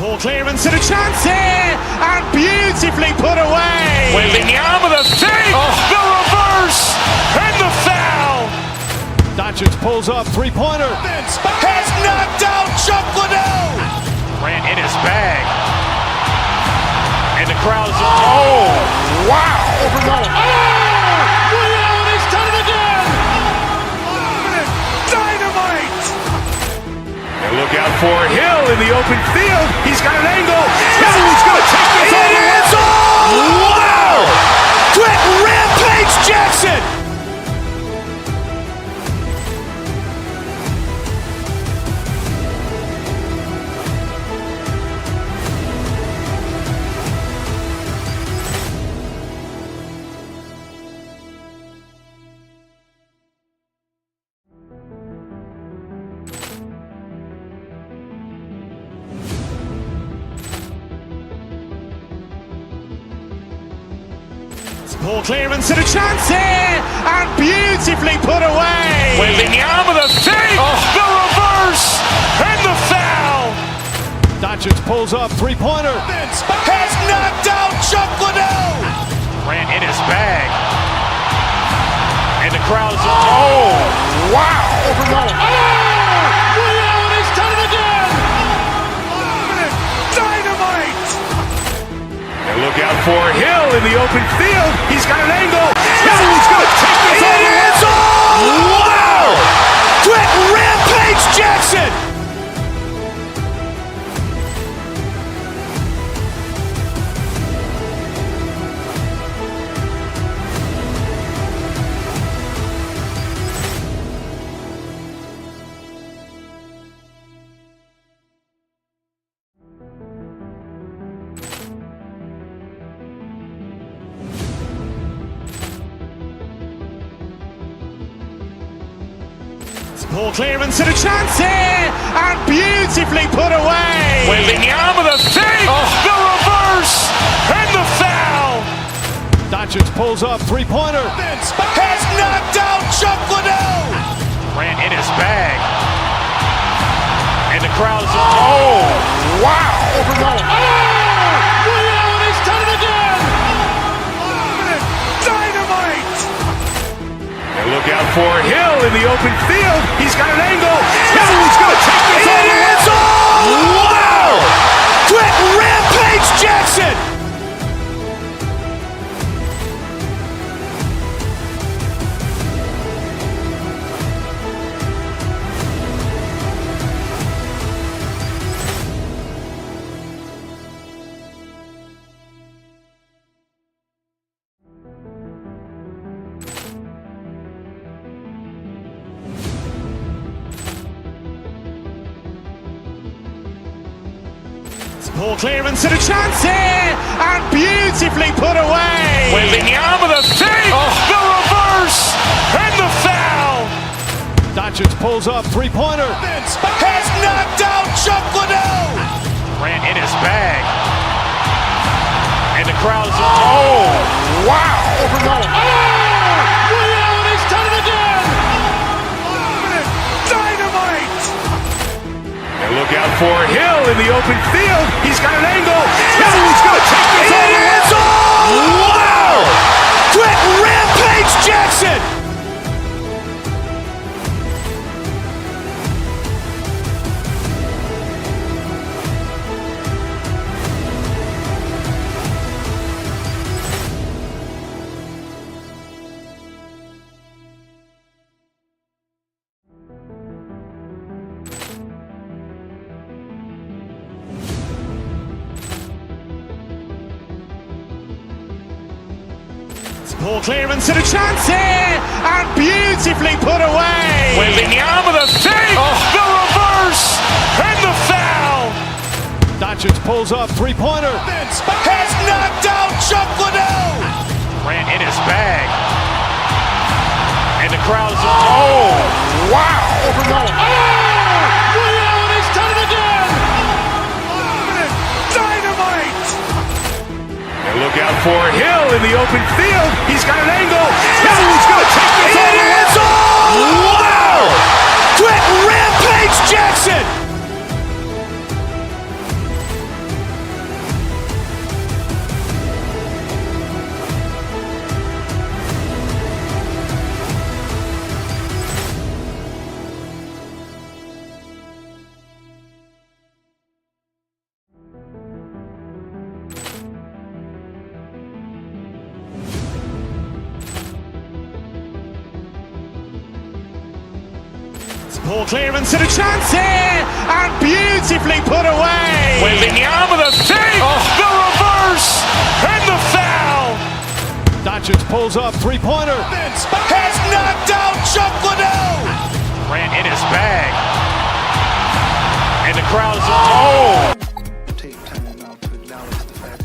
Ball clearance and a chance here, and beautifully put away. Wembanyama the fake, the reverse, and the foul. Doncic pulls up, three-pointer. Has knocked out Chuck Liddell. Ran in his bag. And the crowd's, oh, wow. Liddell, and he's done it again. Dynamite. And look out for Hill in the open field. He's got an angle. He's going to take this all the way. Wow! Quick Rampage Jackson. Ball clearance and a chance here, and beautifully put away. Wembanyama the fake, the reverse, and the foul. Doncic pulls up, three-pointer. Has knocked out Chuck Liddell. Ran in his bag. And the crowd's, oh, wow. Liddell, and he's done it again. Dynamite. And look out for Hill in the open field. He's got an angle. He's going to take this all the way. Wow! Quick Rampage Jackson. Ball clearance and a chance here, and beautifully put away. Wembanyama the fake, the reverse, and the foul. Doncic pulls up, three-pointer. Has knocked out Chuck Liddell. Ran in his bag. And the crowd's, oh, wow. Liddell, and he's done it again. Dynamite. And look out for Hill in the open field. He's got an angle. He's going to take this all the way. Wow! Quick Rampage Jackson. Ball clearance and a chance here, and beautifully put away. Wembanyama the fake, the reverse, and the foul. Doncic pulls up, three-pointer. Has knocked out Chuck Liddell. Ran in his bag. And the crowd's, oh, wow. Liddell, and he's done it again. Dynamite. And look out for Hill in the open field. He's got an angle. He's going to take this all the way. Wow! Quick Rampage Jackson. Ball clearance and a chance here, and beautifully put away. Wembanyama the fake, the reverse, and the foul. Doncic pulls up, three-pointer. Has knocked out Chuck Liddell. Ran in his bag. And the crowd's, oh, wow. Liddell, and he's done it again. Dynamite. And look out for Hill in the open field. He's got an angle. He's going to take this all the way. Wow! Quick Rampage Jackson. Poor clearance and a chance here, and beautifully put away. Wembanyama the save, the reverse, and the foul. Doncic pulls up, three-pointer. Has knocked out Chuck Liddell. Ran in his bag. And the crowd is Take time out to acknowledge the fact.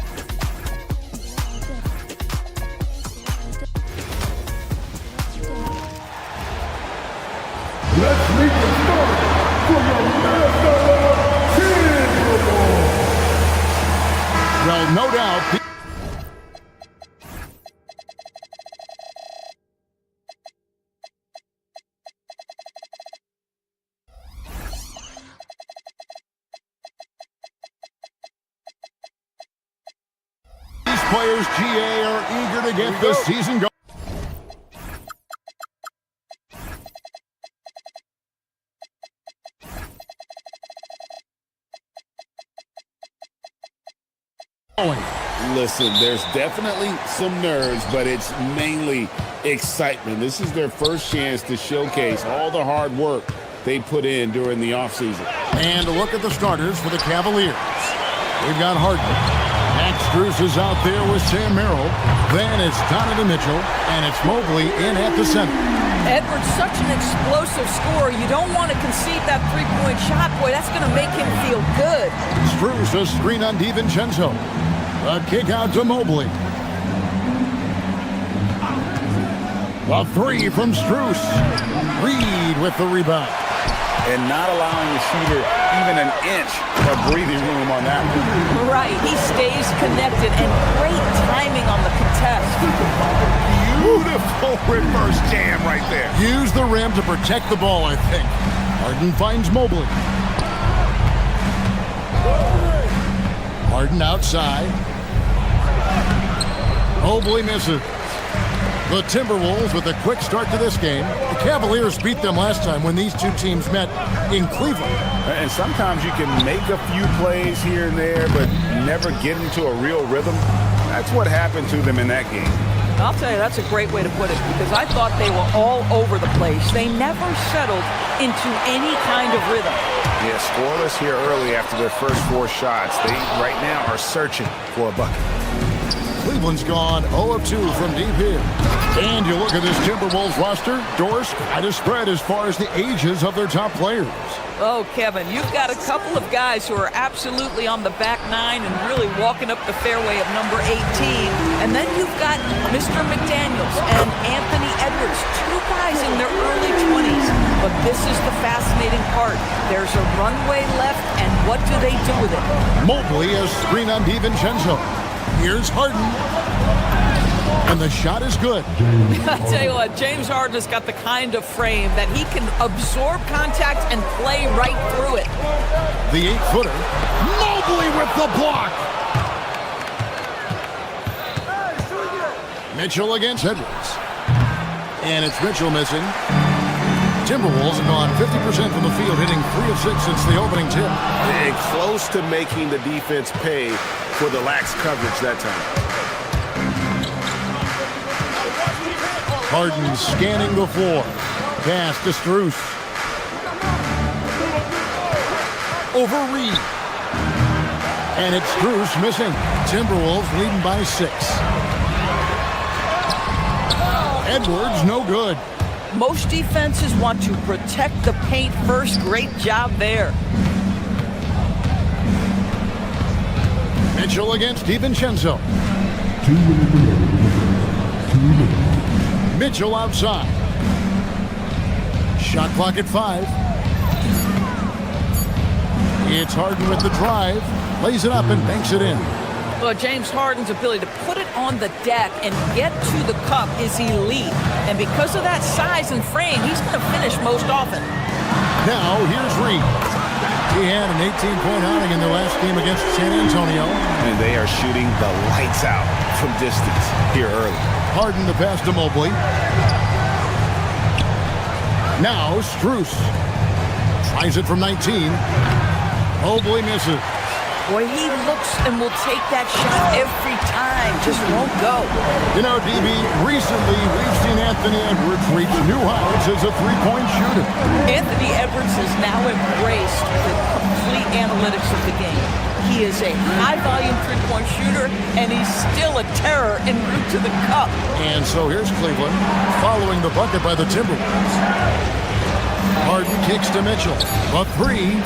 Let's make it start for your last Well, no doubt. These players, GA, are eager to get this season going. Listen, there's definitely some nerves, but it's mainly excitement. This is their first chance to showcase all the hard work they put in during the offseason. And a look at the starters for the Cavaliers. We've got Harden. Max Strus is out there with Sam Merrill. Then it's Donovan Mitchell, and it's Mobley in at the center. Edwards, such an explosive scorer. You don't want to concede that three-point shot. Boy, that's going to make him feel good. Strus, a screen on DiVincenzo. A kick out to Mobley. A three from Strus. Reed with the rebound. And not allowing the shooter even an inch of breathing room on that one. Right, he stays connected, and great timing on the contest. beautiful reverse jam right there. Use the rim to protect the ball, I think. Harden finds Mobley. Harden outside. Mobley misses. The Timberwolves with a quick start to this game. The Cavaliers beat them last time when these two teams met in Cleveland. And sometimes you can make a few plays here and there, but never get into a real rhythm. That's what happened to them in that game. I'll tell you, that's a great way to put it, because I thought they were all over the place. They never settled into any kind of rhythm. Yeah, scoreless here early after their first 4 shots. They right now are searching for a bucket. Cleveland's gone 0 of 2 from deep here. And you look at this Timberwolves roster, Doris, quite a spread as far as the ages of their top players. Oh, Kevin, you've got a couple of guys who are absolutely on the back nine and really walking up the fairway of number 18. And then you've got Mr. McDaniels and Anthony Edwards, 2 guys in their early 20s. But this is the fascinating part. There's a runway left, and what do they do with it? Mobley has screen on DiVincenzo. Here's Harden. And the shot is good. I'll tell you what, James Harden has got the kind of frame that he can absorb contact and play right through it. The 8-footer. Mobley with the block. Mitchell against Edwards. And it's Mitchell missing. Timberwolves have gone 50% from the field, hitting 3 of 6 since the opening tip. And close to making the defense pay for the lax coverage that time. Harden scanning the floor. Pass to Strus. Over Reed. And it's Strus missing. Timberwolves leading by 6. Edwards no good. Most defenses want to protect the paint first. Great job there. Mitchell against DiVincenzo. Mitchell outside. Shot clock at 5. It's Harden with the drive. Lays it up and banks it in. Well, James Harden's ability to put it on the deck and get to the cup is elite. And because of that size and frame, he's going to finish most often. Now, here's Reed. He had an 18-point outing in their last game against San Antonio. And they are shooting the lights out from distance here early. Harden the pass to Mobley. Now Strus tries it from 19. Mobley misses. Boy, he looks and will take that shot every time. just won't go. You know, DB, recently we've seen Anthony Edwards reach new heights as a three-point shooter. Anthony Edwards has now embraced the complete analytics of the game. He is a high-volume three-point shooter, and he's still a terror en route to the cup. And so here's Cleveland, following the bucket by the Timberwolves. Harden kicks to Mitchell. A three.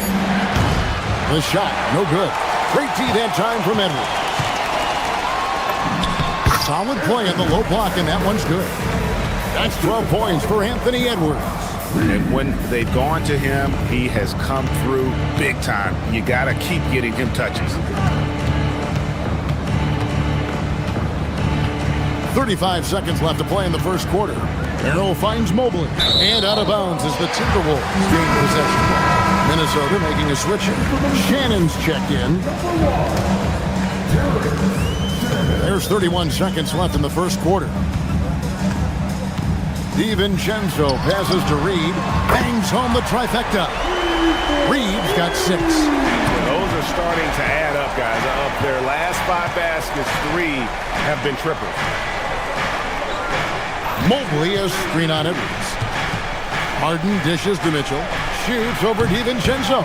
The shot, no good. Great D that time from Edwards. Solid play in the low block, and that one's good. That's 12 points for Anthony Edwards. And when they've gone to him, he has come through big time. You got to keep getting him touches. 35 seconds left to play in the first quarter. Arrow finds Mobley. And out of bounds is the Timberwolves gain possession. Minnesota making a switch. Shannon's checked in. There's 31 seconds left in the first quarter. DiVincenzo passes to Reed. Bangs home the trifecta. Reed's got 6. Those are starting to add up, guys. Of their last 5 baskets, 3 have been triples. Mobley is screen on Edwards. Harden dishes to Mitchell. Shoots over DiVincenzo.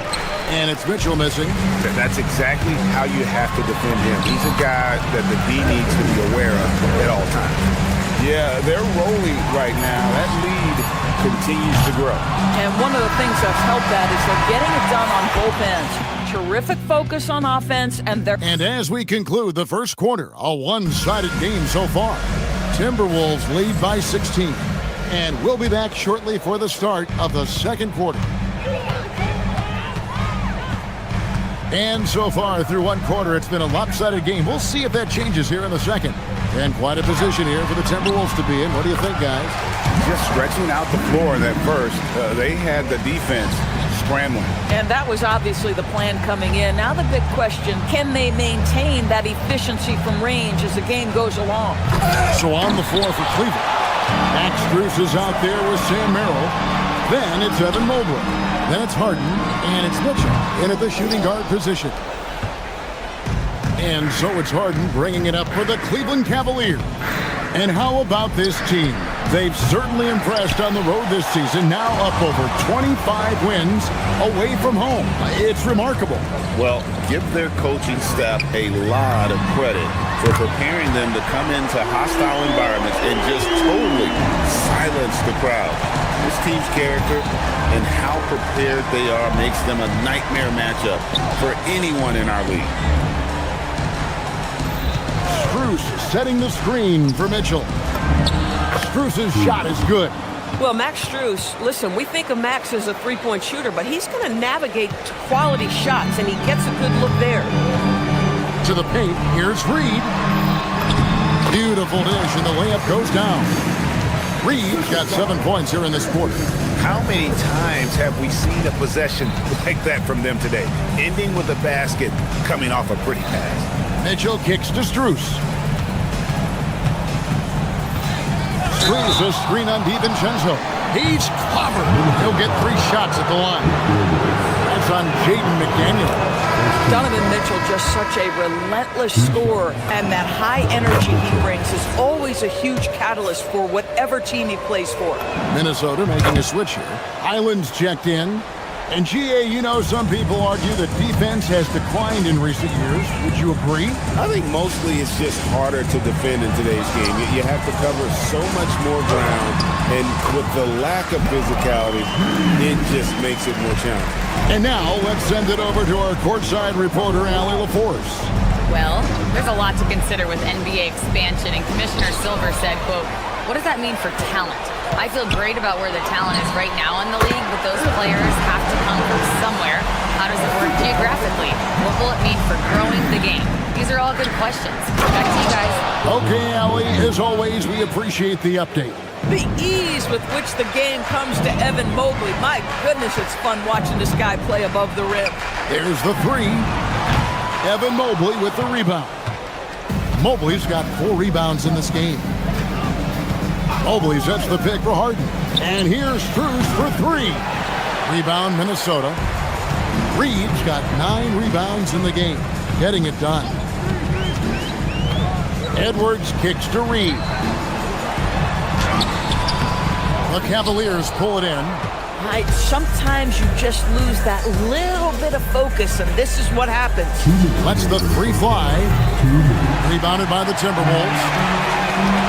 And it's Mitchell missing. That's exactly how you have to defend him. He's a guy that the D needs to be aware of at all times. Yeah, they're rolling right now. That lead continues to grow. And one of the things that's helped that is they're getting it done on both ends. Terrific focus on offense, and they're... And as we conclude the first quarter, a one-sided game so far. Timberwolves lead by 16. And we'll be back shortly for the start of the second quarter. And so far through one quarter, it's been a lopsided game. We'll see if that changes here in the second. And quite a position here for the Timberwolves to be in. What do you think, guys? Just stretching out the floor that first. They had the defense scrambling. And that was obviously the plan coming in. Now the big question, can they maintain that efficiency from range as the game goes along? So on the floor for Cleveland. Max Strus is out there with Sam Merrill. Then it's Evan Mobley. Then it's Harden. And it's Mitchell in at the shooting guard position. And so it's Harden bringing it up for the Cleveland Cavaliers. And how about this team? They've certainly impressed on the road this season, now up over 25 wins away from home. It's remarkable. Well, give their coaching staff a lot of credit for preparing them to come into hostile environments and just totally silence the crowd. This team's character and how prepared they are makes them a nightmare matchup for anyone in our league. Strus setting the screen for Mitchell. Strus's shot is good. Well, Max Strus, listen, we think of Max as a three-point shooter, but he's going to navigate to quality shots, and he gets a good look there. To the paint, here's Reed. Beautiful dish, and the layup goes down. Reed's got 7 points here in this quarter. How many times have we seen a possession like that from them today? Ending with a basket, coming off a pretty pass. Mitchell kicks to Strus. Strus a screen on DiVincenzo. He's covered. He'll get 3 shots at the line. That's on Jaden McDaniel. Donovan Mitchell, just such a relentless scorer, and that high energy he brings is always a huge catalyst for whatever team he plays for. Minnesota making a switch here. Island's checked in. And GA, you know, some people argue that defense has declined in recent years. Would you agree? I think mostly it's just harder to defend in today's game. You have to cover so much more ground, and with the lack of physicality, it just makes it more challenging. And now let's send it over to our courtside reporter, Allie LaForce. Well, there's a lot to consider with NBA expansion, and Commissioner Silver said, quote, "What does that mean for talent? I feel great about where the talent is right now in the league, but those players have to come from somewhere. How does it work geographically? What will it mean for growing the game?" These are all good questions. Back to you guys. Okay, Allie, as always, we appreciate the update. The ease with which the game comes to Evan Mobley. My goodness, it's fun watching this guy play above the rim. There's the 3. Evan Mobley with the rebound. Mobley's got 4 rebounds in this game. Mobley sets the pick for Harden. And here's Strus for 3. Rebound, Minnesota. Reed's got 9 rebounds in the game. Getting it done. Edwards kicks to Reed. The Cavaliers pull it in. Sometimes you just lose that little bit of focus, and this is what happens. Lets the three fly. Rebounded by the Timberwolves.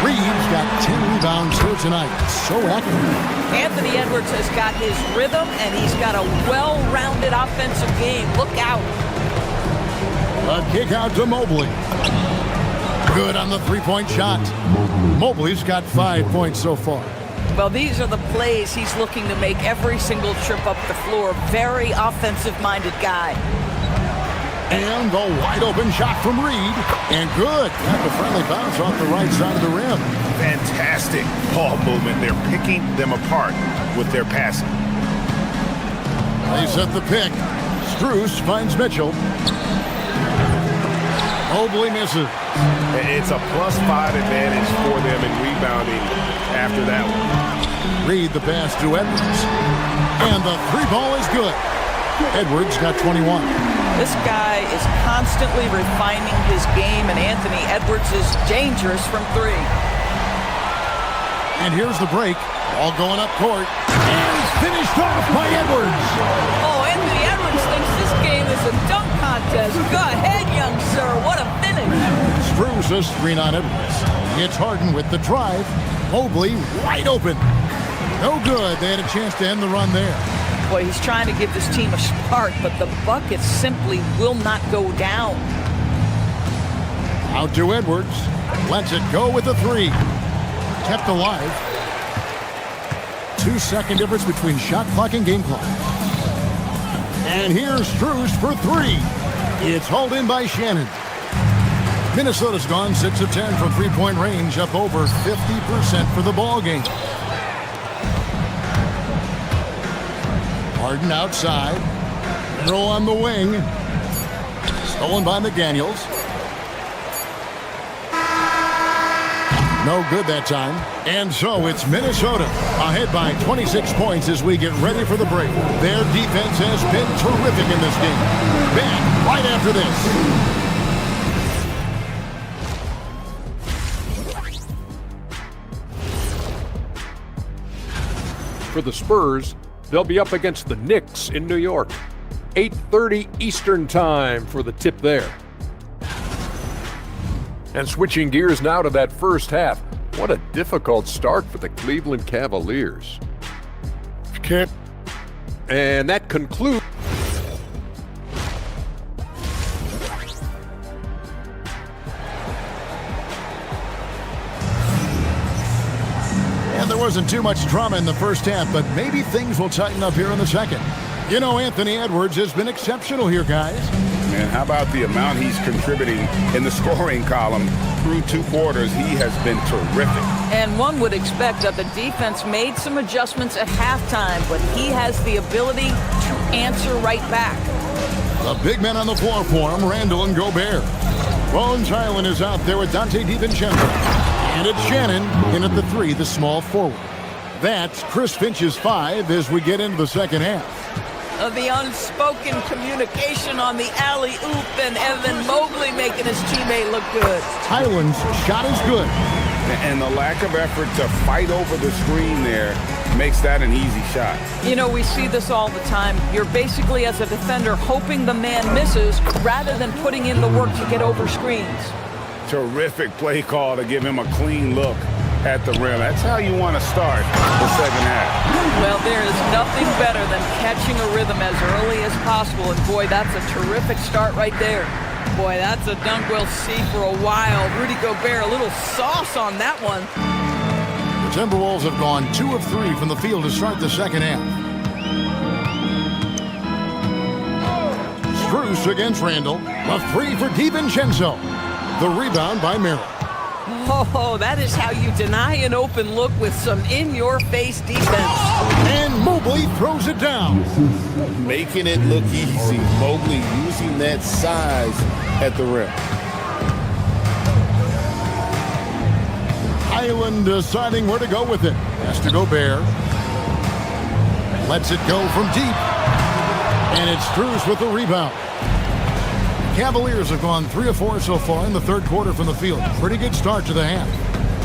Reed's got 10 rebounds here tonight. So accurate. Anthony Edwards has got his rhythm, and he's got a well-rounded offensive game. Look out. A kick out to Mobley. Good on the three-point shot. Mobley's got 5 points so far. Well, these are the plays he's looking to make every single trip up the floor. Very offensive-minded guy. And the wide-open shot from Reed. And good. Got the friendly bounce off the right side of the rim. Fantastic ball movement. They're picking them apart with their passing. They set the pick. Strus finds Mitchell. Mobley misses. It's a +5 advantage for them in rebounding after that one. Reed the pass to Edwards. And the three ball is good. Edwards got 21. This guy is constantly refining his game, and Anthony Edwards is dangerous from three. And here's the break. All going up court. And he's finished off by Edwards. Oh, Anthony Edwards thinks this game is a dunk contest. Go ahead, young sir. What a finish. Strus a screen on Edwards. It's Harden with the drive. Mobley wide open. No good. They had a chance to end the run there. Boy, he's trying to give this team a spark, but the bucket simply will not go down. Out to Edwards. Lets it go with the three. Kept alive. 2-second difference between shot clock and game clock. And here's Strus for three. It's hauled in by Shannon. Minnesota's gone 6 of 10 from three-point range, up over 50% for the ball game. Harden outside. Throw on the wing. Stolen by McDaniels. No good that time. And so it's Minnesota ahead by 26 points as we get ready for the break. Their defense has been terrific in this game. Back right after this. For the Spurs, they'll be up against the Knicks in New York. 8:30 Eastern Time for the tip there. And switching gears now to that first half. What a difficult start for the Cleveland Cavaliers. And that concludes. And there wasn't too much drama in the first half, but maybe things will tighten up here in the second. You know, Anthony Edwards has been exceptional here, guys. Man, how about the amount he's contributing in the scoring column through 2 quarters? He has been terrific. And one would expect that the defense made some adjustments at halftime, but he has the ability to answer right back. The big men on the floor for him, Randall and Gobert. Bones Highland is out there with Dante DiVincenzo. And it's Shannon in at the three, the small forward. That's Chris Finch's 5 as we get into the second half. The unspoken communication on the alley-oop, and Evan Mobley making his teammate look good. Highland's shot is good. And the lack of effort to fight over the screen there makes that an easy shot. You know, we see this all the time. You're basically, as a defender, hoping the man misses rather than putting in the work to get over screens. Terrific play call to give him a clean look at the rim. That's how you want to start the second half. Well, there is nothing better than catching a rhythm as early as possible, and boy, that's a terrific start right there. Boy, that's a dunk we'll see for a while. Rudy Gobert, a little sauce on that one. The Timberwolves have gone 2 of 3 from the field to start the second half. Strus against Randall. A 3 for DiVincenzo. The rebound by Merrill. Oh, that is how you deny an open look with some in-your-face defense. And Mobley throws it down. Making it look easy. Mobley using that size at the rim. Highland deciding where to go with it. Has to go Bear. Lets it go from deep. And it's Strus with the rebound. Cavaliers have gone 3 of 4 so far in the third quarter from the field. Pretty good start to the half.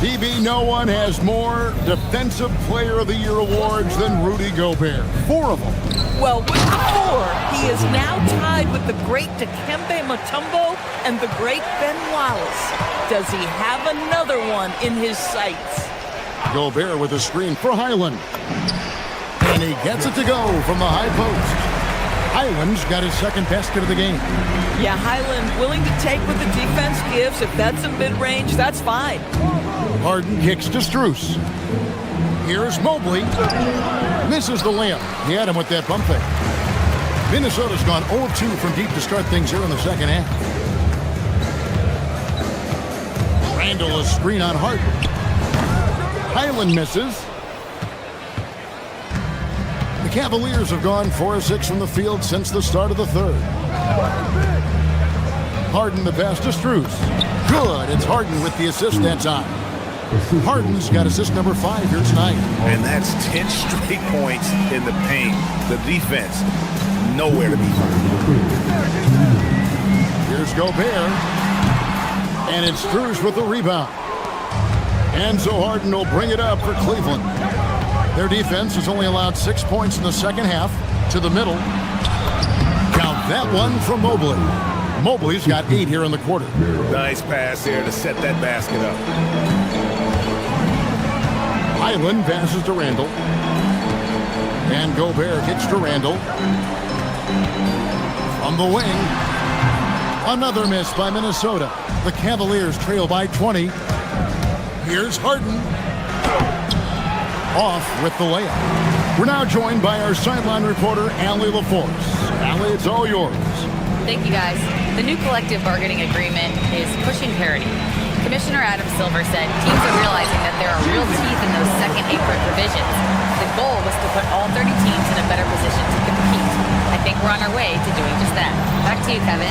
DB, no one has more Defensive Player of the Year awards than Rudy Gobert. 4 of them. Well, with the 4, he is now tied with the great Dikembe Mutombo and the great Ben Wallace. Does he have another one in his sights? Gobert with a screen for Highland. And he gets it to go from the high post. Highland's got his second basket of the game. Yeah, Highland willing to take what the defense gives. If that's a mid-range, that's fine. Harden kicks to Strus. Here's Mobley. Misses the layup. He had him with that bump fake. Minnesota's gone 0-2 from deep to start things here in the second half. Randall a screen on Harden. Highland misses. The Cavaliers have gone 4 of 6 from the field since the start of the third. Harden the pass to Strus. Good. It's Harden with the assist that time. Harden's got assist number 5 here tonight. And that's 10 straight points in the paint. The defense, nowhere to be found. Here's Gobert. And it's Strus with the rebound. And so Harden will bring it up for Cleveland. Their defense has only allowed 6 points in the second half. To the middle. Count that one from Mobley. Mobley's got 8 here in the quarter. Nice pass there to set that basket up. Highland passes to Randall. And Gobert hits to Randall. From the wing. Another miss by Minnesota. The Cavaliers trail by 20. Here's Harden. Off with the layup. We're now joined by our sideline reporter, Allie LaForce. Allie, it's all yours. Thank you, guys. The new collective bargaining agreement is pushing parity. Commissioner Adam Silver said teams are realizing that there are real teeth in those second apron provisions. The goal was to put all 30 teams in a better position to compete. I think we're on our way to doing just that. Back to you, Kevin.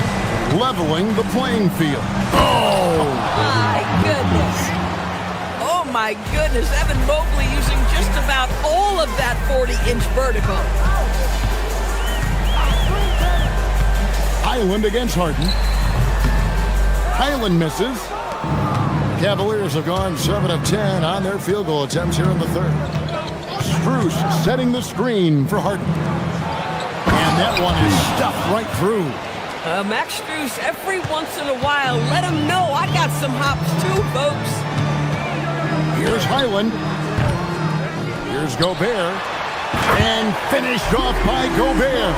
Leveling the playing field. Oh! My goodness. Oh, my goodness. Evan Mobley using just about all of that 40-inch vertical. Highland against Harden. Highland misses. Cavaliers have gone 7 of 10 on their field goal attempts here in the third. Strus setting the screen for Harden. And that one is stuffed right through. Max Strus, every once in a while, let him know I got some hops too, folks. Here's Highland. Here's Gobert. And finished off by Gobert.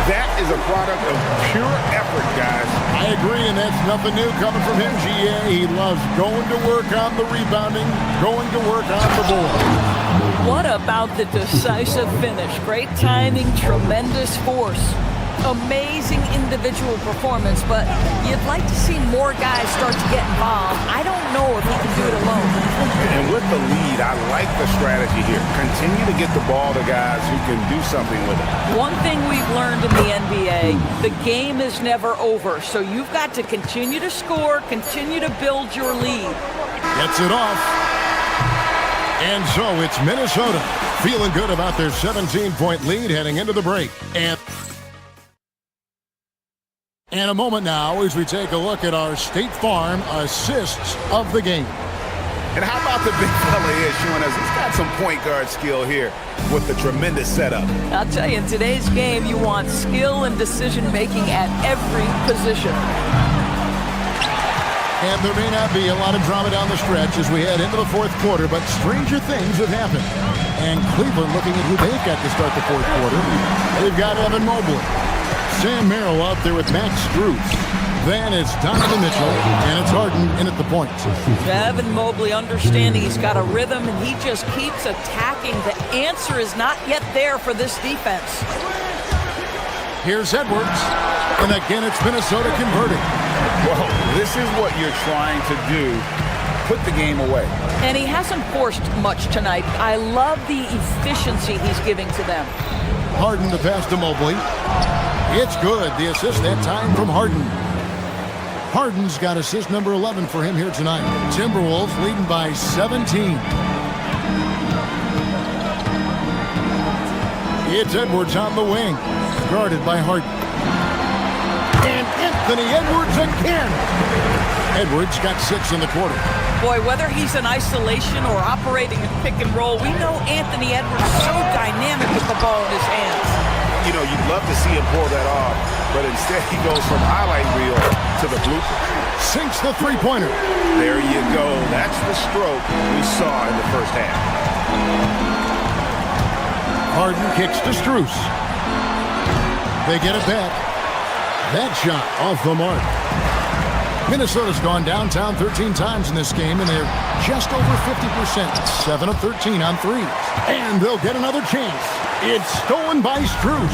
That is a product of pure effort, guys. I agree, and that's nothing new coming from him, GA. He loves going to work on the rebounding, going to work on the board. What about the decisive finish? Great timing, tremendous force. Amazing individual performance, but you'd like to see more guys start to get involved. I don't know if he can do it alone. And with the lead, I like the strategy here. Continue to get the ball to guys who can do something with it. One thing we've learned in the NBA, the game is never over, so you've got to continue to score, continue to build your lead. Gets it off. And so it's Minnesota feeling good about their 17-point lead heading into the break. And a moment now as we take a look at our State Farm assists of the game. And how about the big fella here showing us he's got some point guard skill here with the tremendous setup. I'll tell you, in today's game, you want skill and decision-making at every position. And there may not be a lot of drama down the stretch as we head into the fourth quarter, but stranger things have happened. And Cleveland looking at who they've got to start the fourth quarter. They've got Evan Mobley. Sam Merrill out there with Max Strus. Then it's Donovan Mitchell, and it's Harden in at the point. Evan Mobley understanding he's got a rhythm, and he just keeps attacking. The answer is not yet there for this defense. Here's Edwards, and again it's Minnesota converting. Well, this is what you're trying to do. Put the game away. And he hasn't forced much tonight. I love the efficiency he's giving to them. Harden the pass to Mobley. It's good. The assist that time from Harden. Harden's got assist number 11 for him here tonight. Timberwolves leading by 17. It's Edwards on the wing. Guarded by Harden. And Anthony Edwards again. Edwards got 6 in the quarter. Boy, whether he's in isolation or operating in pick and roll, we know Anthony Edwards is so dynamic with the ball in his hands. You know, you'd love to see him pull that off, but instead he goes from highlight reel to the blooper. Sinks the three-pointer. There you go. That's the stroke we saw in the first half. Harden kicks to Strus. They get it back. That shot off the mark. Minnesota's gone downtown 13 times in this game, and they're just over 50%. 7 of 13 on threes. And they'll get another chance. It's stolen by Strus.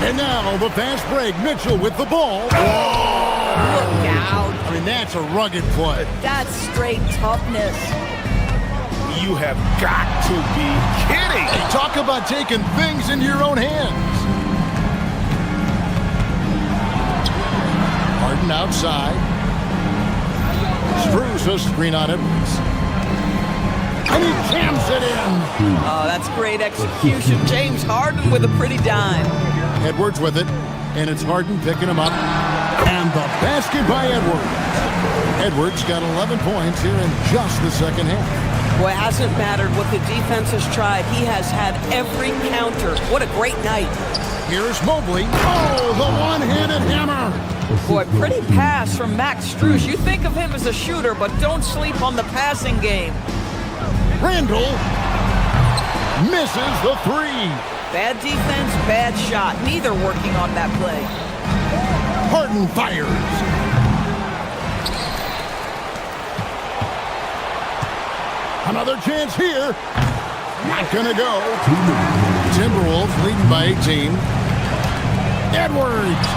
And now the fast break. Mitchell with the ball. Look out. I mean, that's a rugged play. That's straight toughness. You have got to be kidding. Hey, talk about taking things into your own hands. Harden outside. Strus a screen on Edwards. And he jams it in. Oh, that's great execution. James Harden with a pretty dime. Edwards with it, and it's Harden picking him up. And the basket by Edwards. Edwards got 11 points here in just the second half. Boy, it hasn't mattered what the defense has tried. He has had every counter. What a great night. Here's Mobley. Oh, the one-handed hammer. Boy, pretty pass from Max Strus. You think of him as a shooter, but don't sleep on the passing game. Randall misses the three. Bad defense, bad shot. Neither working on that play. Harden fires. Another chance here. Not gonna go. Timberwolves leading by 18. Edwards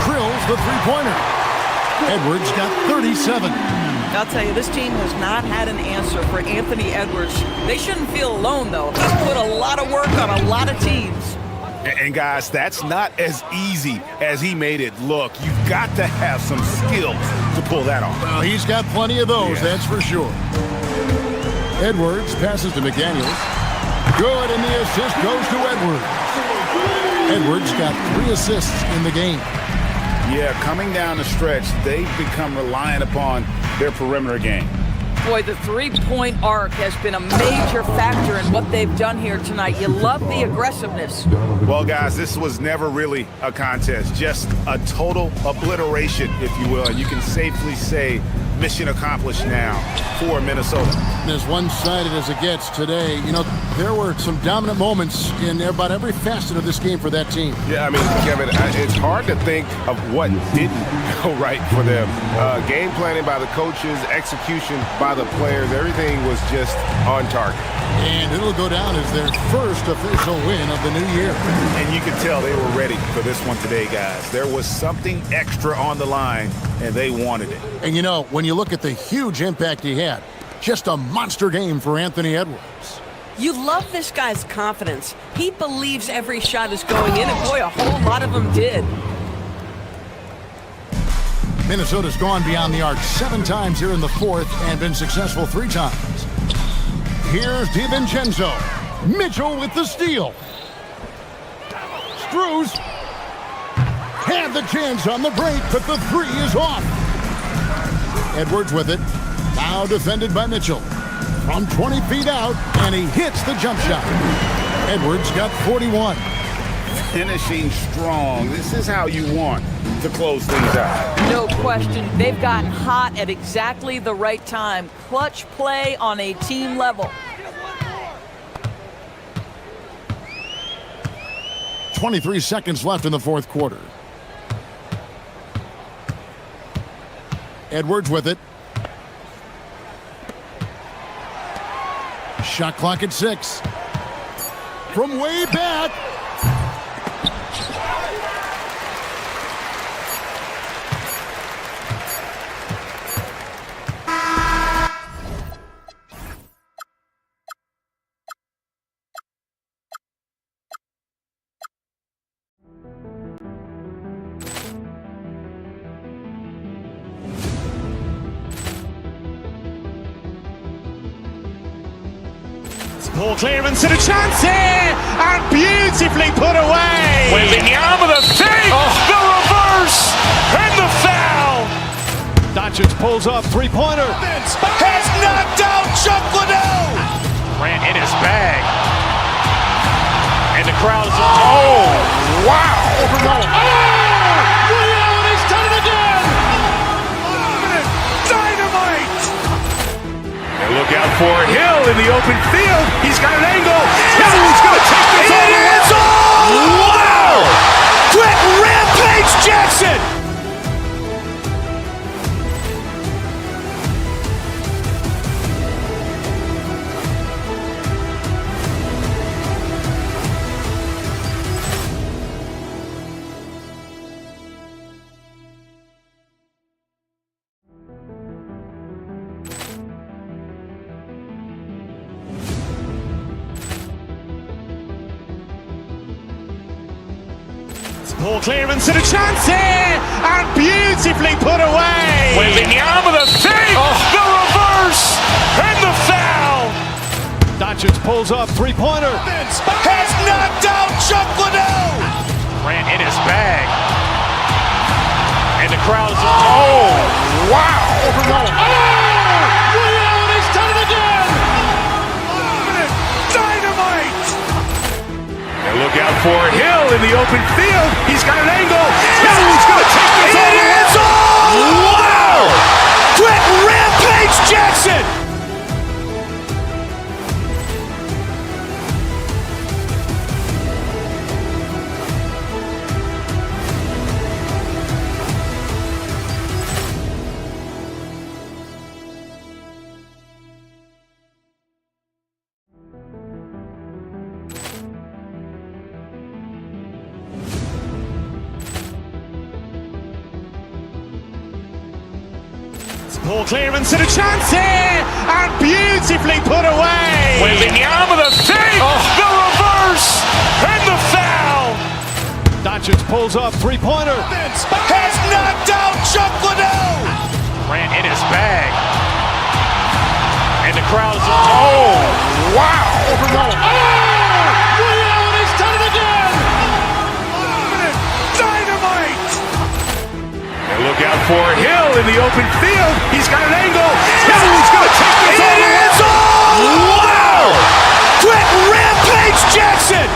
drills the three-pointer. Edwards got 37. I'll tell you, this team has not had an answer for Anthony Edwards. They shouldn't feel alone, though. He's put a lot of work on a lot of teams. And guys, that's not as easy as he made it look. You've got to have some skills to pull that off. Well, he's got plenty of those, that's for sure. Edwards passes to McDaniels. Good, and the assist goes to Edwards. Edwards got 3 assists in the game. Yeah, coming down the stretch, they've become reliant upon their perimeter game. Boy, the three-point arc has been a major factor in what they've done here tonight. You love the aggressiveness. Well, guys, this was never really a contest, just a total obliteration, if you will. And you can safely say mission accomplished now for Minnesota. And as one-sided as it gets today, you know, there were some dominant moments in about every facet of this game for that team. Yeah, I mean, Kevin, it's hard to think of what didn't go right for them. Game planning by the coaches, execution by the players, everything was just on target. And it'll go down as their first official win of the new year. And you could tell they were ready for this one today, guys. There was something extra on the line, and they wanted it. And you know, when you look at the huge impact he had, just a monster game for Anthony Edwards. You love this guy's confidence. He believes every shot is going in, and boy, a whole lot of them did. Minnesota's gone beyond the arc 7 times here in the fourth and been successful 3 times. Here's DiVincenzo. Mitchell with the steal. Strus had the chance on the break, but the 3 is off. Edwards with it. Now defended by Mitchell. From 20 feet out, and he hits the jump shot. Edwards got 41. Finishing strong. This is how you want to close things out. No question. They've gotten hot at exactly the right time. Clutch play on a team level. 23 seconds left in the fourth quarter. Edwards with it. Shot clock at 6. From way back. Ball clearance and a chance here, and beautifully put away. With the arm of the safe, the reverse. reverse and the foul. Doncic pulls up, three-pointer. Has knocked out Chuck Liddell. Grant in his bag. And the crowd is, oh, wow. He's done it again. Dynamite. And look out for Hill in the open field. He's got an angle. Hill's going to take this all the way. Wow. Quick Rampage Jackson. Ball clearance and a chance here, and beautifully put away. Wembanyama the fake, the reverse, and the foul. Doncic pulls up, three-pointer. Has knocked out Chuck Liddell. Grant in his bag. And the crowd is, oh, wow. He's done it again. Dynamite. And look out for Hill in the open field. He's got an angle. Hill's going to take this all the way. Wow. Quick Rampage Jackson. Ball clearance and a chance here, and beautifully put away. Wembanyama the fake, the reverse, and the foul. Doncic pulls up, three-pointer. Has knocked out Chuck Liddell. Grant in his bag. And the crowd is, oh, wow. He's done it again. Dynamite. And look out for Hill in the open field. He's got an angle. Hill's going to take this all the way. Wow. Quick Rampage Jackson.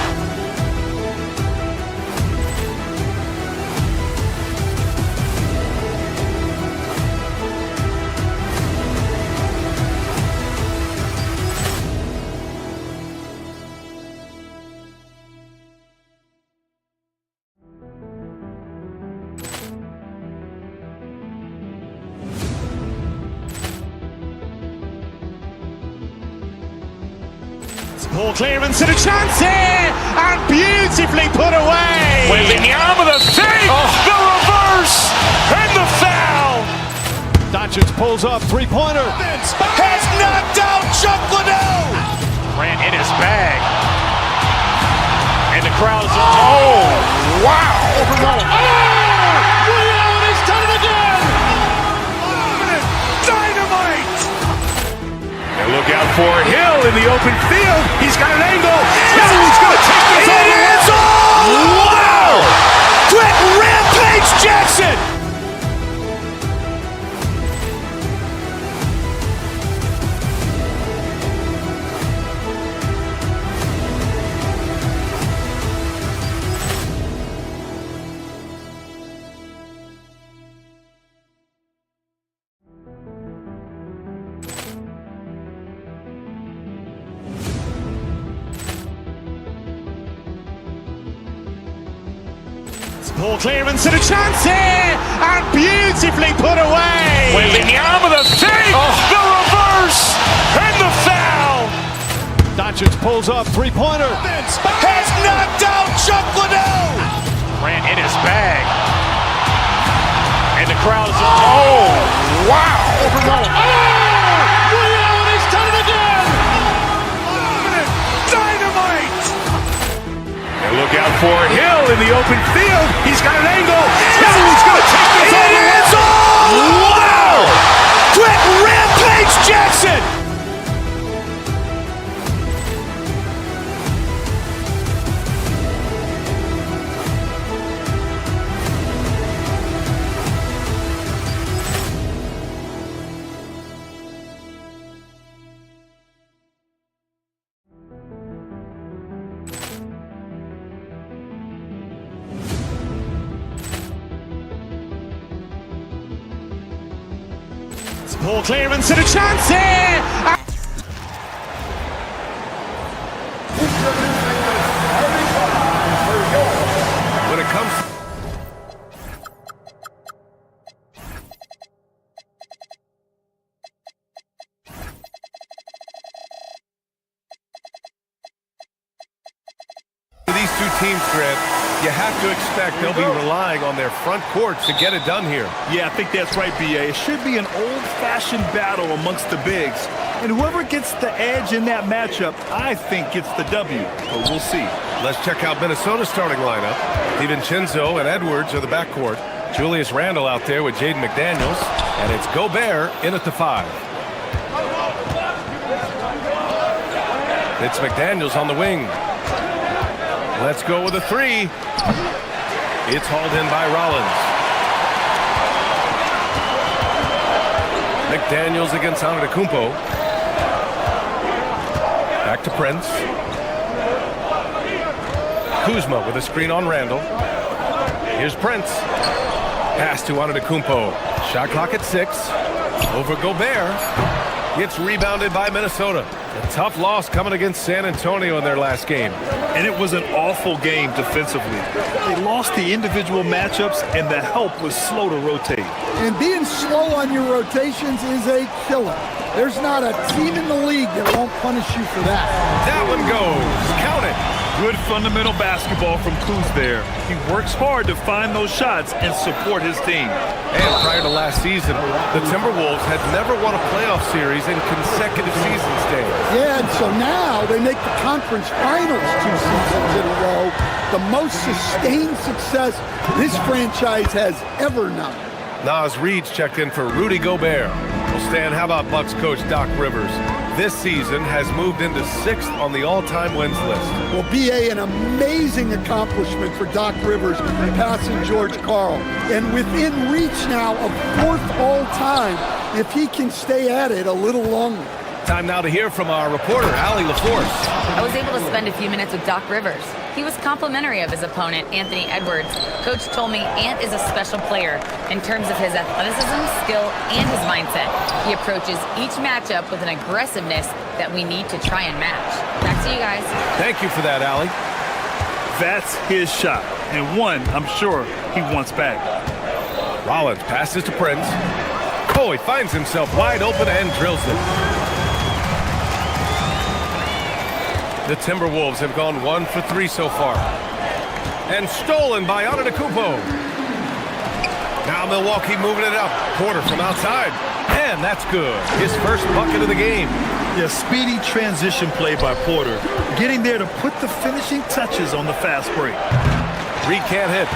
Ball clearance and a chance here, and beautifully put away. Wembanyama the fake, the reverse, and the foul. Doncic pulls up, three-pointer. Has knocked out Chuck Liddell. Grant in his bag. And the crowd is, oh, wow. He's done it again. Dynamite. And look out for Hill in the open field. He's got an angle. Hill's going to take this all the way. Wow. Quick Rampage Jackson. Ball clearance and a chance here, and beautifully put away. Wembanyama the fake, the reverse, and the foul. Doncic pulls up, three-pointer. Has knocked out Chuck Liddell. Grant in his bag. And the crowd is, oh, wow. He's done it again. Dynamite. And look out for Hill in the open field. He's got an angle. Hill's going to take this all the way. Wow. Quick Rampage Jackson. Poor clearance and a chance here. When it comes to these two teams, Grant, you have to expect they'll be relying on their front courts to get it done here. Yeah, I think that's right, B.A. It should be an old-fashioned battle amongst the bigs. And whoever gets the edge in that matchup, I think gets the W. But we'll see. Let's check out Minnesota's starting lineup. DiVincenzo and Edwards are the backcourt. Julius Randle out there with Jaden McDaniels. And it's Gobert in at the 5. It's McDaniels on the wing. Let's go with a 3. It's hauled in by Rollins. McDaniels against Antetokounmpo. Back to Prince. Kuzma with a screen on Randle. Here's Prince. Pass to Antetokounmpo. Shot clock at 6. Over Gobert. Gets rebounded by Minnesota. A tough loss coming against San Antonio in their last game. And it was an awful game defensively. They lost the individual matchups, and the help was slow to rotate. And being slow on your rotations is a killer. There's not a team in the league that won't punish you for that. That one goes. Count it. Good fundamental basketball from Kuz there. He works hard to find those shots and support his team. And prior to last season, the Timberwolves had never won a playoff series in consecutive seasons, Dave. Yeah, and so now they make the conference finals 2 seasons in a row. The most sustained success this franchise has ever known. Nas Reed's checked in for Rudy Gobert. Well, Stan, how about Bucks coach Doc Rivers? This season has moved into 6th on the all-time wins list. Well, B.A., an amazing accomplishment for Doc Rivers passing George Karl. And within reach now of 4th all-time if he can stay at it a little longer. Time now to hear from our reporter, Allie LaForce. I was able to spend a few minutes with Doc Rivers. He was complimentary of his opponent, Anthony Edwards. Coach told me Ant is a special player in terms of his athleticism, skill, and his mindset. He approaches each matchup with an aggressiveness that we need to try and match. Back to you guys. Thank you for that, Allie. That's his shot, and one I'm sure he wants back. Rollins passes to Prince. He finds himself wide open and drills it. The Timberwolves have gone 1 for 3 so far. And stolen by Antetokounmpo. Now Milwaukee moving it up. Porter from outside. And that's good. His first bucket of the game. Yeah, speedy transition play by Porter. Getting there to put the finishing touches on the fast break. Reed can't hit.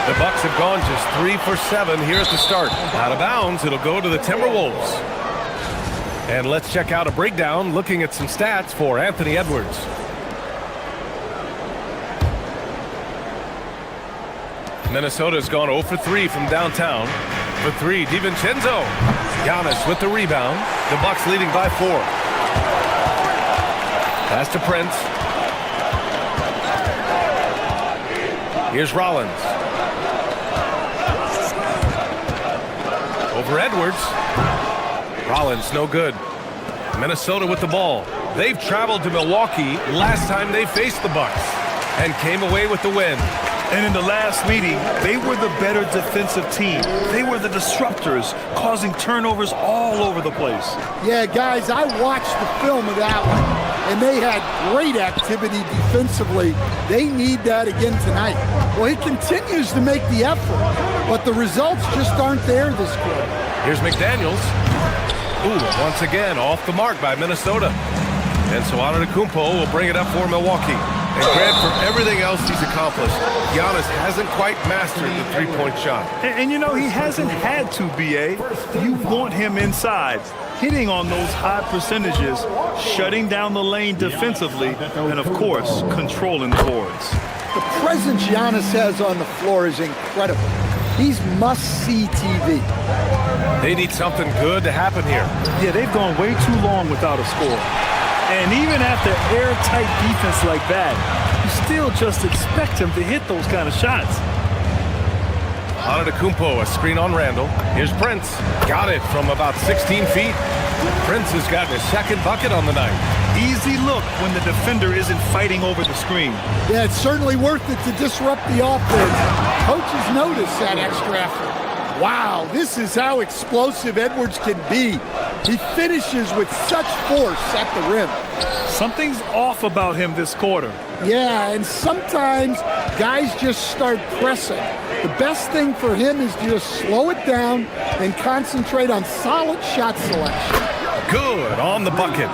The Bucks have gone just 3 for 7 here at the start. Out of bounds, it'll go to the Timberwolves. And let's check out a breakdown looking at some stats for Anthony Edwards. Minnesota's gone 0 for 3 from downtown. For 3, DiVincenzo. Giannis with the rebound. The Bucks leading by 4. Pass to Prince. Here's Rollins. Over Edwards. Rollins, no good. Minnesota with the ball. They've traveled to Milwaukee last time they faced the Bucks and came away with the win. And in the last meeting, they were the better defensive team. They were the disruptors, causing turnovers all over the place. Yeah, guys, I watched the film of that one, and they had great activity defensively. They need that again tonight. Well, he continues to make the effort, but the results just aren't there this quarter. Here's McDaniels. Ooh, once again, off the mark by Minnesota. And so Antetokounmpo will bring it up for Milwaukee. And Grant, for everything else he's accomplished, Giannis hasn't quite mastered the three-point shot. And you know, he hasn't had to, B.A. You want him inside, hitting on those high percentages, shutting down the lane defensively, and, of course, controlling the boards. The presence Giannis has on the floor is incredible. He's must-see TV. They need something good to happen here. Yeah, they've gone way too long without a score. And even after airtight defense like that, you still just expect him to hit those kind of shots. Antetokounmpo, a screen on Randall. Here's Prince. Got it from about 16 feet. Prince has gotten his second bucket on the night. Easy look when the defender isn't fighting over the screen. Yeah, it's certainly worth it to disrupt the offense. Coaches notice that extra effort. Wow, this is how explosive Edwards can be. He finishes with such force at the rim. Something's off about him this quarter. Yeah, and sometimes guys just start pressing. The best thing for him is to just slow it down and concentrate on solid shot selection. Good on the bucket.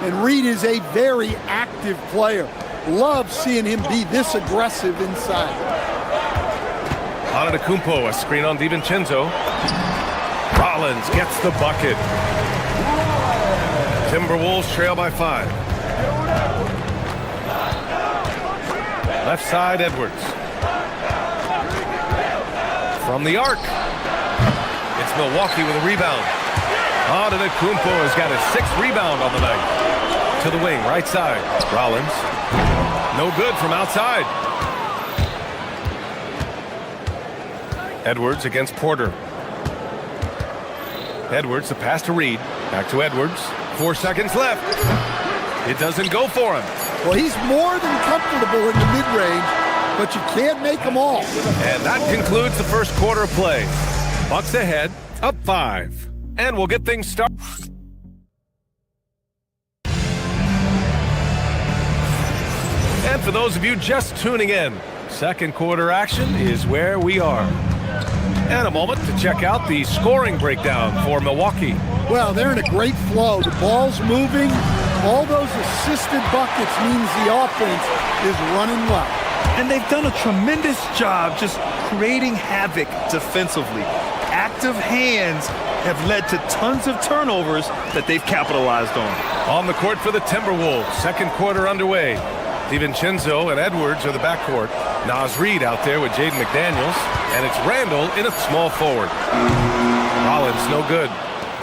And Reed is a very active player. Love seeing him be this aggressive inside. Antetokounmpo, a screen on DiVincenzo. Rollins gets the bucket. Timberwolves trail by 5. Left side, Edwards. From the arc. It's Milwaukee with a rebound. Antetokounmpo has got his 6th rebound on the night. To the wing, right side. Rollins. No good from outside. Edwards against Porter. Edwards, the pass to Reed. Back to Edwards. 4 seconds left. It doesn't go for him. Well, he's more than comfortable in the mid-range, but you can't make them all. And that concludes the first quarter of play. Bucks ahead, up 5. And we'll get things started. And for those of you just tuning in, second quarter action is where we are. And a moment to check out the scoring breakdown for Milwaukee. Well, they're in a great flow. The ball's moving. All those assisted buckets means the offense is running well. And they've done a tremendous job just creating havoc defensively. Active hands have led to tons of turnovers that they've capitalized on. On the court for the Timberwolves, second quarter underway. DiVincenzo and Edwards are the backcourt. Naz Reid out there with Jaden McDaniels. And it's Randall in at small forward. Rollins no good.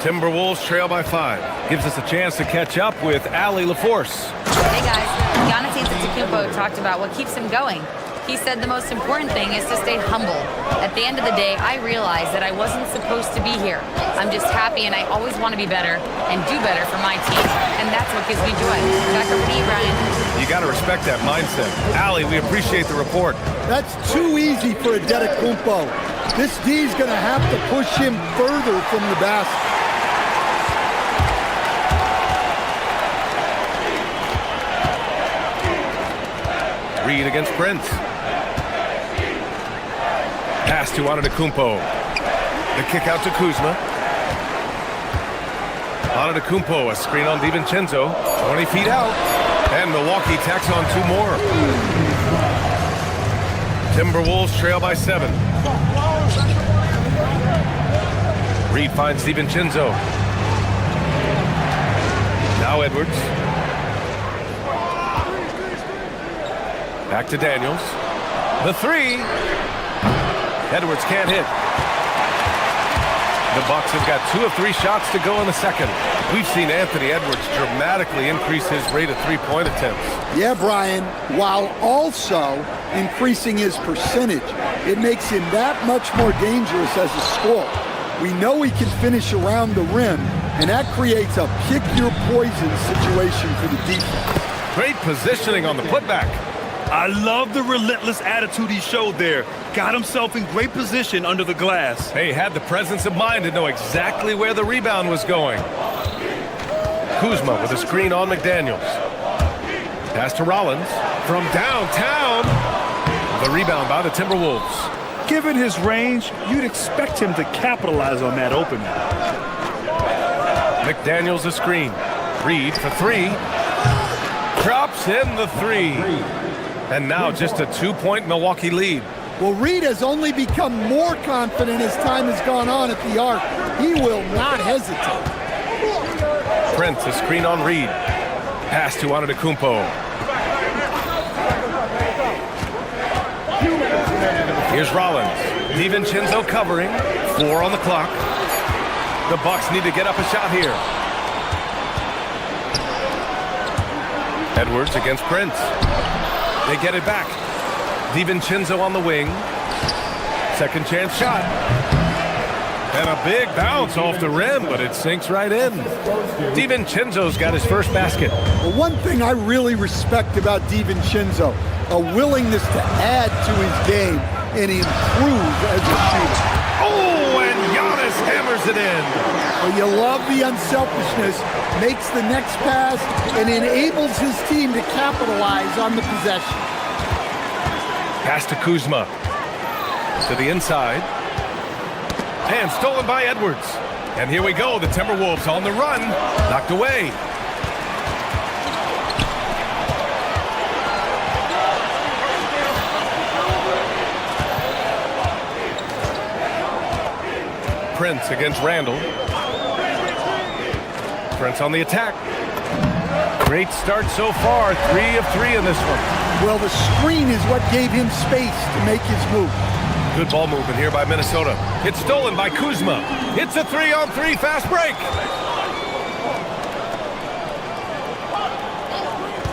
Timberwolves trail by 5. Gives us a chance to catch up with Allie LaForce. Hey guys, Giannis Antetokounmpo talked about what keeps him going. He said the most important thing is to stay humble. At the end of the day, I realized that I wasn't supposed to be here. I'm just happy and I always want to be better and do better for my team. And that's what gives me joy. Back over to you, Brian. You got to respect that mindset. Allie, we appreciate the report. That's too easy for Antetokounmpo. This D's going to have to push him further from the basket. Reed against Prince. Pass to Antetokounmpo. The kick out to Kuzma. Antetokounmpo, a screen on DiVincenzo. 20 feet out. And Milwaukee tacks on 2 more. Timberwolves trail by 7. Reed finds DiVincenzo. Now Edwards. Back to Daniels. The 3. Edwards can't hit. The Bucks have got 2 of 3 shots to go in the second. We've seen Anthony Edwards dramatically increase his rate of 3-point attempts. Yeah, Brian, while also increasing his percentage. It makes him that much more dangerous as a scorer. We know he can finish around the rim, and that creates a pick-your-poison situation for the defense. Great positioning on the putback. I love the relentless attitude he showed there. Got himself in great position under the glass. Hey, had the presence of mind to know exactly where the rebound was going. Kuzma with a screen on McDaniels. Pass to Rollins from downtown. The rebound by the Timberwolves. Given his range, you'd expect him to capitalize on that opening. McDaniels a screen. Reed for 3. Drops in the 3. And now just a 2-point Milwaukee lead. Well, Reed has only become more confident as time has gone on at the arc. He will not hesitate. Prince, a screen on Reed. Pass to Antetokounmpo. Here's Rollins. DiVincenzo covering. 4 on the clock. The Bucks need to get up a shot here. Edwards against Prince. They get it back. DiVincenzo on the wing. second chance shot. And a big bounce off the rim, but it sinks right in. DiVincenzo's got his first basket. Well, one thing I really respect about DiVincenzo, a willingness to add to his game and improve as a shooter. Oh, and Giannis hammers it in. Well, you love the unselfishness, makes the next pass, and enables his team to capitalize on the possession. Pass to Kuzma. To the inside. And stolen by Edwards. And here we go, the Timberwolves on the run. Knocked away. Prince against Randall. Prince on the attack. Great start so far, 3 of 3 in this one. Well, the screen is what gave him space to make his move. Good ball movement here by Minnesota. It's stolen by Kuzma. It's a 3-on-3 fast break.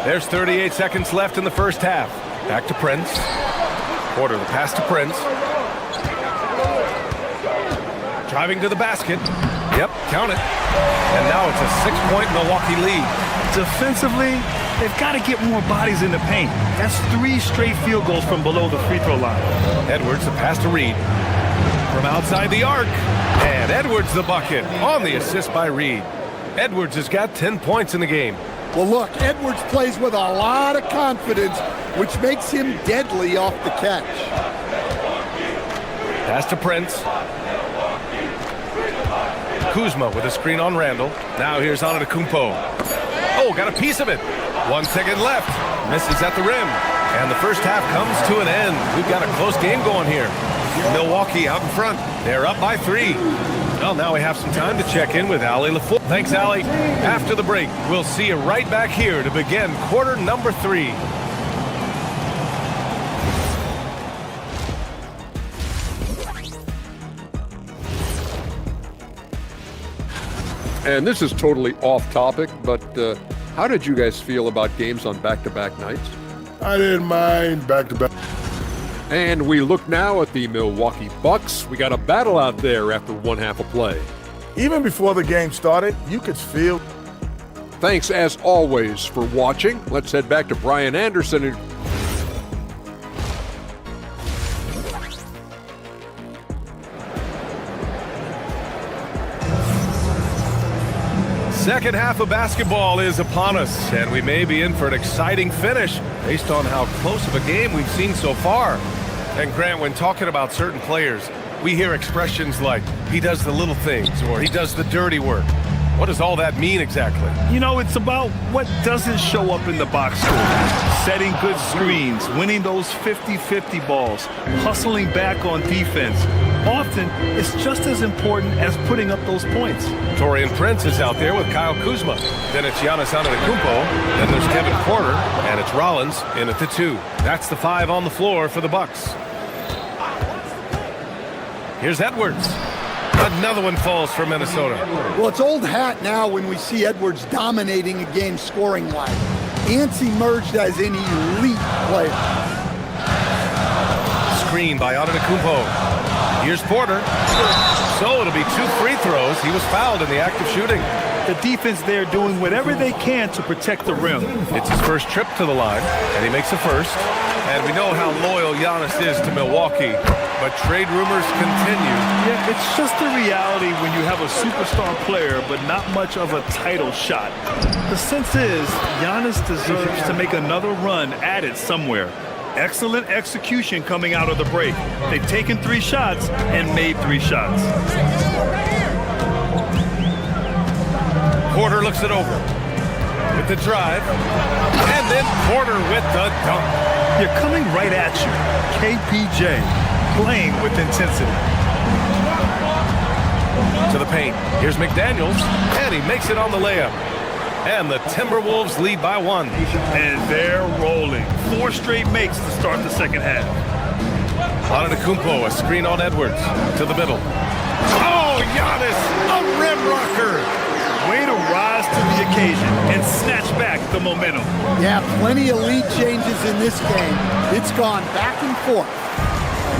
There's 38 seconds left in the first half. Back to Prince. Porter, the pass to Prince. Driving to the basket. Yep, count it. And now it's a 6-point Milwaukee lead. Defensively, they've got to get more bodies in the paint. That's 3 straight field goals from below the free throw line. Edwards, the pass to Reed. From outside the arc. And Edwards the bucket on the assist by Reed. Edwards has got 10 points in the game. Well, look, Edwards plays with a lot of confidence, which makes him deadly off the catch. Pass to Prince. Kuzma with a screen on Randall. Now here's Antetokounmpo. Oh, got a piece of it. 1 second left. Misses at the rim. And the first half comes to an end. We've got a close game going here. Milwaukee out in front. They're up by 3. Well, now we have some time to check in with Allie LaFleur. Thanks, Allie. After the break, we'll see you right back here to begin quarter number 3. And this is totally off topic, but how did you guys feel about games on back-to-back nights? I didn't mind back-to-back. And we look now at the Milwaukee Bucks. We got a battle out there after one half of play. Even before the game started, you could feel. Thanks, as always, for watching. Let's head back to Brian Anderson. Second half of basketball is upon us, and we may be in for an exciting finish based on how close of a game we've seen so far. And Grant, when talking about certain players, we hear expressions like, he does the little things, or he does the dirty work. What does all that mean exactly? You know, it's about what doesn't show up in the box score. Setting good screens, winning those 50-50 balls, hustling back on defense. Often, it's just as important as putting up those points. Taurean Prince is out there with Kyle Kuzma. Then it's Giannis Antetokounmpo. Then there's Kevin Porter. And it's Rollins in at the 2. That's the 5 on the floor for the Bucks. Here's Edwards. Another one falls for Minnesota. Well, it's old hat now when we see Edwards dominating a game scoring-wise. Ants emerged as an elite player. Screen by Antetokounmpo. Here's Porter. So it'll be 2 free throws. He was fouled in the act of shooting. The defense there doing whatever they can to protect the rim. It's his first trip to the line, and he makes a first. And we know how loyal Giannis is to Milwaukee, but trade rumors continue. Yeah, it's just the reality when you have a superstar player, but not much of a title shot. The sense is Giannis deserves to make another run at it somewhere. Excellent execution coming out of the break. They've taken 3 shots and made 3 shots. Porter looks it over with the drive, and then Porter with the dunk. You're coming right at you. KPJ playing with intensity. To the paint. Here's McDaniels, and he makes it on the layup. And the Timberwolves lead by 1. And they're rolling. 4 straight makes to start the second half. Antetokounmpo, a screen on Edwards. To the middle. Oh, Giannis, a rim rocker. Way to rise to the occasion and snatch back the momentum. Yeah, plenty of lead changes in this game. It's gone back and forth.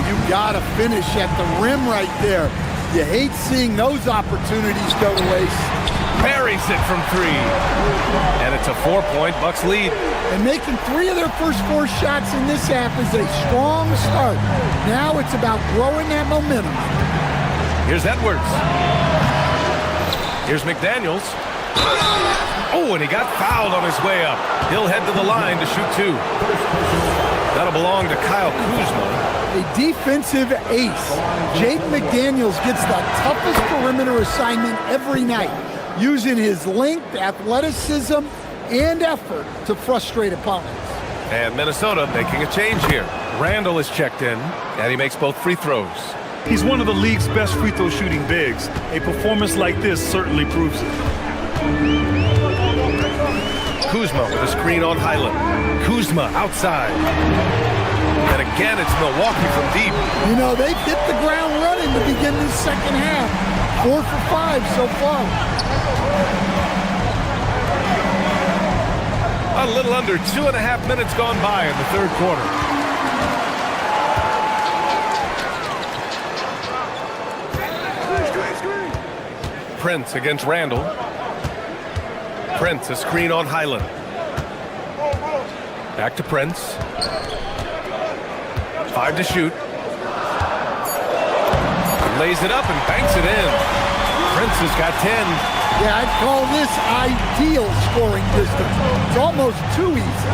you got to finish at the rim right there. You hate seeing those opportunities go to waste. Buries it from 3. And it's a 4-point Bucks lead. And making 3 of their first 4 shots in this half is a strong start. Now it's about growing that momentum. Here's Edwards. Here's McDaniels. Oh, and he got fouled on his way up. He'll head to the line to shoot 2. That'll belong to Kyle Kuzma. A defensive ace. Jaden McDaniels gets the toughest perimeter assignment every night, using his length, athleticism, and effort to frustrate opponents. And Minnesota making a change here. Randall is checked in, and he makes both free throws. He's one of the league's best free throw shooting bigs. A performance like this certainly proves it. Kuzma with a screen on Highland. Kuzma outside. And again, it's Milwaukee from deep. You know, they've hit the ground running to begin this second half. 4 for 5 so far. A little under 2.5 minutes gone by in the third quarter. Prince against Randall. Prince, a screen on Highland. Back to Prince. 5 to shoot. Lays it up and banks it in. Prince has got 10. Yeah, I'd call this ideal scoring distance. It's almost too easy.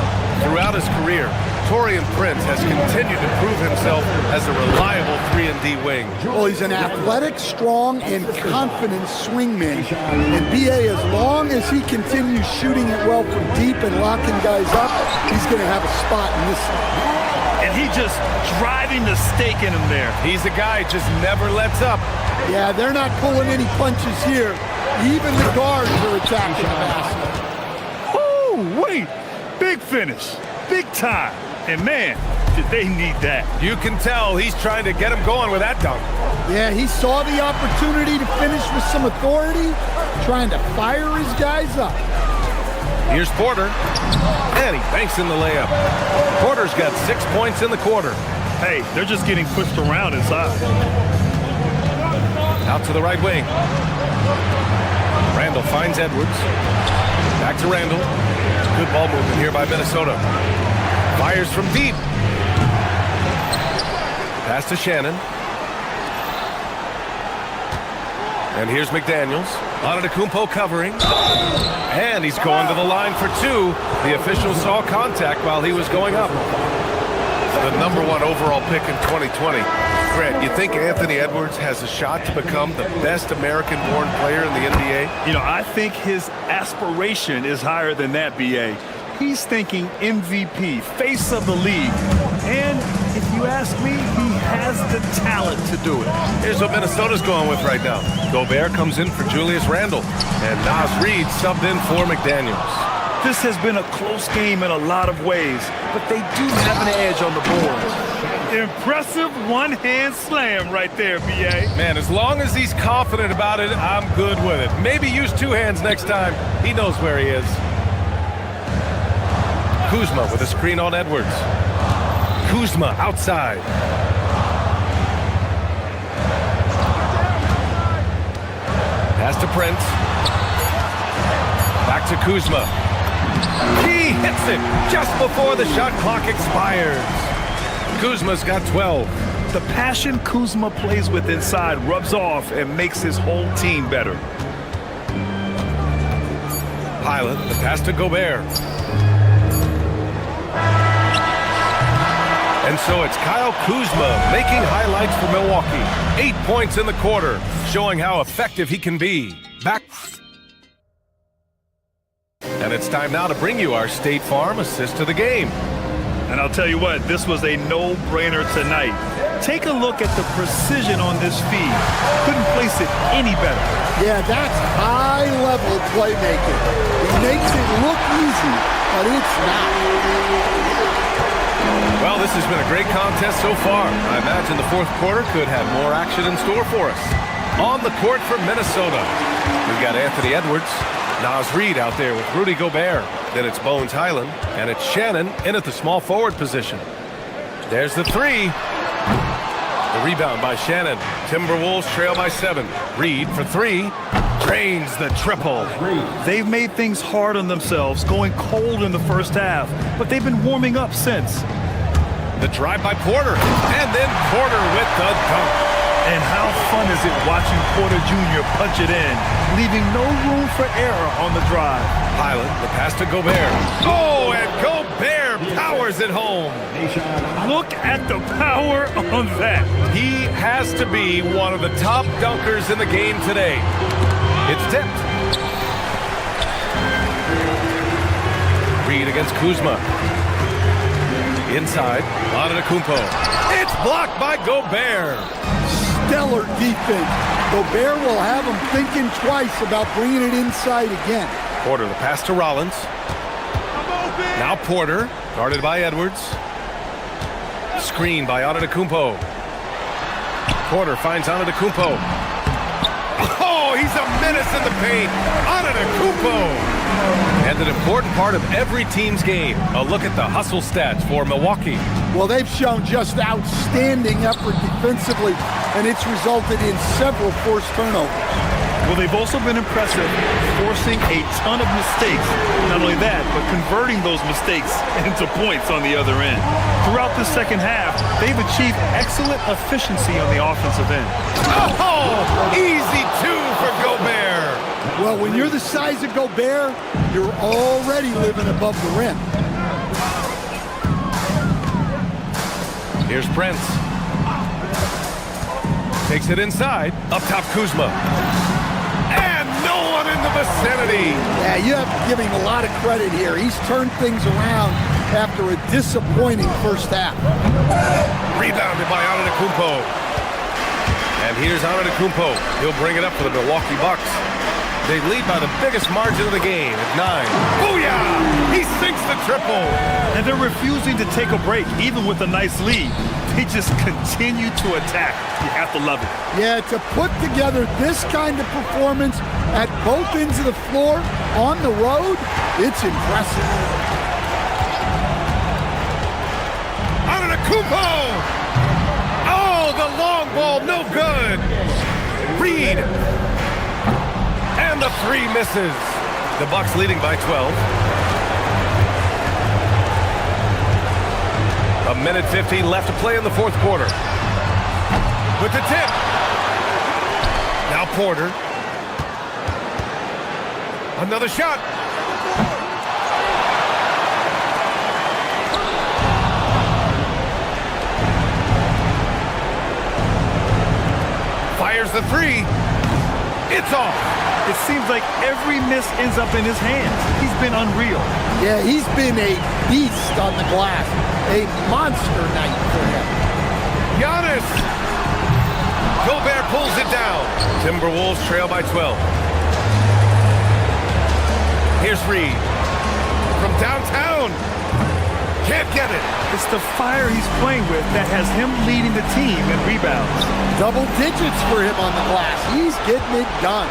Throughout his career, Taurean Prince has continued to prove himself as a reliable 3-and-D wing. Well, he's an athletic, strong, and confident swingman. And B.A., as long as he continues shooting it well from deep and locking guys up, he's going to have a spot in this league. And he just driving the stake in him there. He's a guy just never lets up. Yeah, they're not pulling any punches here. Even the guards are attacking the basket. Oh, wait. Big finish. Big time. And man, did they need that. You can tell he's trying to get him going with that dunk. Yeah, he saw the opportunity to finish with some authority, trying to fire his guys up. Here's Porter. And he banks in the layup. Porter's got 6 points in the quarter. Hey, they're just getting pushed around inside. Out to the right wing. Randall finds Edwards. Back to Randall. Good ball movement here by Minnesota. Fires from deep. Pass to Shannon. And here's McDaniels. Antetokounmpo covering. And he's going to the line for 2. The official saw contact while he was going up. The #1 overall pick in 2020. Grant, you think Anthony Edwards has a shot to become the best American-born player in the NBA? You know, I think his aspiration is higher than that, B.A. He's thinking MVP, face of the league. And if you ask me, he has the talent to do it. Here's what Minnesota's going with right now. Gobert comes in for Julius Randle. And Nas Reed subbed in for McDaniels. This has been a close game in a lot of ways, but they do have an edge on the board. Impressive one-hand slam right there, B.A. Man, as long as he's confident about it, I'm good with it. Maybe use 2 hands next time. He knows where he is. Kuzma with a screen on Edwards. Kuzma outside. Pass to Prince. Back to Kuzma. He hits it just before the shot clock expires. Kuzma's got 12. The passion Kuzma plays with inside rubs off and makes his whole team better. Pilot, the pass to Gobert. And so it's Kyle Kuzma making highlights for Milwaukee. 8 points in the quarter, showing how effective he can be. Back. And it's time now to bring you our State Farm assist of the game. And I'll tell you what, this was a no-brainer tonight. Take a look at the precision on this feed. Couldn't place it any better. Yeah, that's high-level playmaking. He makes it look easy, but it's not. Well, this has been a great contest so far. I imagine the fourth quarter could have more action in store for us. On the court for Minnesota, we've got Anthony Edwards, Nas Reed out there with Rudy Gobert. Then it's Bones Highland, and it's Shannon in at the small forward position. There's the 3. The rebound by Shannon. Timberwolves trail by 7. Reed for 3. Drains the triple. They've made things hard on themselves, going cold in the first half, but they've been warming up since. The drive by Porter. And then Porter with the dunk. And how fun is it watching Porter Jr. punch it in, leaving no room for error on the drive. Highland, the pass to Gobert. Oh, and Gobert powers it home. Look at the power on that. He has to be one of the top dunkers in the game today. It's tipped. Reed against Kuzma. Inside, Antetokounmpo. It's blocked by Gobert. Stellar defense. Gobert will have him thinking twice about bringing it inside again. Porter, the pass to Rollins. Now Porter, guarded by Edwards. Screen by Antetokounmpo. Porter finds Antetokounmpo. Oh, he's a menace in the paint. Antetokounmpo. And an important part of every team's game. A look at the hustle stats for Milwaukee. Well, they've shown just outstanding effort defensively, and it's resulted in several forced turnovers. Well, they've also been impressive, forcing a ton of mistakes. Not only that, but converting those mistakes into points on the other end. Throughout the second half, they've achieved excellent efficiency on the offensive end. Oh, easy 2 for Gobert. Well, when you're the size of Gobert, you're already living above the rim. Here's Prince. Takes it inside. Up top, Kuzma. And no one in the vicinity. Yeah, you have to give him a lot of credit here. He's turned things around after a disappointing first half. Rebounded by Antetokounmpo. And here's Antetokounmpo. He'll bring it up for the Milwaukee Bucks. They lead by the biggest margin of the game at 9. Booyah! He sinks the triple. And they're refusing to take a break, even with a nice lead. They just continue to attack. You have to love it. Yeah, to put together this kind of performance at both ends of the floor on the road, it's impressive. Antetokounmpo! Oh, the long ball, no good. Reed. And the 3 misses. The Bucks leading by 12. A minute 15 left to play in the fourth quarter. With the tip. Now Porter. Another shot. Fires the 3. It's off. It seems like every miss ends up in his hands. He's been unreal. Yeah, he's been a beast on the glass. A monster night for him. Giannis! Gobert pulls it down. Timberwolves trail by 12. Here's Reed. From downtown. Can't get it. It's the fire he's playing with that has him leading the team in rebounds. Double digits for him on the glass. He's getting it done.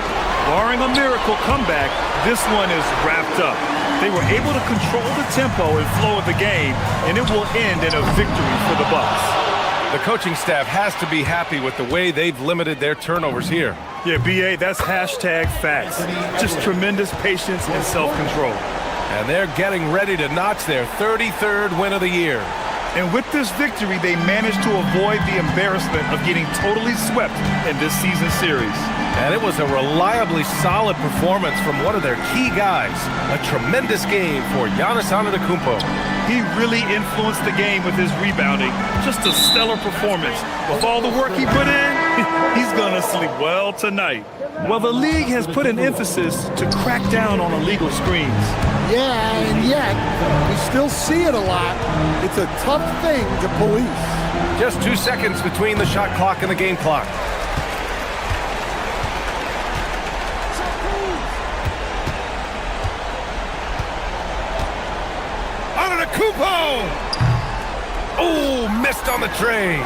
Barring a miracle comeback, this one is wrapped up. They were able to control the tempo and flow of the game, and it will end in a victory for the Bucks. The coaching staff has to be happy with the way they've limited their turnovers here. Yeah, BA, that's hashtag facts. Just tremendous patience and self-control. And they're getting ready to notch their 33rd win of the year. And with this victory, they managed to avoid the embarrassment of getting totally swept in this season series. And it was a reliably solid performance from one of their key guys. A tremendous game for Giannis Antetokounmpo. He really influenced the game with his rebounding. Just a stellar performance. With all the work he put in, he's gonna sleep well tonight. Well, the league has put an emphasis to crack down on illegal screens. Yeah, and yet, we still see it a lot. It's a tough thing to police. Just 2 seconds between the shot clock and the game clock. Antetokounmpo! Oh, missed on the tray.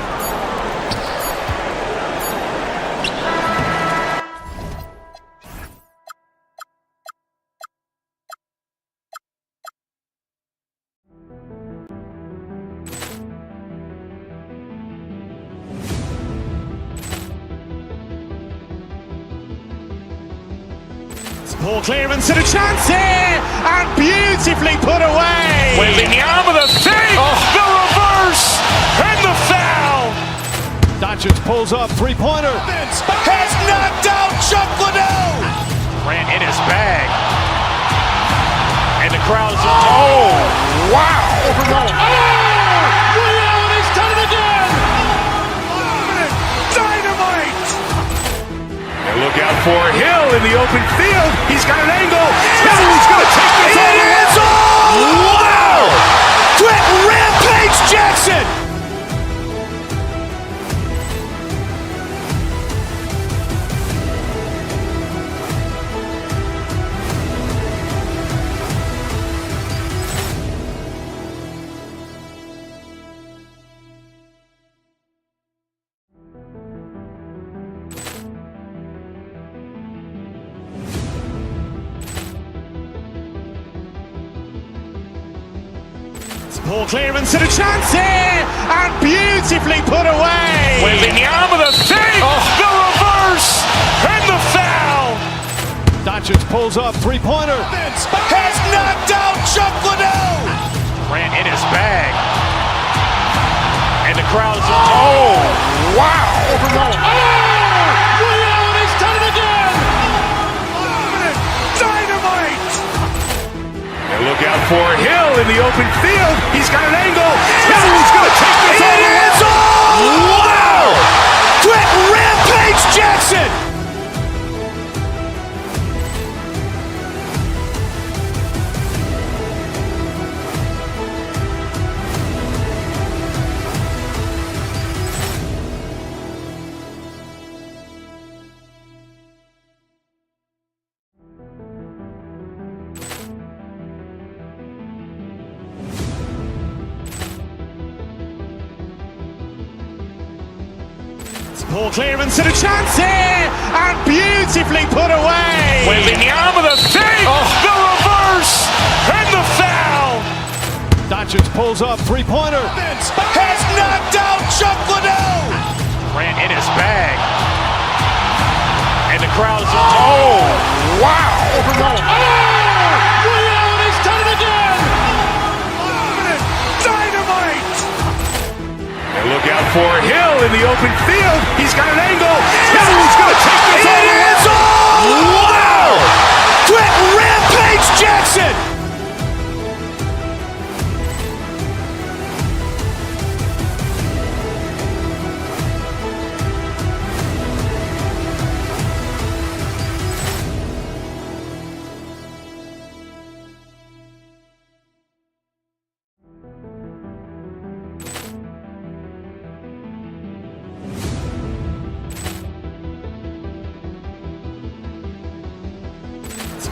Poor clearance and a chance here, and beautifully put away. Wembanyama the fake, the reverse, and the foul. Doncic pulls up, three-pointer. Has knocked out Chuck Liddell. Grant in his bag. And the crowd is, oh, wow. Ray Allen has done it again. Dynamite. And look out for Hill in the open field. He's got an angle. He's going to take this all the way. Wow. Quick Rampage Jackson. Poor clearance and a chance here, and beautifully put away. Wembanyama the fake, the reverse, and the foul. Doncic pulls up, three-pointer. Has knocked out Chuck Liddell. Grant in his bag. And the crowd is, oh, wow. Ray Allen has done it again. Dynamite. And look out for Hill in the open field. He's got an angle. He's going to take this all the way. Wow. Quick Rampage Jackson. Poor clearance and a chance here, and beautifully put away. Wembanyama the fake, the reverse, and the foul. Doncic pulls up, three-pointer. Has knocked out Chuck Liddell. Grant in his bag. And the crowd is, oh, wow. Ray Allen has done it again. Dynamite. And look out for Hill in the open field. He's got an angle. He's going to take this all the way. Wow. Quick Rampage Jackson.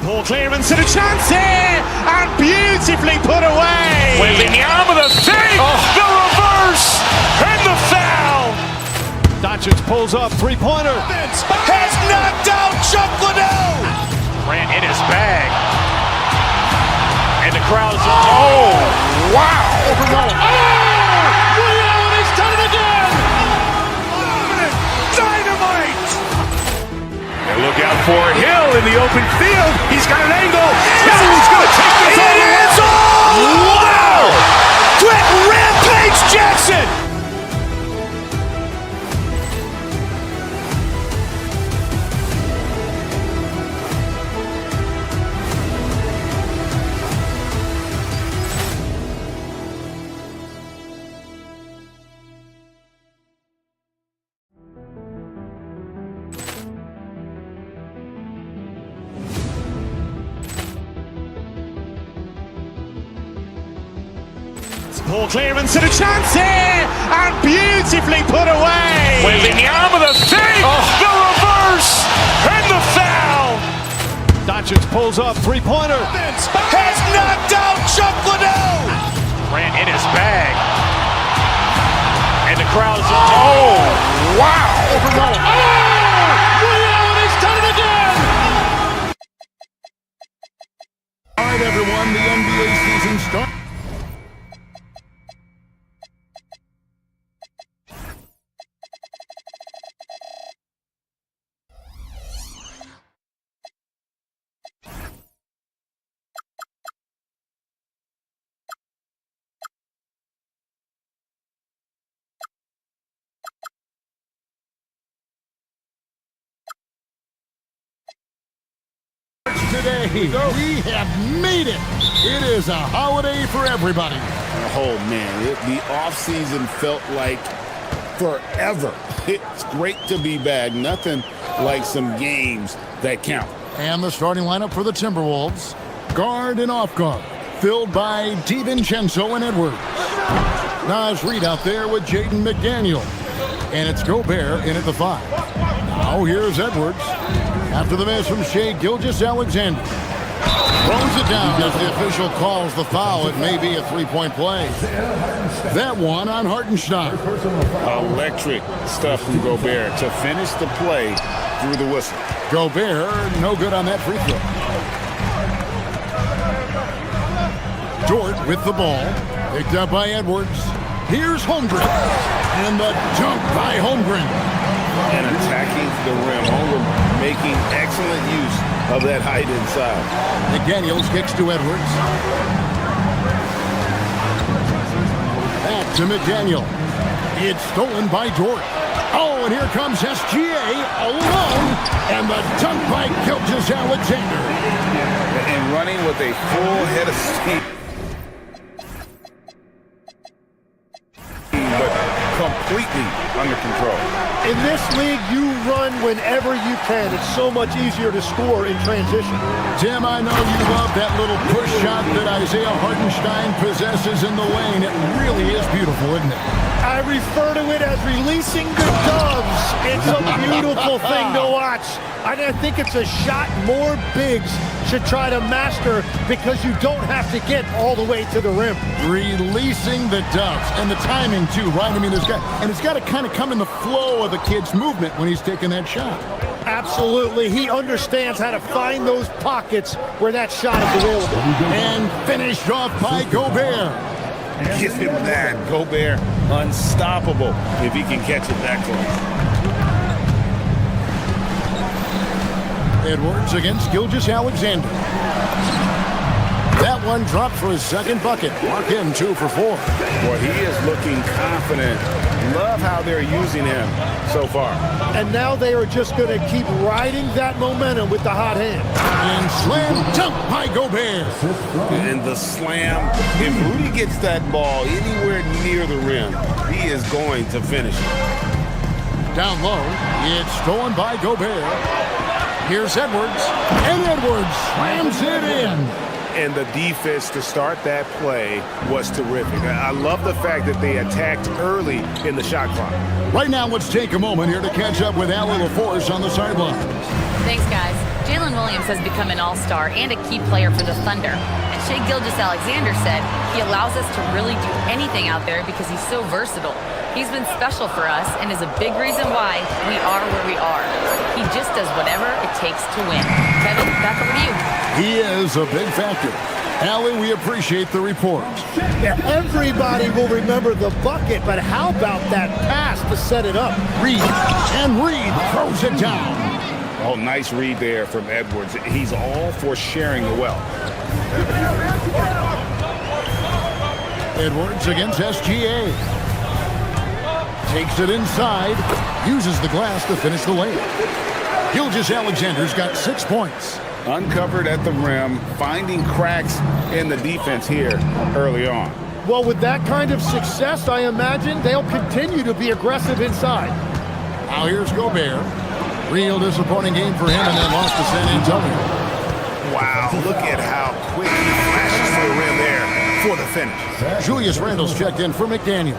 Poor clearance and a chance here, and beautifully put away. Wembanyama the fake, the reverse, and the foul. Doncic pulls up, three-pointer. Has knocked out Chuck Liddell. Grant in his bag. And the crowd is, oh, wow. Ray Allen has done it again. Dynamite. And look out for Hill in the open field. He's got an angle. He's going to take this all the way. Wow. Quick Rampage Jackson. Poor clearance and a chance here, and beautifully put away. Wembanyama the fake, the reverse, and the foul. Doncic pulls up, three-pointer. Has knocked out Chuck Liddell. Grant in his bag. And the crowd is, oh, wow. Ray Allen has done it again. All right, everyone, the NBA season starts. today. We have made it. It is a holiday for everybody. Oh, man, the offseason felt like forever. It's great to be back. Nothing like some games that count. And the starting lineup for the Timberwolves. Guard and off guard, filled by DiVincenzo and Edwards. Naz Reid out there with Jaden McDaniel. And it's Gobert in at the 5. Now here's Edwards. After the miss from Shai Gilgeous-Alexander. Throws it down as the official calls the foul. It may be a three-point play. That one on Hartenstein. Electric stuff from Gobert to finish the play through the whistle. Gobert, no good on that free throw. Dort with the ball. Picked up by Edwards. Here's Holmgren. And the dunk by Holmgren. And attacking the rim. Holmgren making excellent use of that height inside. McDaniels kicks to Edwards. Back to McDaniel. It's stolen by Dort. Oh, and here comes SGA alone. And the dunk by Gilgeous-Alexander. And running with a full head of steam. But completely under control. In this league, you run whenever you can. It's so much easier to score in transition. Tim, I know you love that little push shot that Isaiah Hartenstein possesses in the lane. It really is beautiful, isn't it? I refer to it as releasing the doves. It's a beautiful thing to watch. I think it's a shot more bigs should try to master because you don't have to get all the way to the rim. Releasing the doves and the timing too, right? I mean, it's got to kind of come in the flow of the kid's movement when he's taking that shot. Absolutely. He understands how to find those pockets where that shot is available. And finished off by Gobert. Give him that. Gobert, unstoppable if he can catch it that close. Edwards against Gilgeous-Alexander. That one dropped for his second bucket. Mark him 2 for 4. Well, he is looking confident. Love how they're using him so far. And now they are just going to keep riding that momentum with the hot hand. And slam dunk by Gobert. And the slam. If Rudy gets that ball anywhere near the rim, he is going to finish it. Down low, it's stolen by Gobert. Here's Edwards, and Edwards slams it in. And the defense to start that play was terrific. I love the fact that they attacked early in the shot clock. Right now, let's take a moment here to catch up with Allie LaForce on the sideline. Thanks, guys. Jalen Williams has become an all-star and a key player for the Thunder. And Shai Gilgeous-Alexander said he allows us to really do anything out there because he's so versatile. He's been special for us and is a big reason why we are where we are. He just does whatever it takes to win. Kevin, back over to you. He is a big factor. Allie, we appreciate the report. Yeah, everybody will remember the bucket, but how about that pass to set it up? Reid, and Reid throws it down. Oh, nice read there from Edwards. He's all for sharing the wealth. Edwards against SGA. Takes it inside, uses the glass to finish the layup. Gilgeous-Alexander's got 6 points. Uncovered at the rim, finding cracks in the defense here early on. Well, with that kind of success, I imagine they'll continue to be aggressive inside. Now here's Gobert. Real disappointing game for him and then lost to San Antonio. Wow, look at how quick he flashes to the rim there for the finish. Julius Randle's checked in for McDaniel.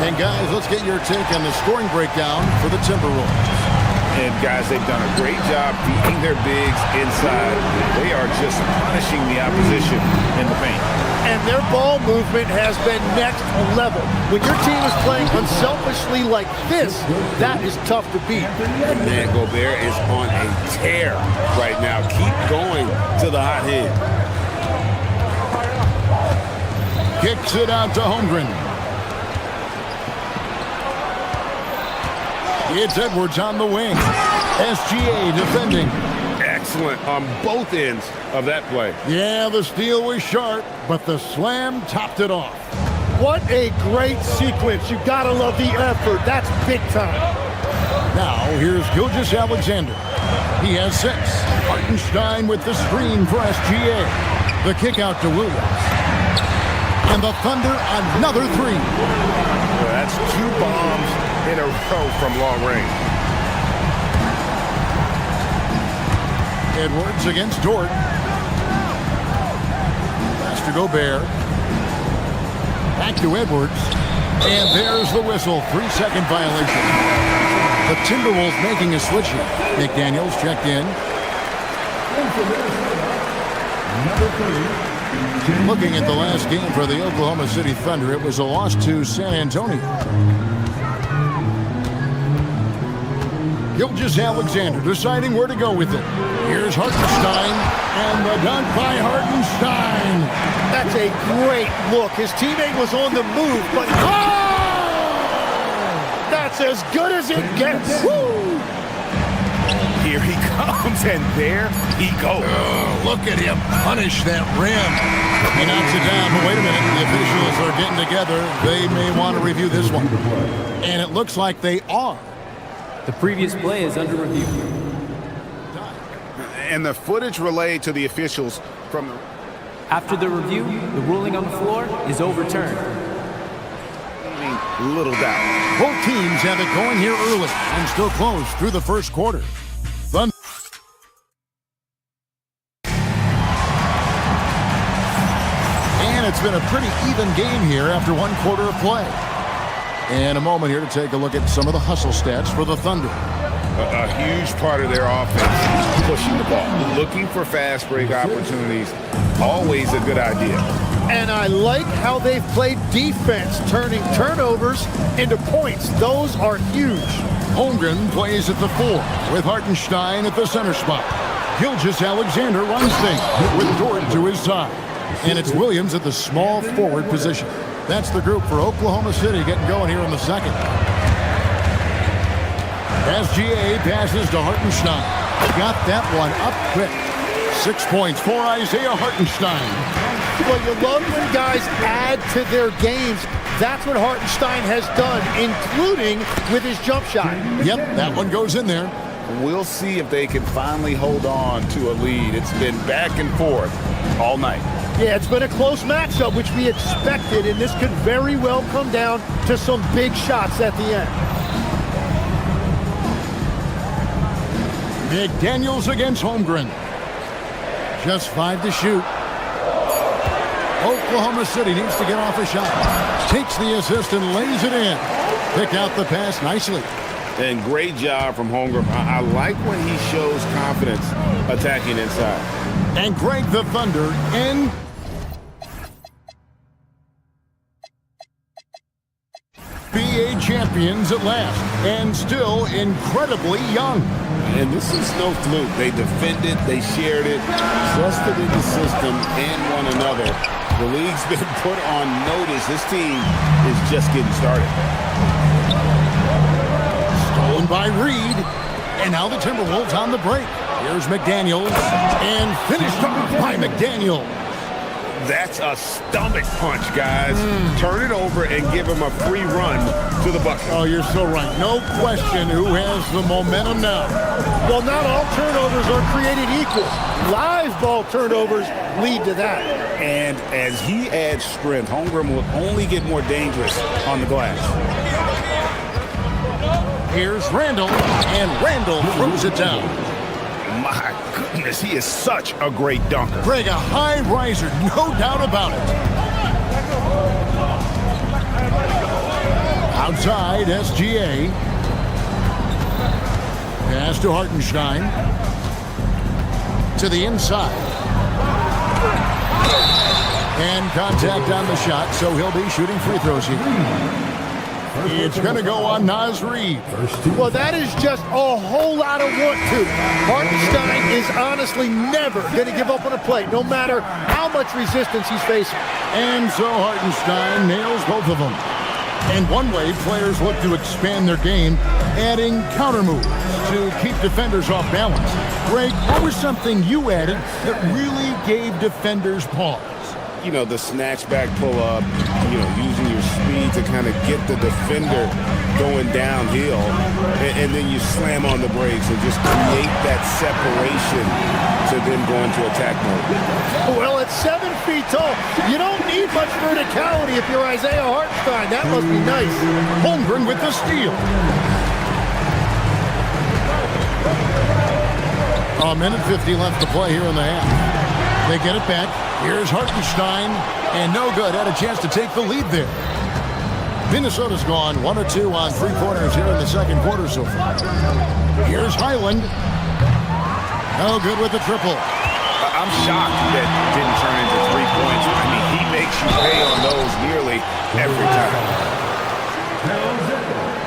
And guys, let's get your take on the scoring breakdown for the Timberwolves. And guys, they've done a great job beating their bigs inside. They are just punishing the opposition in the paint. And their ball movement has been next level. When your team is playing unselfishly like this, that is tough to beat. And man, Gobert is on a tear right now. Keep going to the hot hand. Kicks it out to Holmgren. It's Edwards on the wing. SGA defending. Excellent on both ends of that play. Yeah, the steal was sharp, but the slam topped it off. What a great sequence. You gotta love the effort. That's big time. Now, here's Gilgeous-Alexander. He has 6. Hartenstein with the screen for SGA. The kick out to Williams. And the Thunder, another 3. Well, that's 2 bombs in a row from long range. Edwards against Dort. Pass to Gobert. Back to Edwards. And there's the whistle. 3-second violation. The Timberwolves making a switch here. McDaniels checked in. Looking at the last game for the Oklahoma City Thunder, it was a loss to San Antonio. Gilgeous-Alexander deciding where to go with it. Here's Hartenstein, and the dunk by Hartenstein. That's a great look. His teammate was on the move, but that's as good as it gets. Woo! Here he comes, and there he goes. Oh, look at him punish that rim. He knocks it down, but wait a minute. The officials are getting together. They may want to review this one. And it looks like they are. The previous play is under review. And the footage relayed to the officials from the... After the review, the ruling on the floor is overturned. Little doubt. Both teams have it going here early and still close through the first quarter. Thunder. And it's been a pretty even game here after 1 quarter of play. And a moment here to take a look at some of the hustle stats for the Thunder. A huge part of their offense, pushing the ball, looking for fast break opportunities, always a good idea. And I like how they've played defense, turning turnovers into points. Those are huge. Holmgren plays at the 4 with Hartenstein at the center spot. Gilgeous-Alexander runs things with Dort to his side. And it's Williams at the small forward position. That's the group for Oklahoma City getting going here in the second. SGA passes to Hartenstein. Got that one up quick. 6 points for Isaiah Hartenstein. Well, you love when guys add to their games. That's what Hartenstein has done, including with his jump shot. Yep, that one goes in there. We'll see if they can finally hold on to a lead. It's been back and forth all night. Yeah, it's been a close matchup, which we expected, and this could very well come down to some big shots at the end. McDaniels against Holmgren. Just 5 to shoot. Oklahoma City needs to get off a shot. Takes the assist and lays it in. Pick out the pass nicely. And great job from Holmgren. I like when he shows confidence attacking inside. And Greg the Thunder in. NBA champions at last, and still incredibly young. And this is no fluke. They defended, they shared it, trusted in the system and one another. The league's been put on notice. This team is just getting started. Stolen by Reed, and now the Timberwolves on the break. Here's McDaniels, and finished off by McDaniels. That's a stomach punch, guys. Turn it over and give him a free run to the bucket. Oh, you're so right. No question who has the momentum now. Well, not all turnovers are created equal. Live ball turnovers lead to that. And as he adds strength, Holmgren will only get more dangerous on the glass. Here's Randall, and Randall throws it down. My goodness, he is such a great dunker. Greg, a high riser, no doubt about it. Outside, SGA. Pass to Hartenstein. To the inside. And contact on the shot, so he'll be shooting free throws here. It's going to go on Naz Reid. Well, that is just a whole lot of want to. Hartenstein is honestly never going to give up on a play, no matter how much resistance he's facing. And so Hartenstein nails both of them. And one way players look to expand their game, adding counter moves to keep defenders off balance. Greg, what was something you added that really gave defenders pause? the snatchback pull-up, using your speed to kind of get the defender going downhill, and then you slam on the brakes and just create that separation to then go into attack mode. Well, at 7 feet tall, you don't need much verticality if you're Isaiah Hartenstein. That must be nice. Holmgren with the steal. A minute 50 left to play here in the half. They get it back. Here's Hartenstein, and no good. Had a chance to take the lead there. Minnesota's gone 1 of 2 on three-pointers here in the second quarter so far. Here's Highland. No good with the triple. I'm shocked that didn't turn into 3 points. I mean, he makes you pay on those nearly every time.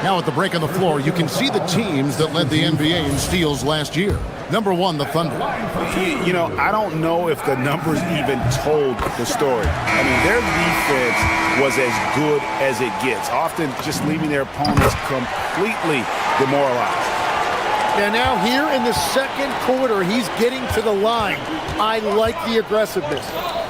Now at the break on the floor, you can see the teams that led the NBA in steals last year. Number 1, the Thunder. I don't know if the numbers even told the story. I mean, their defense was as good as it gets, often just leaving their opponents completely demoralized. And now here in the second quarter, he's getting to the line. I like the aggressiveness.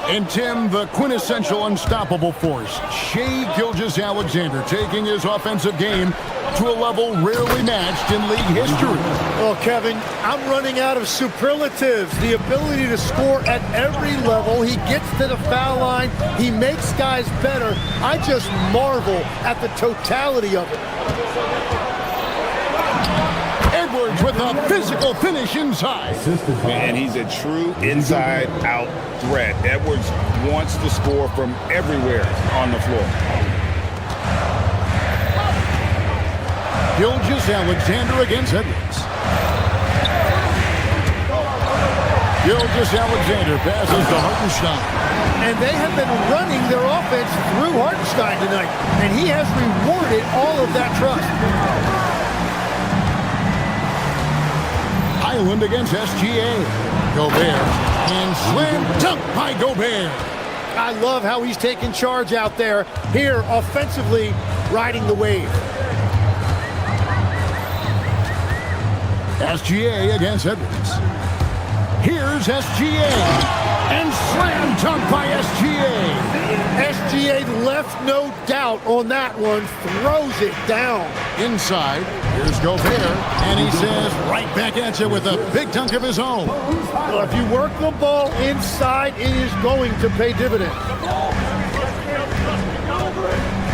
And Tim, the quintessential unstoppable force, Shai Gilgeous-Alexander, taking his offensive game to a level rarely matched in league history. Well, Kevin, I'm running out of superlatives. The ability to score at every level. He gets to the foul line. He makes guys better. I just marvel at the totality of it. Edwards with a physical finish inside. And he's a true inside-out threat. Edwards wants to score from everywhere on the floor. Gilgeous-Alexander against Edwards. Gilgeous-Alexander passes to Hartenstein. And they have been running their offense through Hartenstein tonight. And he has rewarded all of that trust. Island against SGA. Gobert. And slam dunk by Gobert. I love how he's taking charge out there. Here, offensively, riding the wave. SGA against Edwards. Here's SGA. And slam dunk by SGA. SGA left no doubt on that one. Throws it down. Inside. Here's Gobert. And he says right back at you with a big dunk of his own. Well, if you work the ball inside, it is going to pay dividends.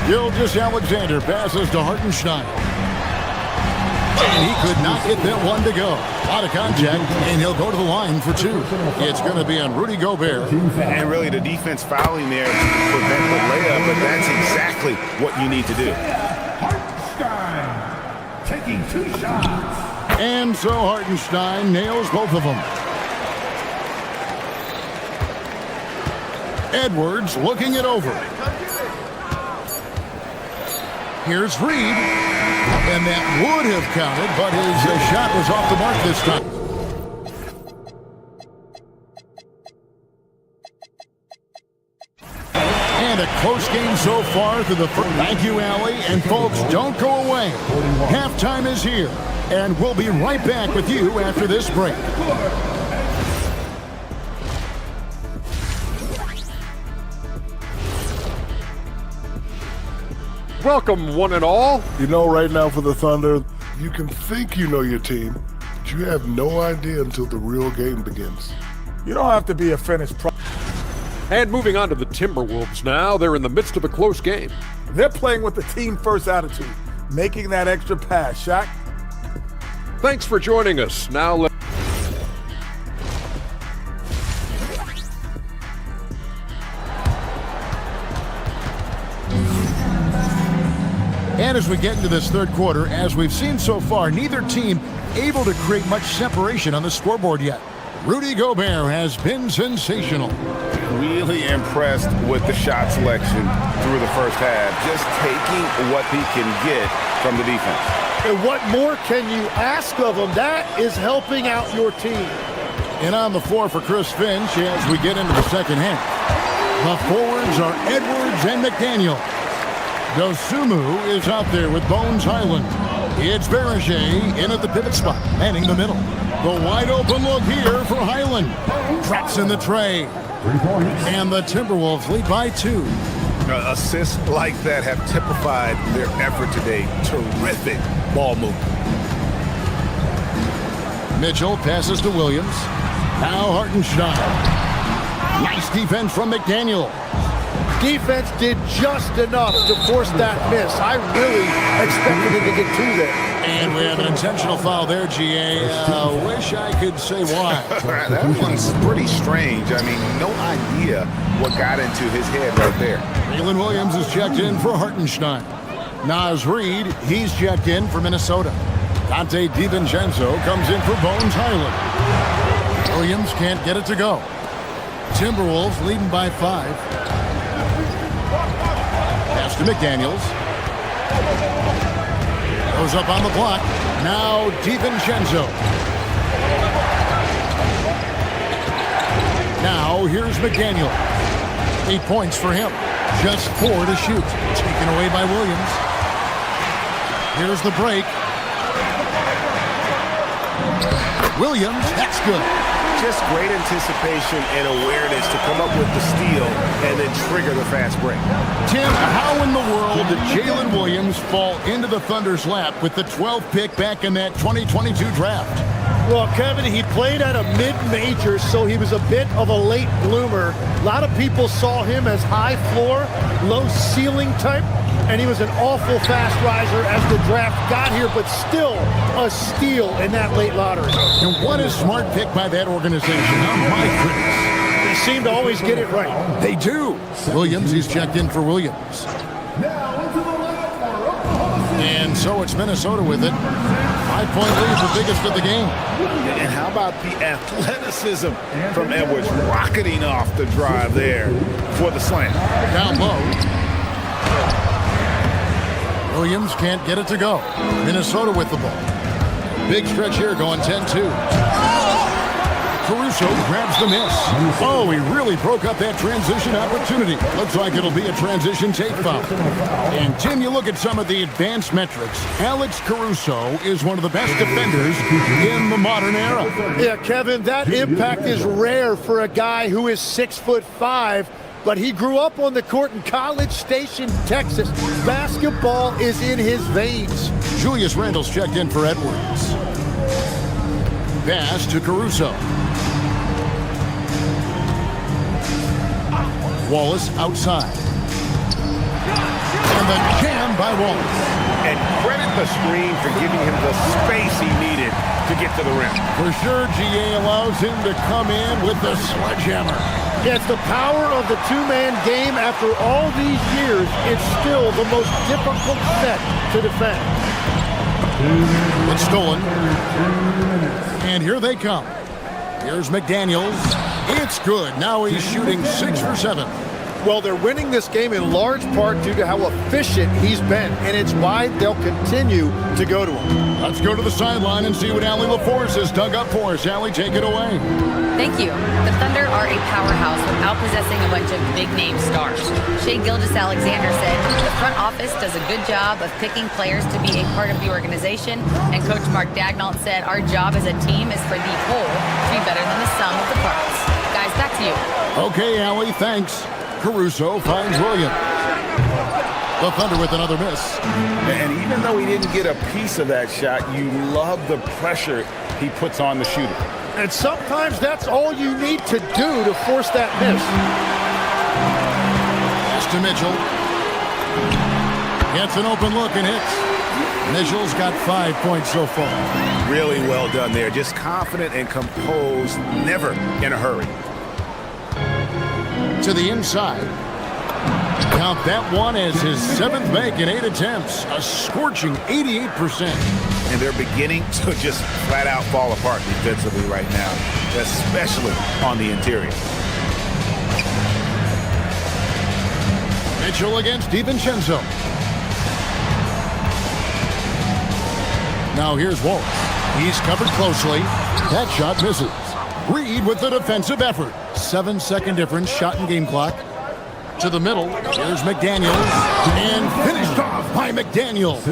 Gilgeous-Alexander passes to Hartenstein. And he could not get that one to go. Out of contact, and he'll go to the line for 2. It's going to be on Rudy Gobert. And really, the defense fouling there to prevent the layup, but that's exactly what you need to do. Hartenstein taking 2 shots. And so Hartenstein nails both of them. Edwards looking it over. Here's Reed. And that would have counted, but his shot was off the mark this time. And a close game so far through the first. Thank you, Allie. And folks, don't go away. Halftime is here, and we'll be right back with you after this break. Welcome, one and all. Right now for the Thunder, you can think you know your team, but you have no idea until the real game begins. You don't have to be a finished product. And moving on to the Timberwolves now. They're in the midst of a close game. They're playing with the team-first attitude, making that extra pass. Shaq? Thanks for joining us. Now And as we get into this third quarter, as we've seen so far, neither team able to create much separation on the scoreboard yet. Rudy Gobert has been sensational. Really impressed with the shot selection through the first half. Just taking what he can get from the defense. And what more can you ask of him? That is helping out your team. And on the floor for Chris Finch as we get into the second half. The forwards are Edwards and McDaniel. Dosumu is out there with Bones Highland. It's Berger in at the pivot spot, manning the middle. The wide open look here for Highland. Traps in the tray. And the Timberwolves lead by 2. Assists like that have typified their effort today. Terrific ball movement. Mitchell passes to Williams. Now Hartenstein. Nice defense from McDaniel. Defense did just enough to force that miss. I really expected him to get 2 there. And we have an intentional foul there, GA. Wish I could say why. That one's pretty strange. I mean, no idea what got into his head right there. Jalen Williams is checked in for Hartenstein. Naz Reid, he's checked in for Minnesota. Dante DiVincenzo comes in for Bones Highland. Williams can't get it to go. Timberwolves leading by 5. Pass to McDaniels. Goes up on the block. Now DiVincenzo. Now here's McDaniel. 8 points for him. Just 4 to shoot. Taken away by Williams. Here's the break. Williams, that's good. Just great anticipation and awareness to come up with the steal and then trigger the fast break. Tim, how in the world did Jalen Williams fall into the Thunder's lap with the 12th pick back in that 2022 draft? Well, Kevin, he played at a mid-major, so he was a bit of a late bloomer. A lot of people saw him as high floor, low ceiling type, and he was an awful fast riser as the draft got here, but still a steal in that late lottery. And what a smart pick by that organization. Oh, my goodness. They seem to always get it right. They do. Williams, he's checked in for Williams. And so it's Minnesota with it. 5-point lead, the biggest of the game. And how about the athleticism from Edwards rocketing off the drive there for the slam. Down low. Williams can't get it to go. Minnesota with the ball. Big stretch here going 10-2. Caruso grabs the miss. Oh, he really broke up that transition opportunity. Looks like it'll be a transition take foul. And Tim, you look at some of the advanced metrics. Alex Caruso is one of the best defenders in the modern era. Yeah, Kevin, that impact is rare for a guy who is 6'5", but he grew up on the court in College Station, Texas. Basketball is in his veins. Julius Randle's checked in for Edwards. Pass to Caruso. Wallace outside. And the jam by Wallace. And credit the screen for giving him the space he needed to get to the rim. For sure, GA allows him to come in with the sledgehammer. Yeah, it's the power of the two-man game. After all these years, it's still the most difficult set to defend. It's stolen. And here they come. Here's McDaniels. It's good. Now he's shooting 6 for 7. Well, they're winning this game in large part due to how efficient he's been, and it's why they'll continue to go to him. Let's go to the sideline and see what Allie LaForce has dug up for us. Allie, take it away. Thank you. The Thunder are a powerhouse without possessing a bunch of big-name stars. Shai Gilgeous-Alexander said, the front office does a good job of picking players to be a part of the organization, and Coach Mark Daigneault said, our job as a team is for the whole to be better than the sum of the parts. Guys, back to you. Okay, Allie, thanks. Caruso finds Williams. The Thunder with another miss. And even though he didn't get a piece of that shot, you love the pressure he puts on the shooter. And sometimes that's all you need to do to force that miss. Pass to Mitchell. Gets an open look and hits. Mitchell's got 5 points so far. Really well done there. Just confident and composed, never in a hurry. To the inside. Count that one as his 7th make in 8 attempts. A scorching 88%. And they're beginning to just flat out fall apart defensively right now, especially on the interior. Mitchell against DiVincenzo. Now here's Wallace. He's covered closely. That shot misses. Reid with the defensive effort. 7-second difference, shot and game clock. To the middle. Here's McDaniels. And finished off by McDaniel.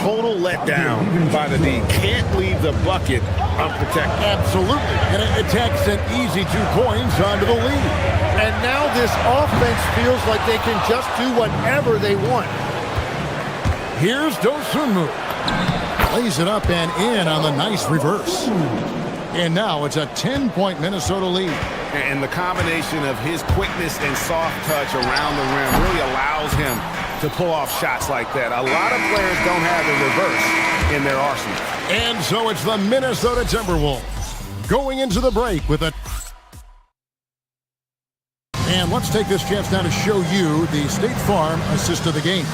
Total letdown by the D. Can't leave the bucket unprotected. Absolutely. And it takes an easy 2 points onto the lead. And now this offense feels like they can just do whatever they want. Here's Dosunmu. Lays it up and in on the nice reverse. And now it's a 10-point Minnesota lead. And the combination of his quickness and soft touch around the rim really allows him to pull off shots like that. A lot of players don't have the reverse in their arsenal. And so it's the Minnesota Timberwolves going into the break with a... And let's take this chance now to show you the State Farm assist of the game.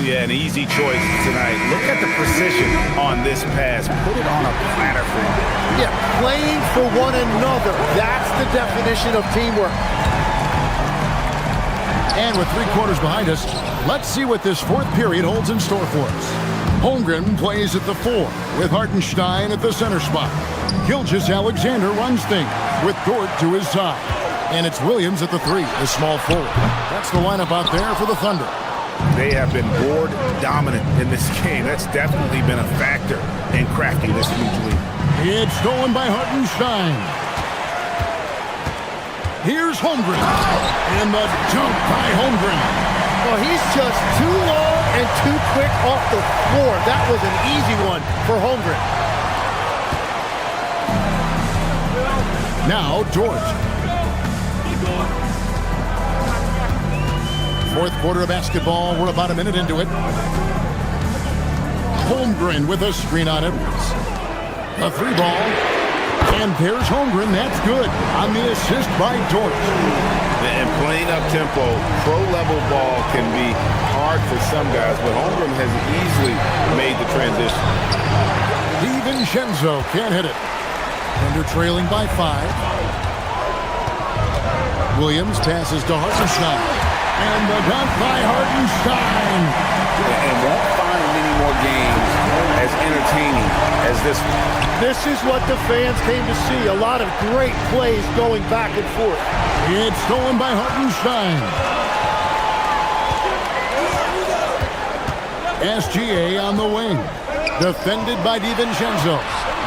Yeah, an easy choice tonight. Look at the precision on this pass. Put it on a platter for him. Yeah, playing for one another. That's the definition of teamwork. And with 3 quarters behind us, let's see what this 4th period holds in store for us. Holmgren plays at the 4 with Hartenstein at the center spot. Gilgeous-Alexander runs things with Dort to his side. And it's Williams at the 3, the small forward. That's the lineup out there for the Thunder. They have been board dominant in this game. That's definitely been a factor in cracking this huge lead. It's stolen by Hartenstein. Here's Holmgren. And the dunk by Holmgren. Well, he's just too long and too quick off the floor. That was an easy one for Holmgren. Now Dort. 4th quarter of basketball. We're about a minute into it. Holmgren with a screen on Edwards. A 3 ball. And there's Holmgren. That's good on the assist by Dort. And playing up tempo, pro-level ball can be hard for some guys, but Holmgren has easily made the transition. DiVincenzo can't hit it. Thunder trailing by 5. Williams passes to Hartenstein. And the dunk by Hartenstein. And won't find many more games as entertaining as this one. This is what the fans came to see. A lot of great plays going back and forth. It's stolen by Hartenstein. SGA on the wing. Defended by DiVincenzo.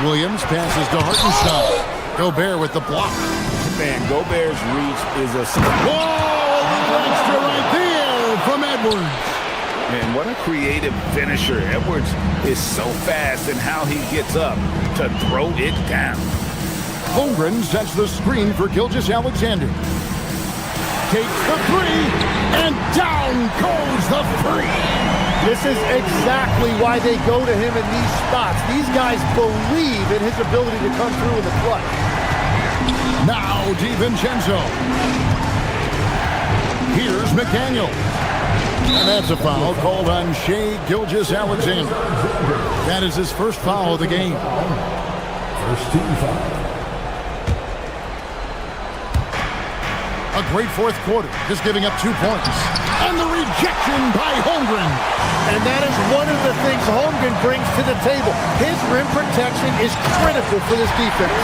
Williams passes to Hartenstein. Gobert with the block. Man, Gobert's reach is a... Whoa! Extra right there from Edwards. Man, what a creative finisher. Edwards is so fast in how he gets up to throw it down. Holmgren sets the screen for Gilgeous-Alexander. Takes the 3, and down goes the 3. This is exactly why they go to him in these spots. These guys believe in his ability to come through in the clutch. Now DiVincenzo. Here's McDaniel. And that's a foul called on Shai Gilgeous-Alexander. That is his first foul of the game. First team foul. A great 4th quarter, just giving up 2 points. And the rejection by Holmgren. And that is one of the things Holmgren brings to the table. His rim protection is critical for this defense.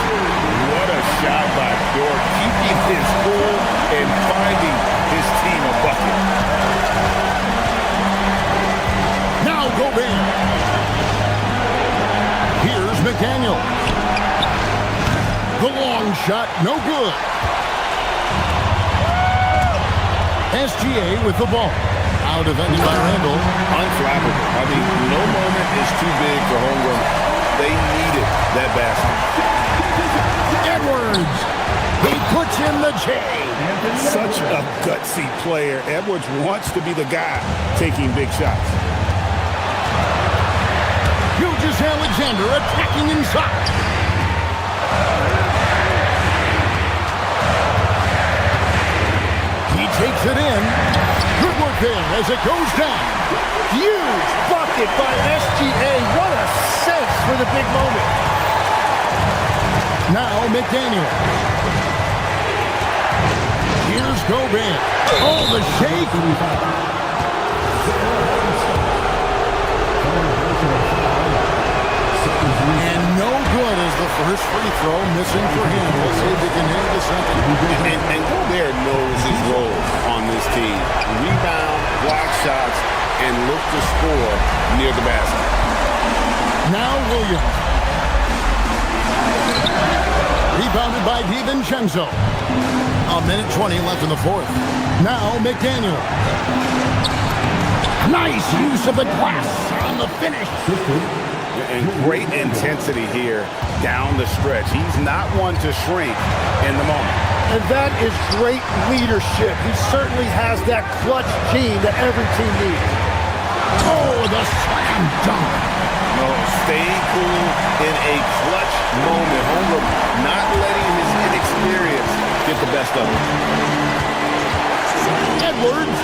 What a shot by Dort, keeping his cool and finding his team a bucket. Now Gobert. Here's McDaniel. The long shot, no good. SGA with the ball. Out of defended by Randall. Unflappable. I mean, no moment is too big for Holmgren. They needed that basket. Edwards. He puts in the J. Such a gutsy player. Edwards wants to be the guy taking big shots. Gilgeous-Alexander attacking inside. He takes it in. Good work there as it goes down. Huge bucket by SGA. What a sense for the big moment. Now McDaniel. Here's Gobert. Oh, the shake. And no good as the first free throw missing for him. We'll see if he can hit the second. And Gobert knows his role on the basket. Now Williams. Rebounded by DiVincenzo. 1:20 left in the fourth. Now McDaniel. Nice use of the glass on the finish. And great intensity here down the stretch. He's not one to shrink in the moment. And that is great leadership. He certainly has that clutch gene that every team needs. Oh, the slam dunk. No, staying cool in a clutch moment. Holmgren not letting his inexperience get the best of him. Edwards.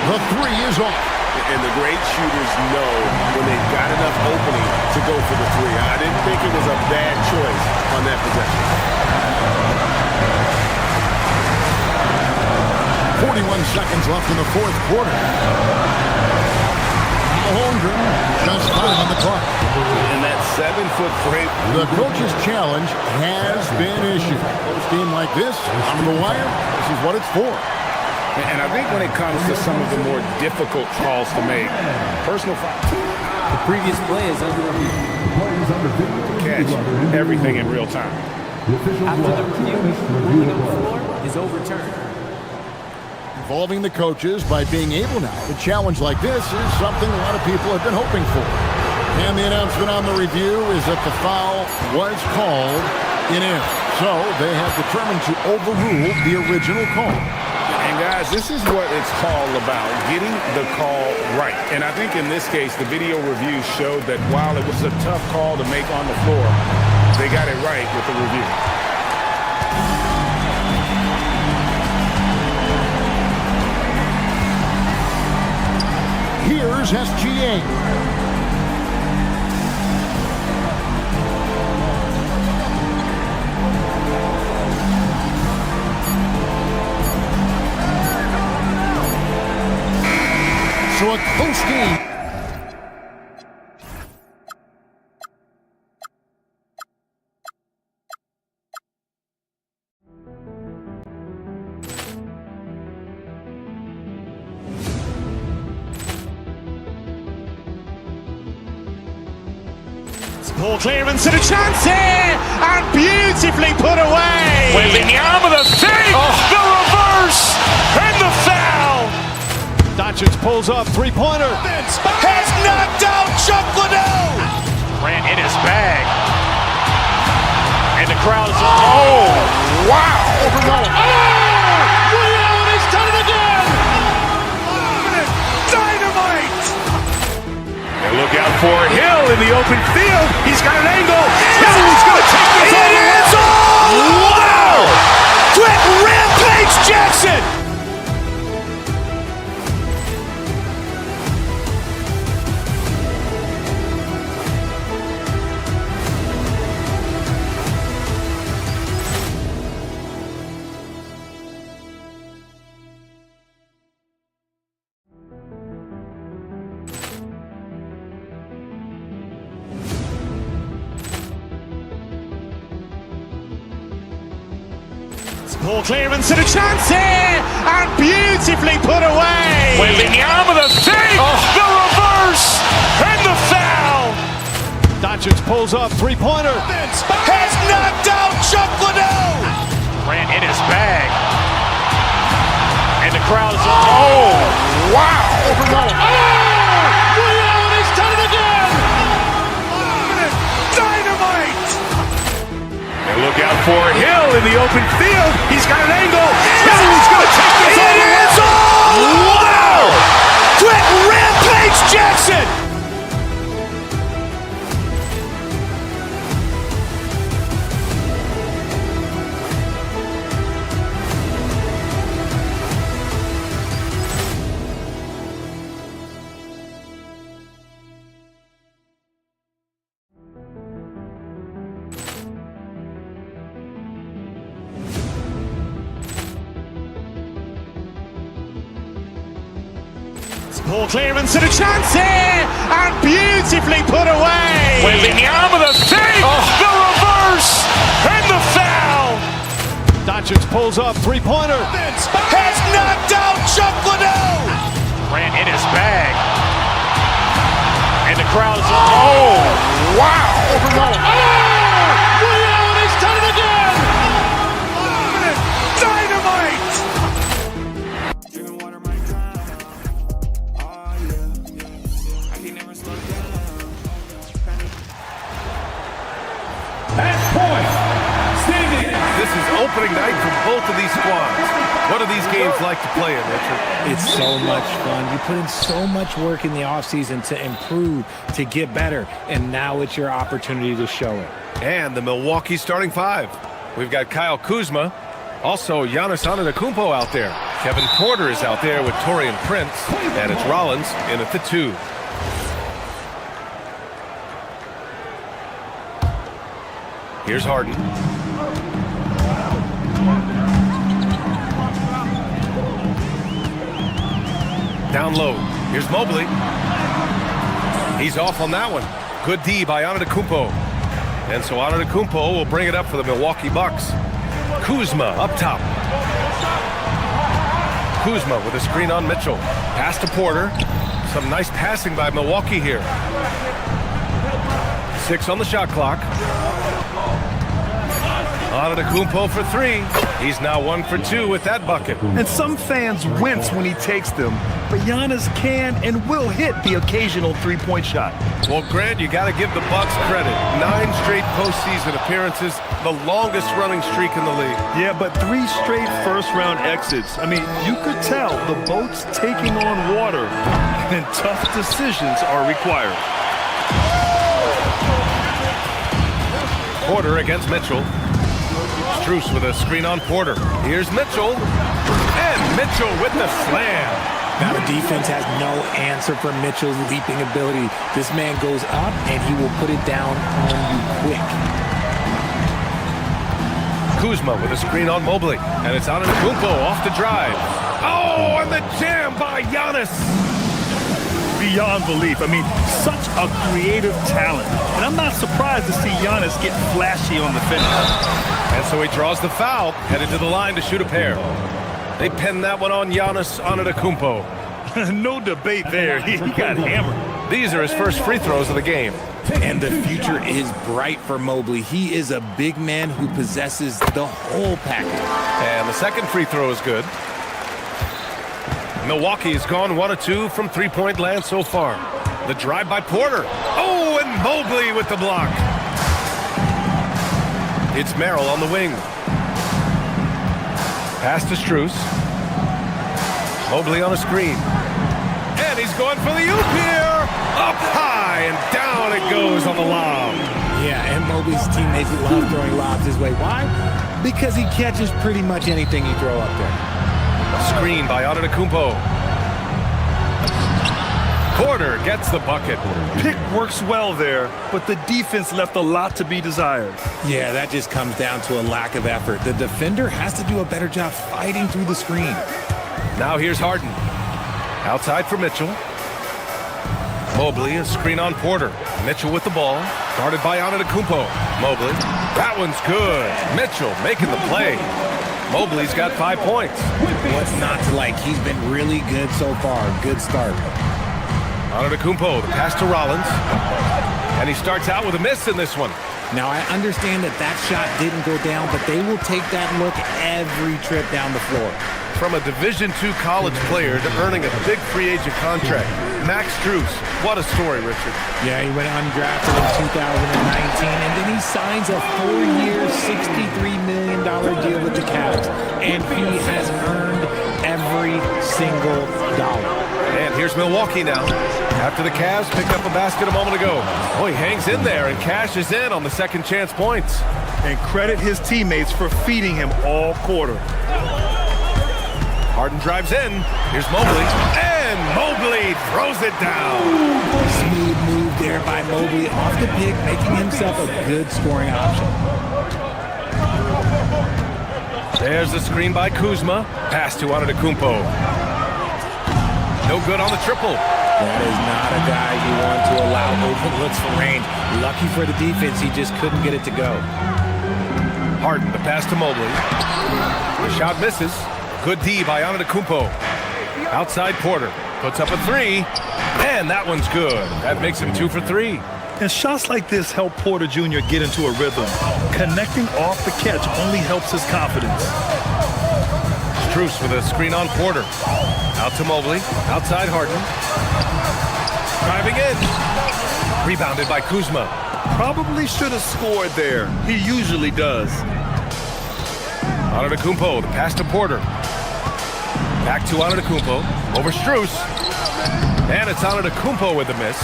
The three is off. And the great shooters know when they've got enough opening to go for the three. I didn't think it was a bad choice on that possession. 41 seconds left in the fourth quarter. Holmgren just 5 on the clock. And that 7-foot frame. The coach's challenge has been issued. Close game like this, on the wire, this is what it's for. And I think when it comes to some of the more difficult calls to make, personal foul. The previous play is under review. Catch everything in real time. After the review, the ruling on the floor is overturned. Involving the coaches by being able now to challenge like this is something a lot of people have been hoping for. And the announcement on the review is that the foul was called in error. So they have determined to overrule the original call. And guys, this is what it's all about, getting the call right. And I think in this case, the video review showed that while it was a tough call to make on the floor, they got it right with the review. Here's SGA. So a close game. Poor clearance and a chance here, and beautifully put away. Wembanyama the fake, the reverse, and the foul. Doncic pulls up, three-pointer. Has knocked out Chuck Liddell. Ran in his bag. And the crowd is, oh, wow. Ray Allen has done it again. Dynamite. And look out for Hill in the open field. He's got an angle. Hill's going to take this all the way. Wow. Quick Rampage Jackson. Poor clearance and a chance here, and beautifully put away. Wembanyama the fake, the reverse, and the foul. Doncic pulls up, three-pointer. Has knocked out Chuck Liddell. Ran in his bag. And the crowd is, oh, wow. Ray Allen has done it again. Dynamite. And look out for Hill in the open field. He's got an angle. Hill's going to take this all the way. Wow. Quick Rampage Jackson. Poor clearance and a chance here, and beautifully put away. Wembanyama the fake, the reverse, and the foul. Doncic pulls up, three-pointer. Has knocked out Chuck Liddell. Ran in his bag. And the crowd is... Oh, wow! Ray Allen has done it again! Dynamite! Match point! This is opening night for both of these squads. What are these games like to play in, Richard? It's so much fun. You put in so much work in the offseason to improve, to get better, and now it's your opportunity to show it. And the Milwaukee starting five. We've got Kyle Kuzma, also Giannis Antetokounmpo out there. Kevin Porter is out there with Taurean Prince, and it's Rollins in at the 2. Here's Harden. Down low. Here's Mobley. He's off on that one. Good D by Antetokounmpo. And so Antetokounmpo will bring it up for the Milwaukee Bucks. Kuzma up top. Kuzma with a screen on Mitchell. Pass to Porter. Some nice passing by Milwaukee here. 6 on the shot clock. Antetokounmpo for 3. He's now 1 for 2 with that bucket. And some fans wince when he takes them, but Giannis can and will hit the occasional three-point shot. Well, Grant, you got to give the Bucks credit. 9 straight postseason appearances, the longest running streak in the league. Yeah, but 3 straight first-round exits. I mean, you could tell the boat's taking on water, and tough decisions are required. Porter against Mitchell. Strus with a screen on Porter. Here's Mitchell. And Mitchell with the slam. Now the defense has no answer for Mitchell's leaping ability. This man goes up and he will put it down on you quick. Kuzma with a screen on Mobley. And it's Antetokounmpo off the drive. Oh, and the jam by Giannis. Beyond belief. I mean, such a creative talent. And I'm not surprised to see Giannis get flashy on the finish. And so he draws the foul, headed to the line to shoot a pair. They pin that one on Giannis Antetokounmpo. No debate there. He got hammered. These are his first free throws of the game. And the future is bright for Mobley. He is a big man who possesses the whole package. And the second free throw is good. Milwaukee has gone 1 of 2 from three-point land so far. The drive by Porter. Oh, and Mobley with the block. It's Merrill on the wing. Pass to Strus. Mobley on a screen. And he's going for the oop here. Up high and down it goes on the lob. Yeah, and Mobley's teammates love throwing lobs his way. Why? Because he catches pretty much anything you throw up there. Screen by Antetokounmpo. Porter gets the bucket. Pick works well there, but the defense left a lot to be desired. Yeah, that just comes down to a lack of effort. The defender has to do a better job fighting through the screen. Now here's Harden. Outside for Mitchell. Mobley, a screen on Porter. Mitchell with the ball. Guarded by Antetokounmpo. Mobley. That one's good. Mitchell making the play. Mobley's got 5 points. What's not to like? He's been really good so far. Good start. Antetokounmpo, the pass to Rollins. And he starts out with a miss in this one. Now, I understand that shot didn't go down, but they will take that look every trip down the floor. From a Division II college player to earning a big free agent contract, Max Strus. What a story, Richard. Yeah, he went undrafted in 2019, and then he signs a 4-year, $63 million deal with the Cavs, and he has earned every single dollar. And here's Milwaukee now. After the Cavs picked up a basket a moment ago. Oh, he hangs in there and cashes in on the second chance points. And credit his teammates for feeding him all quarter. Harden drives in. Here's Mobley. And Mobley throws it down. Smooth move there by Mobley off the pick, making himself a good scoring option. There's the screen by Kuzma. Pass to Antetokounmpo. No good on the triple. That is not a guy you want to allow open looks for range. Lucky for the defense, he just couldn't get it to go. Harden, the pass to Mobley. The shot misses. Good D by Antetokounmpo. Outside Porter. Puts up a 3. And that one's good. That makes him 2 for 3. And shots like this help Porter Jr. get into a rhythm. Connecting off the catch only helps his confidence. Strus with a screen on Porter. Out to Mobley. Outside Harden. Driving in. Rebounded by Kuzma. Probably should have scored there. He usually does. Antetokounmpo, the pass to Porter. Back to Antetokounmpo. Over Strus. And it's Antetokounmpo with the miss.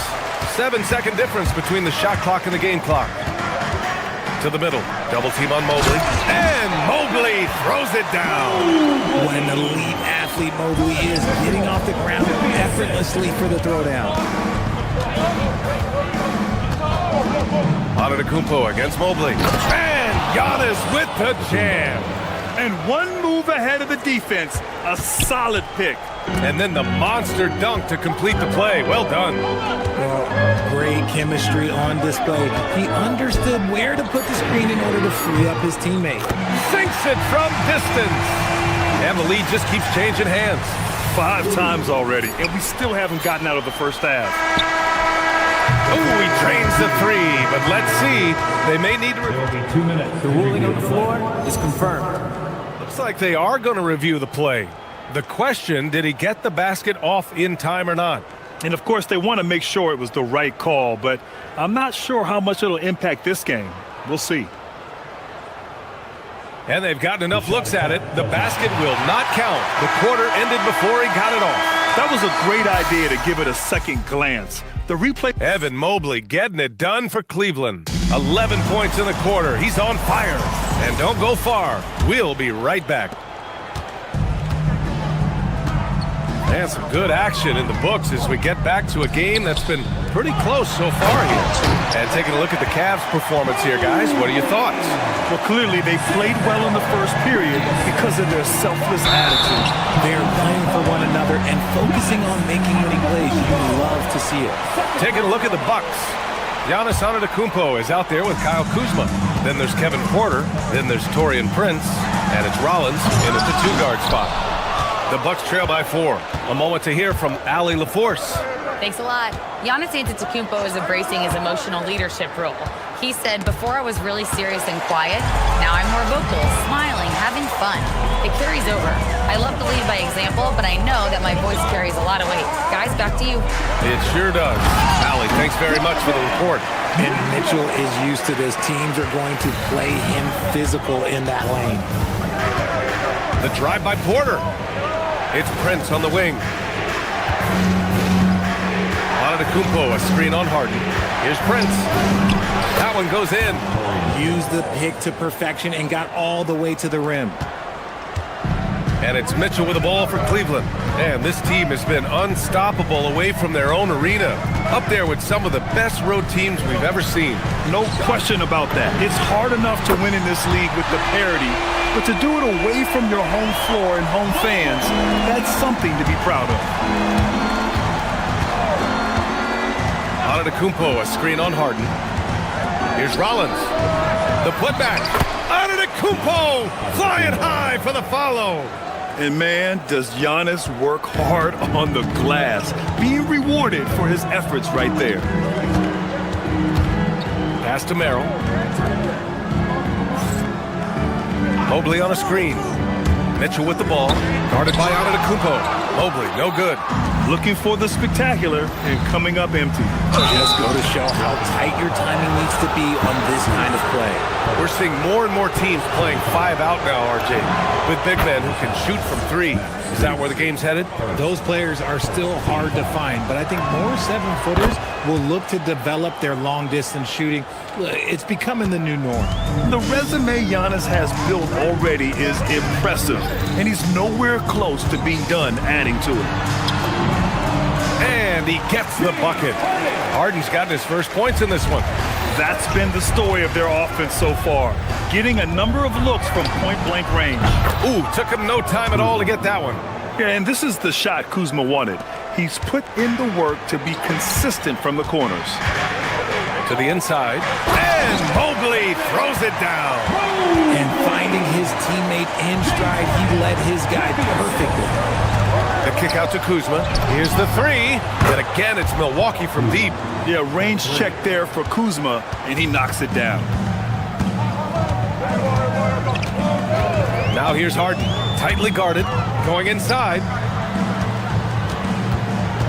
7-second difference between the shot clock and the game clock. To the middle. Double team on Mobley. And Mobley throws it down. What an elite athlete Mobley is, getting off the ground effortlessly for the throwdown. Antetokounmpo against Mobley. And Giannis with the jam. And one move ahead of the defense. A solid pick. And then the monster dunk to complete the play. Well done. Well, great chemistry on display. He understood where to put the screen in order to free up his teammate. Sinks it from distance. And the lead just keeps changing hands. 5 times already, and we still haven't gotten out of the first half. Oh, he drains the 3, but let's see. They may need to review. 2 minutes. The ruling on the floor is confirmed. Looks like they are going to review the play. The question, did he get the basket off in time or not? And of course, they want to make sure it was the right call, but I'm not sure how much it'll impact this game. We'll see. And they've gotten enough looks at it. The basket will not count. The quarter ended before he got it off. That was a great idea to give it a second glance. The replay. Evan Mobley getting it done for Cleveland. 11 points in the quarter. He's on fire. And don't go far. We'll be right back. And some good action in the books as we get back to a game that's been pretty close so far here. And taking a look at the Cavs' performance here, guys, what are your thoughts? Well, clearly they played well in the first period because of their selfless attitude. They're playing for one another and focusing on making winning plays. You love to see it. Taking a look at the Bucks. Giannis Antetokounmpo is out there with Kyle Kuzma. Then there's Kevin Porter. Then there's Taurean Prince. And it's Rollins in at the 2-guard spot. The Bucks trail by 4. A moment to hear from Allie LaForce. Thanks a lot. Giannis Antetokounmpo is embracing his emotional leadership role. He said, before I was really serious and quiet, now I'm more vocal, smiling, having fun. It carries over. I love to lead by example, but I know that my voice carries a lot of weight. Guys, back to you. It sure does. Allie, thanks very much for the report. And Mitchell is used to this. Teams are going to play him physical in that lane. The drive by Porter. It's Prince on the wing. Antetokounmpo, a screen on Harden. Here's Prince. That one goes in. Used the pick to perfection and got all the way to the rim. And it's Mitchell with the ball for Cleveland. And this team has been unstoppable away from their own arena. Up there with some of the best road teams we've ever seen. No question about that. It's hard enough to win in this league with the parity, but to do it away from your home floor and home fans, that's something to be proud of. Antetokounmpo, a screen on Harden. Here's Rollins. The putback. Antetokounmpo flying high for the follow. And man, does Giannis work hard on the glass, being rewarded for his efforts right there. Pass to Merrill. Mobley on a screen. Mitchell with the ball. Guarded by Antetokounmpo. Mobley, no good. Looking for the spectacular and coming up empty. Just go to show how tight your timing needs to be on this kind of play. We're seeing more and more teams playing 5 out now, RJ, with big men who can shoot from 3. Is that where the game's headed? Those players are still hard to find, but I think more 7-footers will look to develop their long-distance shooting. It's becoming the new norm. The resume Giannis has built already is impressive, and he's nowhere close to being done adding to it. And he gets the bucket. Harden's gotten his first points in this one. That's been the story of their offense so far, getting a number of looks from point-blank range. Ooh, took him no time at all to get that one. Yeah, and this is the shot Kuzma wanted. He's put in the work to be consistent from the corners. To the inside, and Mobley throws it down. And finding his teammate in stride, he led his guy perfectly. The kick out to Kuzma. Here's the three. And again, it's Milwaukee from deep. Yeah, range check there for Kuzma, and he knocks it down. Now here's Harden. Tightly guarded. Going inside.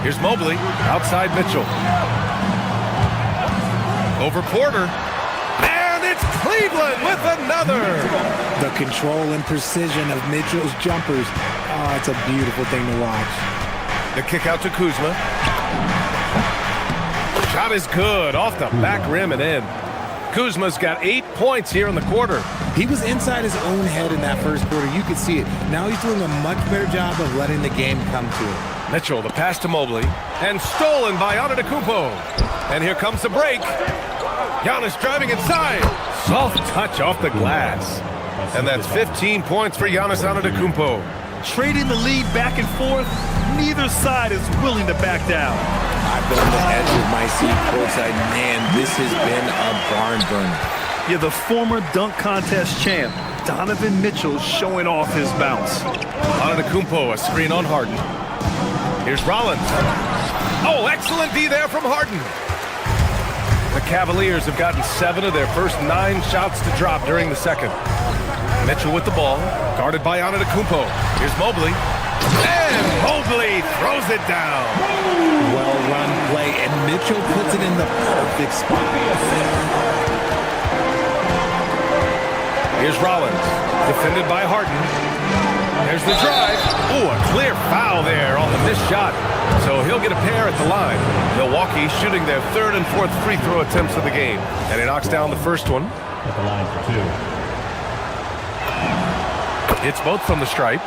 Here's Mobley. Outside Mitchell. Over Porter. And it's Cleveland with another. The control and precision of Mitchell's jumpers. Oh, it's a beautiful thing to watch. The kick out to Kuzma. Shot is good. Off the back rim and in. Kuzma's got 8 points here in the quarter. He was inside his own head in that first quarter. You could see it. Now he's doing a much better job of letting the game come to him. Mitchell, the pass to Mobley. And stolen by Antetokounmpo. And here comes the break. Giannis driving inside. Soft touch off the glass. And that's 15 points for Giannis Antetokounmpo. Trading the lead back and forth, neither side is willing to back down. I've been on the edge of my seat courtside. Man, this has been a barn burner. Yeah, the former dunk contest champ, Donovan Mitchell, showing off his bounce. Antetokounmpo, a screen on Harden. Here's Rollins. Oh, excellent D there from Harden. The Cavaliers have gotten 7 of their first 9 shots to drop during the second. Mitchell with the ball, guarded by Antetokounmpo. Here's Mobley. And Mobley throws it down. Well-run play, and Mitchell puts it in the perfect spot. Here's Rollins, defended by Harden. There's the drive. Ooh, a clear foul there on the missed shot. So he'll get a pair at the line. Milwaukee shooting their 3rd and 4th free throw attempts of the game. And he knocks down the first one. At the line for 2. It's both from the stripe.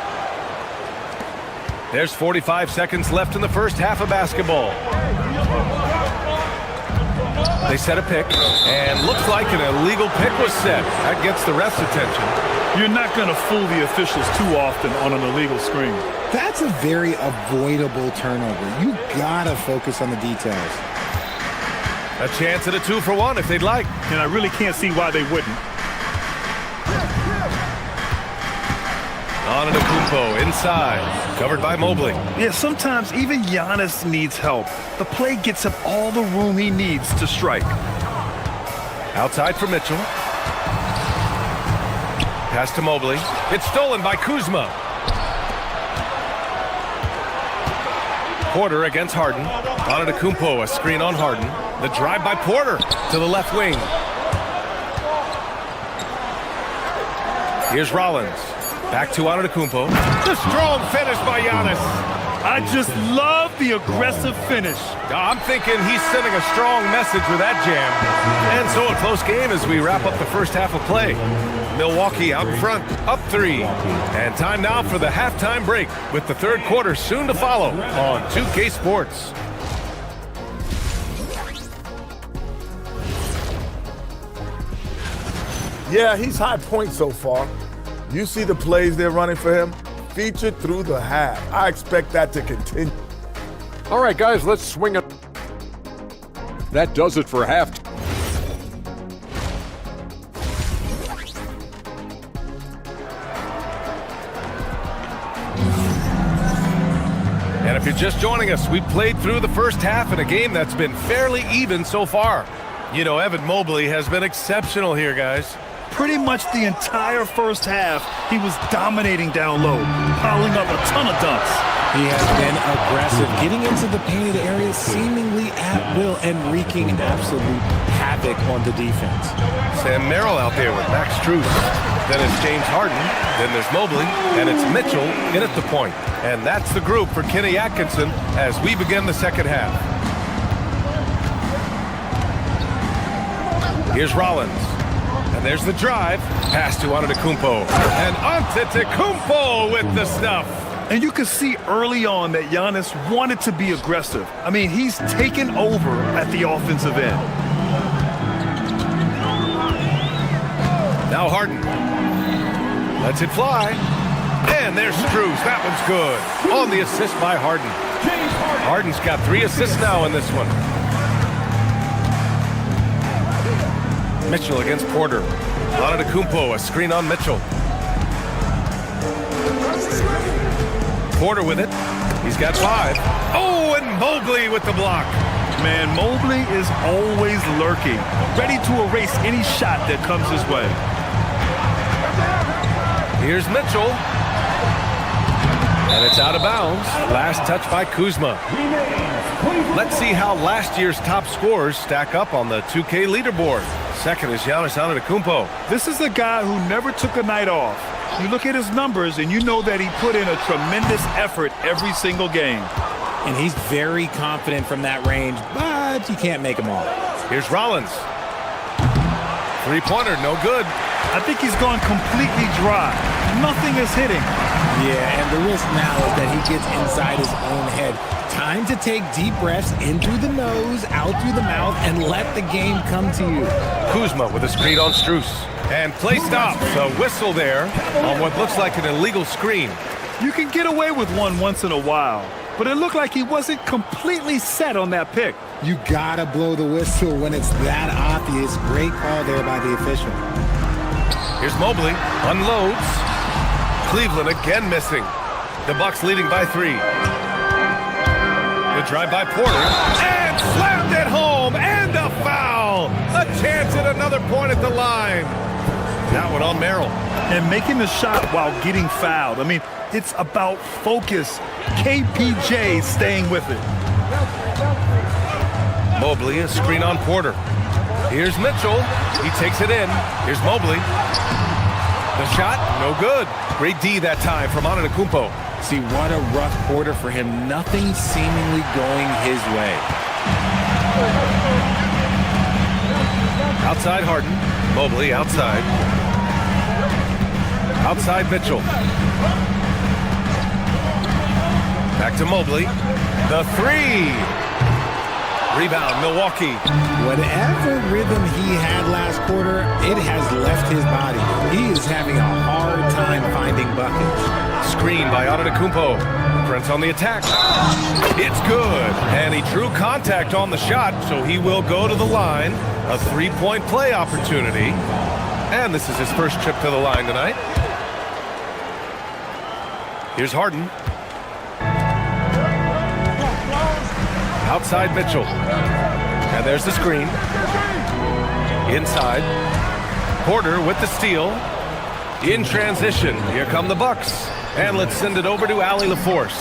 There's 45 seconds left in the first half of basketball. They set a pick, and looks like an illegal pick was set. That gets the ref's attention. You're not going to fool the officials too often on an illegal screen. That's a very avoidable turnover. You gotta focus on the details. A chance at a 2-for-1 if they'd like. And I really can't see why they wouldn't. Antetokounmpo inside, covered by Mobley. Yeah, sometimes even Giannis needs help. The play gets him all the room he needs to strike. Outside for Mitchell. Pass to Mobley. It's stolen by Kuzma. Porter against Harden. Antetokounmpo, a screen on Harden. The drive by Porter to the left wing. Here's Rollins. Back to Antetokounmpo. The strong finish by Giannis. I just love the aggressive finish. I'm thinking he's sending a strong message with that jam. And so a close game as we wrap up the first half of play. Milwaukee out in front, up 3. And time now for the halftime break with the third quarter soon to follow on 2K Sports. Yeah, he's high point so far. You see the plays they're running for him? Featured through the half. I expect that to continue. All right, guys, let's swing it. That does it for half. And if you're just joining us, we played through the first half in a game that's been fairly even so far. You know, Evan Mobley has been exceptional here, guys. Pretty much the entire first half, he was dominating down low, piling up a ton of dunks. He has been aggressive, getting into the painted area seemingly at will and wreaking absolute havoc on the defense. Sam Merrill out there with Max Strus. Then it's James Harden. Then there's Mobley. And it's Mitchell in at the point. And that's the group for Kenny Atkinson as we begin the second half. Here's Rollins. And there's the drive. Pass to Antetokounmpo. And Antetokounmpo with the stuff. And you could see early on that Giannis wanted to be aggressive. I mean, he's taken over at the offensive end. Now Harden. Lets it fly. And there's Strus. That one's good. On the assist by Harden. Harden's got 3 assists now in this one. Mitchell against Porter. Antetokounmpo, a screen on Mitchell. Porter with it. He's got 5. Oh, and Mobley with the block. Man, Mobley is always lurking, ready to erase any shot that comes his way. Here's Mitchell. And it's out of bounds. Last touch by Kuzma. Let's see how last year's top scorers stack up on the 2K leaderboard. Second is Giannis Antetokounmpo. This is a guy who never took a night off. You look at his numbers and you know that he put in a tremendous effort every single game. And he's very confident from that range, but you can't make him all. Here's Rollins. Three-pointer, no good. I think he's gone completely dry. Nothing is hitting. Yeah, and the risk now is that he gets inside his own head. Time to take deep breaths in through the nose, out through the mouth, and let the game come to you. Kuzma with a screen on Strus. And play stops. A whistle there on what looks like an illegal screen. You can get away with one once in a while, but it looked like he wasn't completely set on that pick. You gotta blow the whistle when it's that obvious. Great call there by the official. Here's Mobley. Unloads. Cleveland again missing. The Bucks leading by 3. Good drive by Porter. And slammed it home. And a foul. A chance at another point at the line. That one on Merrill. And making the shot while getting fouled. I mean, it's about focus. KPJ staying with it. Mobley, a screen on Porter. Here's Mitchell. He takes it in. Here's Mobley. The shot, no good. Great D that time from Antetokounmpo. See, what a rough quarter for him. Nothing seemingly going his way. Outside Harden. Mobley outside. Outside Mitchell. Back to Mobley. The 3. Rebound, Milwaukee. Whatever rhythm he had last quarter, it has left his body. He is having a hard time finding buckets. Screen by Antetokounmpo. Prince on the attack. It's good. And he drew contact on the shot, so he will go to the line. A 3-point play opportunity. And this is his first trip to the line tonight. Here's Harden. Outside Mitchell. And there's the screen. Inside. Porter with the steal. In transition. Here come the Bucks. And let's send it over to Allie LaForce.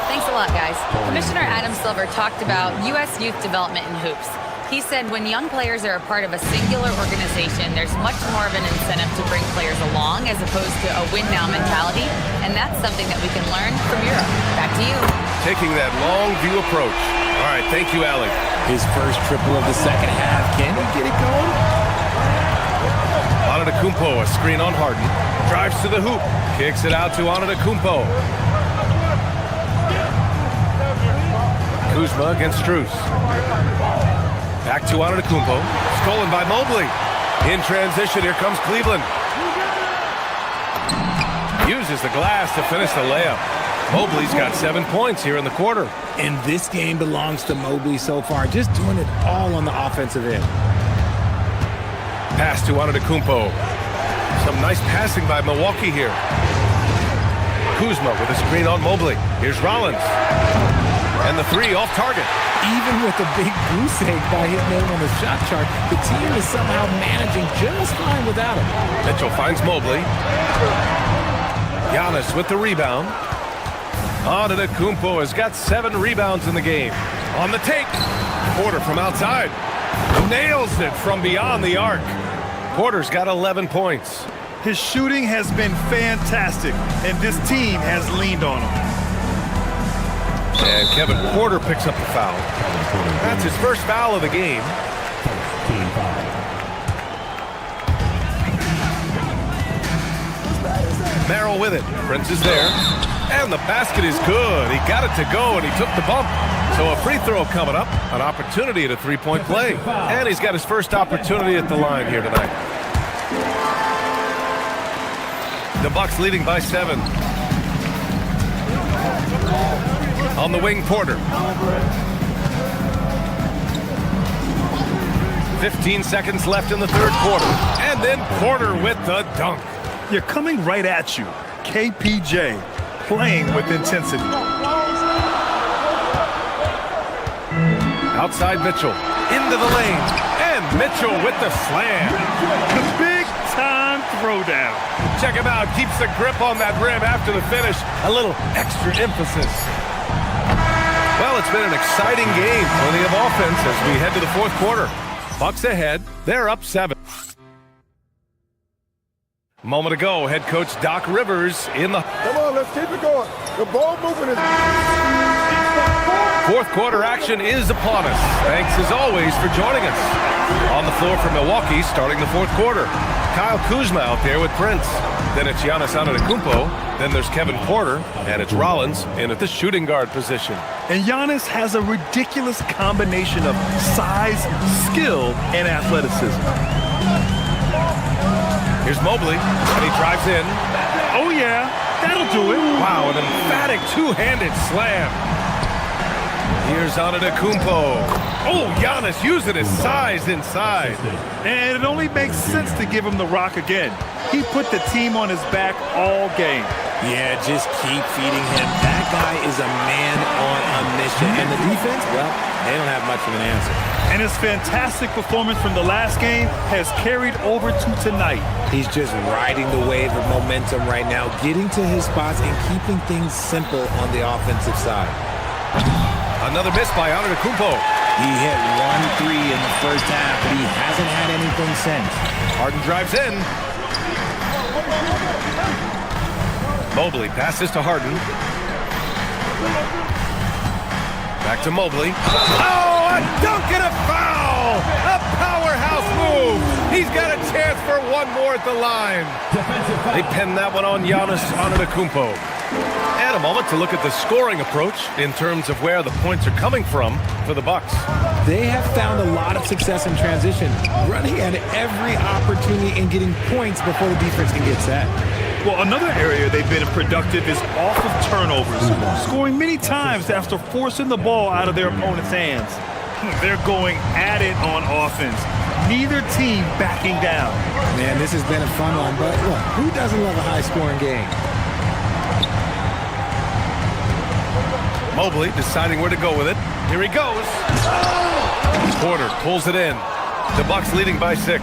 Thanks a lot, guys. Commissioner Adam Silver talked about U.S. youth development in hoops. He said when young players are a part of a singular organization, there's much more of an incentive to bring players along as opposed to a win-now mentality, and that's something that we can learn from Europe. Back to you. Taking that long view approach. All right, thank you, Allie. His first triple of the second half. Can he get it going? Antetokounmpo, a screen on Harden. Drives to the hoop. Kicks it out to Antetokounmpo. Kuzma against Strus. Back to Antetokounmpo. Stolen by Mobley. In transition, here comes Cleveland. Uses the glass to finish the layup. Mobley's got 7 points here in the quarter. And this game belongs to Mobley so far, just doing it all on the offensive end. Pass to Antetokounmpo. Some nice passing by Milwaukee here. Kuzma with a screen on Mobley. Here's Rollins. And the 3 off target. Even with a big goose egg by his name on the shot chart, the team is somehow managing just fine without him. Mitchell finds Mobley. Giannis with the rebound. Antetokounmpo has got 7 rebounds in the game. On the take. Porter from outside. Nails it from beyond the arc. Porter's got 11 points. His shooting has been fantastic, and this team has leaned on him. And Kevin Porter picks up the foul. That's his first foul of the game. Merrill with it. Prince is there. And the basket is good. He got it to go, and he took the bump. So a free throw coming up. An opportunity at a 3-point play. And he's got his first opportunity at the line here tonight. The Bucks leading by 7. On the wing, Porter. 15 seconds left in the third quarter. And then Porter with the dunk. You're coming right at you. KPJ playing with intensity. Outside Mitchell. Into the lane. And Mitchell with the slam. The big-time throwdown. Check him out. Keeps the grip on that rim after the finish. A little extra emphasis. Well, it's been an exciting game. Plenty of offense as we head to the fourth quarter. Bucks ahead. They're up 7. A moment ago, head coach Doc Rivers in the... Come on, let's keep it going. The ball movement is... Fourth quarter action is upon us. Thanks as always for joining us. On the floor for Milwaukee starting the fourth quarter. Kyle Kuzma out there with Prince. Then it's Giannis Antetokounmpo. Then there's Kevin Porter. And it's Rollins in at the shooting guard position. And Giannis has a ridiculous combination of size, skill, and athleticism. Here's Mobley, and he drives in. Oh, yeah, that'll do it. Wow, an emphatic two-handed slam. Here's Antetokounmpo. Oh, Giannis using his size inside. And it only makes sense to give him the rock again. He put the team on his back all game. Yeah, just keep feeding him. That guy is a man on a mission. And the defense, well, they don't have much of an answer. And his fantastic performance from the last game has carried over to tonight. He's just riding the wave of momentum right now, getting to his spots and keeping things simple on the offensive side. Another miss by Antetokounmpo. He hit 1 3 in the first half, but he hasn't had anything since. Harden drives in. Mobley passes to Harden. Back to Mobley. Oh, a dunk and a foul! A powerhouse move! He's got a chance for one more at the line. They pin that one on Giannis Antetokounmpo. And a moment to look at the scoring approach in terms of where the points are coming from for the Bucks. They have found a lot of success in transition, running at every opportunity and getting points before the defense can get set. Well, another area they've been productive is off of turnovers, scoring many times after forcing the ball out of their opponent's hands. They're going at it on offense. Neither team backing down. Man, this has been a fun one, but look, who doesn't love a high-scoring game? Mobley deciding where to go with it. Here he goes. Porter pulls it in. The Bucks leading by 6.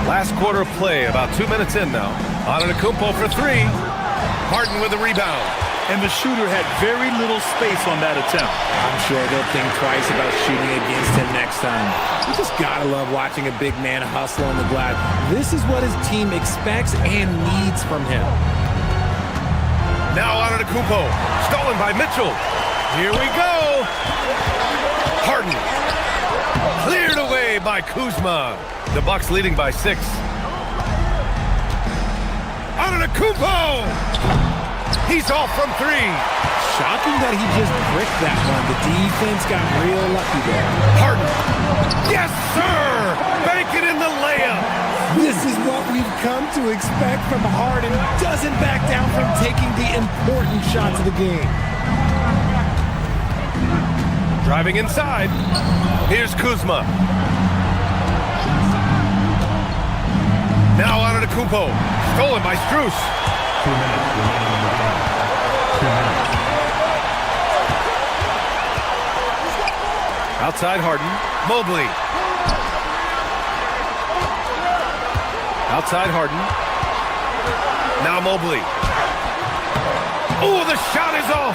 Last quarter of play, about 2 minutes in now. Antetokounmpo for 3. Harden with a rebound. And the shooter had very little space on that attempt. I'm sure they'll think twice about shooting against him next time. You just gotta love watching a big man hustle on the glass. This is what his team expects and needs from him. Now Antetokounmpo, stolen by Mitchell. Here we go. Harden, cleared away by Kuzma. The Bucks leading by 6. Antetokounmpo, he's off from 3. Shocking that he just bricked that one. The defense got real lucky there. Harden, yes sir, banking in the layup. This is what we've come to expect from Harden. Doesn't back down from taking the important shots of the game. Driving inside. Here's Kuzma. Now Antetokounmpo. Stolen by Strus. 2 minutes remaining in the game. 2 minutes. Outside Harden. Mobley. Outside Harden. Now Mobley. Oh, the shot is off.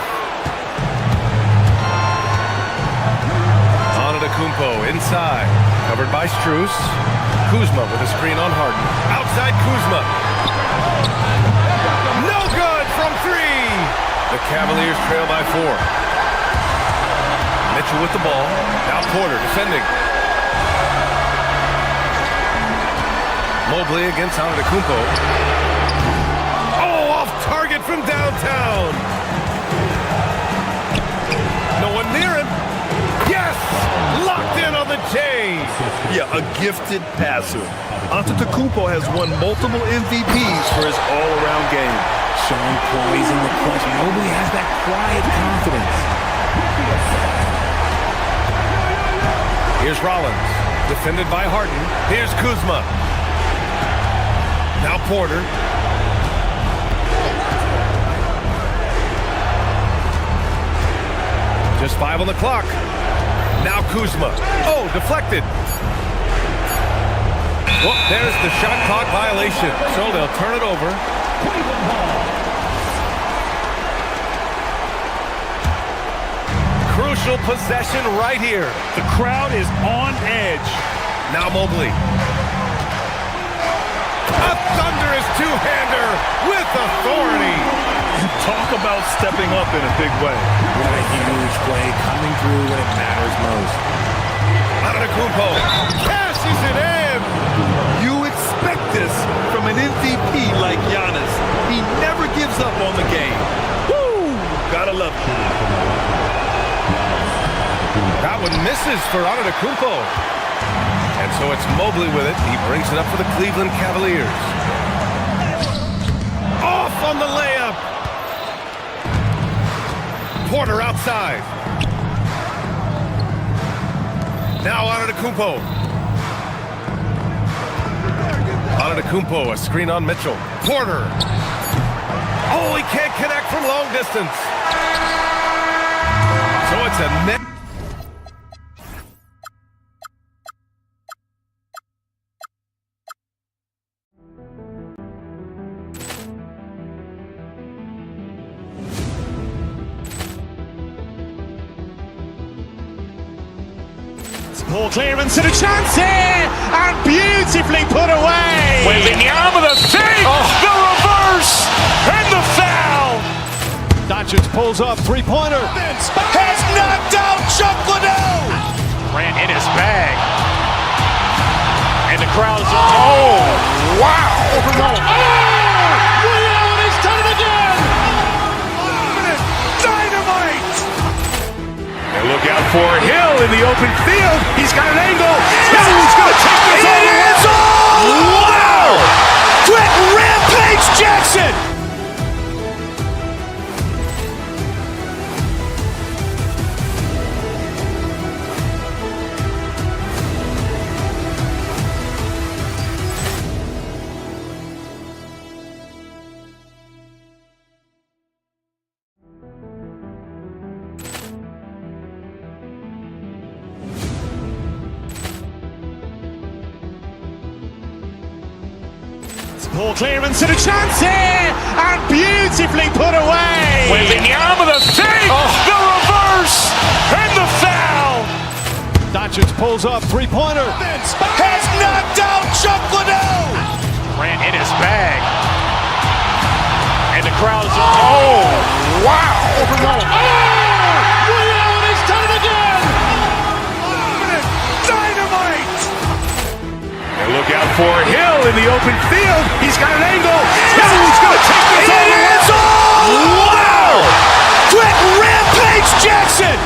Antetokounmpo inside. Covered by Strus. Kuzma with a screen on Harden. Outside Kuzma. No good from 3. The Cavaliers trail by 4. Mitchell with the ball. Now Porter defending. Mobley against Antetokounmpo. Oh, off target from downtown. No one near him. Yes! Locked in on the J. Yeah, a gifted passer. Antetokounmpo has won multiple MVPs for his all-around game. Showing poise in the clutch. Mobley has that quiet confidence. Here's Rollins. Defended by Harden. Here's Kuzma. Now Porter. Just 5 on the clock. Now Kuzma. Oh, deflected. Well, there's the shot clock violation. So they'll turn it over. Crucial possession right here. The crowd is on edge. Now Mobley. A thunderous two-hander with authority. Talk about stepping up in a big way. What a huge play coming through when it matters most. Antetokounmpo cashes it in. You expect this from an MVP like Giannis. He never gives up on the game. Woo! Gotta love it. That one misses for Antetokounmpo. And so it's Mobley with it. He brings it up for the Cleveland Cavaliers. Off on the layup. Porter outside. Now Antetokounmpo. Antetokounmpo, a screen on Mitchell. Porter. Oh, he can't connect from long distance. So it's a net. Ball clearance and a chance here, and beautifully put away. Wembanyama the fake, the reverse, and the foul. Doncic pulls up, three-pointer. Has knocked out Chuck Liddell. Grant in his bag. And the crowd's oh, wow. Ray Allen has done it again. Dynamite. And look out for Hill in the open field. He's got an angle. He's going to take this all the way. Wow. Quick rampage Jackson. Ball clearance and a chance here, and beautifully put away. Wembanyama the fake, the reverse, and the foul. Doncic pulls up, three-pointer. Has knocked out Chuck Liddell. Grant in his bag. And the crowd's oh, wow. Ray Allen has done it again. Dynamite. And look out for Hill in the open field. He's got an angle. He's going to take this all the way. Wow. Quick rampage Jackson.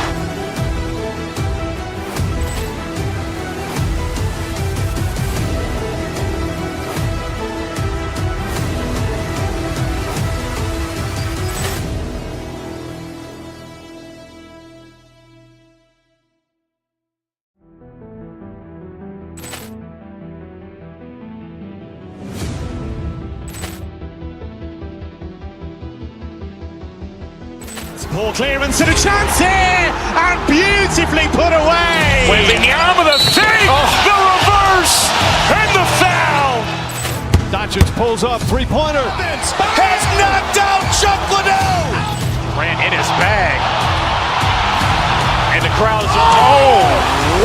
Ball clearance and a chance here, and beautifully put away. Wembanyama the fake, the reverse, and the foul. Doncic pulls up, three-pointer. Has knocked out Chuck Liddell. Grant in his bag. And the crowd's oh,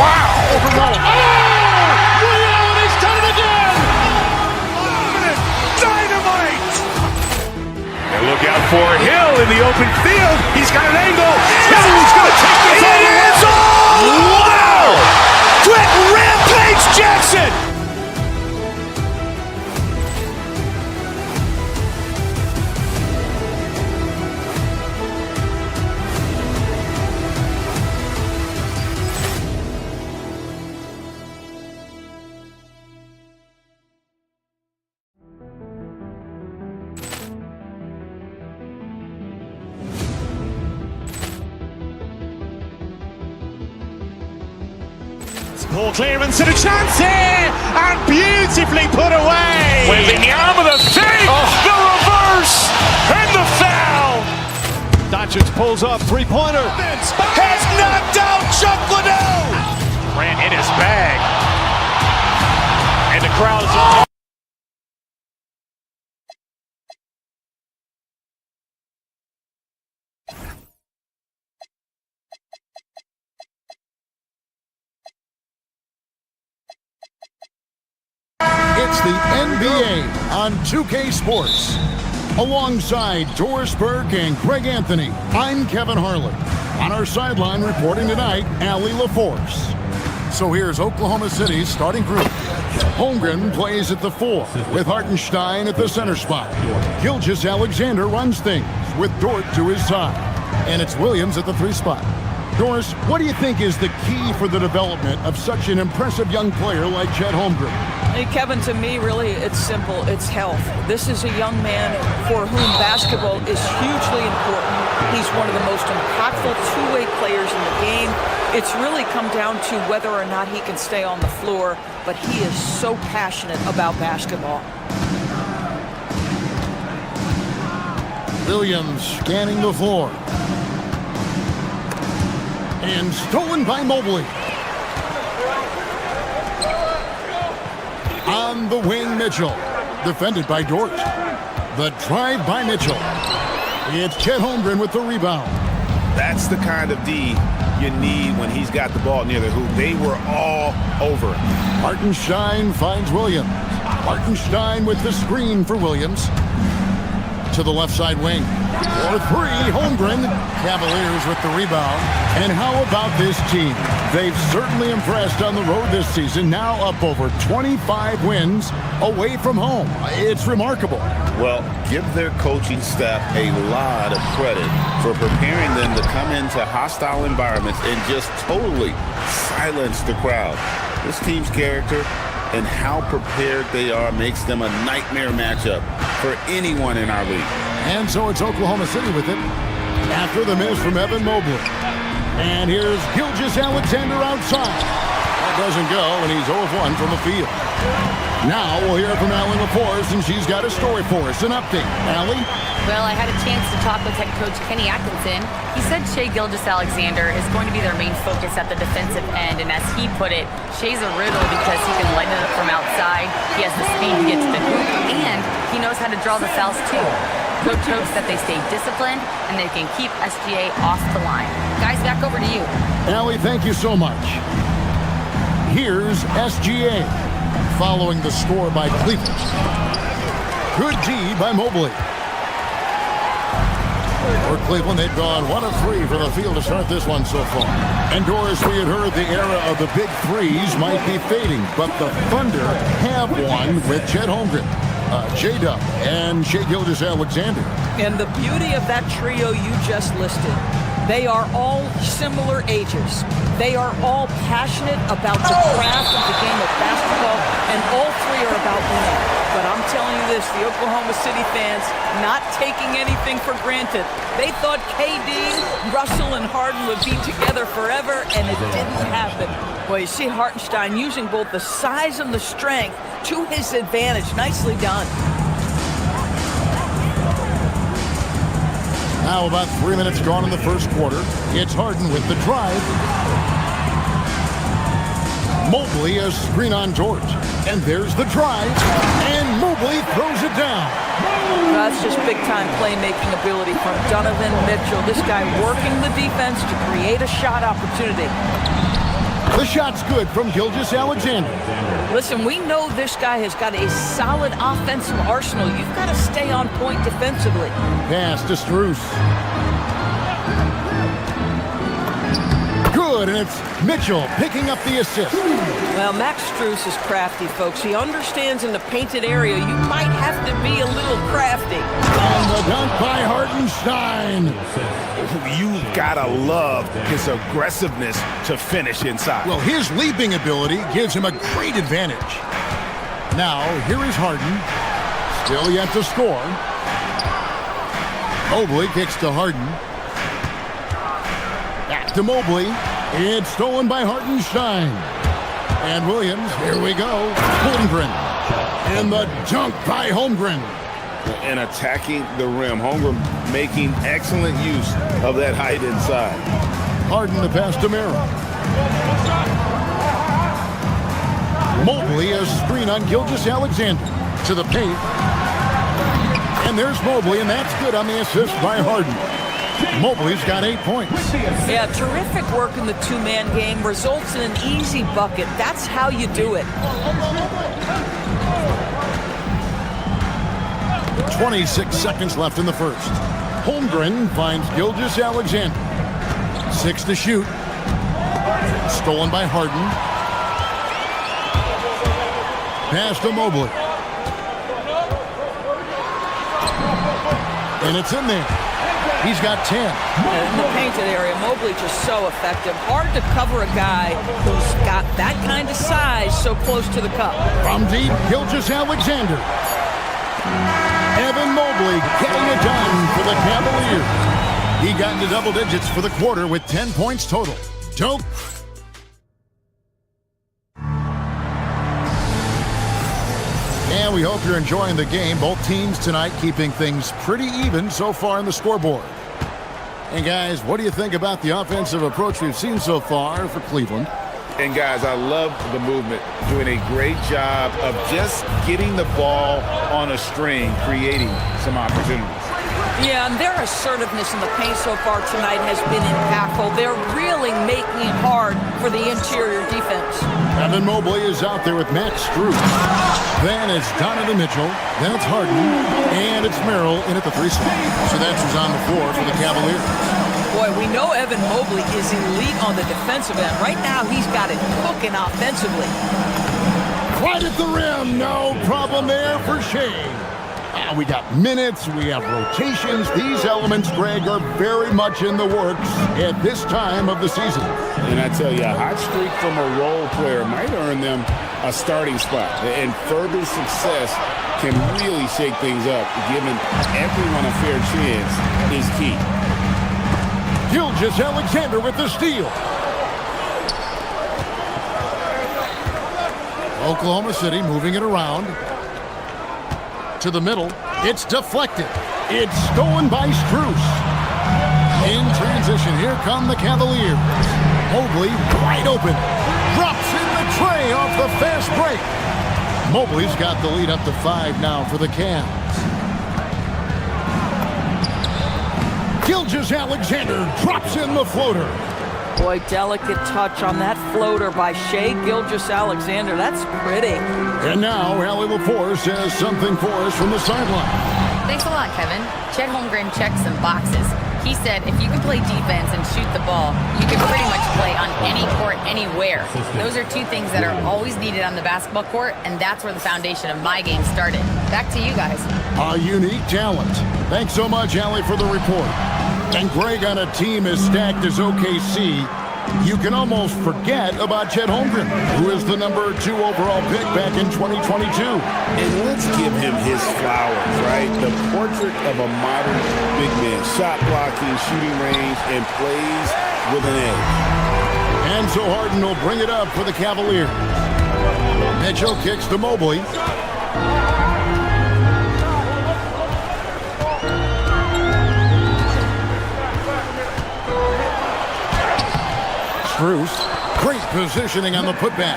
wow. Ray Allen has done it again. Dynamite. And look out for Hill in the open field. He's got an angle. He's going to take this all the way. Wow. Quick rampage Jackson. Ball clearance and a chance here, and beautifully put away. Wembanyama the fake, the reverse, and the foul. Doncic pulls up, three-pointer. Has knocked out Chuck Liddell! Grant in his bag. And the crowd is on. It's the NBA on 2K Sports. Alongside Doris Burke and Greg Anthony, I'm Kevin Harlan. On our sideline reporting tonight, Allie LaForce. So here's Oklahoma City's starting group. Holmgren plays at the 4, with Hartenstein at the center spot. Gilgeous-Alexander runs things, with Dort to his side. And it's Williams at the 3 spot. Doris, what do you think is the key for the development of such an impressive young player like Chet Holmgren? Hey, Kevin, to me, really, it's simple. It's health. This is a young man for whom basketball is hugely important. He's one of the most impactful two-way players in the game. It's really come down to whether or not he can stay on the floor, but he is so passionate about basketball. Williams scanning the floor. And stolen by Mobley. On the wing, Mitchell. Defended by Dort. The drive by Mitchell. It's Chet Holmgren with the rebound. That's the kind of D you need when he's got the ball near the hoop. They were all over it. Hartenstein finds Williams. Hartenstein with the screen for Williams. To the left side wing. For 3, Holmgren. Cavaliers with the rebound. And how about this team? They've certainly impressed on the road this season, now up over 25 wins away from home. It's remarkable. Well, give their coaching staff a lot of credit for preparing them to come into hostile environments and just totally silence the crowd. This team's character and how prepared they are makes them a nightmare matchup for anyone in our league. And so it's Oklahoma City with it after the miss from Evan Mobley. And here's Gilgeous-Alexander outside. That doesn't go, and he's 0-1 from the field. Now we'll hear from Allie LaForce, and she's got a story for us. An update. Allie? Well, I had a chance to talk with head coach Kenny Atkinson. He said Shai Gilgeous-Alexander is going to be their main focus at the defensive end, and as he put it, Shai's a riddle because he can light it up from outside, he has the speed to get to the hoop, and he knows how to draw the fouls too. Coach hopes that they stay disciplined and they can keep SGA off the line. Guys, back over to you. Allie, thank you so much. Here's SGA following the score by Cleveland. Good D by Mobley. For Cleveland, they've gone 1 of 3 from the field to start this one so far. And Doris, we had heard the era of the big threes might be fading, but the Thunder have one with Chet Holmgren, J-Dub, and Shai Gilgeous-Alexander. And the beauty of that trio you just listed, they are all similar ages. They are all passionate about the craft of the game of basketball, and all 3 are about winning. But I'm telling you this, the Oklahoma City fans not taking anything for granted. They thought KD, Russell, and Harden would be together forever, and it didn't happen. Well, you see Hartenstein using both the size and the strength to his advantage. Nicely done. Now about 3 minutes gone in the first quarter. It's Harden with the drive. Mobley a screen on Dort. And there's the drive. And Mobley throws it down. That's just big-time playmaking ability from Donovan Mitchell. This guy working the defense to create a shot opportunity. The shot's good from Gilgeous-Alexander. Listen, we know this guy has got a solid offensive arsenal. You've got to stay on point defensively. Pass to Strus. Good, and it's Mitchell picking up the assist. Well, Max Strus is crafty, folks. He understands in the painted area you might have to be a little crafty. And the dunk by Hartenstein. You gotta love his aggressiveness to finish inside. Well, his leaping ability gives him a great advantage. Now, here is Harden. Still yet to score. Mobley kicks to Harden. Back to Mobley. It's stolen by Hartenstein. And Williams, here we go. Holmgren. And the dunk by Holmgren. And attacking the rim. Holmgren making excellent use of that height inside. Harden to pass to Merrill. Mobley has a screen on Gilgeous-Alexander to the paint. And there's Mobley, and that's good on the assist by Harden. Mobley's got 8 points. Yeah, terrific work in the two-man game. Results in an easy bucket. That's how you do it. 26 seconds left in the first. Holmgren finds Gilgeous-Alexander. 6 to shoot. Stolen by Harden. Pass to Mobley. And it's in there. He's got 10. In the painted area, Mobley just so effective. Hard to cover a guy who's got that kind of size so close to the cup. From deep, Gilgeous-Alexander. Evan Mobley getting it done for the Cavaliers. He got into double digits for the quarter with 10 points total. Dope. And we hope you're enjoying the game. Both teams tonight keeping things pretty even so far in the scoreboard. And guys, what do you think about the offensive approach we've seen so far for Cleveland? And guys, I love the movement, doing a great job of just getting the ball on a string, creating some opportunities. Yeah, and their assertiveness in the paint so far tonight has been impactful. They're really making it hard for the interior defense. Evan Mobley is out there with Max Strus. Then it's Donovan Mitchell. Then it's Harden. And it's Merrill in at the 3 spot. So that's who's on the floor for the Cavaliers. Boy, we know Evan Mobley is elite on the defensive end. Right now, he's got it cooking offensively. Right at the rim. No problem there for Shea. We got minutes, we have rotations. These elements, Greg, are very much in the works at this time of the season. And I tell you, a hot streak from a role player might earn them a starting spot. And further success can really shake things up. Giving everyone a fair chance is key. Gilgeous-Alexander with the steal. Oklahoma City moving it around. To the middle. It's deflected. It's stolen by Strus. In transition, here come the Cavaliers. Mobley wide open. Drops in the tray off the fast break. Mobley's got the lead up to 5 now for the Cavs. Gilgeous-Alexander drops in the floater. Boy, delicate touch on that floater by Shea Gilgeous-Alexander. That's pretty. And now, Allie LaForce has something for us from the sideline. Thanks a lot, Kevin. Chet Holmgren checked some boxes. He said if you can play defense and shoot the ball, you can pretty much play on any court, anywhere. Those are two things that are always needed on the basketball court, and that's where the foundation of my game started. Back to you guys. A unique talent. Thanks so much, Allie, for the report. And Greg, on a team as stacked as OKC, you can almost forget about Chet Holmgren, who is the number 2 overall pick back in 2022. And let's give him his flowers, right? The portrait of a modern big man. Shot blocking, shooting range, and plays with an edge. And so Harden will bring it up for the Cavaliers. Mitchell kicks to Mobley. Strus, great positioning on the putback.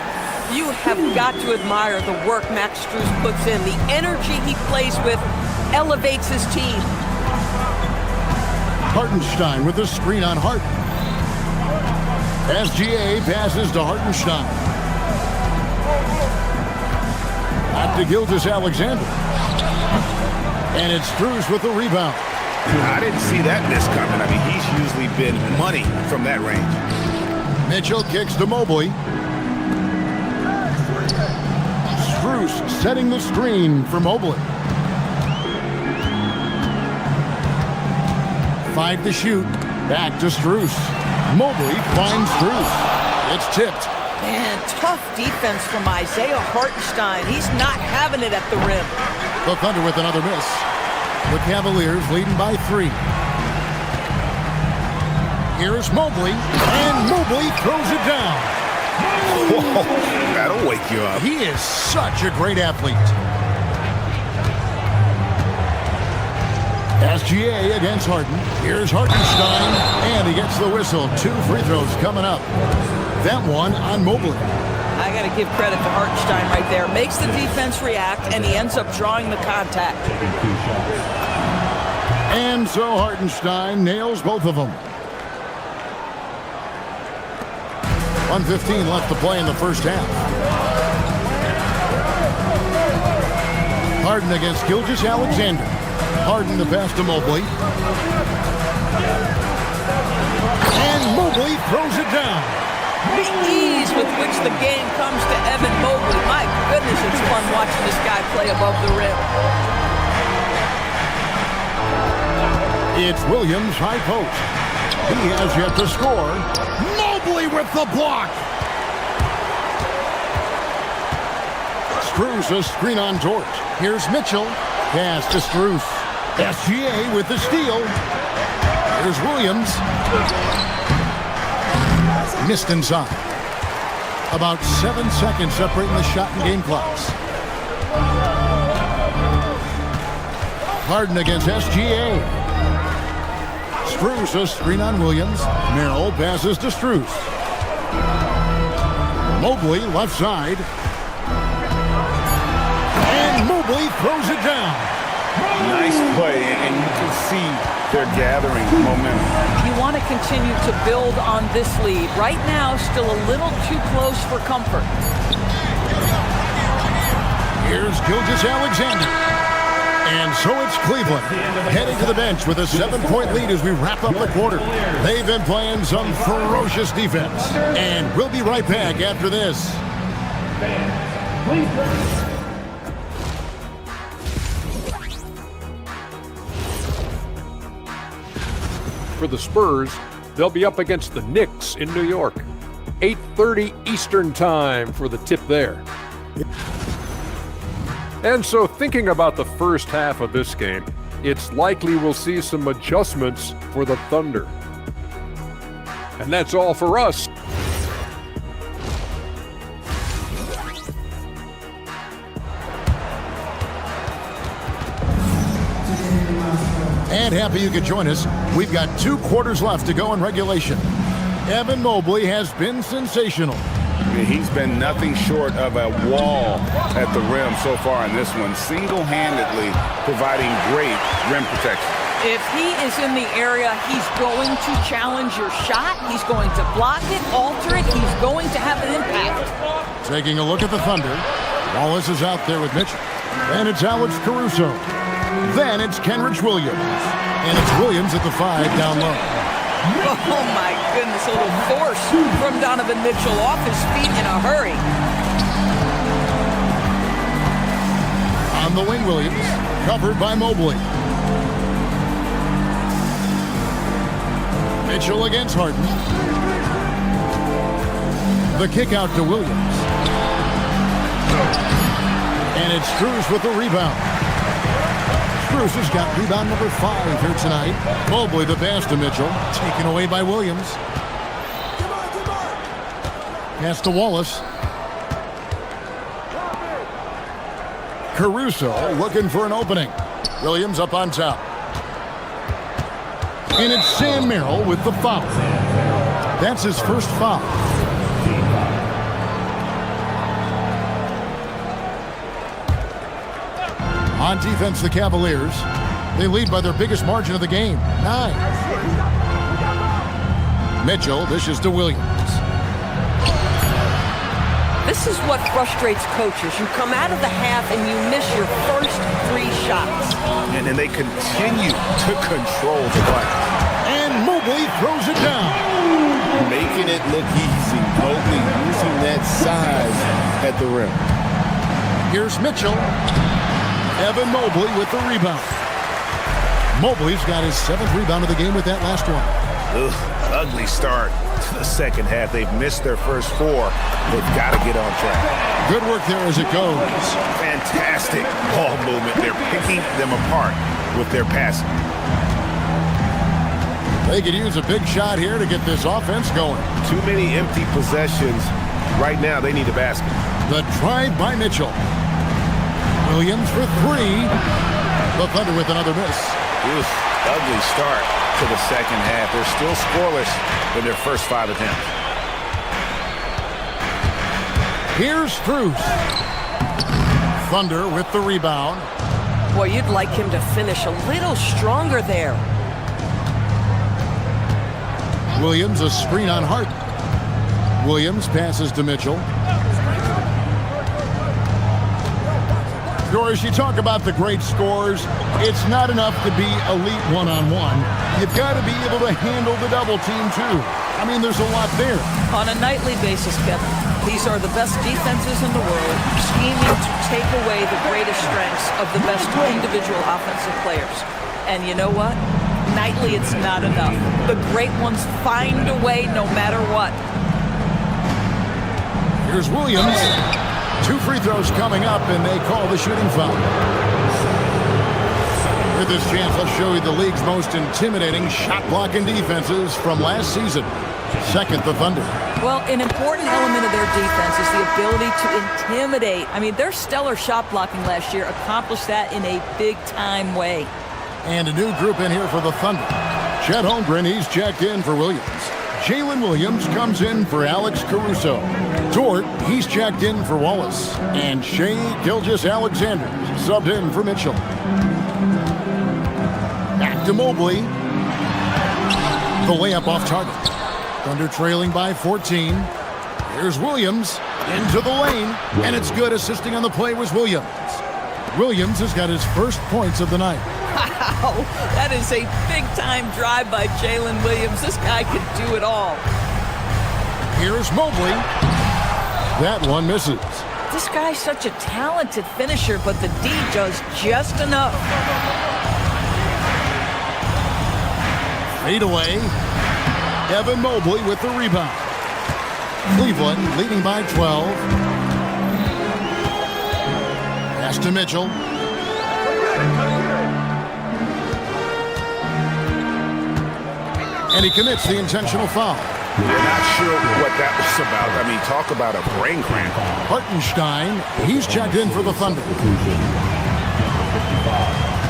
You have got to admire the work Max Strus puts in. The energy he plays with elevates his team. Hartenstein with the screen on Harden. SGA passes to Hartenstein. Back to Gilgeous-Alexander. And it's Strus with the rebound. I didn't see that miss coming. I mean, he's usually been money from that range. Mitchell kicks to Mobley. Strus setting the screen for Mobley. 5 to shoot. Back to Strus. Mobley finds Strus. It's tipped. Man, tough defense from Isaiah Hartenstein. He's not having it at the rim. The Thunder with another miss. The Cavaliers leading by 3. Here's Mobley, and Mobley throws it down. Whoa, that'll wake you up. He is such a great athlete. SGA against Harden. Here's Hartenstein, and he gets the whistle. 2 free throws coming up. That one on Mobley. I got to give credit to Hartenstein right there. Makes the defense react, and he ends up drawing the contact. And so Hartenstein nails both of them. 1:15 left to play in the first half. Harden against Gilgeous-Alexander. Harden the pass to Mobley. And Mobley throws it down. The ease with which the game comes to Evan Mobley. My goodness, it's fun watching this guy play above the rim. It's Williams high post. He has yet to score. Mobley with the block. Strus a screen on Dort. Here's Mitchell. Pass to Strus. SGA with the steal. Here's Williams. Missed inside. About 7 seconds separating the shot and game clocks. Harden against SGA. Strus a screen on Williams. Merrill passes to Strus. Mobley left side. And Mobley throws it down. Nice play, and you can see they're gathering momentum. You want to continue to build on this lead. Right now, still a little too close for comfort. Here's Gilgeous-Alexander. And so it's Cleveland heading to the bench with a 7-point lead as we wrap up the quarter. They've been playing some ferocious defense. And we'll be right back after this. For the Spurs, they'll be up against the Knicks in New York. 8:30 Eastern Time for the tip there. And so thinking about the first half of this game, it's likely we'll see some adjustments for the Thunder. And that's all for us. And happy you could join us. We've got 2 quarters left to go in regulation. Evan Mobley has been sensational. He's been nothing short of a wall at the rim so far in this one, single-handedly providing great rim protection. If he is in the area, he's going to challenge your shot. He's going to block it, alter it. He's going to have an impact. Taking a look at the Thunder. Wallace is out there with Mitchell. And it's Alex Caruso. Then it's Kenrich Williams. And it's Williams at the 5 down low. Oh my goodness, a little force from Donovan Mitchell off his feet in a hurry. On the wing, Williams, covered by Mobley. Mitchell against Harden. The kick out to Williams. And it's Strus with the rebound. Strus has got rebound number 5 here tonight. Mobley the pass to Mitchell. Taken away by Williams. Pass to Wallace. Caruso looking for an opening. Williams up on top. And it's Sam Merrill with the foul. That's his first foul. On defense, the Cavaliers. They lead by their biggest margin of the game, 9. Mitchell dishes to Williams. This is what frustrates coaches. You come out of the half and you miss your first 3 shots. And then they continue to control the ball. And Mobley throws it down. Making it look easy. Mobley using that size at the rim. Here's Mitchell. Evan Mobley with the rebound. Mobley's got his 7th rebound of the game with that last one. Ugly start to the second half. They've missed their first 4. They've got to get on track. Good work there as it goes. Fantastic ball movement. They're picking them apart with their passing. They could use a big shot here to get this offense going. Too many empty possessions. Right now, they need a basket. The drive by Mitchell. Williams for 3. The Thunder with another miss. Oof, ugly start to the second half. They're still scoreless in their first 5 attempts. Here's Strus. Thunder with the rebound. Boy, you'd like him to finish a little stronger there. Williams, a screen on Hart. Williams passes to Mitchell. Doris, you talk about the great scores. It's not enough to be elite one-on-one. You've got to be able to handle the double team, too. I mean, there's a lot there. On a nightly basis, Kevin, these are the best defenses in the world, scheming to take away the greatest strengths of the best individual offensive players. And you know what? Nightly, it's not enough. The great ones find a way no matter what. Here's Williams. 2 free throws coming up, and they call the shooting foul. With this chance, let's show you the league's most intimidating shot-blocking defenses from last season. Second, the Thunder. Well, an important element of their defense is the ability to intimidate. I mean, their stellar shot blocking last year accomplished that in a big-time way. And a new group in here for the Thunder. Chet Holmgren, he's checked in for Williams. Jalen Williams comes in for Alex Caruso. Dort, he's checked in for Wallace. And Shai Gilgeous-Alexander subbed in for Mitchell. Back to Mobley. The layup off target. Thunder trailing by 14. Here's Williams into the lane. And it's good. Assisting on the play was Williams. Williams has got his first points of the night. Wow, that is a big-time drive by Jalen Williams. This guy can do it all. Here's Mobley. That one misses. This guy's such a talented finisher, but the D does just enough. Fade away. Evan Mobley with the rebound. Cleveland leading by 12. Pass to Mitchell. And he commits the intentional foul. We're not sure what that was about. I mean, talk about a brain cramp. Hartenstein, he's checked in for the Thunder.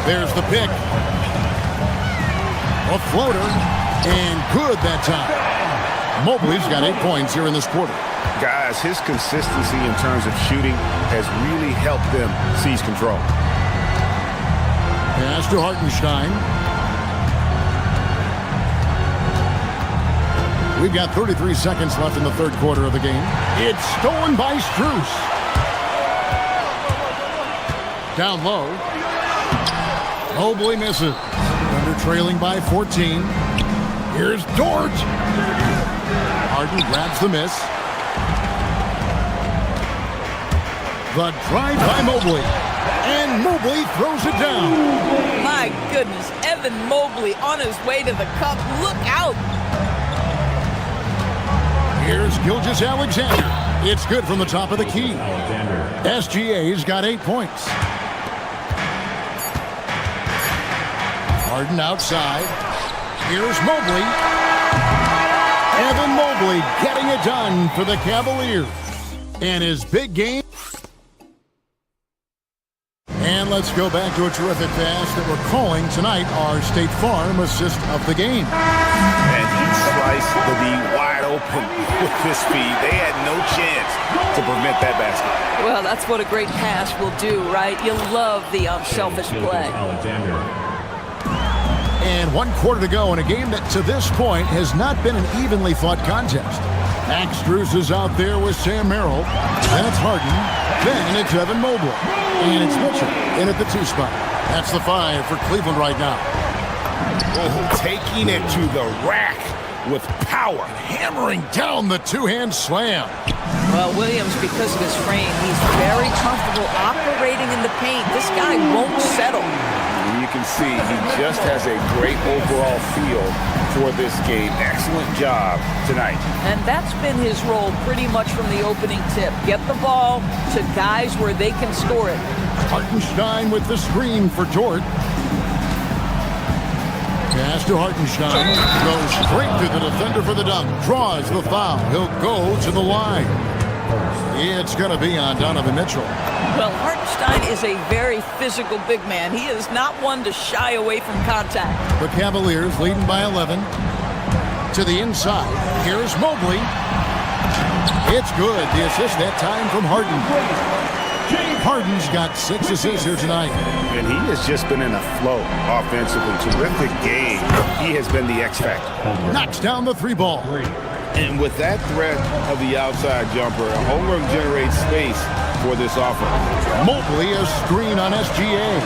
There's the pick. A floater, and good that time. Mobley's got 8 points here in this quarter. Guys, his consistency in terms of shooting has really helped them seize control. Pass to Hartenstein. We've got 33 seconds left in the third quarter of the game. It's stolen by Strus. Down low. Mobley misses. Thunder trailing by 14. Here's Dort. Harden grabs the miss. The drive by Mobley. And Mobley throws it down. My goodness, Evan Mobley on his way to the cup. Look out. Here's Gilgeous-Alexander. It's good from the top of the key. SGA's got 8 points. Harden outside. Here's Mobley. Evan Mobley getting it done for the Cavaliers. And his big game. And let's go back to a terrific pass that we're calling tonight our State Farm assist of the game. And he sliced the D wide open with his speed. They had no chance to prevent that basket. Well, that's what a great pass will do, right? You love the unselfish play. And 1 quarter to go in a game that to this point has not been an evenly fought contest. Max Strus is out there with Sam Merrill. Then it's Harden. Then it's Evan Mobley. And it's Mitchell in at the 2 spot. That's the 5 for Cleveland right now. Oh, taking it to the rack with power. Hammering down the 2-hand slam. Well, Williams, because of his frame, he's very comfortable operating in the paint. This guy won't settle. And you can see he just has a great overall feel for this game. Excellent job tonight. And that's been his role pretty much from the opening tip. Get the ball to guys where they can score it. Hartenstein with the screen for Dort. Pass to Hartenstein. Goes straight to the defender for the dunk. Draws the foul. He'll go to the line. It's going to be on Donovan Mitchell. Well, Hartenstein is a very physical big man. He is not one to shy away from contact. The Cavaliers leading by 11. To the inside. Here's Mobley. It's good. The assist that time from Harden. Harden's got 6 assists here tonight. And he has just been in a flow offensively. Terrific game. He has been the X factor. Knocks down the 3 ball. And with that threat of the outside jumper, Holmgren generates space for this offense. Mobley, a screen on SGA.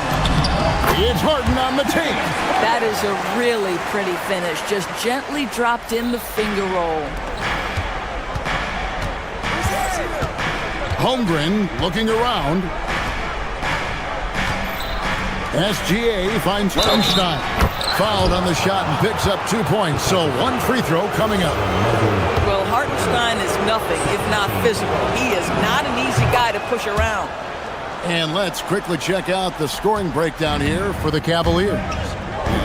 It's Harden on the tape. That is a really pretty finish. Just gently dropped in the finger roll. Holmgren looking around. SGA finds Hartenstein. Fouled on the shot and picks up 2 points. So 1 free throw coming up. Well, Hartenstein is nothing if not physical. He is not an easy guy to push around. And let's quickly check out the scoring breakdown here for the Cavaliers.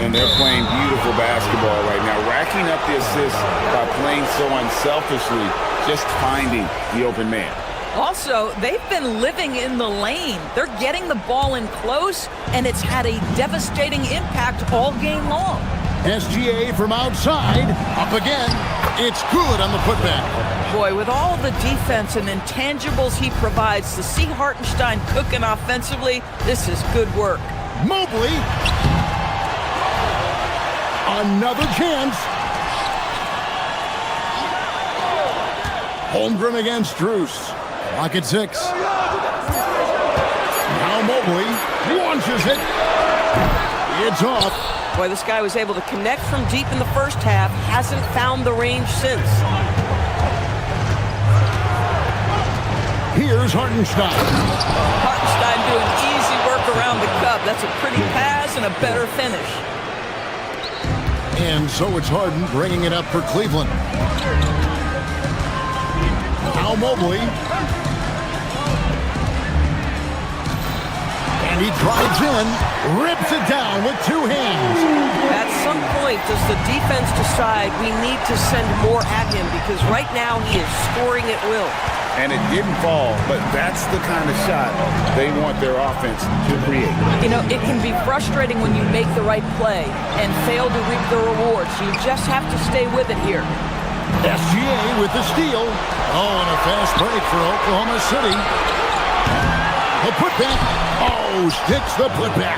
And they're playing beautiful basketball right now, racking up the assists by playing so unselfishly, just finding the open man. Also, they've been living in the lane. They're getting the ball in close, and it's had a devastating impact all game long. SGA from outside, up again. It's good on the putback. Boy, with all the defense and intangibles he provides, to see Hartenstein cooking offensively, this is good work. Mobley. Another chance. Holmgren against Strus. Lock at 6. Now Mobley launches it. It's off. Boy, this guy was able to connect from deep in the first half. Hasn't found the range since. Here's Hartenstein. Hartenstein doing easy work around the cup. That's a pretty pass and a better finish. And so it's Harden bringing it up for Cleveland. Now Mobley. And he drives in, rips it down with 2 hands. At some point, does the defense decide we need to send more at him? Because right now he is scoring at will. And it didn't fall, but that's the kind of shot they want their offense to create. You know, it can be frustrating when you make the right play and fail to reap the rewards. You just have to stay with it here. SGA with the steal. Oh, and a fast break for Oklahoma City. The putback. Oh, sticks the putback.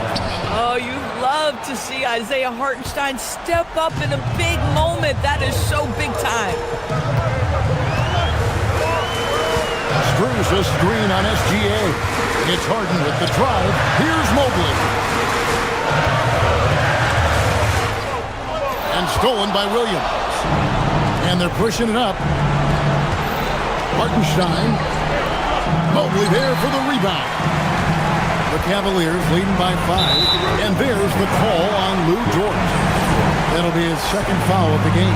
Oh, you love to see Isaiah Hartenstein step up in a big moment. That is so big time. Strus a screen on SGA. It's Harden with the drive. Here's Mobley. And stolen by Williams. And they're pushing it up. Hartenstein. Mobley there for the rebound. The Cavaliers leading by 5. And there's the call on Lou Dort. That'll be his 2nd foul of the game.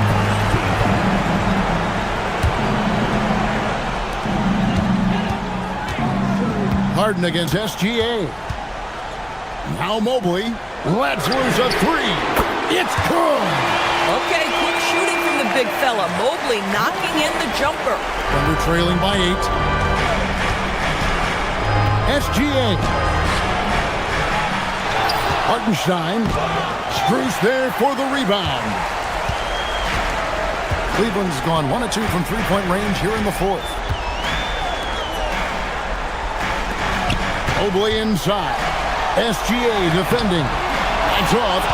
Harden against SGA. Now Mobley. Let's lose a 3. It's good. Okay, quick shooting from the big fella. Mobley knocking in the jumper. Thunder trailing by 8. SGA. Hartenstein. Strus there for the rebound. Cleveland's gone 1 of 2 from 3-point range here in the 4th. Mobley inside. SGA defending. It's off.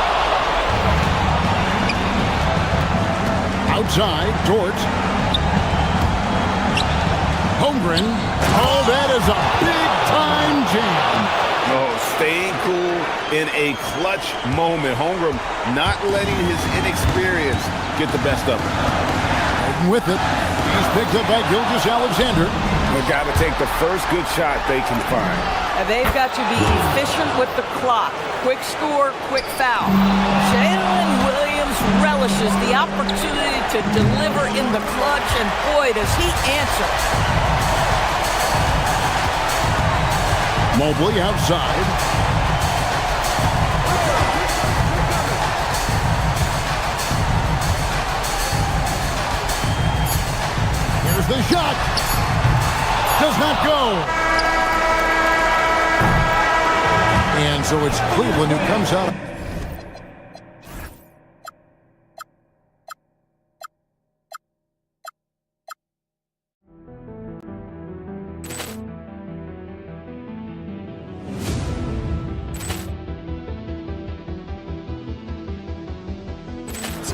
Outside, Dort. Holmgren. Oh, that is a big-time jam. No, staying cool in a clutch moment. Holmgren not letting his inexperience get the best of him. Harden with it. He's picked up by Gilgeous-Alexander. They've got to take the first good shot they can find. They've got to be efficient with the clock. Quick score, quick foul. Jalen Williams relishes the opportunity to deliver in the clutch, and boy, does he answer. Mobley outside. Here's the shot. not go. And so it's Cleveland who comes out.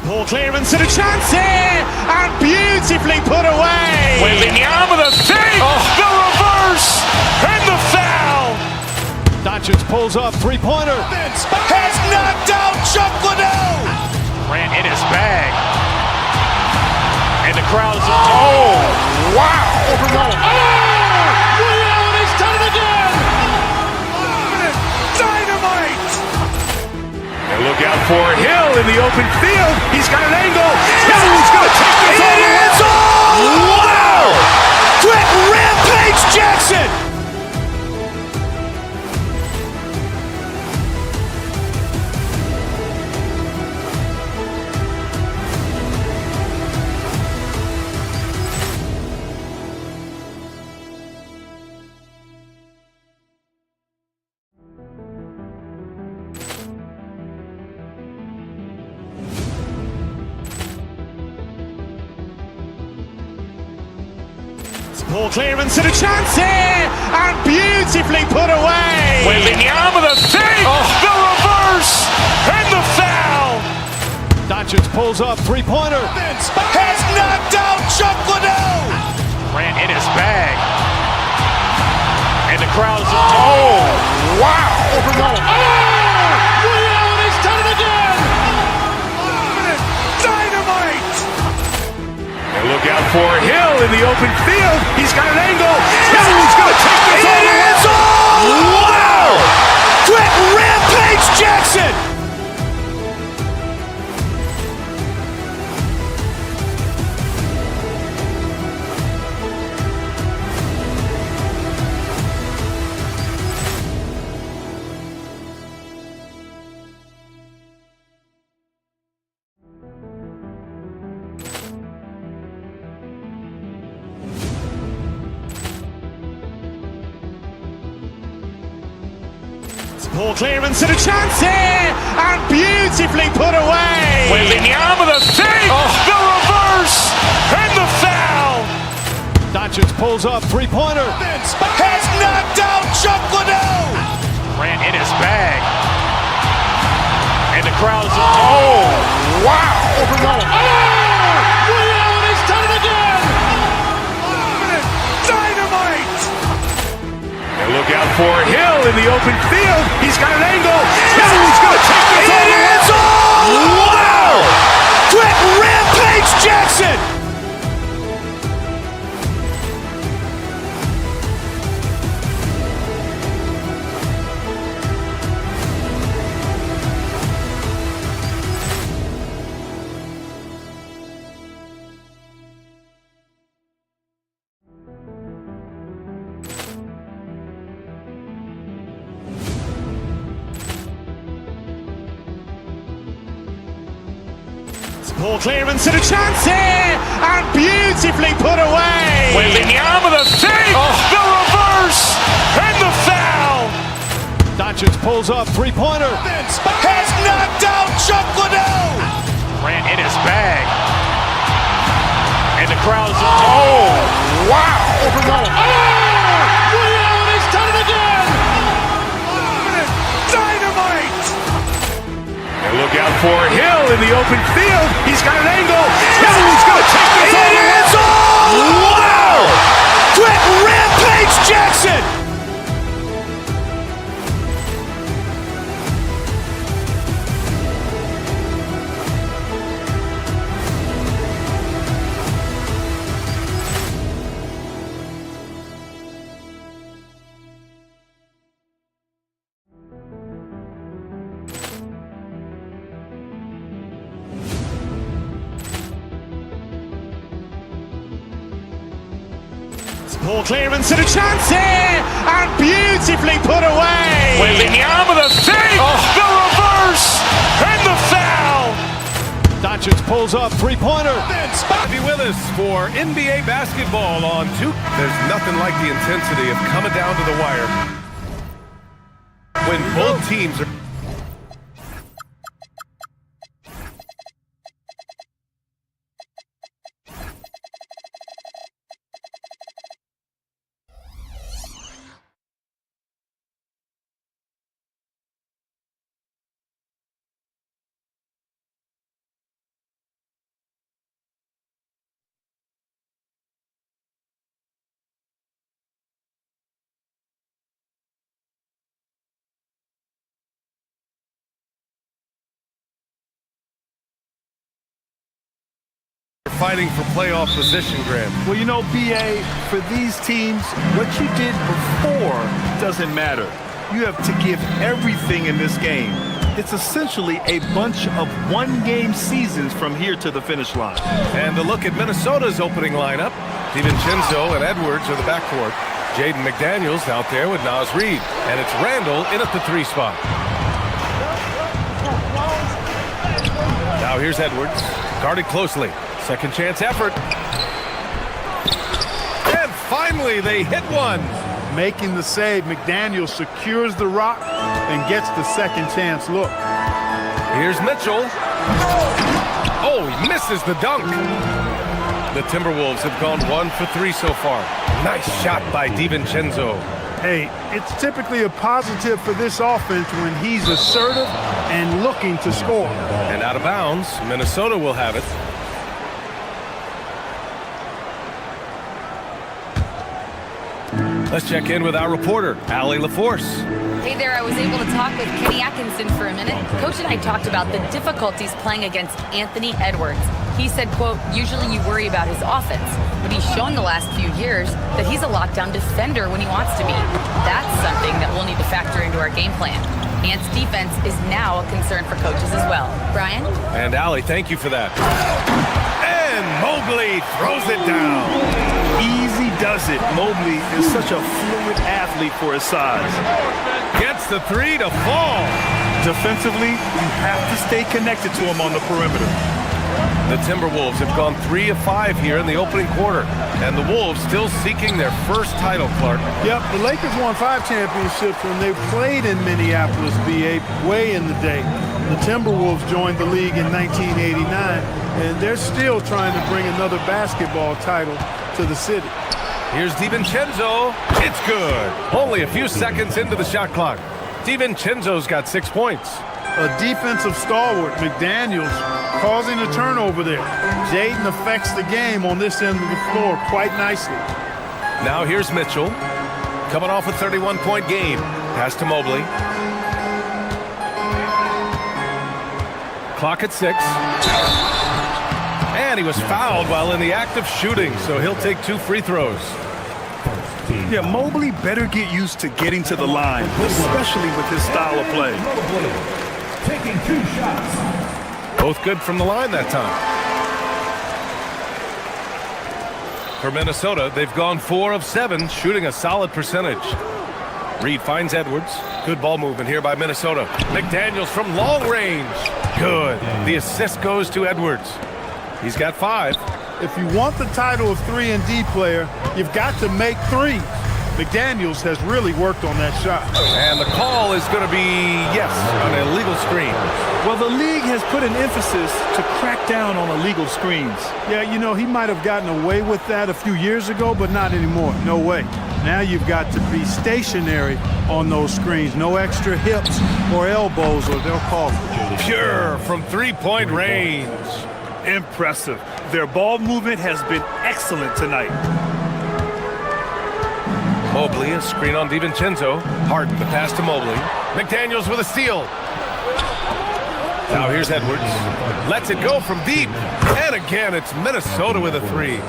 Ball clearance and a chance here, and beautifully put away. Wembanyama the fake, the reverse, and the foul. Doncic pulls up, three-pointer. Vince has knocked out Chuck Liddell. Grant in his bag, and the crowd is wow! Liddell has done it again. Dynamite! And look out for Hill in the open field. He's got an angle. He's going to take this all the way. Wow! Quick Rampage Jackson! Ball clearance and a chance here, and beautifully put away. Wembanyama the fake, the reverse, and the foul. Doncic pulls up, three-pointer. Vince has knocked out Chuck Liddell. Grant in his bag, and the crowd is wow! Liddell has done it again. Dynamite! And look out for Hill in the open field. He's got an angle. He's going to take this all the way. Wow! Quick Rampage Jackson! Ball clearance and a chance here, and beautifully put away. Wembanyama the fake, the reverse, and the foul. Doncic pulls up, three-pointer. Vince has knocked out Chuck Liddell. Grant in his bag, and the crowd is wow! Liddell has done it again. Dynamite! And look out for Hill in the open field. He's got an angle. He's going to take this all the way. Wow! Quick Rampage Jackson! Ball clearance and a chance here, and beautifully put away. Wembanyama the fake, the reverse, and the foul. Doncic pulls up, three-pointer. Vince has knocked out Chuck Liddell. Grant in his bag, and the crowd is wow! Liddell has done it again. Dynamite! And look out for Hill in the open field. He's got an angle. He's going to take this all the way. Wow! Quick Rampage Jackson! Ball clearance and a chance here, and beautifully put away. Wembanyama the fake, the reverse, and the foul. Doncic pulls up, three-pointer. Be with us for NBA basketball on 2. There's nothing like the intensity of coming down to the wire when both teams are. Fighting for playoff position, Graham. Well, you know, BA, for these teams, what you did before doesn't matter. You have to give everything in this game. It's essentially a bunch of one-game seasons from here to the finish line. And a look at Minnesota's opening lineup. DiVincenzo and Edwards are the backcourt. Jaden McDaniels out there with Naz Reid. And it's Randall in at the 3 spot. Now here's Edwards, guarded closely. Second chance effort. And finally they hit one. Making the save, McDaniel secures the rock and gets the second chance look. Here's Mitchell. Oh, he misses the dunk. The Timberwolves have gone 1 for 3 so far. Nice shot by DiVincenzo. Hey, it's typically a positive for this offense when he's assertive and looking to score. And out of bounds, Minnesota will have it. Let's check in with our reporter, Allie LaForce. Hey there, I was able to talk with Kenny Atkinson for a minute. Coach and I talked about the difficulties playing against Anthony Edwards. He said, quote, usually you worry about his offense, but he's shown the last few years that he's a lockdown defender when he wants to be. That's something that we'll need to factor into our game plan. Ant's defense is now a concern for coaches as well. Brian? And Allie, thank you for that. And Mobley throws it down. Easy does it. Mobley is such a fluid athlete for his size. Gets the 3 to fall. Defensively, you have to stay connected to him on the perimeter. The Timberwolves have gone 3 of 5 here in the opening quarter. And the Wolves still seeking their first title, Clark. Yep, the Lakers won 5 championships when they played in Minneapolis, BA, way in the day. The Timberwolves joined the league in 1989, and they're still trying to bring another basketball title to the city. Here's DiVincenzo. It's good. Only a few seconds into the shot clock. DiVincenzo's got 6 points. A defensive stalwart, McDaniels, causing a turnover there. Jaden affects the game on this end of the floor quite nicely. Now here's Mitchell, coming off a 31-point game. Pass to Mobley. Clock at 6. And he was fouled while in the act of shooting, so he'll take 2 free throws. Yeah, Mobley better get used to getting to the line, especially with his style of play. Taking 2 shots. Both good from the line that time. For Minnesota, they've gone 4 of 7, shooting a solid percentage. Reid finds Edwards. Good ball movement here by Minnesota. McDaniels from long range. Good. The assist goes to Edwards. He's got 5. If you want the title of 3-and-D player, you've got to make threes. McDaniels has really worked on that shot. And the call is going to be, yes, an illegal screen. Well, the league has put an emphasis to crack down on illegal screens. Yeah, you know, he might have gotten away with that a few years ago, but not anymore. No way. Now you've got to be stationary on those screens. No extra hips or elbows, or they'll call it. Pure from 3-point range. Impressive. Their ball movement has been excellent tonight. Mobley, a screen on DiVincenzo. Harden, the pass to Mobley. McDaniels with a steal. Now here's Edwards. Lets it go from deep. And again, it's Minnesota with a 3.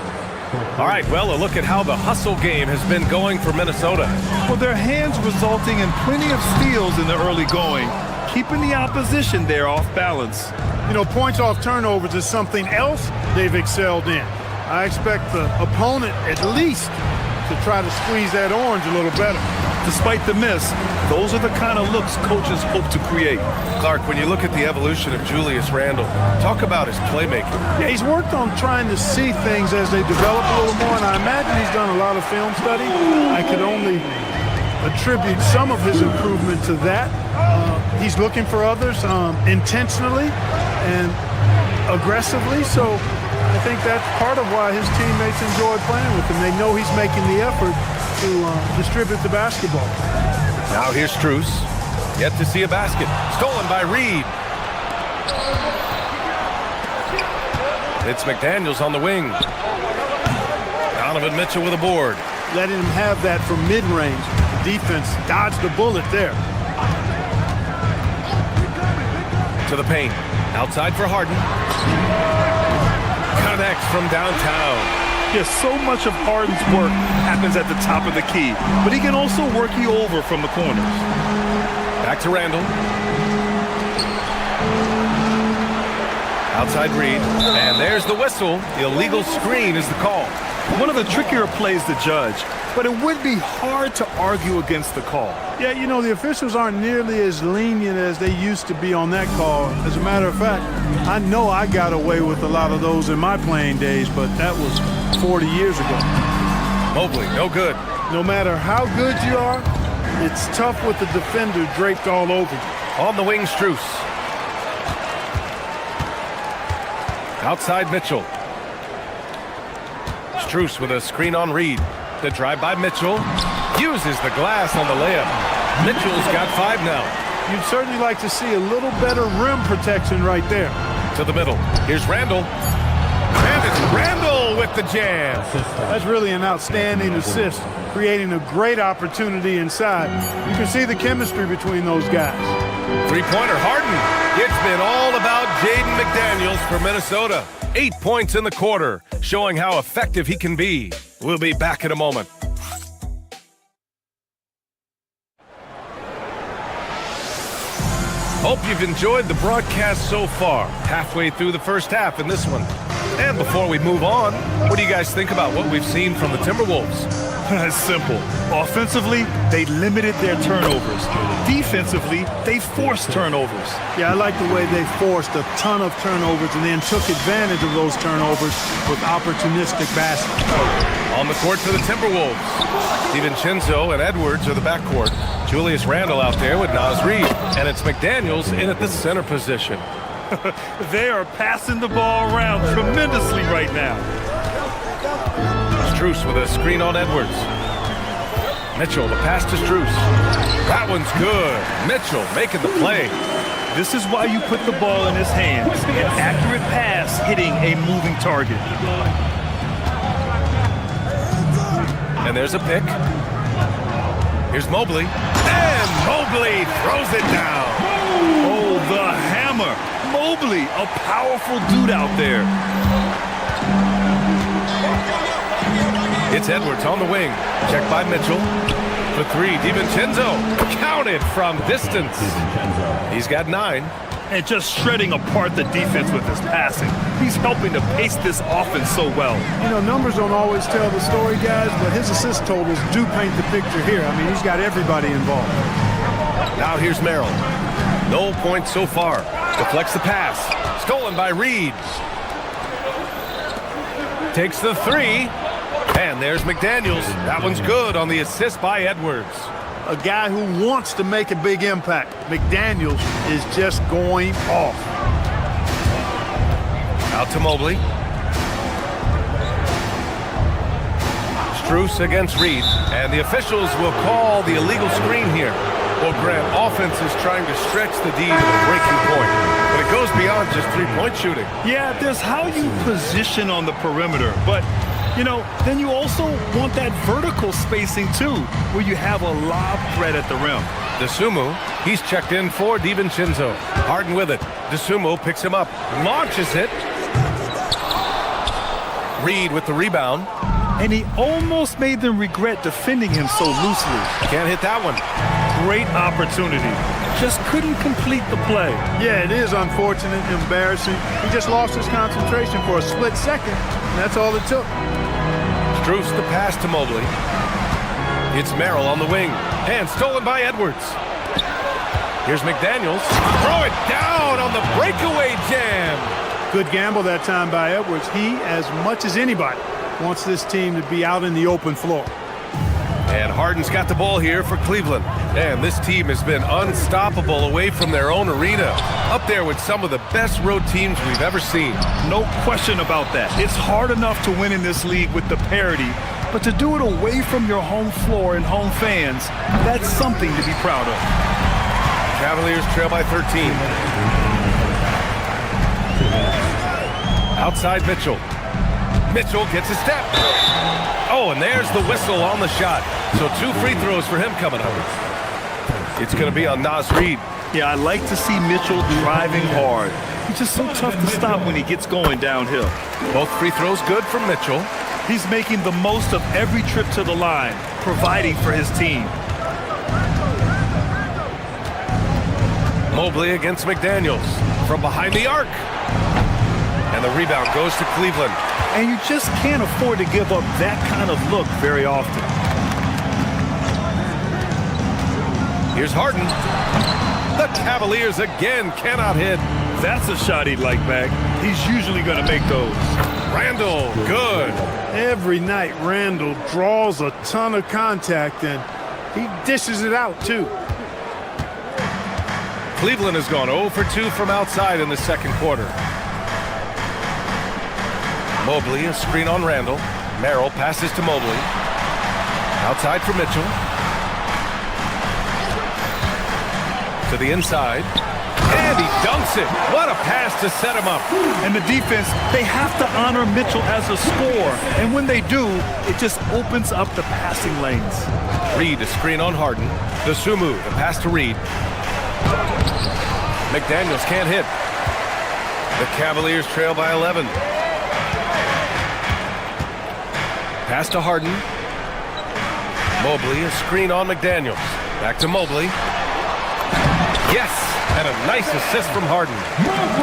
All right, well, a look at how the hustle game has been going for Minnesota. Well, their hands resulting in plenty of steals in the early going, keeping the opposition there off balance. You know, points off turnovers is something else they've excelled in. I expect the opponent at least to try to squeeze that orange a little better. Despite the miss, those are the kind of looks coaches hope to create. Clark, when you look at the evolution of Julius Randle, talk about his playmaking. Yeah, he's worked on trying to see things as they develop a little more, and I imagine he's done a lot of film study. I could only attribute some of his improvement to that. He's looking for others intentionally and aggressively, so I think that's part of why his teammates enjoy playing with him. They know he's making the effort to distribute the basketball. Now here's Strus. Yet to see a basket. Stolen by Reed. It's McDaniels on the wing. Donovan Mitchell with a board. Letting him have that from mid-range. The defense dodged the bullet there. To the paint. Outside for Harden. Connects from downtown. Yes, so much of Harden's work happens at the top of the key, but he can also work you over from the corners. Back to Randle. Outside Reed. And there's the whistle. The illegal screen is the call. One of the trickier plays to judge, but it would be hard to argue against the call. Yeah, you know, the officials aren't nearly as lenient as they used to be on that call. As a matter of fact, I know I got away with a lot of those in my playing days, but that was 40 years ago. Mobley, no good. No matter how good you are, it's tough with the defender draped all over you. On the wing, Strus. Outside Mitchell. Strus with a screen on Reed. The drive by Mitchell. Uses the glass on the layup. Mitchell's got 5 now. You'd certainly like to see a little better rim protection right there. To the middle. Here's Randle. And it's Randle with the jam. That's really an outstanding assist, creating a great opportunity inside. You can see the chemistry between those guys. Three-pointer, Harden. It's been all about Jaden McDaniels for Minnesota. 8 points in the quarter, showing how effective he can be. We'll be back in a moment. Hope you've enjoyed the broadcast so far. Halfway through the first half in this one. And before we move on, what do you guys think about what we've seen from the Timberwolves? It's simple. Offensively, they limited their turnovers. Defensively, they forced turnovers. Yeah, I like the way they forced a ton of turnovers and then took advantage of those turnovers with opportunistic baskets. On the court for the Timberwolves. DiVincenzo and Edwards are the backcourt. Julius Randle out there with Naz Reid. And it's McDaniels in at the center position. They are passing the ball around tremendously right now. Strus with a screen on Edwards. Mitchell, the pass to Strus. That one's good. Mitchell making the play. This is why you put the ball in his hands. An accurate pass hitting a moving target. And there's a pick. Here's Mobley. And Mobley throws it down. Oh, the hammer. Mobley, a powerful dude out there. It's Edwards on the wing. Checked by Mitchell. For 3, DiVincenzo. Counted from distance. He's got 9. And just shredding apart the defense with his passing. He's helping to pace this offense so well. You know, numbers don't always tell the story, guys, but his assist totals do paint the picture here. I mean, he's got everybody involved. Now here's Merrill. No points so far. Deflects the pass. Stolen by Reed. Takes the 3. And there's McDaniels. That one's good on the assist by Edwards. A guy who wants to make a big impact. McDaniels is just going off. Out to Mobley. Strus against Reed. And the officials will call the illegal screen here. Well, Grant, offense is trying to stretch the D to the breaking point. But it goes beyond just three-point shooting. Yeah, there's how you position on the perimeter. But, you know, then you also want that vertical spacing, too, where you have a lob threat at the rim. DeSumo, he's checked in for DiVincenzo. Harden with it. DeSumo picks him up. Launches it. Reed with the rebound. And he almost made them regret defending him so loosely. Can't hit that one. Great opportunity. Just couldn't complete the play. Yeah, it is unfortunate, embarrassing. He just lost his concentration for a split second, and that's all it took. Strus the pass to Mobley. It's Merrill on the wing. And stolen by Edwards. Here's McDaniels. Throw it down on the breakaway jam. Good gamble that time by Edwards. He, as much as anybody, wants this team to be out in the open floor. And Harden's got the ball here for Cleveland. And this team has been unstoppable away from their own arena. Up there with some of the best road teams we've ever seen. No question about that. It's hard enough to win in this league with the parity, but to do it away from your home floor and home fans, that's something to be proud of. Cavaliers trail by 13. Outside Mitchell. Mitchell gets a step. Oh, and there's the whistle on the shot. So 2 free throws for him coming up. It's going to be on Naz Reid. Yeah, I like to see Mitchell driving hard. He's just so tough to stop when he gets going downhill. Both free throws good from Mitchell. He's making the most of every trip to the line, providing for his team. Mobley against McDaniels from behind the arc. And the rebound goes to Cleveland. And you just can't afford to give up that kind of look very often. Here's Harden. The Cavaliers again cannot hit. That's a shot he'd like back. He's usually going to make those. Randall, good. Every night, Randall draws a ton of contact, and he dishes it out, too. Cleveland has gone 0 for 2 from outside in the second quarter. Mobley, a screen on Randall. Merrill passes to Mobley. Outside for Mitchell. To the inside. And he dunks it. What a pass to set him up. And the defense, they have to honor Mitchell as a scorer. And when they do, it just opens up the passing lanes. Reid, a screen on Harden. The Sumu, the pass to Reid. McDaniels can't hit. The Cavaliers trail by 11. Pass to Harden. Mobley, a screen on McDaniels. Back to Mobley. Yes, and a nice assist from Harden.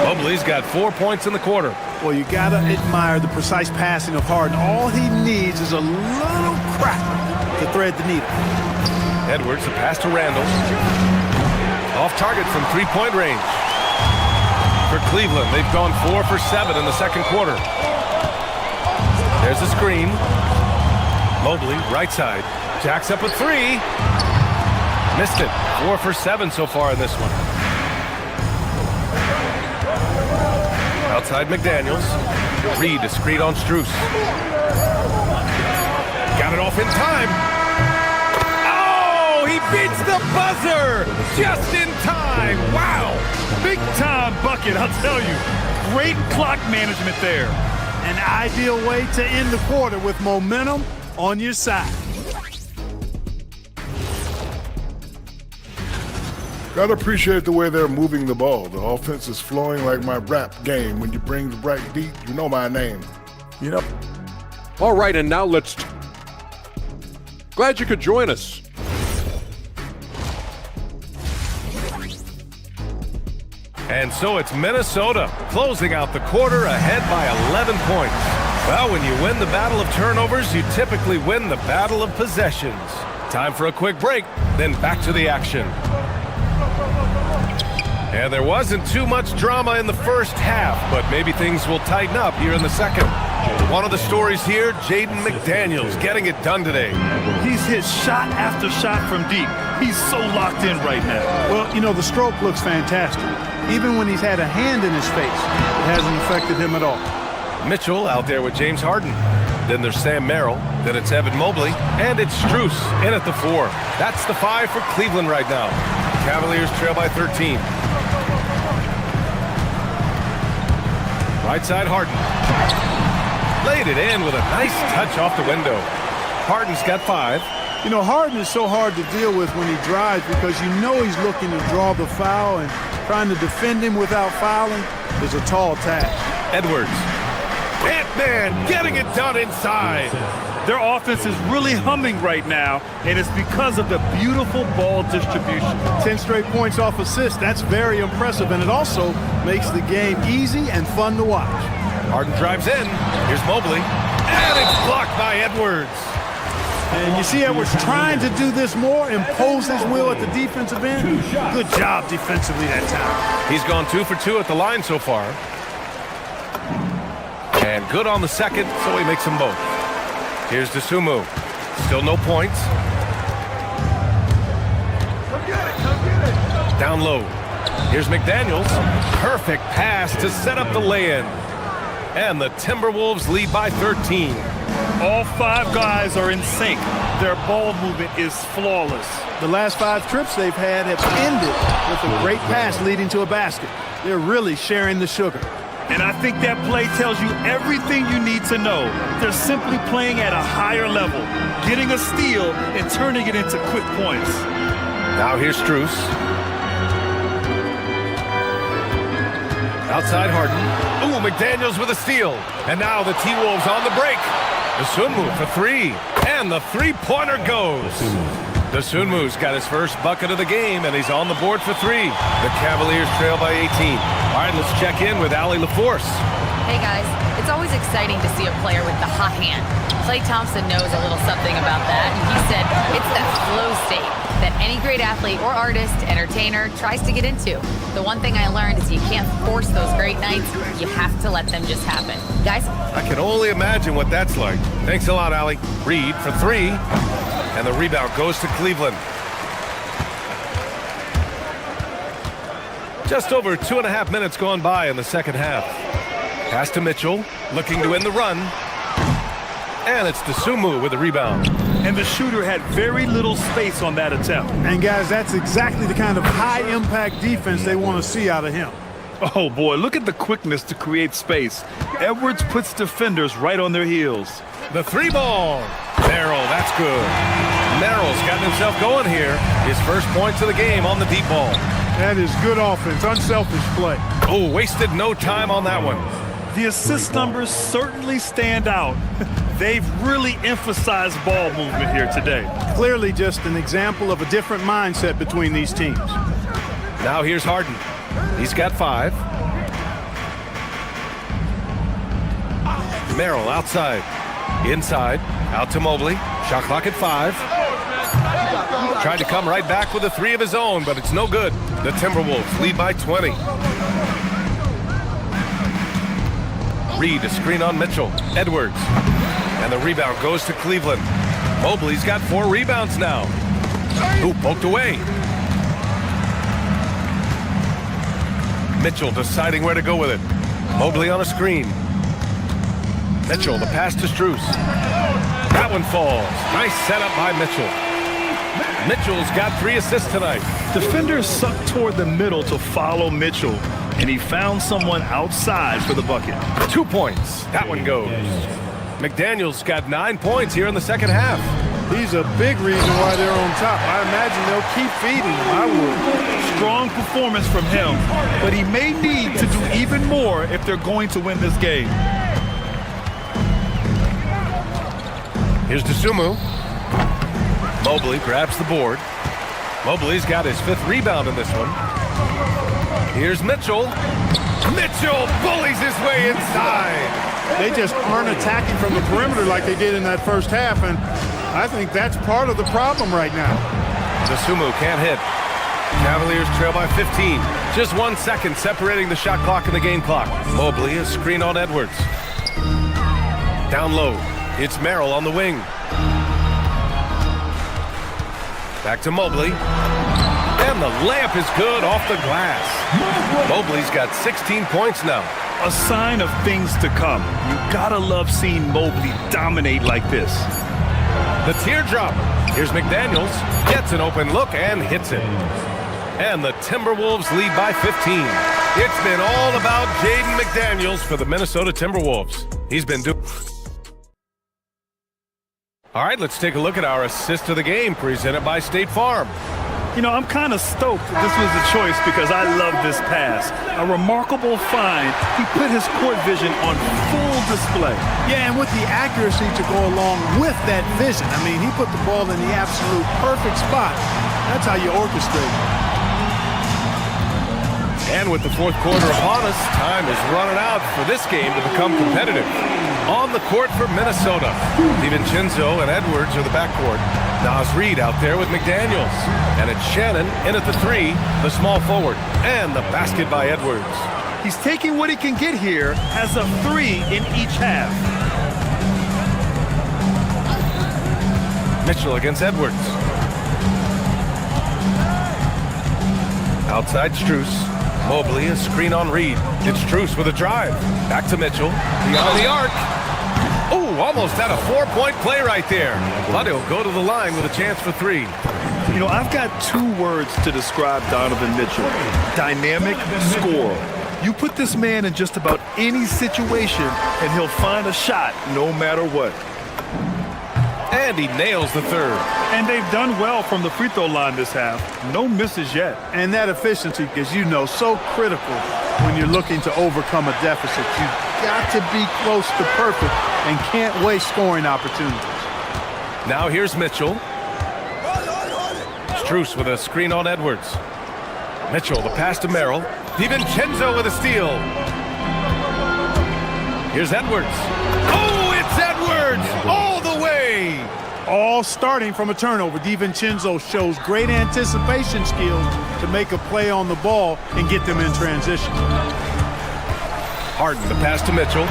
Mobley's got 4 points in the quarter. Well, you got to admire the precise passing of Harden. All he needs is a little crack to thread the needle. Edwards, a pass to Randall. Off target from three-point range. For Cleveland, they've gone 4 for 7 in the second quarter. There's a screen. Mobley, right side. Jacks up a 3. Missed it. 4 for 7 so far in this one. Outside McDaniels. Reid, a screen on Strus. Got it off in time. Oh, he beats the buzzer just in time. Wow. Big time bucket, I'll tell you. Great clock management there. An ideal way to end the quarter with momentum on your side. Gotta appreciate the way they're moving the ball. The offense is flowing like my rap game. When you bring the right beat, you know my name. You know. All right, and now let's... Glad you could join us. And so it's Minnesota closing out the quarter ahead by 11 points. Well, when you win the battle of turnovers, you typically win the battle of possessions. Time for a quick break, then back to the action. And there wasn't too much drama in the first half, but maybe things will tighten up here in the second. One of the stories here, Jaden McDaniels getting it done today. He's hit shot after shot from deep. He's so locked in right now. Well, you know, the stroke looks fantastic. Even when he's had a hand in his face, it hasn't affected him at all. Mitchell out there with James Harden. Then there's Sam Merrill. Then it's Evan Mobley. And it's Strus in at the 4. That's the 5 for Cleveland right now. Cavaliers trail by 13. Right side Harden. Laid it in with a nice touch off the window. Harden's got 5. You know, Harden is so hard to deal with when he drives because you know he's looking to draw the foul, and trying to defend him without fouling is a tall task. Edwards. Ant-Man getting it done inside. Their offense is really humming right now, and it's because of the beautiful ball distribution. 10 straight points off assists. That's very impressive, and it also makes the game easy and fun to watch. Harden drives in. Here's Mobley. And it's blocked by Edwards. And you see Edwards trying to do this more, impose his will at the defensive end. Good job defensively that time. He's gone 2 for 2 at the line so far. And good on the second, so he makes them both. Here's Dosunmu. Still no points. Down low. Here's McDaniels. Perfect pass to set up the lay-in. And the Timberwolves lead by 13. All 5 guys are in sync. Their ball movement is flawless. The last 5 trips they've had have ended with a great pass leading to a basket. They're really sharing the sugar. And I think that play tells you everything you need to know. They're simply playing at a higher level, getting a steal and turning it into quick points. Now here's Strus. Outside Harden. Ooh, McDaniels with a steal. And now the T-Wolves on the break. Dosunmu for 3. And the three-pointer goes. Dosunmu's got his first bucket of the game, and he's on the board for 3. The Cavaliers trail by 18. All right, let's check in with Allie LaForce. Hey guys, it's always exciting to see a player with the hot hand. Klay Thompson knows a little something about that, and he said it's that flow state that any great athlete or artist, entertainer, tries to get into. The one thing I learned is you can't force those great nights, you have to let them just happen. Guys? I can only imagine what that's like. Thanks a lot, Allie. Reed for 3, and the rebound goes to Cleveland. Just over 2.5 minutes gone by in the second half. Pass to Mitchell, looking to win the run. And it's Dosunmu with the rebound. And the shooter had very little space on that attempt. And guys, that's exactly the kind of high-impact defense they want to see out of him. Oh boy, look at the quickness to create space. Edwards puts defenders right on their heels. The 3-ball. Merrill, that's good. Merrill's gotten himself going here. His first points of the game on the deep ball. That is good offense, unselfish play. Oh, wasted no time on that one. The assist numbers certainly stand out. They've really emphasized ball movement here today. Clearly just an example of a different mindset between these teams. Now here's Harden. He's got 5. Merrill outside. Inside. Out to Mobley. Shot clock at 5. Tried to come right back with a 3 of his own, but it's no good. The Timberwolves lead by 20. Reed, a screen on Mitchell. Edwards. And the rebound goes to Cleveland. Mobley's got 4 rebounds now. Ooh, poked away. Mitchell deciding where to go with it. Mobley on a screen. Mitchell, the pass to Strus. That one falls. Nice setup by Mitchell. Mitchell's got 3 assists tonight. Defenders sucked toward the middle to follow Mitchell, and he found someone outside for the bucket. 2 points. That one goes. McDaniels got 9 points here in the second half. He's a big reason why they're on top. I imagine they'll keep feeding him. I would. Strong performance from him, but he may need to do even more if they're going to win this game. Here's Dosunmu. Mobley grabs the board. Mobley's got his 5th rebound in this one. Here's Mitchell. Mitchell bullies his way inside. They just aren't attacking from the perimeter like they did in that first half, and I think that's part of the problem right now. Dosunmu can't hit. Cavaliers trail by 15. Just 1 second separating the shot clock and the game clock. Mobley is screen on Edwards. Down low. It's Merrill on the wing. Back to Mobley. And the layup is good off the glass. Mobley's got 16 points now. A sign of things to come. You gotta love seeing Mobley dominate like this. The teardrop. Here's McDaniels. Gets an open look and hits it. And the Timberwolves lead by 15. It's been all about Jaden McDaniels for the Minnesota Timberwolves. He's been doing... All right, let's take a look at our assist of the game presented by State Farm. You know, I'm kind of stoked this was the choice because I love this pass. A remarkable find. He put his court vision on full display. Yeah, and with the accuracy to go along with that vision. I mean, he put the ball in the absolute perfect spot. That's how you orchestrate. And with the fourth quarter upon us, time is running out for this game to become competitive. On the court for Minnesota, DiVincenzo and Edwards are the backcourt. Nas Reed out there with McDaniels. And it's Shannon in at the 3, the small forward. And the basket by Edwards. He's taking what he can get here, has a 3 in each half. Mitchell against Edwards. Outside Strus. Mobley, a screen on Reed. It's Strus with a drive. Back to Mitchell. Beyond the arc. Oh, almost had a 4-point play right there. But he'll go to the line with a chance for 3. You know, I've got 2 words to describe Donovan Mitchell. Dynamic scorer. You put this man in just about any situation, and he'll find a shot no matter what. And he nails the 3rd. And they've done well from the free throw line this half. No misses yet. And that efficiency, as you know, so critical when you're looking to overcome a deficit. You've got to be close to perfect and can't waste scoring opportunities. Now here's Mitchell. Strus with a screen on Edwards. Mitchell, the pass to Merrill. DiVincenzo with a steal. Here's Edwards. Oh, it's Edwards all the way. All starting from a turnover. DiVincenzo shows great anticipation skills to make a play on the ball and get them in transition. Harden, the pass to Mitchell.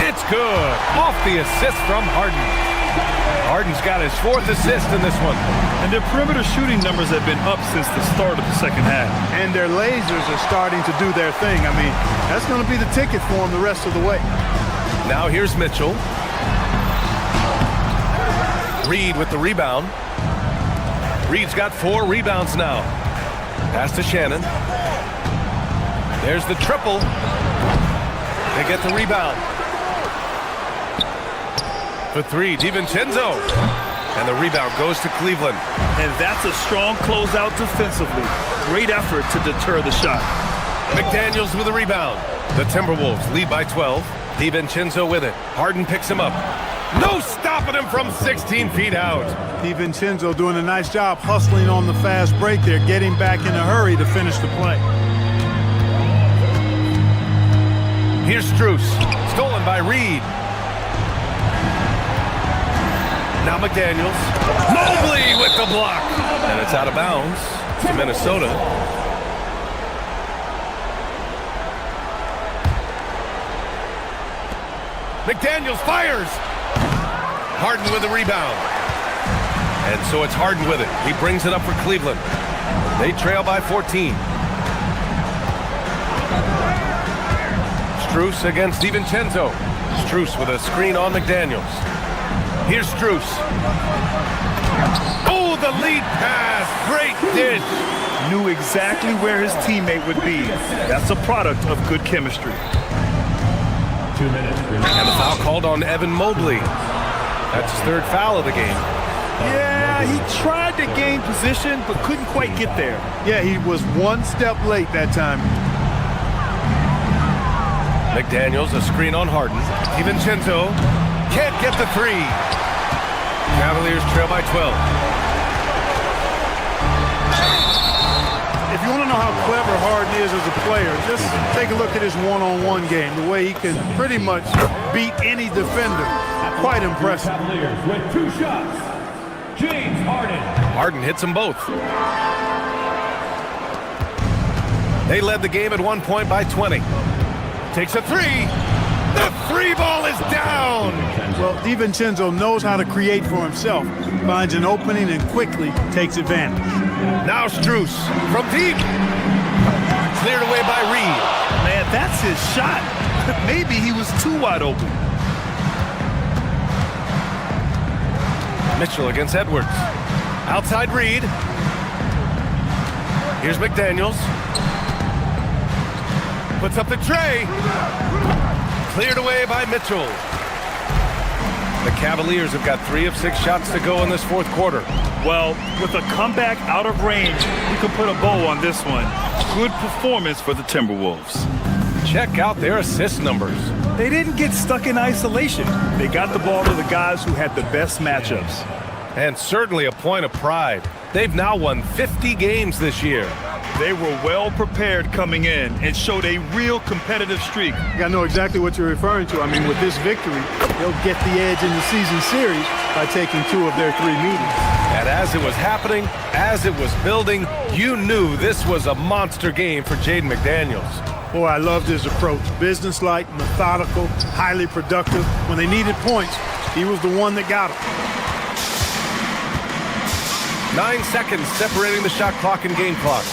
It's good. Off the assist from Harden. Harden's got his 4th assist in this one. And their perimeter shooting numbers have been up since the start of the second half. And their lasers are starting to do their thing. I mean, that's going to be the ticket for them the rest of the way. Now here's Mitchell. Reed with the rebound. Reed's got 4 rebounds now. Pass to Shannon. There's the triple. They get the rebound. For 3, DiVincenzo. And the rebound goes to Cleveland. And that's a strong closeout defensively. Great effort to deter the shot. McDaniels with a rebound. The Timberwolves lead by 12. DiVincenzo with it. Harden picks him up. No stopping him from 16 feet out. DiVincenzo doing a nice job hustling on the fast break there, getting back in a hurry to finish the play. Here's Strus. Stolen by Reed. Now McDaniels. Mobley with the block. And it's out of bounds to Minnesota. McDaniels fires. Harden with the rebound. And so it's Harden with it. He brings it up for Cleveland. They trail by 14. Strus against DiVincenzo. Strus with a screen on McDaniels. Here's Strus. Oh, the lead pass. Great dish. Knew exactly where his teammate would be. That's a product of good chemistry. 2 minutes. And the foul called on Evan Mobley. That's his 3rd foul of the game. Yeah, he tried to gain position, but couldn't quite get there. Yeah, he was 1 step late that time. McDaniels, a screen on Harden. DiVincenzo can't get the 3. Cavaliers trail by 12. If you want to know how clever Harden is as a player, just take a look at his one-on-one game, the way he can pretty much beat any defender. Quite impressive. Cavaliers with 2 shots. James Harden. Harden hits them both. They led the game at 1 point by 20. Takes a 3. The 3 ball is down. Well, DiVincenzo knows how to create for himself. Finds an opening and quickly takes advantage. Now Strus from deep. Cleared away by Reed. Man, that's his shot. Maybe he was too wide open. Mitchell against Edwards. Outside Reed. Here's McDaniels. Puts up the tray. Cleared away by Mitchell. The Cavaliers have got 3 of 6 shots to go in this 4th quarter. Well, with a comeback out of range, we can put a bow on this one. Good performance for the Timberwolves. Check out their assist numbers. They didn't get stuck in isolation. They got the ball to the guys who had the best matchups. And certainly a point of pride. They've now won 50 games this year. They were well prepared coming in and showed a real competitive streak. I know exactly what you're referring to. I mean, with this victory, they'll get the edge in the season series by taking 2 of their 3 meetings. And as it was happening, as it was building, you knew this was a monster game for Jaden McDaniels. Boy, I loved his approach. Businesslike, methodical, highly productive. When they needed points, he was the one that got them. 9 seconds separating the shot clock and game clock.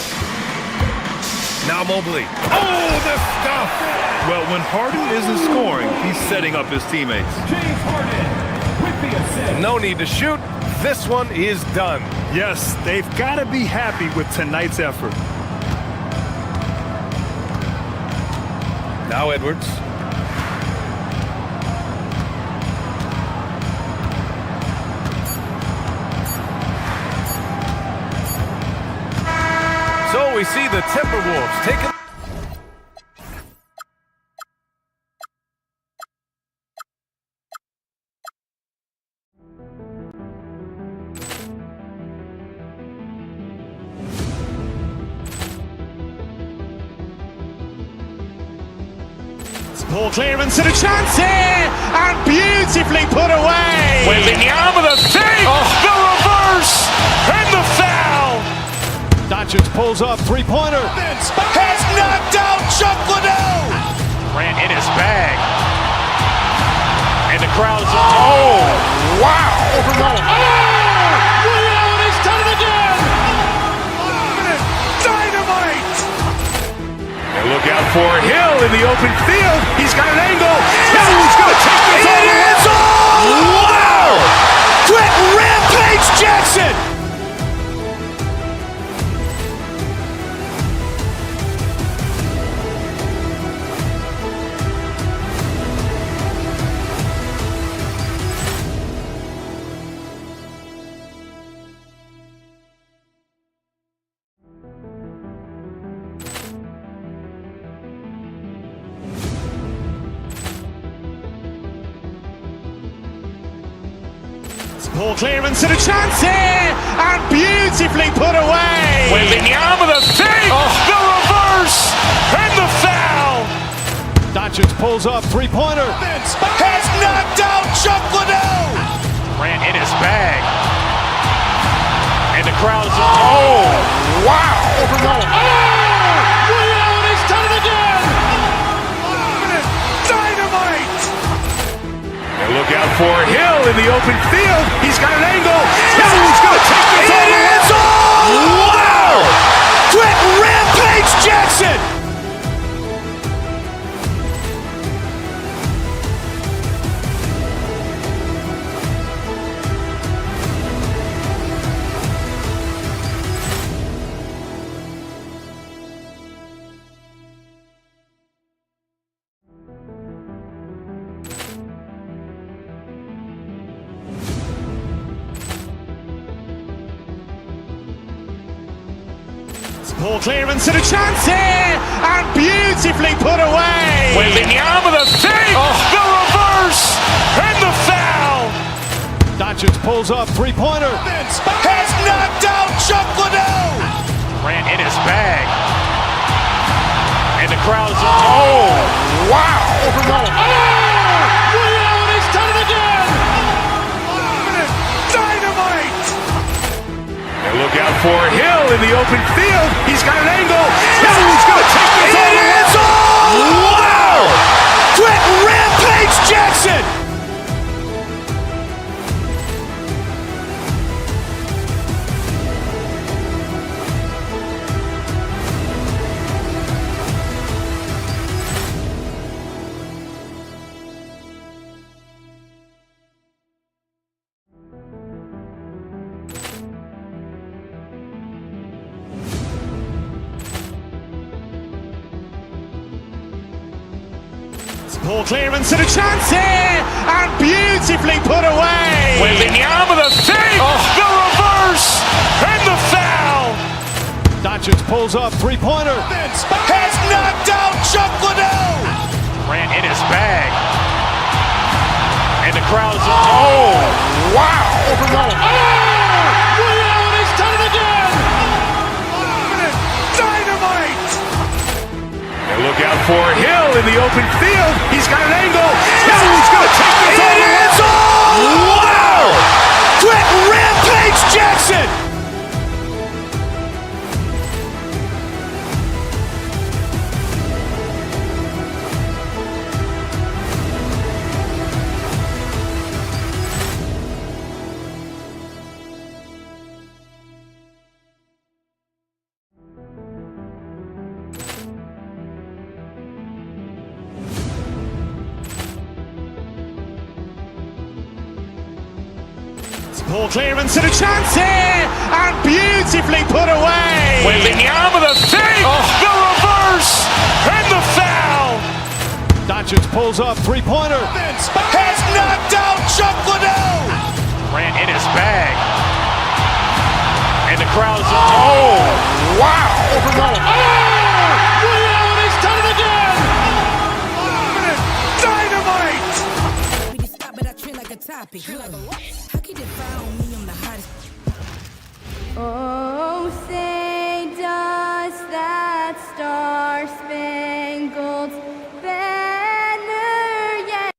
Now Mobley. Oh, the stuff! Well, when Harden isn't scoring, he's setting up his teammates. James Harden with the assist. No need to shoot. This one is done. Yes, they've got to be happy with tonight's effort. Now Edwards. So we see the Timberwolves take it. Ball clearance and a chance here, and beautifully put away. Wembanyama the save, the reverse, and the foul. Doncic pulls up, 3-pointer. Has knocked out Chuck Liddell. Grant in his bag, and the crowd's oh wow! Ray Allen has done it again. Dynamite. Look out for Hill in the open field. He's got an angle. He's going to take this all the way. Wow! Quick rampage Jackson. Ball clearance and a chance here, and beautifully put away. Wembanyama the save, the reverse, and the foul. Doncic pulls up, 3-pointer. Has knocked out Chuck Liddell. Grant in his bag, and the crowd's oh wow! Ray Allen has done it again. Dynamite. And look out for Hill in the open field. He's got an angle. He's going to take this all the way. Wow! Quick rampage Jackson. Ball clearance and a chance here, and beautifully put away. Wembanyama the save, the reverse, and the foul. Doncic pulls up, 3-pointer. Has knocked out Chuck Liddell. Grant in his bag, and the crowd's oh wow! Ray Allen has done it again. Dynamite. And look out for Hill in the open field. He's got an angle. He's going to take this all the way. Wow! Quick rampage Jackson. Ball clearance and a chance here, and beautifully put away. Wembanyama the save, the reverse, and the foul. Doncic pulls up, 3-pointer. Has knocked out Chuck Liddell. Grant in his bag, and the crowd's oh wow! Over Rollins. Ray Allen has done it again! Dynamite! And look out for Hill in the open field. He's got an angle. Hill's going to take this all the way. Wow! Quick Rampage Jackson! Ball clearance and a chance here, and beautifully put away. Wembanyama the save, the reverse, and the foul. Doncic pulls up, three-pointer. Has knocked out Chuck Liddell. Ran in his bag. And the crowd's wow! Over Rollins. Ray Allen has done it again! Dynamite! We just stop it, I treat like a topic. How can you find me? I'm the hottest. Oh, say does that star-spangled banner yet?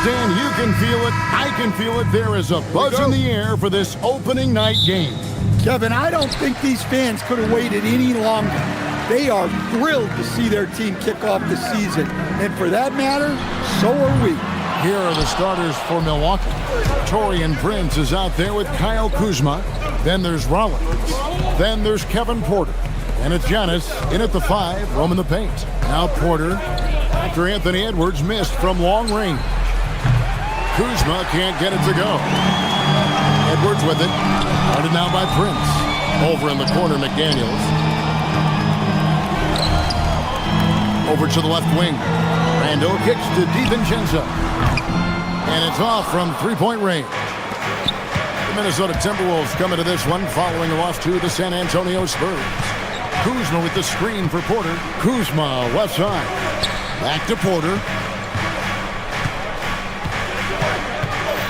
Dan, you can feel it. I can feel it. There is a buzz in the air for this opening night game. Kevin, I don't think these fans could have waited any longer. They are thrilled to see their team kick off the season. And for that matter, so are we. Here are the starters for Milwaukee. Taurean Prince is out there with Kyle Kuzma. Then there's Rollins. Then there's Kevin Porter. And it's Giannis in at the 5, roaming the paint. Now Porter, after Anthony Edwards missed from long range. Kuzma can't get it to go. Edwards with it. Guarded now by Prince. Over in the corner, McDaniels. Over to the left wing. Randall kicks to DiVincenzo. And it's off from three-point range. The Minnesota Timberwolves come into this one following a loss to the San Antonio Spurs. Kuzma with the screen for Porter. Kuzma left side. Back to Porter.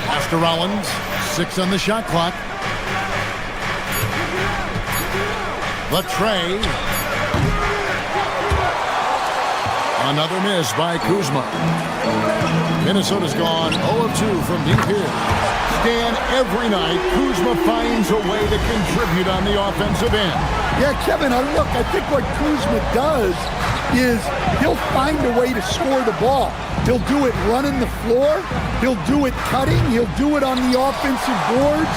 Pass to Rollins. 6 on the shot clock. Latrey. Another miss by Kuzma. Minnesota's gone 0 of 2 from deep here. Stan, every night, Kuzma finds a way to contribute on the offensive end. Yeah, Kevin, look, I think what Kuzma does is he'll find a way to score the ball. He'll do it running the floor. He'll do it cutting. He'll do it on the offensive boards.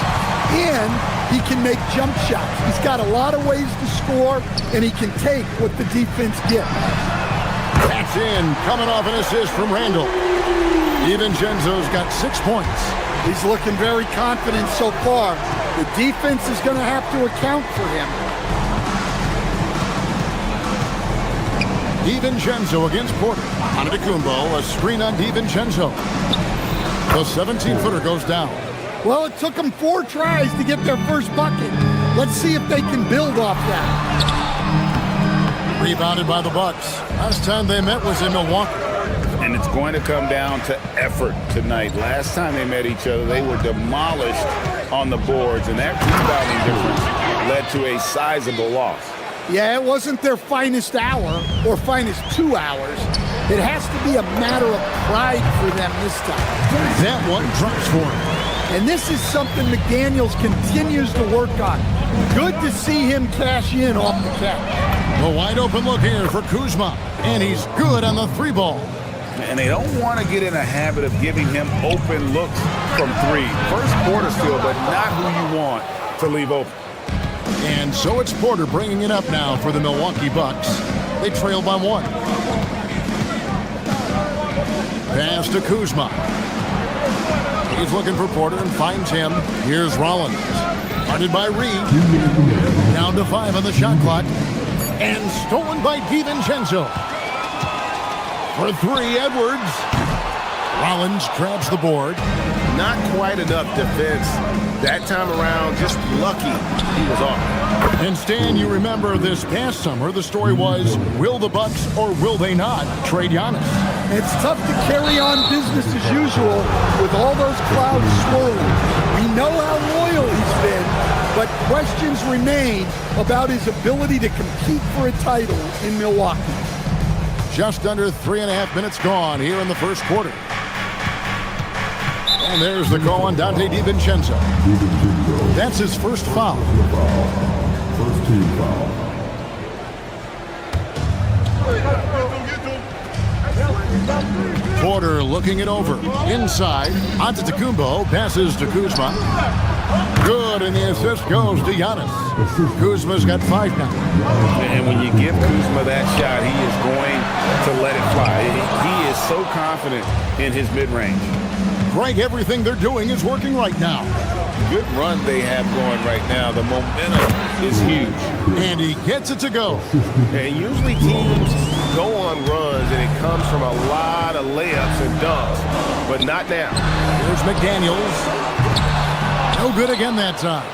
And he can make jump shots. He's got a lot of ways to score, and he can take what the defense gets. That's in, coming off an assist from Randall. DiVincenzo's got 6 points. He's looking very confident so far. The defense is going to have to account for him. DiVincenzo against Porter. Antetokounmpo, a screen on DiVincenzo. The 17-footer goes down. Well, it took them 4 tries to get their first bucket. Let's see if they can build off that. Rebounded by the Bucks. Last time they met was in Milwaukee. And it's going to come down to effort tonight. Last time they met each other, they were demolished on the boards, and that rebounding difference led to a sizable loss. Yeah, it wasn't their finest hour or finest 2 hours. It has to be a matter of pride for them this time. That one drops for him. And this is something McDaniels continues to work on. Good to see him cash in off the catch. A wide open look here for Kuzma. And he's good on the 3-ball. And they don't want to get in a habit of giving him open looks from 3. First quarter still, but not who you want to leave open. And so it's Porter bringing it up now for the Milwaukee Bucks. They trail by 1. Pass to Kuzma. He's looking for Porter and finds him. Here's Rollins. Guarded by Reed. Down to 5 on the shot clock. And stolen by DiVincenzo. For 3, Edwards. Rollins grabs the board. Not quite enough defense That time around, just lucky he was off. And Stan, you remember this past summer, the story was, will the Bucks or will they not trade Giannis? It's tough to carry on business as usual with all those clouds swirling. We know how loyal he's been, but questions remain about his ability to compete for a title in Milwaukee. Just under 3.5 minutes gone here in the first quarter. And there's the call on Dante DiVincenzo. That's his first foul. First team foul. Porter looking it over. Inside. Antetokounmpo passes to Kuzma. Good, and the assist goes to Giannis. Kuzma's got 5 now. And when you give Kuzma that shot, he is going to let it fly. He is so confident in his mid-range. Greg, everything they're doing is working right now. Good run they have going right now. The momentum is huge. And he gets it to go. And usually teams go on runs, and it comes from a lot of layups and dunks, but not now. Here's McDaniels. No good again that time.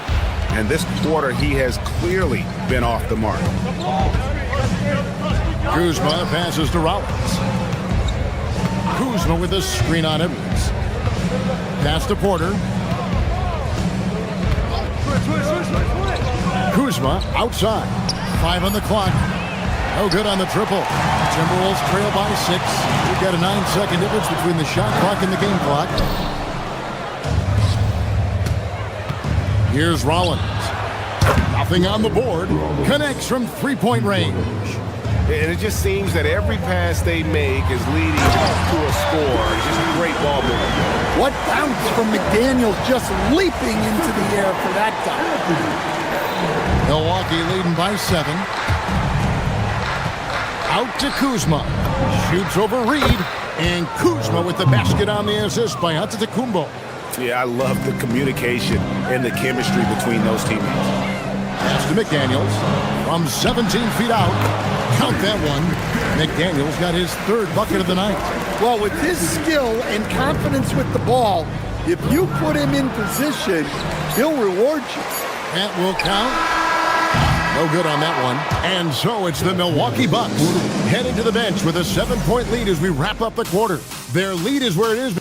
And this quarter, he has clearly been off the mark. Kuzma passes to Rollins. Kuzma with a screen on Edwards. Pass to Porter. Kuzma outside. 5 on the clock. No good on the triple. Timberwolves trail by 6. We've got a 9-second difference between the shot clock and the game clock. Here's Rollins. Nothing on the board. Connects from 3-point range. And it just seems that every pass they make is leading to a score. Just great ball movement. What bounce from McDaniels, just leaping into the air for that time. Milwaukee leading by 7. Out to Kuzma. Shoots over Reed. And Kuzma with the basket on the assist by Antetokounmpo. Yeah, I love the communication and the chemistry between those teammates. Pass to McDaniels from 17 feet out. Count that one. McDaniels got his 3rd bucket of the night. Well, with his skill and confidence with the ball, if you put him in position, he'll reward you. That will count. No good on that one. And so it's the Milwaukee Bucks heading to the bench with a 7-point lead as we wrap up the quarter. Their lead is where it is.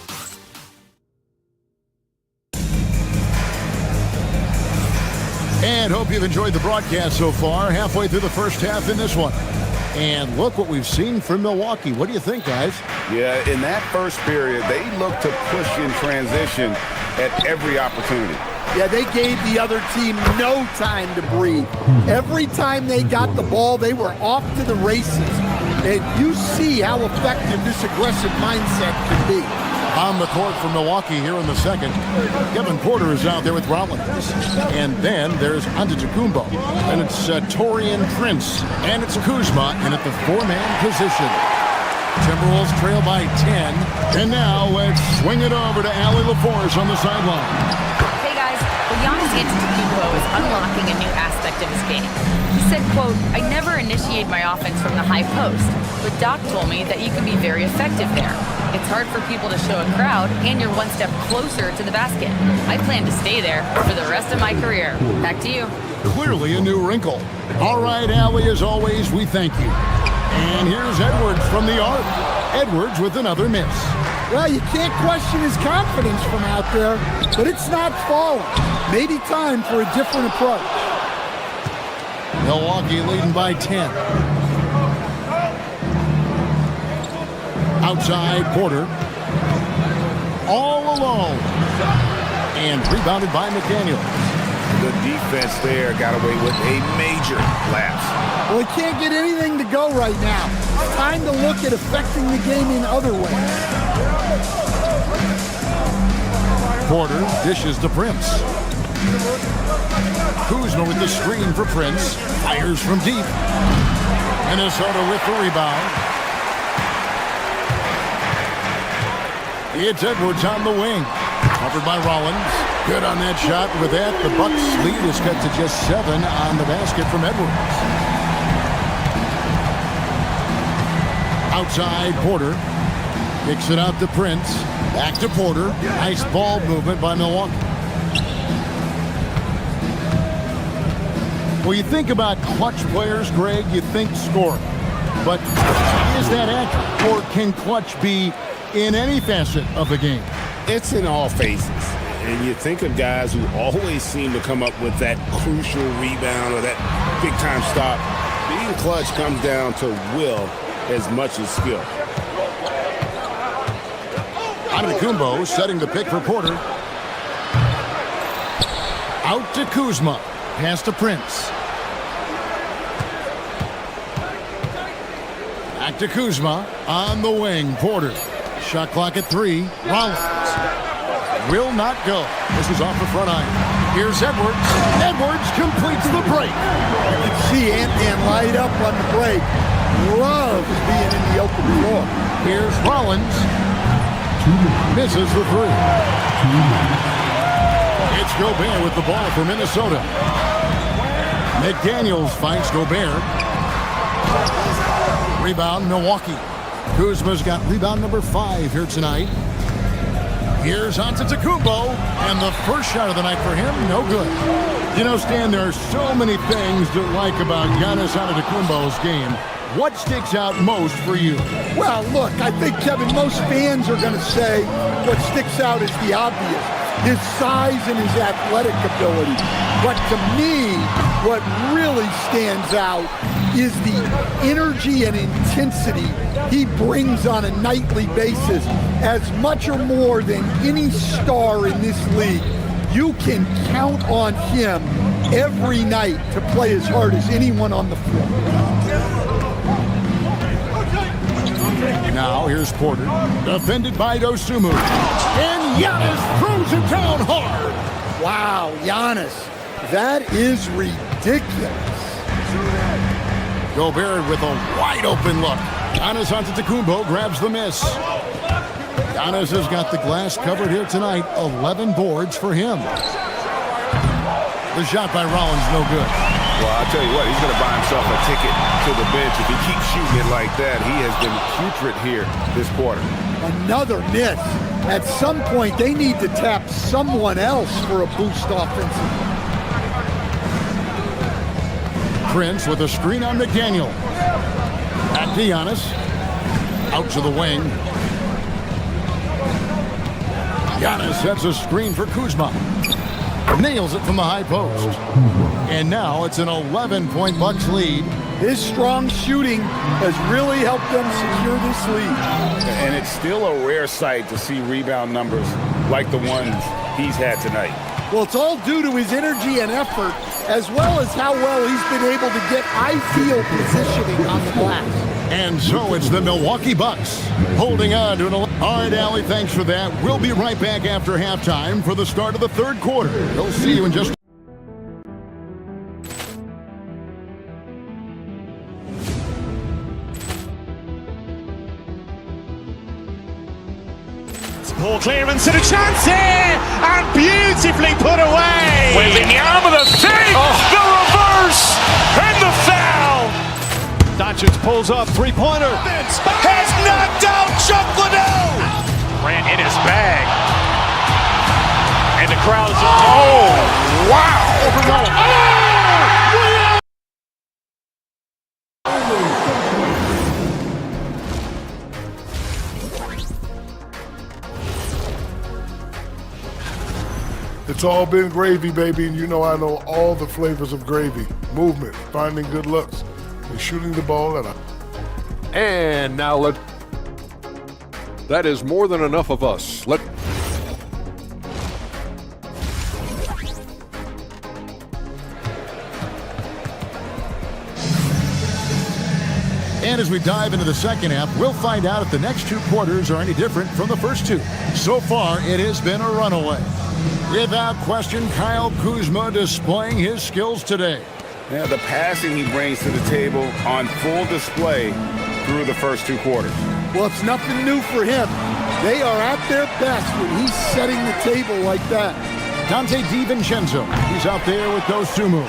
And hope you've enjoyed the broadcast so far. Halfway through the first half in this one. And look what we've seen from Milwaukee. What do you think, guys? Yeah, in that first period, they looked to push in transition at every opportunity. Yeah, they gave the other team no time to breathe. Every time they got the ball, they were off to the races. And you see how effective this aggressive mindset can be. On the court for Milwaukee here in the second. Kevin Porter is out there with Rollins. And then there's Antetokounmpo. And it's Taurean Prince. And it's Kuzma. And at the 4-man position. Timberwolves trail by 10. And now let's swing it over to Allie LaForce on the sideline. Hey guys, well, Giannis Antetokounmpo is unlocking a new aspect of his game. He said, quote, "I never initiate my offense from the high post, but Doc told me that you can be very effective there. It's hard for people to show a crowd, and you're one step closer to the basket. I plan to stay there for the rest of my career." Back to you. Clearly a new wrinkle. All right, Allie, as always, we thank you. And here's Edwards from the arc. Edwards with another miss. Well, you can't question his confidence from out there, but it's not falling. Maybe time for a different approach. Milwaukee leading by 10. Outside, Porter. All alone. And rebounded by McDaniels. The defense there got away with a major lapse. Well, he can't get anything to go right now. It's time to look at affecting the game in other ways. Porter dishes to Prince. Kuzma with the screen for Prince. Fires from deep. Minnesota with the rebound. It's Edwards on the wing. Covered by Rollins. Good on that shot. With that, the Bucks lead is cut to just 7 on the basket from Edwards. Outside, Porter. Kicks it out to Prince. Back to Porter. Nice ball movement by Milwaukee. Well, you think about clutch players, Greg, you think scoring. But is that accurate? Or can clutch be in any facet of the game? It's in all phases. And you think of guys who always seem to come up with that crucial rebound or that big-time stop. Being clutch comes down to will as much as skill. Antetokounmpo setting the pick for Porter. Out to Kuzma. Pass to Prince. Back to Kuzma. On the wing, Porter. Shot clock at 3. Rollins. Will not go. This is off the front iron. Here's Edwards. Edwards completes the break. You can see Ant-Man light up on the break. Loves being in the open floor. Here's Rollins. Misses the 3. It's Gobert with the ball for Minnesota. McDaniels fights Gobert. Rebound, Milwaukee. Kuzma's got rebound number 5 here tonight. Here's Antetokounmpo, and the first shot of the night for him, no good. You know, Stan, there are so many things to like about Giannis Antetokounmpo's game. What sticks out most for you? Well, look, I think, Kevin, most fans are going to say what sticks out is the obvious. His size and his athletic ability. But to me, what really stands out is the energy and intensity he brings on a nightly basis. As much or more than any star in this league, you can count on him every night to play as hard as anyone on the floor. Now here's Porter, defended by Dosunmu. And Giannis throws it down hard. Wow, Giannis, that is ridiculous. Gobert with a wide open look. Giannis Antetokounmpo grabs the miss. Giannis has got the glass covered here tonight. 11 boards for him. The shot by Rollins, no good. Well, I'll tell you what, he's going to buy himself a ticket to the bench. If he keeps shooting it like that, he has been putrid here this quarter. Another miss. At some point, they need to tap someone else for a boost offensively. Prince with a screen on McDaniel. Back to Giannis. Out to the wing. Giannis sets a screen for Kuzma. Nails it from the high post. And now it's an 11-point Bucks lead. His strong shooting has really helped them secure this lead. And it's still a rare sight to see rebound numbers like the ones he's had tonight. Well, it's all due to his energy and effort, as well as how well he's been able to get ideal positioning on the glass. And so it's the Milwaukee Bucks holding on to an... All right, Allie, thanks for that. We'll be right back after halftime for the start of the third quarter. We'll see you in just... Poor clearance and a chance here, and beautifully put away. Wembanyama the fake, the reverse, and the foul. Doncic pulls up, three-pointer. Has knocked out Chuck Liddell. Ran in his bag. And the crowd is... Oh, wow. It's all been gravy, baby, and you know I know all the flavors of gravy. Movement, finding good looks, and shooting the ball at a... And now that is more than enough of us. And as we dive into the second half, we'll find out if the next two quarters are any different from the first two. So far, it has been a runaway. Without question, Kyle Kuzma displaying his skills today. Yeah, the passing he brings to the table on full display through the first two quarters. Well, it's nothing new for him. They are at their best when he's setting the table like that. Dante DiVincenzo, he's out there with Dosunmu.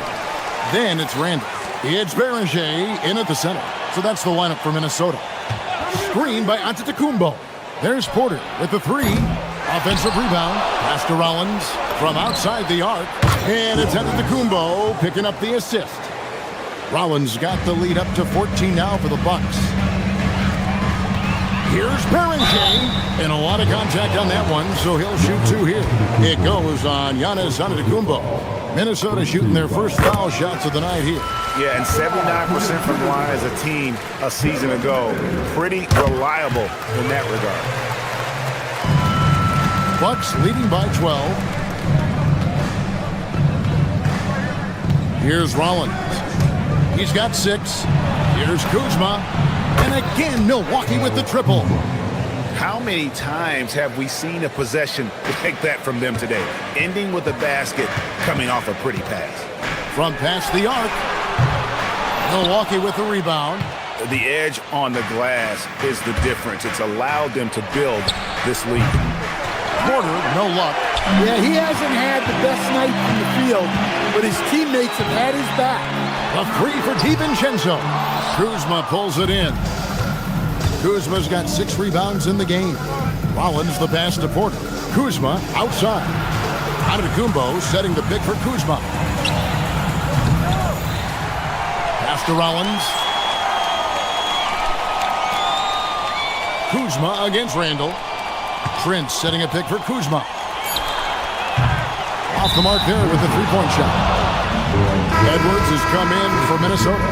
Then it's Randall. It's Beringer in at the center. So that's the lineup for Minnesota. Screen by Antetokounmpo. There's Porter with the 3. Offensive rebound. Pass to Rollins from outside the arc. And it's Antetokounmpo picking up the assist. Rollins got the lead up to 14 now for the Bucks. Here's Berenger, and a lot of contact on that one, so he'll shoot two here. It goes on Giannis Antetokounmpo. Minnesota shooting their first foul shots of the night here. Yeah, and 79% from the line as a team a season ago. Pretty reliable in that regard. Bucks leading by 12. Here's Rollins. He's got 6. Here's Kuzma. And again, Milwaukee with the triple. How many times have we seen a possession like that from them today? Ending with a basket, coming off a pretty pass. From past the arc. Milwaukee with the rebound. The edge on the glass is the difference. It's allowed them to build this lead. Porter, no luck. Yeah, he hasn't had the best night from the field, but his teammates have had his back. A 3 for DiVincenzo. Kuzma pulls it in. Kuzma's got 6 rebounds in the game. Rollins the pass to Porter. Kuzma outside. Antetokounmpo setting the pick for Kuzma. Pass to Rollins. Kuzma against Randall. Trent setting a pick for Kuzma. Off the mark there with the three-point shot. Edwards has come in for Minnesota.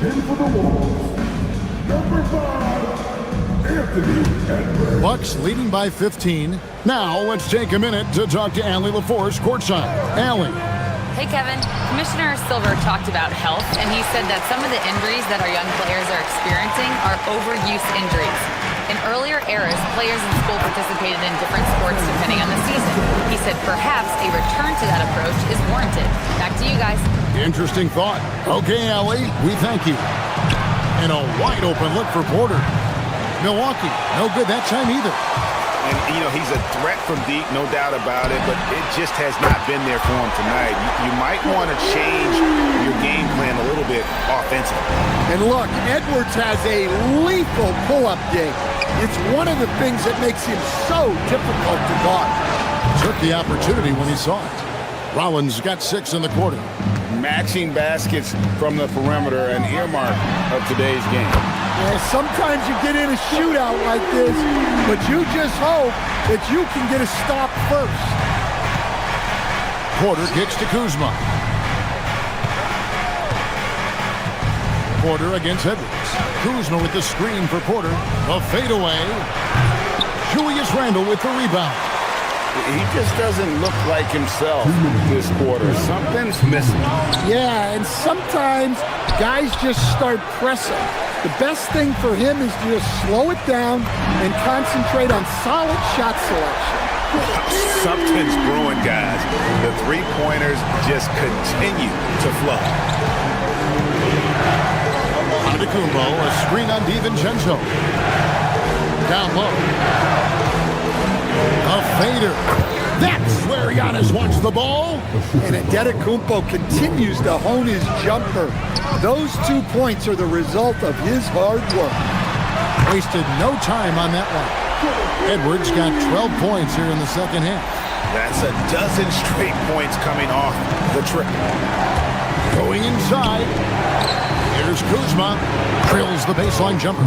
In for the Wolves, number 5, Anthony Edwards. Bucks leading by 15. Now let's take a minute to talk to Allie LaForce courtside. Allie. Hey, Kevin. Commissioner Silver talked about health, and he said that some of the injuries that our young players are experiencing are overuse injuries. In earlier eras, players in school participated in different sports depending on the season. He said perhaps a return to that approach is warranted. Back to you guys. Interesting thought. Okay, Allie, we thank you. And a wide open look for Porter. Milwaukee, no good that time either. And, you know, he's a threat from deep, no doubt about it, but it just has not been there for him tonight. You might want to change your game plan a little bit offensively. And look, Edwards has a lethal pull-up game. It's one of the things that makes him so difficult to guard. Took the opportunity when he saw it. Rollins got 6 in the quarter. Matching baskets from the perimeter, an earmark of today's game. Yeah, sometimes you get in a shootout like this, but you just hope that you can get a stop first. Porter kicks to Kuzma. Porter against Edwards. Kuzma with the screen for Porter. A fadeaway. Julius Randle with the rebound. He just doesn't look like himself this quarter. Something's missing. Yeah, and sometimes guys just start pressing. The best thing for him is to just slow it down and concentrate on solid shot selection. Something's brewing, guys. The three-pointers just continue to flow. Antetokounmpo, a screen on DiVincenzo. Down low. A fader. That's where Giannis wants the ball. And Antetokounmpo continues to hone his jumper. Those 2 points are the result of his hard work. Wasted no time on that one. Edwards got 12 points here in the second half. That's a dozen straight points coming off the trip. Going inside. Here's Kuzma. Drills the baseline jumper.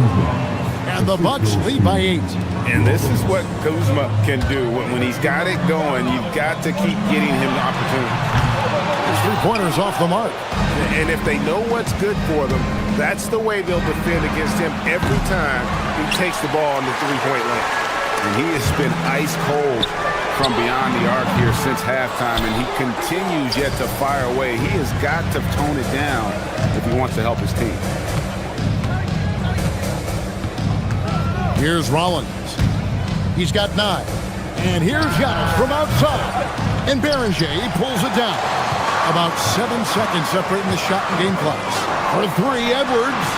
And the Bucks lead by 8. And this is what Kuzma can do. When he's got it going, you've got to keep getting him the opportunity. His three-pointers off the mark. And if they know what's good for them, that's the way they'll defend against him every time he takes the ball on the three-point line. And he has been ice cold from beyond the arc here since halftime, and he continues yet to fire away. He has got to tone it down if he wants to help his team. Here's Rollins. He's got 9. And here's Giannis from outside. And Berenger pulls it down. About 7 seconds separating the shot and game clocks. For 3, Edwards.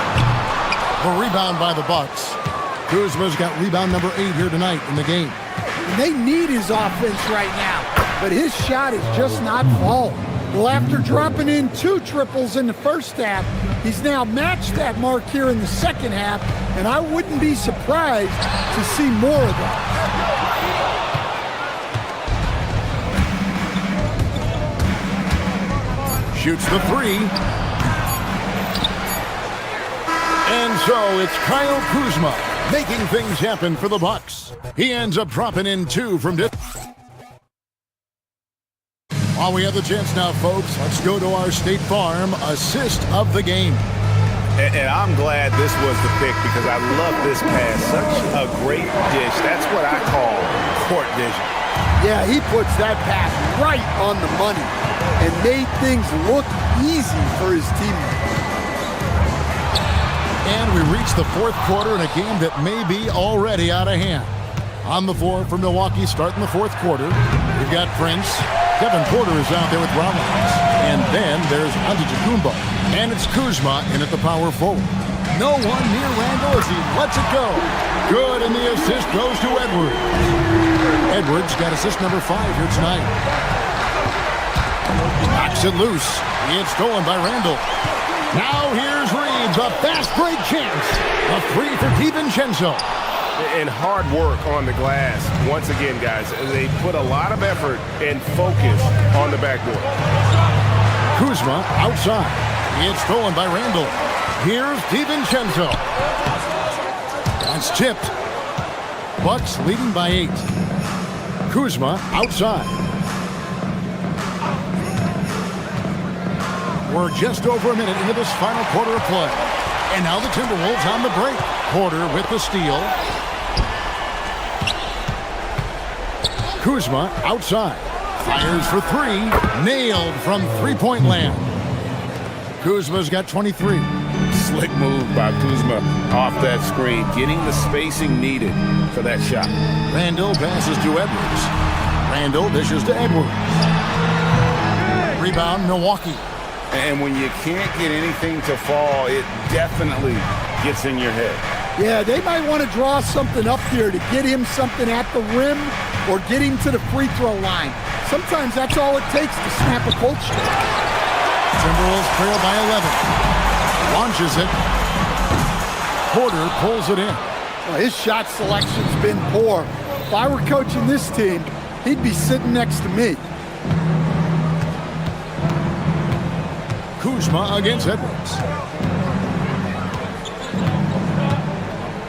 The rebound by the Bucks. Kuzma's got rebound number 8 here tonight in the game. And they need his offense right now, but his shot is just not falling. Well, after dropping in 2 triples in the first half, he's now matched that mark here in the second half, and I wouldn't be surprised to see more of that. Shoots the three. And so it's Kyle Kuzma making things happen for the Bucks. He ends up dropping in 2 from distance. While we have the chance now, folks, let's go to our State Farm assist of the game. And I'm glad this was the pick because I love this pass. Such a great dish. That's what I call court vision. Yeah, he puts that pass right on the money and made things look easy for his teammates. And we reach the fourth quarter in a game that may be already out of hand. On the floor for Milwaukee starting the fourth quarter, we've got Prince. Kevin Porter is out there with Rollins. And then there's Antetokounmpo. And it's Kuzma in at the power forward. No one near Randall as he lets it go. Good, and the assist goes to Edwards. Edwards got assist number 5 here tonight. Knocks it loose. It's stolen by Randall. Now here's Reeves, a fast break chance. A 3 for DiVincenzo. And hard work on the glass. Once again, guys, they put a lot of effort and focus on the backboard. Kuzma outside. It's stolen by Randall. Here's DiVincenzo. That's tipped. Bucks leading by 8. Kuzma outside. We're just over a minute into this final quarter of play. And now the Timberwolves on the break. Porter with the steal. Kuzma outside. Fires for 3. Nailed from three-point land. Kuzma's got 23. Slick move by Kuzma off that screen, getting the spacing needed for that shot. Randall passes to Edwards. Randall dishes to Edwards. Rebound, Milwaukee. And when you can't get anything to fall, it definitely gets in your head. Yeah, they might want to draw something up here to get him something at the rim or get him to the free throw line. Sometimes that's all it takes to snap a cold streak. Timberwolves trail by 11. Launches it. Porter pulls it in. Well, his shot selection's been poor. If I were coaching this team, he'd be sitting next to me. Kuzma against Edwards.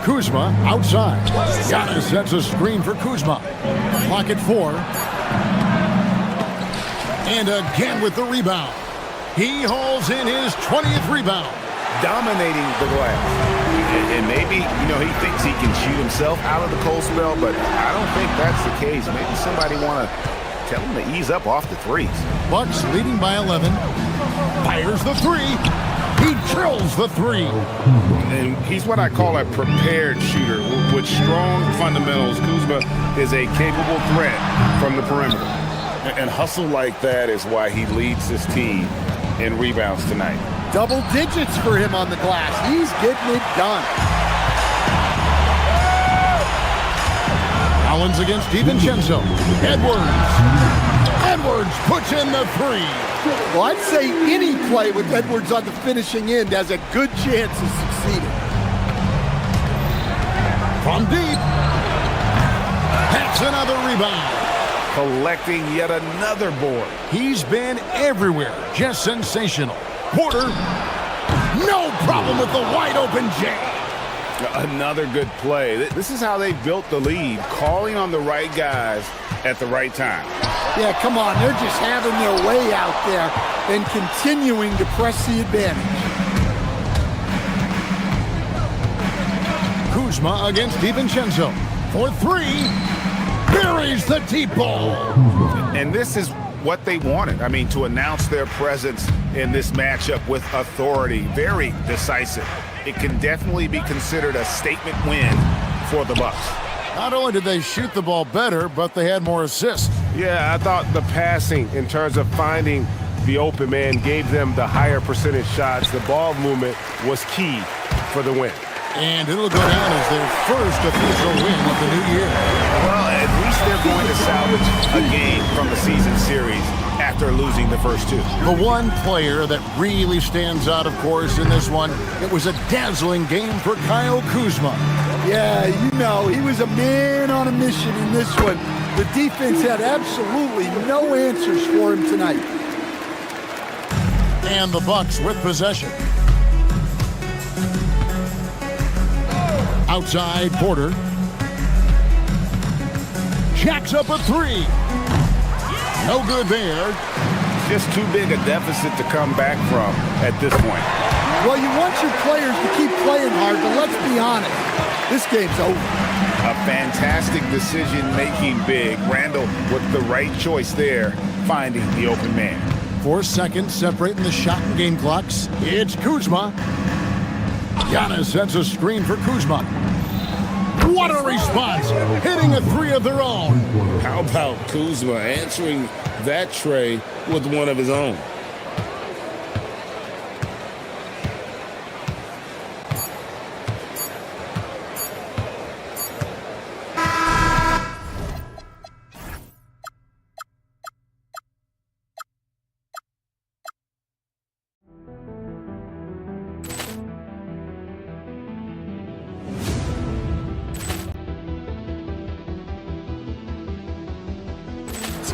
Kuzma outside. Giannis sets a screen for Kuzma. Clock at 4. And again with the rebound. He hauls in his 20th rebound. Dominating the glass. And maybe, he thinks he can shoot himself out of the cold spell, but I don't think that's the case. Maybe somebody want to tell him to ease up off the threes. Bucks leading by 11. Fires the 3. He drills the 3. And he's what I call a prepared shooter with strong fundamentals. Kuzma is a capable threat from the perimeter. And hustle like that is why he leads his team in rebounds tonight. Double digits for him on the glass. He's getting it done. Collins against DiVincenzo. Edwards puts in the 3. Well, I'd say any play with Edwards on the finishing end has a good chance of succeeding. From deep. That's another rebound. Collecting yet another board. He's been everywhere. Just sensational. Porter, no problem with the wide open jam. Another good play. This is how they built the lead, calling on the right guys at the right time. Yeah, come on. They're just having their way out there and continuing to press the advantage. Kuzma against DiVincenzo for 3. Buries the deep ball. And this is what they wanted. I mean, to announce their presence in this matchup with authority. Very decisive. It can definitely be considered a statement win for the Bucks. Not only did they shoot the ball better, but they had more assists. Yeah, I thought the passing in terms of finding the open man gave them the higher percentage shots. The ball movement was key for the win. And it'll go down as their first official win of the new year. Well, at least they're going to salvage a game from the season series after losing the first 2. The one player that really stands out, of course, in this one, it was a dazzling game for Kyle Kuzma. Yeah, he was a man on a mission in this one. The defense had absolutely no answers for him tonight. And the Bucks with possession. Outside, Porter. Jacks up a three. No good there. Just too big a deficit to come back from at this point. Well, you want your players to keep playing hard, but let's be honest. This game's over. A fantastic decision-making big. Randall with the right choice there, finding the open man. 4 seconds separating the shot and game clocks. It's Kuzma. Giannis sets a screen for Kuzma. What a response! Hitting a three of their own. How about Kuzma answering that tray with one of his own?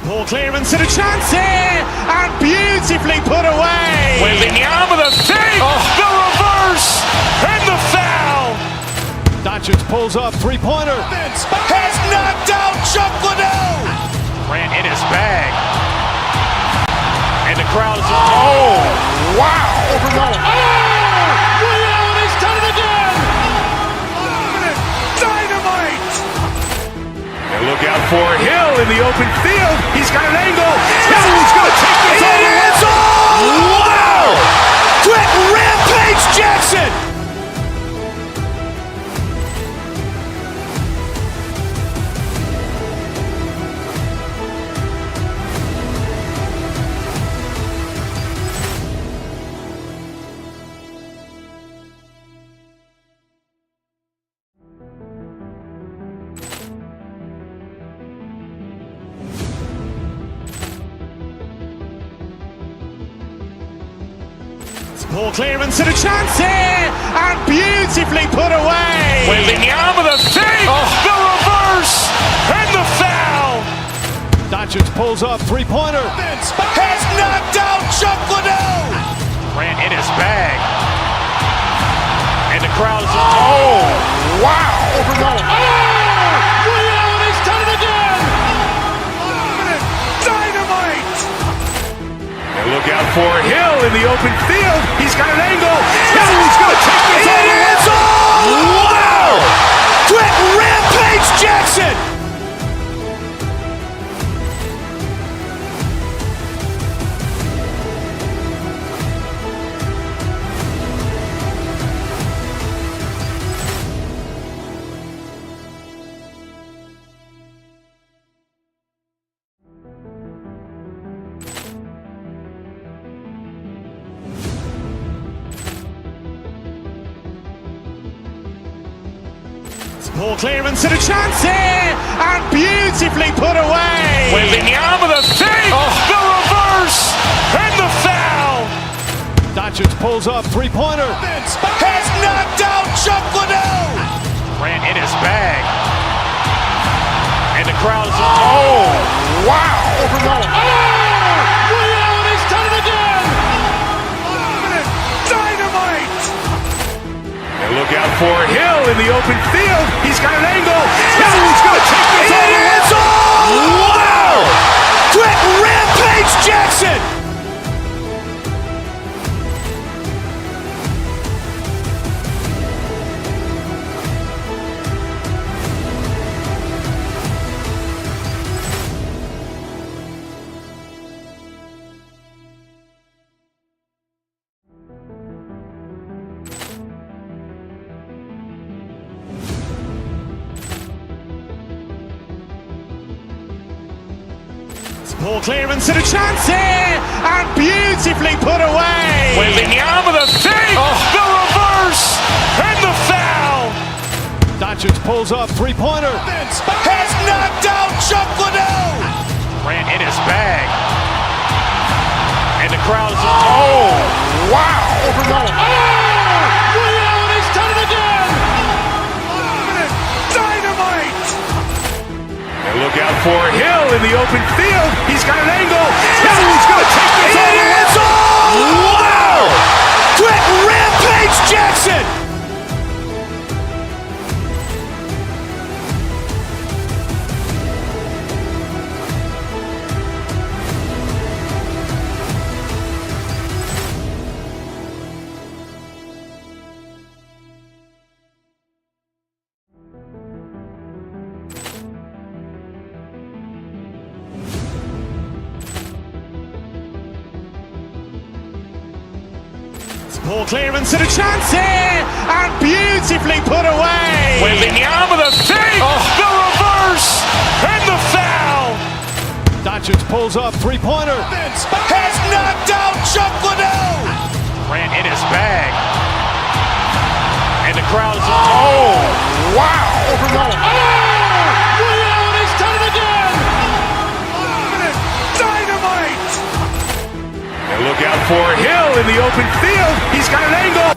Ball clearance and a chance here, and beautifully put away. Wembanyama the save, the reverse, and the foul. Doncic pulls up, three-pointer. Has knocked out Chuck Liddell. Ran in his bag. And the crowd is, oh, wow. Ray Allen has done it again. Dynamite. And look out for Hill in the open field. He's got an angle. Hill's going to take this all the way. Wow! Quick rampage Jackson. Ball clearance and a chance here, and beautifully put away. Wembanyama the save, the reverse, and the foul. Doncic pulls up, three-pointer. Has knocked out Chuck Liddell. Ran in his bag. And the crowd is, oh, wow. Ray Allen has done it again. Dynamite. And look out for Hill in the open field. He's got an angle. Hill's going to take this all the way. Wow! Quick rampage Jackson. Ball clearance and a chance here, and beautifully put away. Wembanyama the save, the reverse, and the foul. Doncic pulls up, three-pointer. Has knocked out Chuck Liddell. Ran in his bag. And the crowd is, oh, wow. Ray Allen has done it again. Dynamite. And look out for Hill in the open field. He's got an angle. Hill's going to take this all the way. Wow! Quick rampage Jackson. Ball clearance and a chance here, and beautifully put away. Wembanyama the save, the reverse, and the foul. Doncic pulls up, three-pointer. Has knocked out Chuck Liddell. Ran in his bag. And the crowd is, oh, wow. Ray Allen has done it again. Dynamite. And look out for Hill in the open field. He's got an angle. Hill's going to take this all the way. Wow! Ball clearance and a chance here, and beautifully put away. Wembanyama the save, the reverse, and the foul. Doncic pulls up, three-pointer. Has knocked out Chuck Liddell. Ran in his bag. And the crowd is... Oh, wow. Will Allen has done it again. Dynamite. And look out for Hill in the open field. He's got an angle.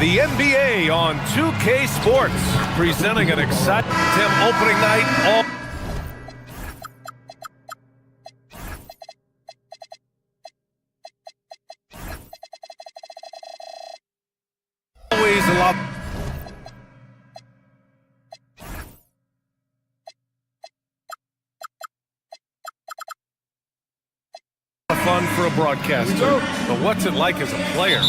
The NBA on 2K Sports, presenting an exciting opening night. Always a lot of fun for a broadcaster, but what's it like as a player?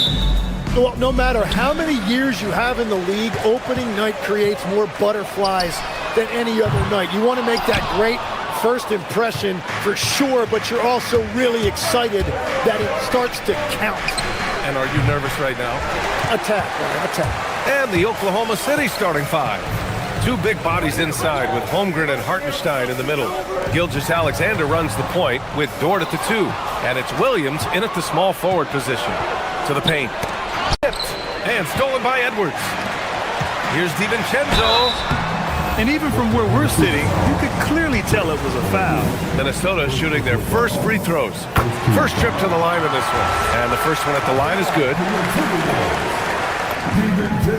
Well, no matter how many years you have in the league, opening night creates more butterflies than any other night. You want to make that great first impression for sure, but you're also really excited that it starts to count. And are you nervous right now? Attack. And the Oklahoma City starting five. Two big bodies inside with Holmgren and Hartenstein in the middle. Gilgeous-Alexander runs the point with Dort at the two. And it's Williams in at the small forward position. To the paint. And stolen by Edwards. Here's DiVincenzo. And even from where we're sitting, you could clearly tell it was a foul. Minnesota shooting their first free throws. First trip to the line in this one. And the first one at the line is good.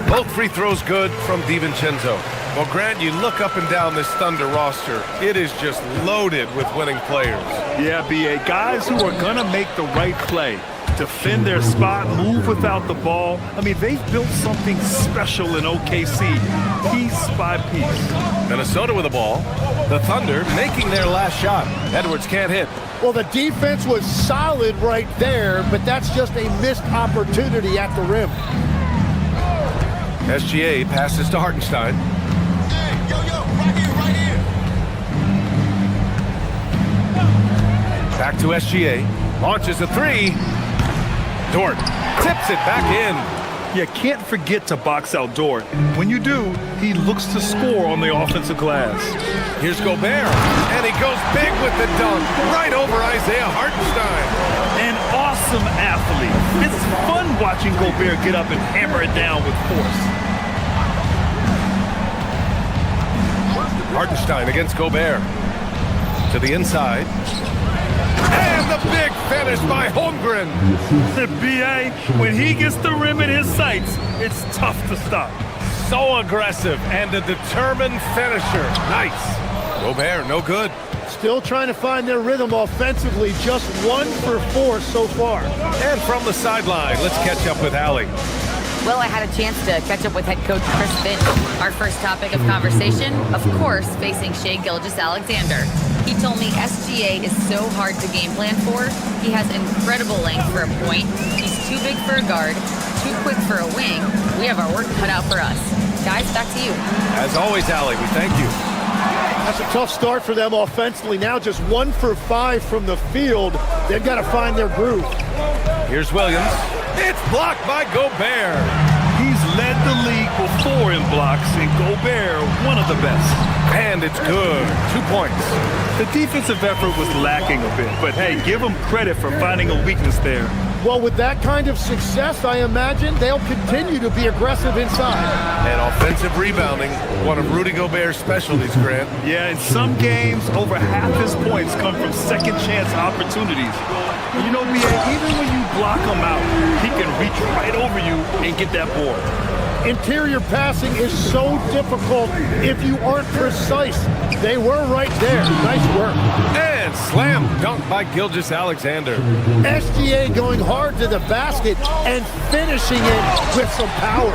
Both free throws good from DiVincenzo. Well, Grant, you look up and down this Thunder roster. It is just loaded with winning players. Yeah, B.A. Guys who are going to make the right play. Defend their spot, move without the ball. I mean, they've built something special in OKC, piece by piece. Minnesota with the ball. The Thunder making their last shot. Edwards can't hit. Well, the defense was solid right there, but that's just a missed opportunity at the rim. SGA passes to Hartenstein. Hey, right here. Back to SGA. Launches a three. Dort tips it back in. You can't forget to box out Dort. When you do, he looks to score on the offensive glass. Here's Gobert, and he goes big with the dunk, right over Isaiah Hartenstein. An awesome athlete. It's fun watching Gobert get up and hammer it down with force. Hartenstein against Gobert. To the inside. And the big finish by Holmgren. The B.A., when he gets the rim in his sights, it's tough to stop. So aggressive and a determined finisher. Nice. Gobert, no good. Still trying to find their rhythm offensively. Just 1 for 4 so far. And from the sideline, let's catch up with Allie. Well, I had a chance to catch up with head coach Chris Finch. Our first topic of conversation, of course, facing Shai Gilgeous-Alexander. He told me SGA is so hard to game plan for. He has incredible length for a point. He's too big for a guard, too quick for a wing. We have our work cut out for us. Guys, back to you. As always, Allie, we thank you. That's a tough start for them offensively. Now just 1 for 5 from the field. They've got to find their groove. Here's Williams. It's blocked by Gobert. He's led the league before in blocks, and Gobert, one of the best. And it's good. 2 points. The defensive effort was lacking a bit, but hey, give them credit for finding a weakness there. Well, with that kind of success, I imagine they'll continue to be aggressive inside. And offensive rebounding, one of Rudy Gobert's specialties, Grant. Yeah, in some games, over half his points come from second chance opportunities. You know, even when you block him out, he can reach right over you and get that board. Interior passing is so difficult if you aren't precise. They were right there. Nice work. And slam dunk by Gilgeous-Alexander. SGA going hard to the basket and finishing it with some power.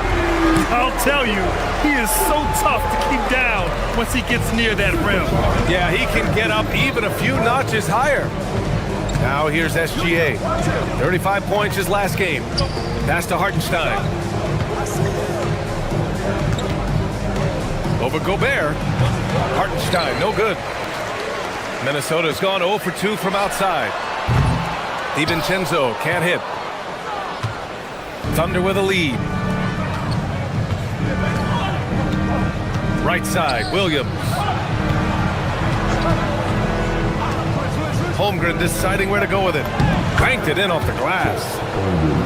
I'll tell you, he is so tough to keep down once he gets near that rim. Yeah, he can get up even a few notches higher. Now here's SGA. 35 points his last game. Pass to Hartenstein. Over Gobert. Hartenstein, no good. Minnesota's gone 0 for 2 from outside. DiVincenzo can't hit. Thunder with a lead. Right side, Williams. Holmgren deciding where to go with it. Banked it in off the glass.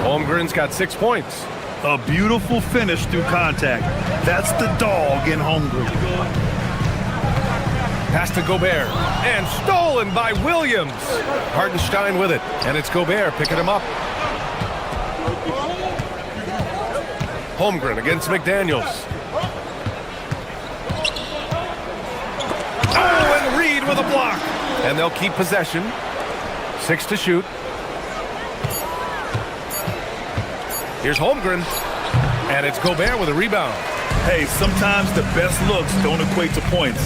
Holmgren's got 6 points. A beautiful finish through contact. That's the dog in Holmgren. Pass to Gobert. And stolen by Williams. Hartenstein with it. And it's Gobert picking him up. Holmgren against McDaniels. Oh, and Reed with a block. And they'll keep possession. 6 to shoot. Here's Holmgren. And it's Gobert with a rebound. Hey, sometimes the best looks don't equate to points.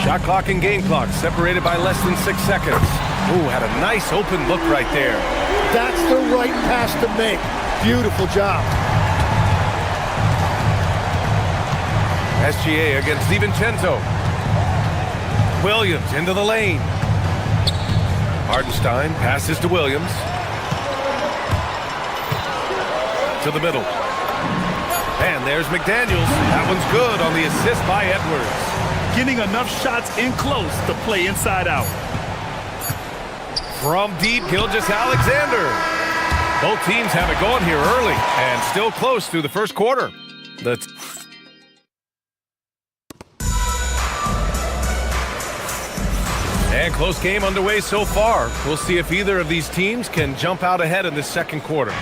Shot clock and game clock separated by less than 6 seconds. Ooh, had a nice open look right there. That's the right pass to make. Beautiful job. SGA against DiVincenzo. Williams into the lane. Hartenstein passes to Williams. To the middle. And there's McDaniels. That one's good on the assist by Edwards. Getting enough shots in close to play inside out. From deep, Gilgeous-Alexander. Both teams have it going here early and still close through the first quarter. And close game underway so far. We'll see if either of these teams can jump out ahead in the second quarter.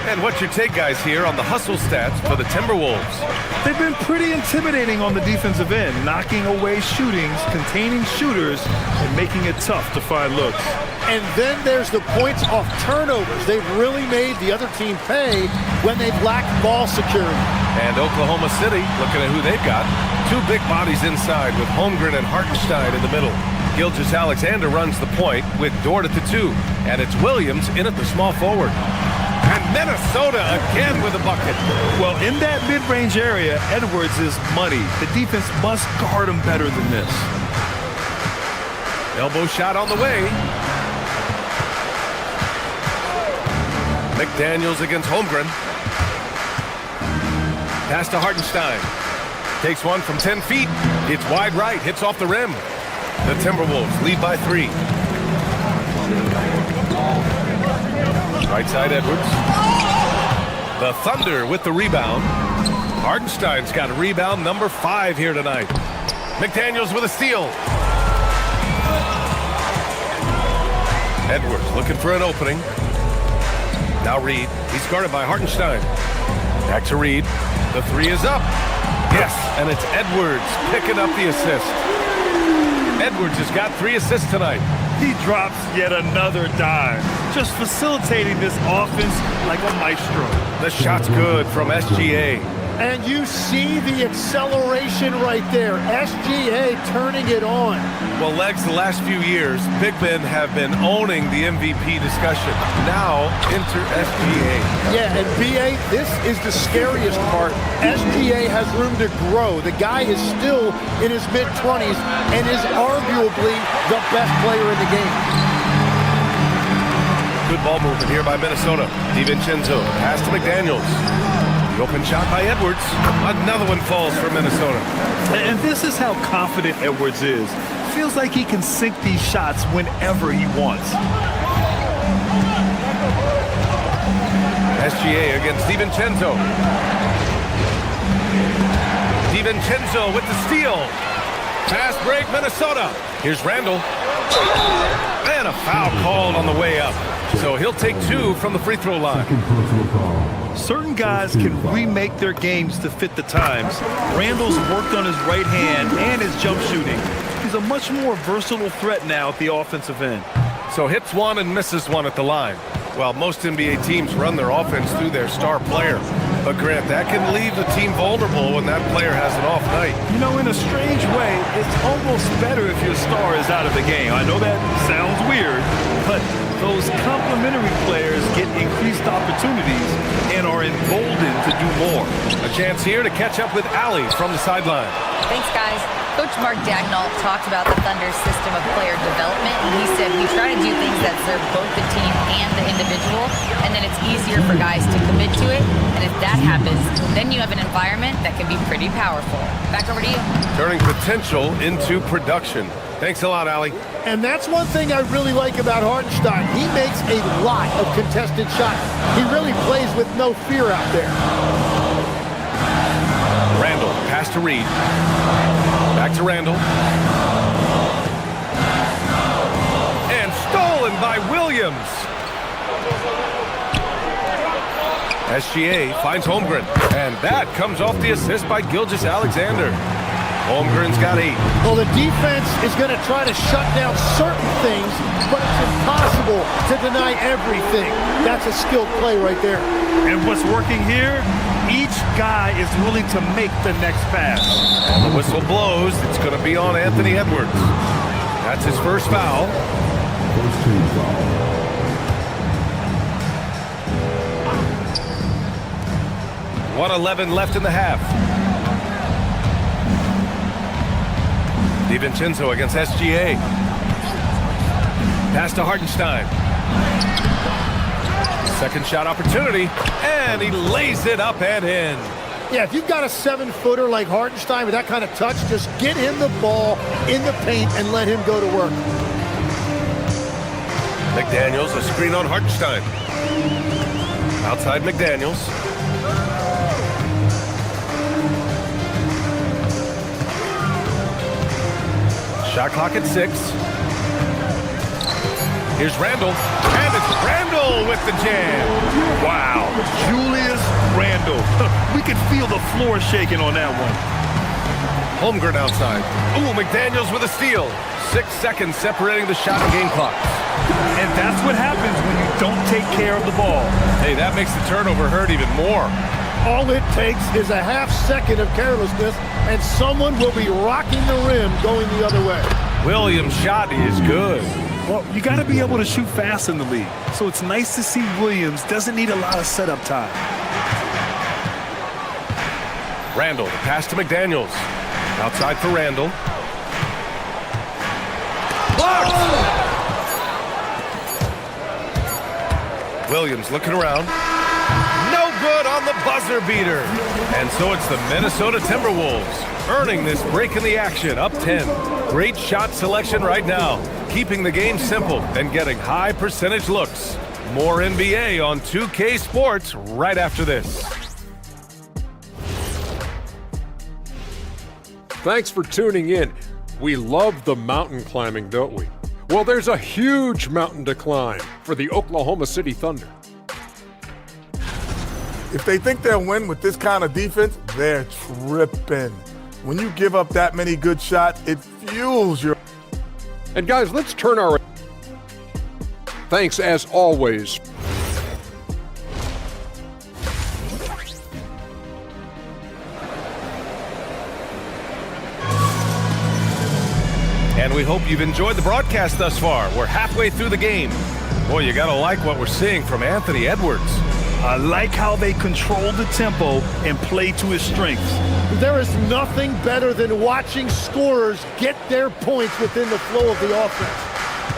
And what's your take, guys, here on the hustle stats for the Timberwolves? They've been pretty intimidating on the defensive end, knocking away shootings, containing shooters, and making it tough to find looks. And then there's the points off turnovers. They've really made the other team pay when they've lacked ball security. And Oklahoma City, looking at who they've got, 2 big bodies inside with Holmgren and Hartenstein in the middle. Gilgeous-Alexander runs the point with Dort at the 2. And it's Williams in at the small forward. And Minnesota again with a bucket. Well, in that mid-range area, Edwards is muddy. The defense must guard him better than this. Elbow shot on the way. McDaniels against Holmgren. Pass to Hartenstein. Takes one from 10 feet. It's wide right. Hits off the rim. The Timberwolves lead by 3. Right side, Edwards. The Thunder with the rebound. Hartenstein's got a rebound number 5 here tonight. McDaniels with a steal. Edwards looking for an opening. Now Reed. He's guarded by Hartenstein. Back to Reed. The 3 is up. Yes, and it's Edwards picking up the assist. Edwards has got 3 assists tonight. He drops yet another dime, just facilitating this offense like a maestro. The shot's good from SGA. And you see the acceleration right there. SGA turning it on. Well, Legs, the last few years, big men have been owning the MVP discussion. Now, enter SGA. Yeah, and BA, this is the scariest part. SGA has room to grow. The guy is still in his mid-20s and is arguably the best player in the game. Good ball movement here by Minnesota. DiVincenzo, pass to McDaniels. The open shot by Edwards. Another one falls for Minnesota. And this is how confident Edwards is. Feels like he can sink these shots whenever he wants. SGA against DiVincenzo. DiVincenzo with the steal. Fast break, Minnesota. Here's Randall. And a foul called on the way up. So he'll take 2 from the free throw line. Certain guys can remake their games to fit the times. Randall's worked on his right hand and his jump shooting. He's a much more versatile threat now at the offensive end. So hits one and misses one at the line. Well, most NBA teams run their offense through their star player. But Grant, that can leave the team vulnerable when that player has an off night. You know, in a strange way, it's almost better if your star is out of the game. I know that sounds weird, but those complementary players get increased opportunities and are emboldened to do more. A chance here to catch up with Allie from the sideline. Thanks, guys. Coach Mark Dagnall talked about the Thunder's system of player development, and he said we try to do things that serve both the team and the individual, and then it's easier for guys to commit to it, and if that happens, then you have an environment that can be pretty powerful. Back over to you. Turning potential into production. Thanks a lot, Allie. And that's one thing I really like about Hartenstein. He makes a lot of contested shots. He really plays with no fear out there. Randall, pass to Reed. Back to Randall. And stolen by Williams. SGA finds Holmgren. And that comes off the assist by Gilgeous-Alexander. Holmgren's got 8. Well, the defense is going to try to shut down certain things, but it's impossible to deny everything. That's a skilled play right there. And what's working here, each guy is willing to make the next pass. And the whistle blows. It's going to be on Anthony Edwards. That's his first foul. First team foul. 1:11 left in the half. DiVincenzo against SGA. Pass to Hartenstein. Second shot opportunity, and he lays it up and in. Yeah, if you've got a 7-footer like Hartenstein with that kind of touch, just get him the ball in the paint and let him go to work. McDaniels, a screen on Hartenstein. Outside McDaniels. Shot clock at 6. Here's Randall, and it's Randall with the jam. Wow, Julius Randle. We could feel the floor shaking on that one. Holmgren outside. Ooh, McDaniels with a steal. 6 seconds separating the shot and game clock. And that's what happens when you don't take care of the ball. Hey, that makes the turnover hurt even more. All it takes is a half second of carelessness, and someone will be rocking the rim going the other way. Williams' shot is good. Well, you got to be able to shoot fast in the league. So it's nice to see Williams doesn't need a lot of setup time. Randall, the pass to McDaniels. Outside for Randall. Blocked! Williams looking around. No good on the buzzer beater. And so it's the Minnesota Timberwolves earning this break in the action, up 10. Great shot selection right now, keeping the game simple and getting high percentage looks. More NBA on 2K Sports right after this. Thanks for tuning in. We love the mountain climbing, don't we? Well, there's a huge mountain to climb for the Oklahoma City Thunder. If they think they'll win with this kind of defense, they're tripping. When you give up that many good shots, it fuels your... And guys, let's turn our... Thanks as always. And we hope you've enjoyed the broadcast thus far. We're halfway through the game. Boy, you gotta like what we're seeing from Anthony Edwards. I like how they control the tempo and play to his strengths. There is nothing better than watching scorers get their points within the flow of the offense.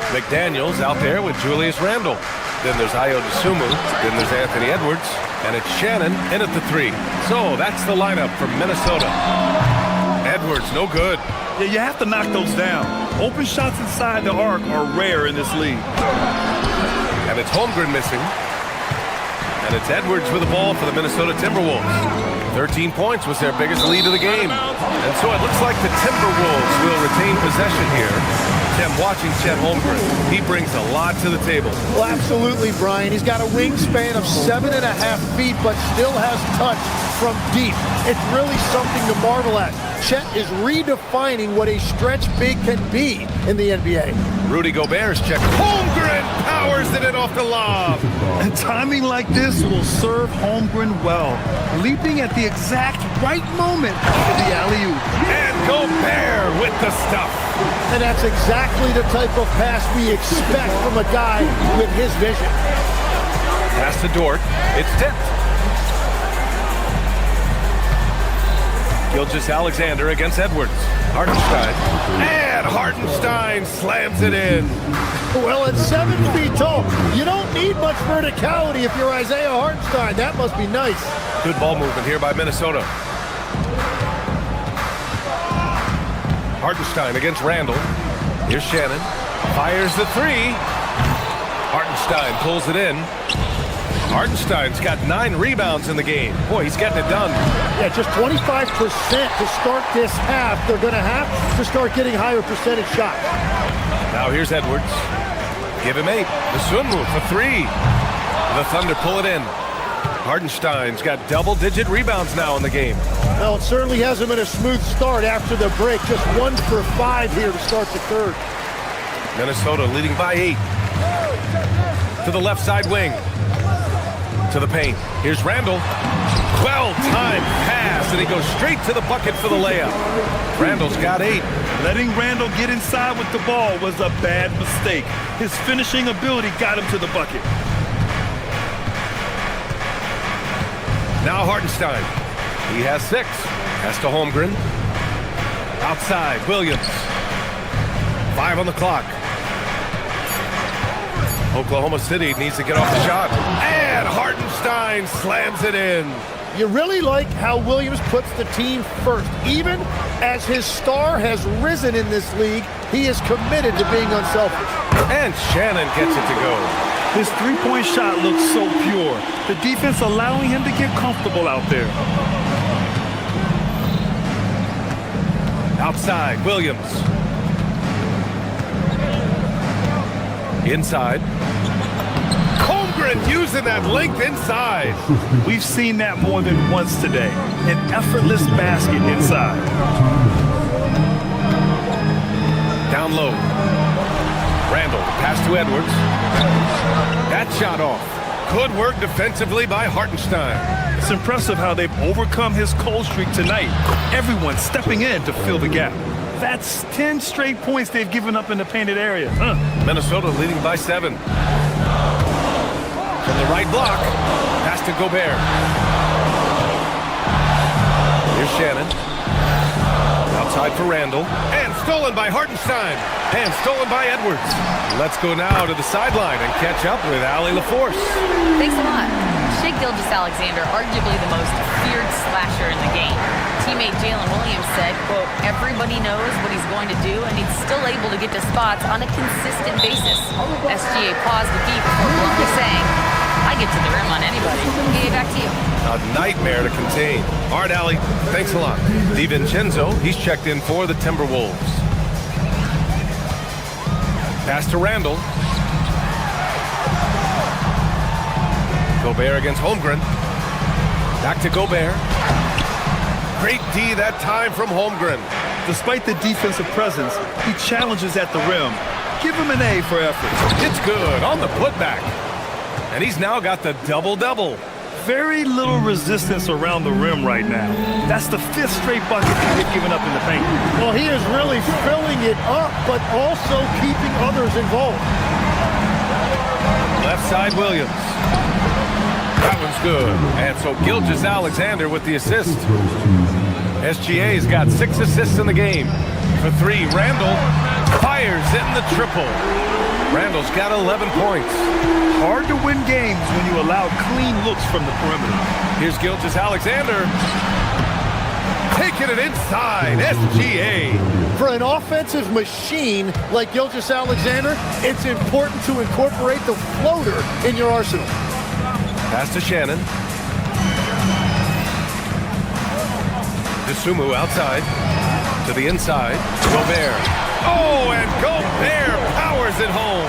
McDaniels out there with Julius Randle. Then there's Ayo Dosunmu. Then there's Anthony Edwards. And it's Shannon in at the 3. So that's the lineup from Minnesota. Edwards, no good. Yeah, you have to knock those down. Open shots inside the arc are rare in this league. And it's Holmgren missing. And it's Edwards with the ball for the Minnesota Timberwolves. 13 points was their biggest lead of the game. And so it looks like the Timberwolves will retain possession here. Tim, watching Chet Holmgren, he brings a lot to the table. Well, absolutely, Brian. He's got a wingspan of 7.5 feet, but still has touch from deep. It's really something to marvel at. Chet is redefining what a stretch big can be in the NBA. Rudy Gobert's check. Holmgren powers it in off the lob. And timing like this will serve Holmgren well. Leaping at the exact right moment for the alley-oop. And Gobert with the stuff. And that's exactly the type of pass we expect from a guy with his vision. Pass to Dort. It's tipped. Gilgeous-Alexander against Edwards. Hartenstein. And Hartenstein slams it in. Well, at 7 feet tall, you don't need much verticality if you're Isaiah Hartenstein. That must be nice. Good ball movement here by Minnesota. Hartenstein against Randall. Here's Shannon. Fires the three. Hartenstein pulls it in. Hartenstein's got 9 rebounds in the game. Boy, he's getting it done. Yeah, just 25% to start this half. They're going to have to start getting higher percentage shots. Now here's Edwards. Give him 8. The swim move for 3. The Thunder pull it in. Hartenstein's got double-digit rebounds now in the game. Well, it certainly hasn't been a smooth start after the break. Just 1 for 5 here to start the third. Minnesota leading by 8. To the left side wing. To the paint. Here's Randall. Well-timed pass, and he goes straight to the bucket for the layup. Randall's got 8. Letting Randall get inside with the ball was a bad mistake. His finishing ability got him to the bucket. Now Hartenstein. He has 6. Pass to Holmgren. Outside, Williams. 5 on the clock. Oklahoma City needs to get off the shot. And Hartenstein slams it in. You really like how Williams puts the team first. Even as his star has risen in this league, he is committed to being unselfish. And Shannon gets it to go. His three-point shot looks so pure. The defense allowing him to get comfortable out there. Outside, Williams. Inside. Holmgren using that length inside. We've seen that more than once today. An effortless basket inside. Down low. Randall, pass to Edwards. That shot off. Good work defensively by Hartenstein. It's impressive how they've overcome his cold streak tonight. Everyone stepping in to fill the gap. That's 10 straight points they've given up in the painted area. Minnesota leading by 7. From the right block, pass to Gobert. Here's Shannon. Outside for Randall. And stolen by Hartenstein. And stolen by Edwards. Let's go now to the sideline and catch up with Allie LaForce. Thanks a lot. Shai Gilgeous-Alexander, arguably the most feared slasher in the game. Teammate Jalen Williams said, quote, everybody knows what he's going to do, and he's still able to get to spots on a consistent basis. SGA paused the beat before bluntly saying, I get to the rim on anybody. Okay, back to you. A nightmare to contain. All right, Allie, thanks a lot. DiVincenzo, he's checked in for the Timberwolves. Pass to Randall. Gobert against Holmgren. Back to Gobert. Great D that time from Holmgren. Despite the defensive presence, he challenges at the rim. Give him an A for effort. It's good on the putback. And he's now got the double-double. Very little resistance around the rim right now. That's the 5th straight bucket they've given up in the paint. Well, he is really filling it up, but also keeping others involved. Left side, Williams. That one's good. And so Gilgeous-Alexander with the assist. SGA's got 6 assists in the game. For 3, Randall fires in the triple. Randall's got 11 points. Hard to win games when you allow clean looks from the perimeter. Here's Gilgeous-Alexander. Taking it inside, SGA. For an offensive machine like Gilgeous-Alexander, it's important to incorporate the floater in your arsenal. Pass to Shannon. Dosunmu outside. To the inside. Gobert. Oh, and Gobert it home.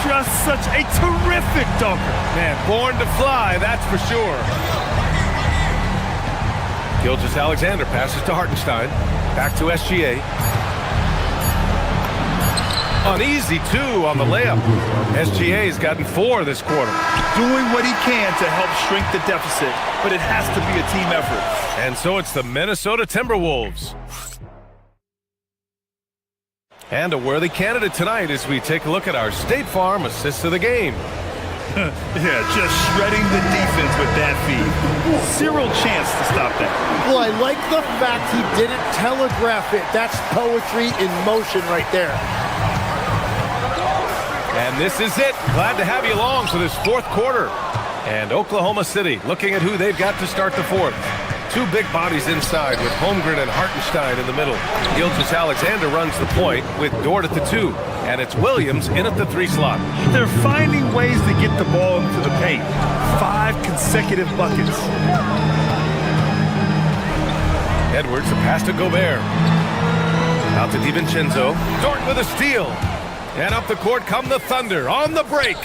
Just such a terrific dunker. Man, born to fly, that's for sure. Gilgeous-Alexander passes to Hartenstein. Back to SGA. An easy 2 on the layup. SGA's gotten 4 this quarter. Doing what he can to help shrink the deficit, but it has to be a team effort. And so it's the Minnesota Timberwolves. And a worthy candidate tonight as we take a look at our State Farm assists of the game. Yeah, just shredding the defense with that feed. Zero chance to stop that. Well, I like the fact he didn't telegraph it. That's poetry in motion right there. And this is it. Glad to have you along for this fourth quarter. And Oklahoma City looking at who they've got to start the fourth. 2 big bodies inside with Holmgren and Hartenstein in the middle. Gilgeous-Alexander runs the point with Dort at the 2. And it's Williams in at the 3 slot. They're finding ways to get the ball into the paint. 5 consecutive buckets. Edwards, a pass to Gobert. Out to DiVincenzo. Dort with a steal. And up the court come the Thunder on the break.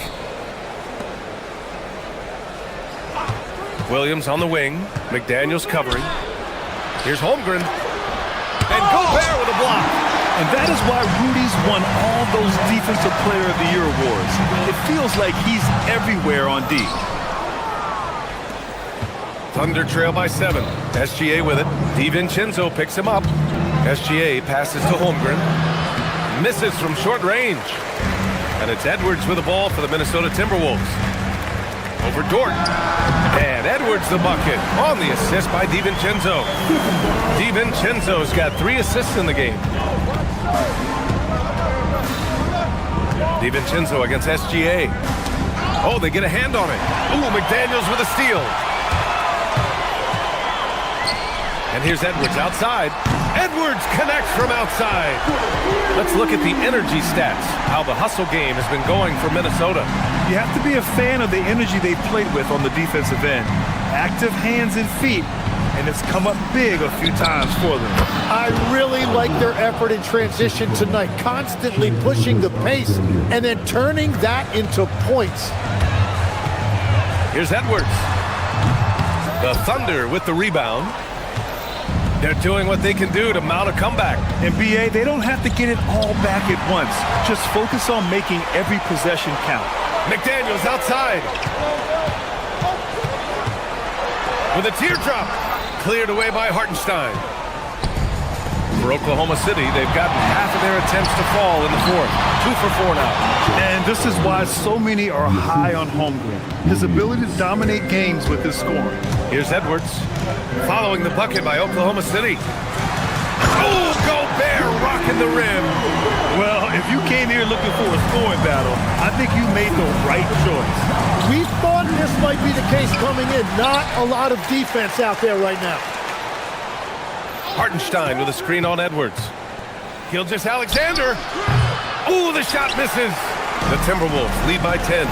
Williams on the wing. McDaniels covering. Here's Holmgren. And Gobert with a block. And that is why Rudy's won all those Defensive Player of the Year awards. It feels like he's everywhere on D. Thunder trail by 7. SGA with it. DiVincenzo picks him up. SGA passes to Holmgren. Misses from short range. And it's Edwards with the ball for the Minnesota Timberwolves. Over Dort. And Edwards the bucket on the assist by DiVincenzo. DiVincenzo's got 3 assists in the game. DiVincenzo against SGA. Oh, they get a hand on it. Ooh, McDaniels with a steal. And here's Edwards outside. Edwards connects from outside. Let's look at the energy stats, how the hustle game has been going for Minnesota. You have to be a fan of the energy they've played with on the defensive end. Active hands and feet, and it's come up big a few times for them. I really like their effort in transition tonight, constantly pushing the pace and then turning that into points. Here's Edwards. The Thunder with the rebound. They're doing what they can do to mount a comeback. And BA, they don't have to get it all back at once. Just focus on making every possession count. McDaniels outside. With a teardrop. Cleared away by Hartenstein. For Oklahoma City, they've gotten half of their attempts to fall in the fourth. 2 for 4 now. And this is why so many are high on Holmgren. His ability to dominate games with his scoring. Here's Edwards. Following the bucket by Oklahoma City. Oh, Gobert rocking the rim. Well, if you came here looking for a scoring battle, I think you made the right choice. We thought this might be the case coming in. Not a lot of defense out there right now. Hartenstein with a screen on Edwards. Gilgeous-Alexander. Ooh, the shot misses. The Timberwolves lead by 10.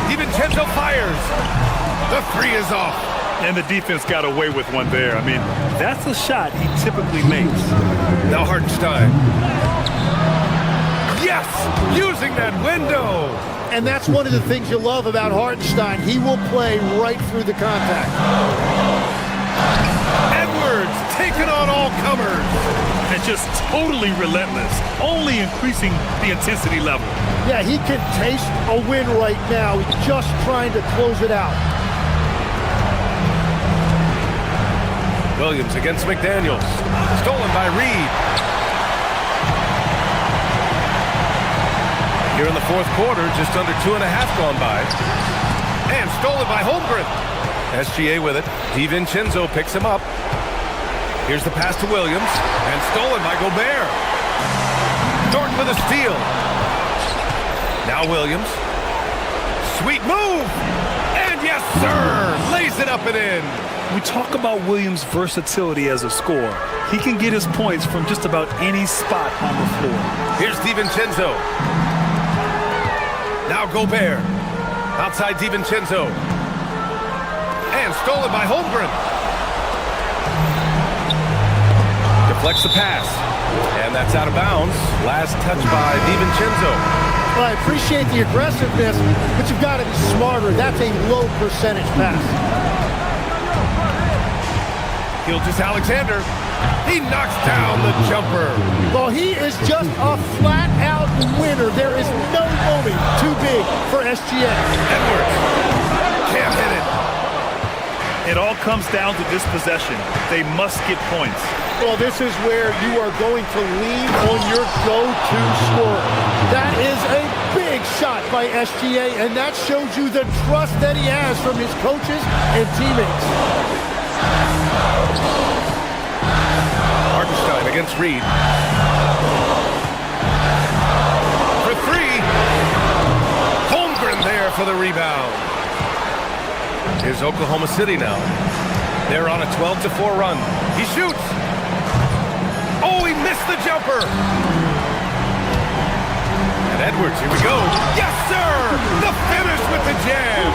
DiVincenzo fires. The 3 is off. And the defense got away with one there. I mean, that's a shot he typically makes. Now Hartenstein. Yes! Using that window! And that's one of the things you love about Hartenstein. He will play right through the contact. Edwards taking on all comers. And just totally relentless, only increasing the intensity level. Yeah, he can taste a win right now. He's just trying to close it out. Williams against McDaniels. Stolen by Reed. Here in the fourth quarter, just under 2.5 gone by. And stolen by Holmgren. SGA with it. DiVincenzo picks him up. Here's the pass to Williams. And stolen by Gobert. Dort with a steal. Now Williams. Sweet move. And yes, sir. Lays it up and in. We talk about Williams' versatility as a scorer. He can get his points from just about any spot on the floor. Here's DiVincenzo. Now Gobert. Outside DiVincenzo. And stolen by Holmgren. Deflects the pass. And that's out of bounds. Last touch by DiVincenzo. Well, I appreciate the aggressiveness, but you've got to be smarter. That's a low percentage pass. Gilgeous-Alexander. He knocks down the jumper. Well, he is just a flat-out winner. There is no moment too big for SGA. Edwards can't hit it. It all comes down to this possession. They must get points. Well, this is where you are going to lean on your go-to scorer. That is a big shot by SGA, and that shows you the trust that he has from his coaches and teammates. Hartenstein against Reed. For three. Holmgren there for the rebound. Here's Oklahoma City now. They're on a 12-4 run. He shoots. Oh, he missed the jumper. And Edwards, here we go. Yes, sir! The finish with the jam.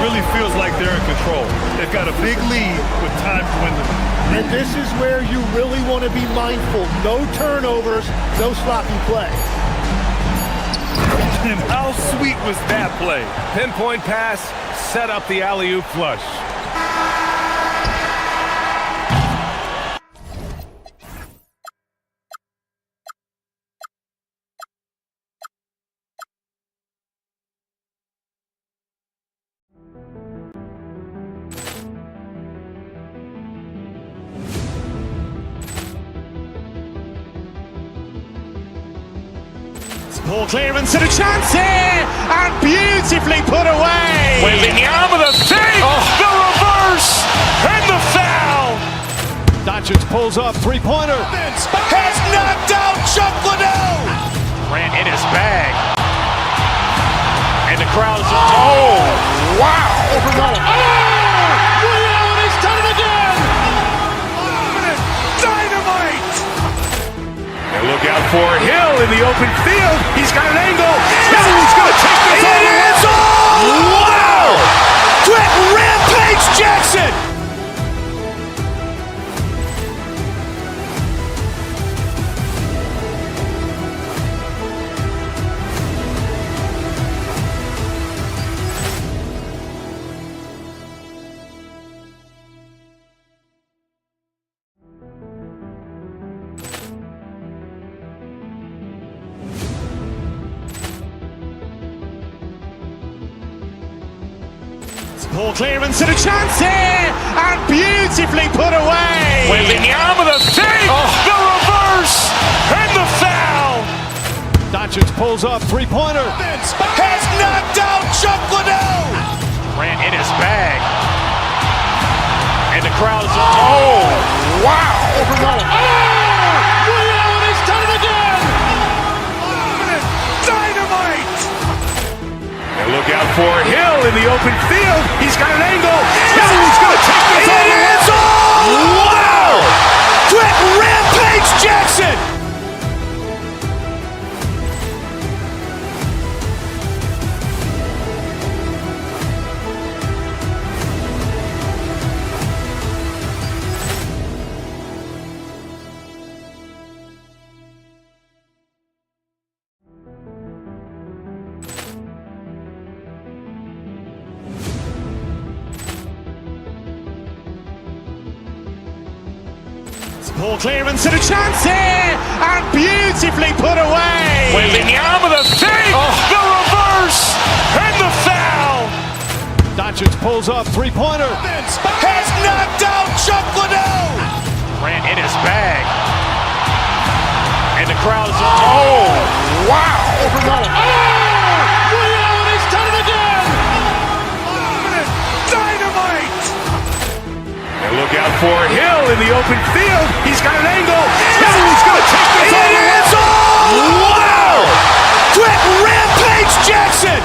Really feels like they're in control. They've got a big lead with time dwindling. And this is where you really want to be mindful. No turnovers, no sloppy play. And how sweet was that play? Pinpoint pass, set up the alley-oop flush. Ball clearance and a chance here, and beautifully put away. Wembanyama the save, the reverse, and the foul. Doncic pulls up, three-pointer. Has knocked out Chuck Liddell. Grant in his bag. And the crowd is, oh, wow. He's done it again. Dynamite. And look out for Hill in the open field. He's got an angle. Hill's going to take this all the way. Wow! Quick Rampage Jackson. Ball clearance and a chance here, and beautifully put away. Wembanyama the save, the reverse, and the foul. Doncic pulls up, three-pointer. Has knocked out Chuck Liddell. Grant in his bag. And the crowd is, oh, wow. He's done it again. Dynamite. And look out for Hill in the open field. He's got an angle. Hill's going to take this all the way. Wow! Quick Rampage Jackson. Ball clearance and a chance here, and beautifully put away. Wembanyama the save, the reverse, and the foul. Doncic pulls up, three-pointer. Has knocked out Chuck Liddell. Grant in his bag. And the crowd is, oh, wow. He's done it again. Dynamite. And look out for Hill in the open field. He's got an angle. Hill's going to take this all the way. Wow! Quick Rampage Jackson.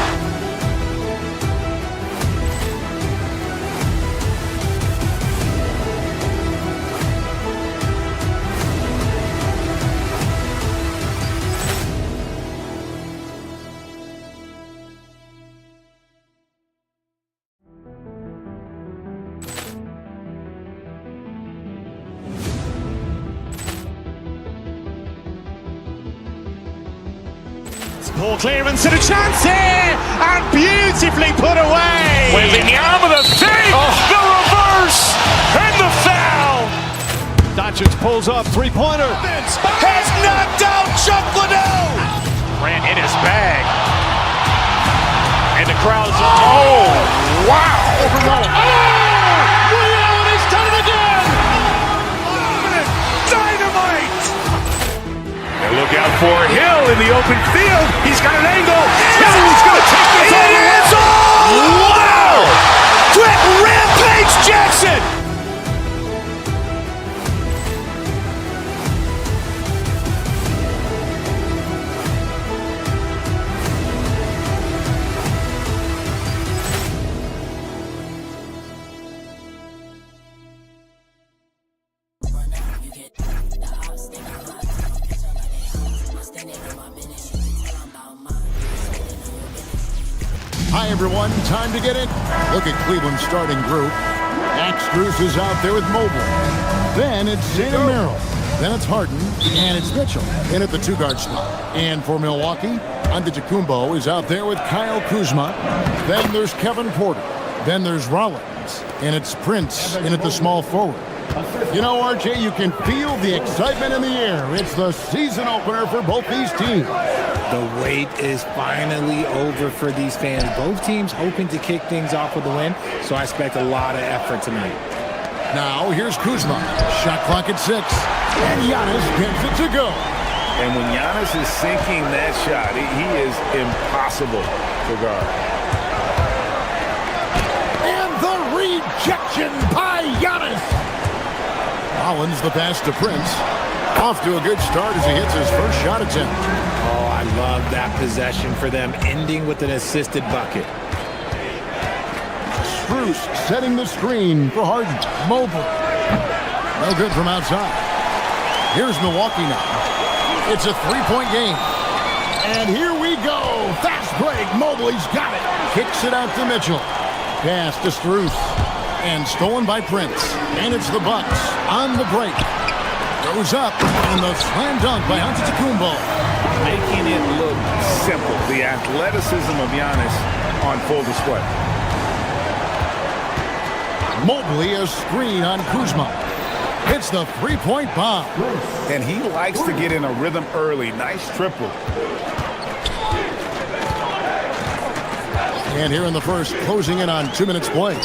Poor clearance and a chance here, and beautifully put away. Wembanyama the save, the reverse, and the foul. Doncic pulls up, three-pointer. Has knocked out Chuck Liddell. Ran in his bag. And the crowd's, oh, wow. Ray Allen has done it again. Dynamite. And look out for Hill in the open field. He's got an angle. Hill's going to take this all the way. Wow. Quick Rampage Jackson. Hi, everyone. Time to get it. Look at Cleveland's starting group. Max Strus is out there with Mobley. Then it's Zayden Merrill. Then it's Harden. And it's Mitchell in at the two-guard spot. And for Milwaukee, Antetokounmpo is out there with Kyle Kuzma. Then there's Kevin Porter. Then there's Rollins. And it's Prince in at the small forward. You know, RJ, you can feel the excitement in the air. It's the season opener for both these teams. The wait is finally over for these fans. Both teams hoping to kick things off with a win, so I expect a lot of effort tonight. Now, here's Kuzma. Shot clock at 6. And Giannis gets it to go. And when Giannis is sinking that shot, he is impossible to guard. And the rejection by Giannis. Rollins the pass to Prince. Off to a good start as he hits his first shot attempt. Oh, I love that possession for them, ending with an assisted bucket. Strus setting the screen for Harden. Mobley. No good from outside. Here's Milwaukee now. It's a three-point game. And here we go. Fast break. Mobley's got it. Kicks it out to Mitchell. Pass to Strus. And stolen by Prince. And it's the Bucks on the break. Goes up. And the slam dunk by Antetokounmpo. Making it look simple. The athleticism of Giannis on full display. Mobley a screen on Kuzma. Hits the three-point bomb. And he likes to get in a rhythm early. Nice triple. And here in the first, closing in on 2 minutes play.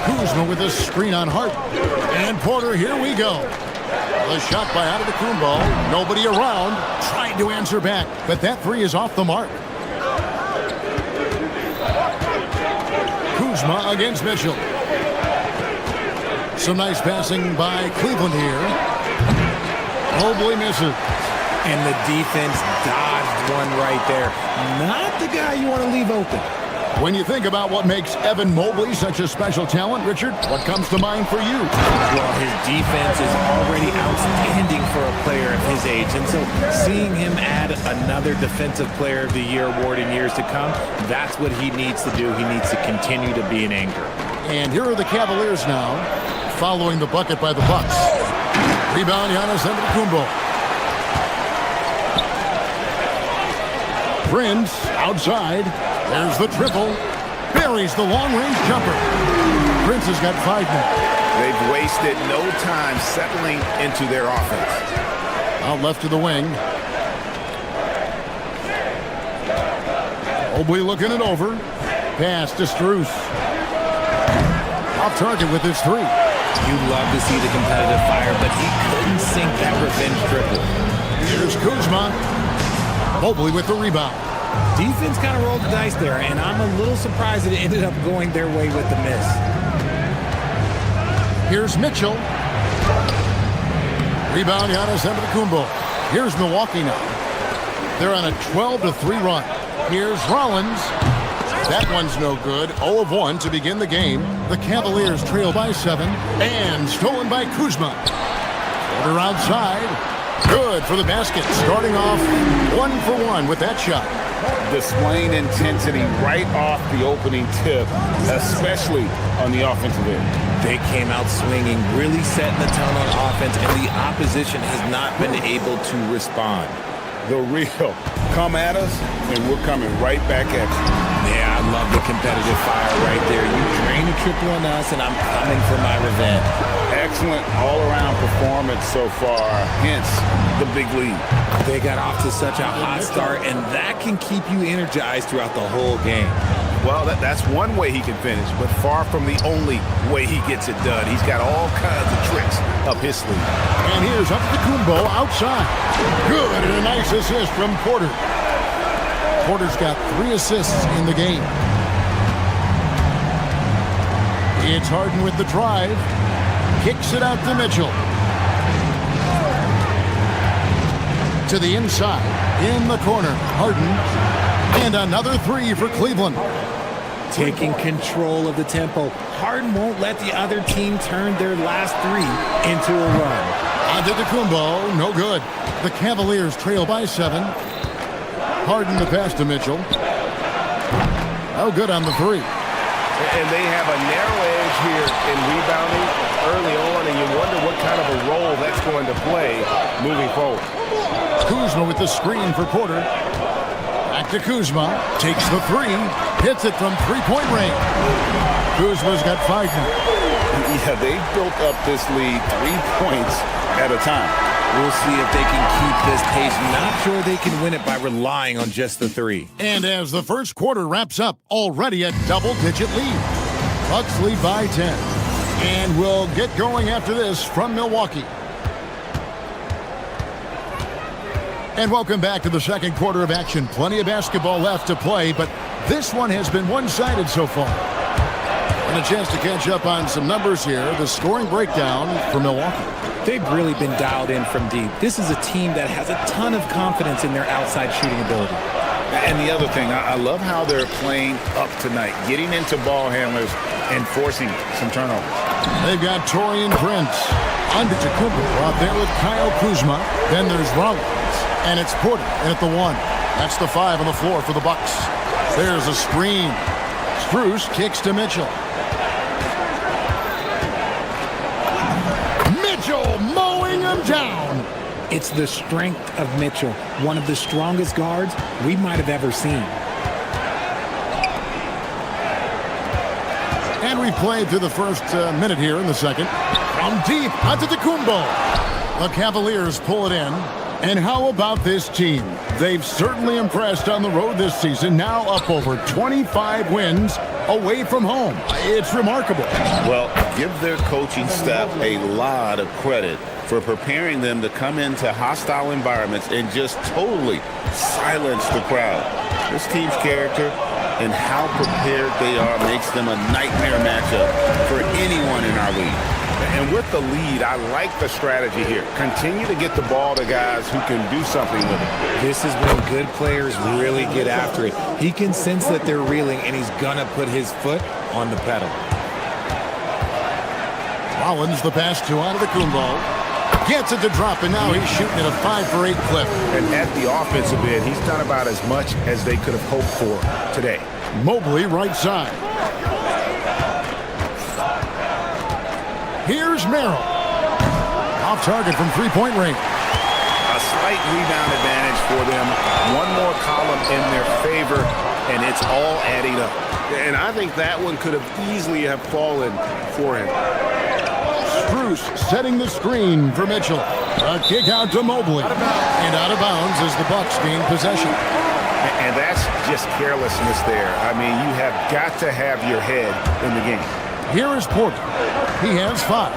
Kuzma with a screen on Hart. And Porter, here we go. A shot by Antetokounmpo. Nobody around. Trying to answer back, but that three is off the mark. Kuzma against Mitchell. Some nice passing by Cleveland here. Mobley misses. And the defense dodged one right there. Not the guy you want to leave open. When you think about what makes Evan Mobley such a special talent, Richard, what comes to mind for you? Well, his defense is already outstanding for a player of his age. And so seeing him add another Defensive Player of the Year award in years to come, that's what he needs to do. He needs to continue to be an anchor. And here are the Cavaliers now, following the bucket by the Bucks. Rebound, Giannis Antetokounmpo. Prince outside. There's the triple. Buries the long-range jumper. Prince has got 5 more. They've wasted no time settling into their offense. Out left to the wing. Mobley looking it over. Pass to Strus. Off target with his 3. You love to see the competitive fire, but he couldn't sink that revenge triple. Here's Kuzma. Mobley with the rebound. Defense kind of rolled the dice there, and I'm a little surprised that it ended up going their way with the miss. Here's Mitchell. Rebound, Giannis Antetokounmpo. Here's Milwaukee now. They're on a 12-3 run. Here's Rollins. That one's no good. 0 of 1 to begin the game. The Cavaliers trail by 7. And stolen by Kuzma. Porter outside. Good for the basket, starting off 1 for 1 with that shot. Displaying intensity right off the opening tip, especially on the offensive end. They came out swinging, really setting the tone on offense, and the opposition has not been able to respond. The real come at us, and we're coming right back at you. Yeah, I love the competitive fire right there. You drain a triple on us, and I'm coming for my revenge. Excellent all-around performance so far, hence the big lead. They got off to such a hot start, and that can keep you energized throughout the whole game. Well, that's one way he can finish, but far from the only way he gets it done. He's got all kinds of tricks up his sleeve. And here's Antetokounmpo outside. Good, and a nice assist from Porter. Porter's got 3 assists in the game. It's Harden with the drive. Kicks it out to Mitchell. To the inside. In the corner. Harden. And another 3 for Cleveland. Taking control of the tempo. Harden won't let the other team turn their last 3 into a run. Antetokounmpo, no good. The Cavaliers trail by 7. Harden the pass to Mitchell. Oh, good on the 3. And they have a narrow edge here in rebounding early on, and you wonder what kind of a role that's going to play moving forward. Kuzma with the screen for Porter. Back to Kuzma. Takes the 3. Hits it from three-point range. Kuzma's got 5 now. Yeah, they built up this lead 3 points at a time. We'll see if they can keep this pace. Not sure they can win it by relying on just the 3. And as the first quarter wraps up, already a double-digit lead. Bucks lead by 10. And we'll get going after this from Milwaukee. And welcome back to the second quarter of action. Plenty of basketball left to play, but this one has been one-sided so far. And a chance to catch up on some numbers here. The scoring breakdown for Milwaukee. They've really been dialed in from deep. This is a team that has a ton of confidence in their outside shooting ability. And the other thing, I love how they're playing up tonight, getting into ball handlers and forcing some turnovers. They've got Taurean Prince. Antetokounmpo out there with Kyle Kuzma. Then there's Rollins. And it's Porter in at the 1. That's the 5 on the floor for the Bucks. There's a screen. Strus kicks to Mitchell. Mitchell mowing him down. It's the strength of Mitchell, one of the strongest guards we might have ever seen. And we've played through the first minute here in the second. From deep, Antetokounmpo. The Cavaliers pull it in. And how about this team? They've certainly impressed on the road this season, now up over 25 wins away from home. It's remarkable. Well, give their coaching staff a lot of credit for preparing them to come into hostile environments and just totally silence the crowd. This team's character and how prepared they are makes them a nightmare matchup for anyone in our league. And with the lead, I like the strategy here. Continue to get the ball to guys who can do something with it. This is when good players really get after it. He can sense that they're reeling, and he's going to put his foot on the pedal. Rollins the pass to Antetokounmpo. Gets it to drop, and now he's shooting at a 5 for 8 clip. And at the offensive end, he's done about as much as they could have hoped for today. Mobley right side. Here's Merrill. Off target from three-point range. A slight rebound advantage for them. One more column in their favor, and it's all adding up. And I think that one could have easily have fallen for him. Strus setting the screen for Mitchell. A kick out to Mobley. And out of bounds as the Bucks gain possession. And that's just carelessness there. I mean, you have got to have your head in the game. Here is Porter. He has 5.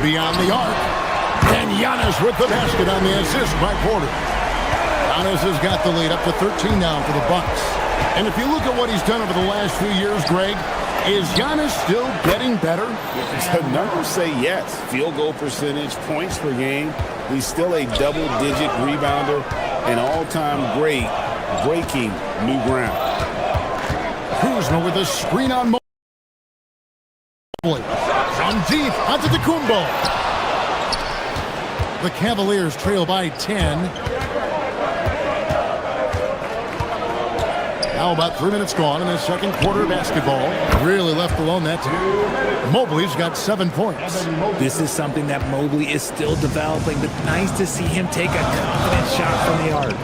Beyond the arc. And Giannis with the basket on the assist by Porter. Giannis has got the lead up to 13 now for the Bucks. And if you look at what he's done over the last few years, Greg, is Giannis still getting better? The numbers say yes. Field goal percentage, points per game. He's still a double-digit rebounder, an all-time great, breaking new ground. Kuzma with a screen on Mobley. From deep, Antetokounmpo. The Cavaliers trail by 10. Now about 3 minutes gone in the second quarter of basketball. Really left alone that time. Mobley's got 7 points. This is something that Mobley is still developing, but nice to see him take a confident shot from the arc.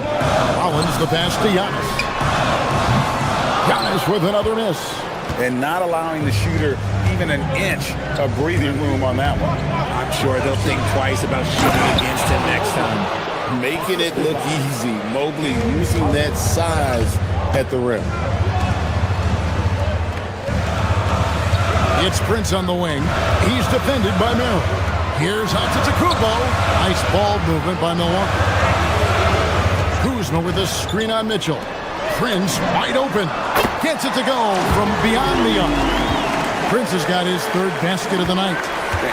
Collins the pass to Giannis. Giannis with another miss. And not allowing the shooter even an inch of breathing room on that one. I'm sure they'll think twice about shooting against him next time. Making it look easy. Mobley using that size at the rim. It's Prince on the wing. He's defended by Merrill. Here's Antetokounmpo. Nice ball movement by Milwaukee. Kuzma with a screen on Mitchell. Prince wide open. Gets it to go from beyond the arc. Prince has got his third basket of the night.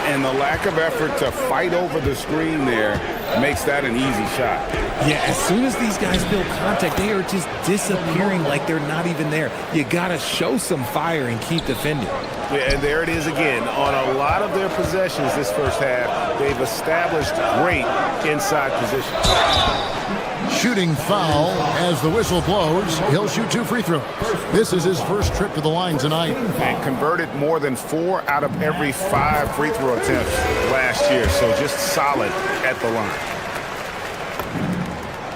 And the lack of effort to fight over the screen there makes that an easy shot. Yeah, as soon as these guys build contact, they are just disappearing like they're not even there. You got to show some fire and keep defending. Yeah, and there it is again. On a lot of their possessions this first half, they've established great inside position. Shooting foul as the whistle blows. He'll shoot 2 free throws. This is his first trip to the line tonight. And converted more than 4 out of every 5 free throw attempts last year. So just solid at the line.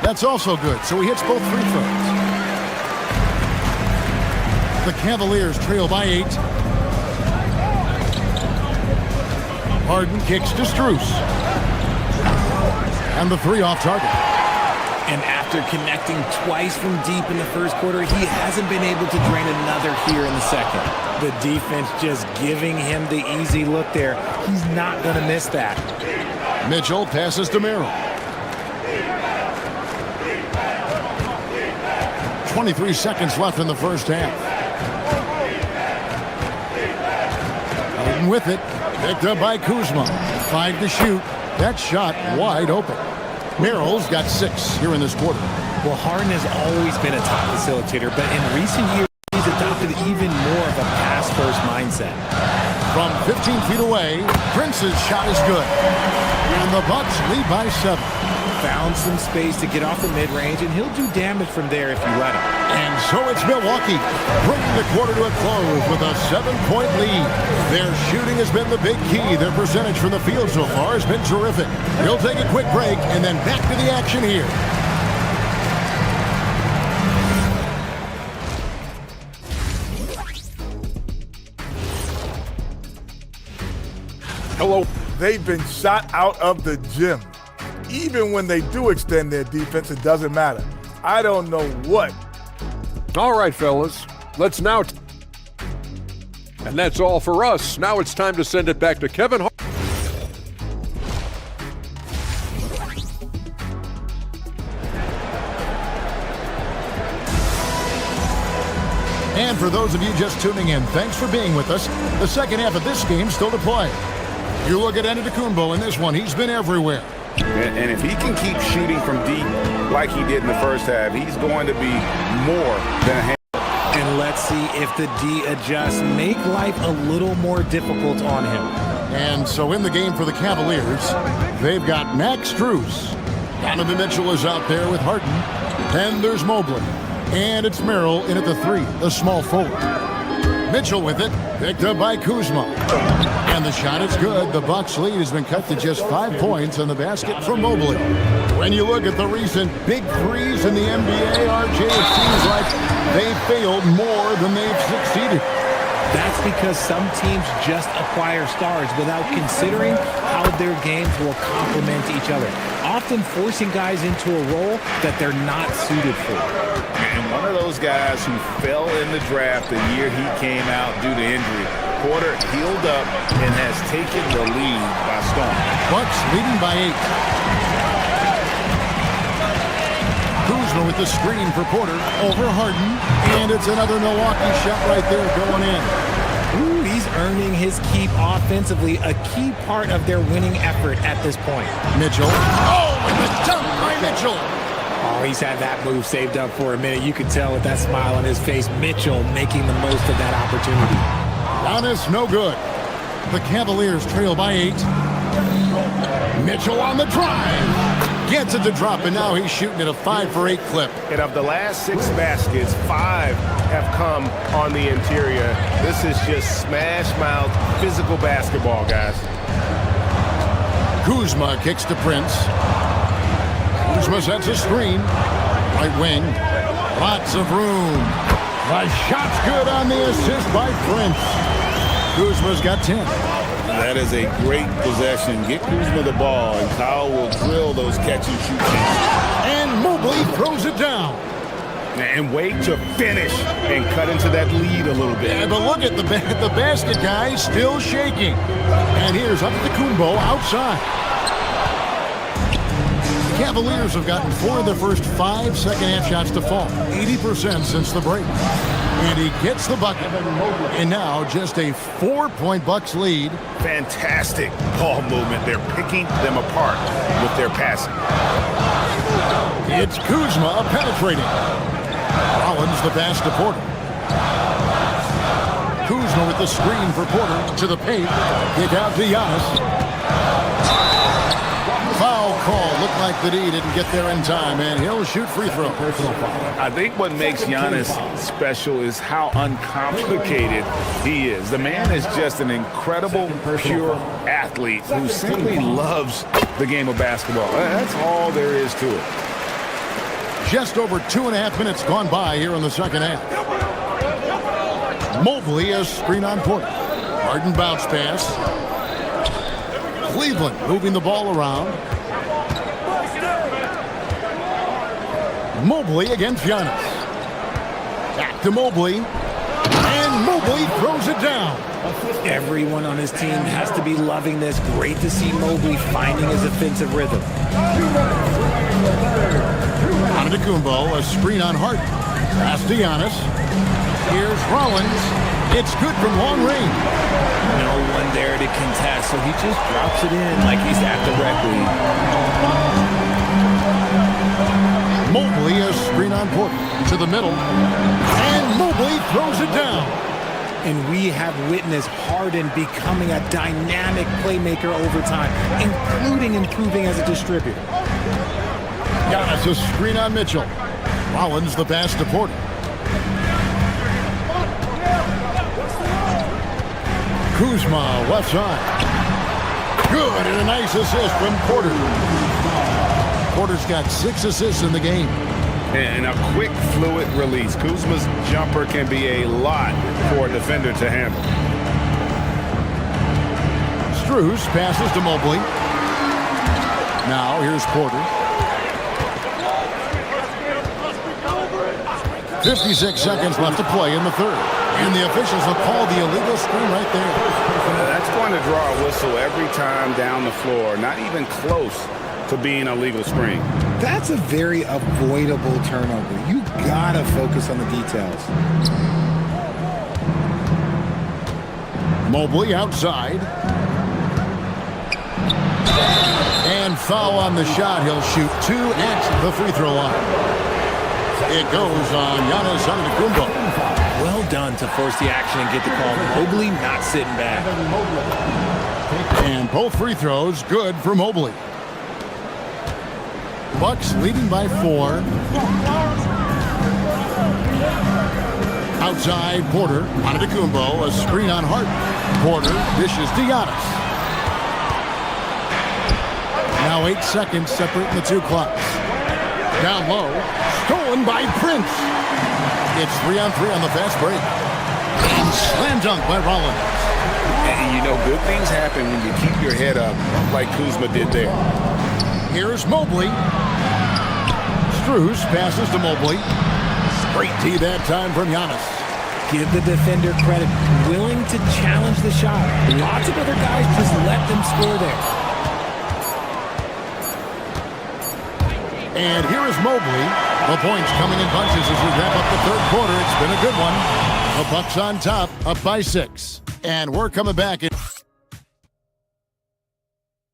That's also good. So he hits both free throws. The Cavaliers trail by 8. Harden kicks to Strus. And the 3 off target. And after connecting twice from deep in the first quarter, he hasn't been able to drain another here in the second. The defense just giving him the easy look there. He's not going to miss that. Mitchell passes to Merrill. 23 seconds left in the first half. Harden with it. Picked up by Kuzma. 5 to shoot. That shot wide open. Merrill's got 6 here in this quarter. Well, Harden has always been a top facilitator, but in recent years, he's adopted even more of a pass-first mindset. From 15 feet away, Prince's shot is good. And the Bucks lead by 7. Found some space to get off the mid-range, and he'll do damage from there if you let him. And so it's Milwaukee, bringing the quarter to a close with a 7-point lead. Their shooting has been the big key. Their percentage from the field so far has been terrific. We'll take a quick break and then back to the action here. Hello. They've been shot out of the gym. Even when they do extend their defense, it doesn't matter. I don't know what. All right, fellas. Let's now. And that's all for us. Now it's time to send it back to Kevin Hart. And for those of you just tuning in, thanks for being with us. The second half of this game still to play. You look at Antetokounmpo in this one. He's been everywhere. And if he can keep shooting from deep like he did in the first half, he's going to be more than a hand. And let's see if the D adjusts, make life a little more difficult on him. And so in the game for the Cavaliers, they've got Max Strus. Donovan Mitchell is out there with Harden. Then there's Mobley. And it's Merrill in at the 3, the small forward. Mitchell with it, picked up by Kuzma. And the shot is good. The Bucks lead has been cut to just 5 points on the basket from Mobley. When you look at the recent big threes in the NBA, RJ, it seems like they've failed more than they've succeeded. That's because some teams just acquire stars without considering how their games will complement each other, often forcing guys into a role that they're not suited for. And one of those guys who fell in the draft the year he came out due to injury, Porter healed up and has taken the lead by storm. Bucks leading by 8. Kuzma with the screen for Porter over Harden, and it's another Milwaukee shot right there going in. Ooh, he's earning his keep offensively, a key part of their winning effort at this point. Mitchell. Oh, and the dunk by Mitchell. Oh, he's had that move saved up for a minute. You could tell with that smile on his face, Mitchell making the most of that opportunity. Giannis, no good. The Cavaliers trail by 8. Mitchell on the drive. Gets it to drop, and now he's shooting at a 5 for 8 clip. And of the last 6 baskets, 5 have come on the interior. This is just smash-mouth physical basketball, guys. Kuzma kicks to Prince. Kuzma sets a screen. Right wing. Lots of room. The shot's good on the assist by Prince. Kuzma's got 10. That is a great possession. Get Kuzma the ball, and Kyle will drill those catch-and-shoot passes. And Mobley throws it down. And wait to finish and cut into that lead a little bit. Yeah, but look at the basket guy still shaking. And here's Antetokounmpo outside. The Cavaliers have gotten 4 of their first 5 second-half shots to fall. 80% since the break. And he gets the bucket. And now just a 4-point Bucks lead. Fantastic ball movement. They're picking them apart with their passing. It's Kuzma penetrating. Rollins the pass to Porter. Kuzma with the screen for Porter to the paint. Kick out to Giannis. Foul call. Looked like the D didn't get there in time, and he'll shoot free throw. Personal foul. I think what makes Giannis special is how uncomplicated he is. The man is just an incredible, pure athlete who simply loves the game of basketball. That's all there is to it. Just over 2.5 minutes gone by here in the second half. Mobley a screen on Porter. Harden bounce pass. Cleveland moving the ball around. Mobley against Giannis. Back to Mobley. And Mobley throws it down. Everyone on his team has to be loving this. Great to see Mobley finding his offensive rhythm. Antetokounmpo, a screen on Harden. Pass to Giannis. Here's Rollins. It's good from long range. No one there to contest, so he just drops it in like he's at the rec league. Mobley, a screen on Porter. To the middle. And Mobley throws it down. And we have witnessed Harden becoming a dynamic playmaker over time, including improving as a distributor. Giannis a screen on Mitchell. Rollins the pass to Porter. Kuzma left side. Good, and a nice assist from Porter. Porter's got 6 assists in the game. And a quick, fluid release. Kuzma's jumper can be a lot for a defender to handle. Strus passes to Mobley. Now here's Porter. 56 seconds left to play in the third. And the officials have called the illegal screen right there. That's going to draw a whistle every time down the floor. Not even close to being a legal screen. That's a very avoidable turnover. You gotta focus on the details. Mobley outside. And foul on the shot. He'll shoot 2 at the free throw line. It goes on Giannis Antetokounmpo. Well done to force the action and get the call. Mobley not sitting back. And both free throws good for Mobley. Bucks leading by 4. Outside Porter. Antetokounmpo, a screen on Hart. Porter dishes to Giannis. Now 8 seconds separating the 2 clocks. Down low. Stolen by Prince. It's 3-on-3 on the fast break. And slam dunk by Rollins. And you know, good things happen when you keep your head up like Kuzma did there. Here's Mobley. Strus passes to Mobley. Great D that time from Giannis. Give the defender credit. Willing to challenge the shot. Lots of other guys just let them score there. And here is Mobley. The points coming in bunches as we wrap up the third quarter. It's been a good one. The Bucks on top, up by 6. And we're coming back.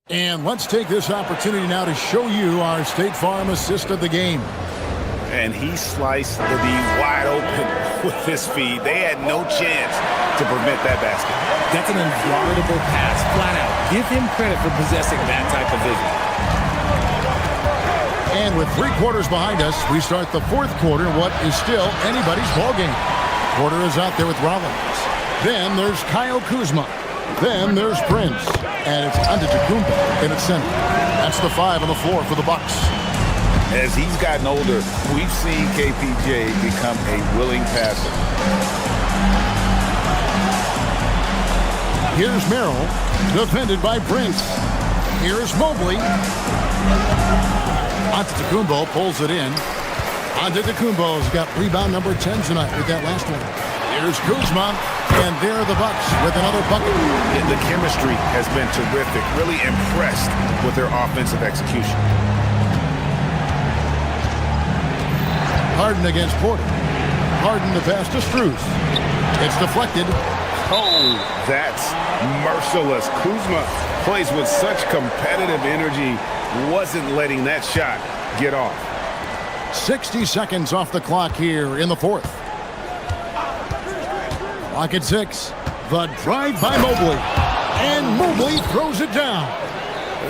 And let's take this opportunity now to show you our State Farm assist of the game. And he sliced the D wide open with his feed. They had no chance to prevent that basket. That's an unguardable pass, flat out. Give him credit for possessing that type of vision. And with 3 quarters behind us, we start the 4th quarter, what is still anybody's ball game. Porter is out there with Rollins. Then there's Kyle Kuzma. Then there's Prince. And it's Antetokounmpo in its center. That's the 5 on the floor for the Bucks. As he's gotten older, we've seen KPJ become a willing passer. Here's Merrill, defended by Prince. Here's Mobley. Antetokounmpo pulls it in. Antetokounmpo's got rebound number 10 tonight with that last one. Here's Kuzma, and there are the Bucks with another bucket. The chemistry has been terrific. Really impressed with their offensive execution. Harden against Porter. Harden the pass to Strus. It's deflected. Oh, that's merciless. Kuzma plays with such competitive energy. Wasn't letting that shot get off. 60 seconds off the clock here in the 4th. Clock at 6. The drive by Mobley. And Mobley throws it down.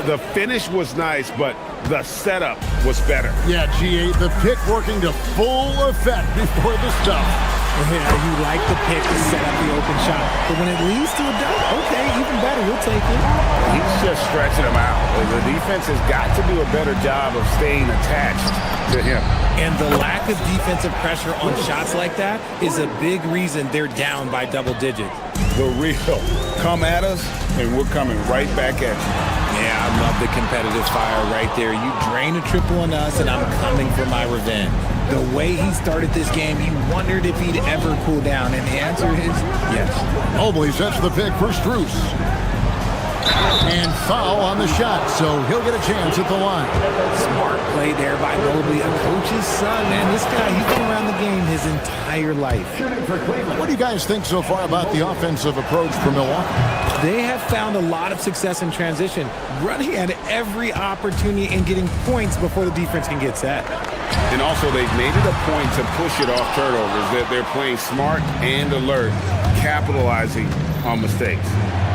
The finish was nice, but the setup was better. Yeah, G8, the pick working to full effect before the stuff. Yeah, you like the pick to set up the open shot. But when it leads to a dunk, okay, even better, we'll take it. He's just stretching him out. The defense has got to do a better job of staying attached to him. And the lack of defensive pressure on shots like that is a big reason they're down by double digits. The real come at us, and we're coming right back at you. Yeah, I love the competitive fire right there. You drain a triple on us, and I'm coming for my revenge. The way he started this game, you wondered if he'd ever cool down, and the answer is yes. Mobley sets the pick for Strus. And foul on the shot, so he'll get a chance at the line. Smart play there by Mobley, a coach's son. Man, this guy, he's been around the game his entire life. What do you guys think so far about the offensive approach for Milwaukee? They have found a lot of success in transition, running at every opportunity and getting points before the defense can get set. And also, they've made it a point to push it off turnovers. That they're playing smart and alert, capitalizing on mistakes.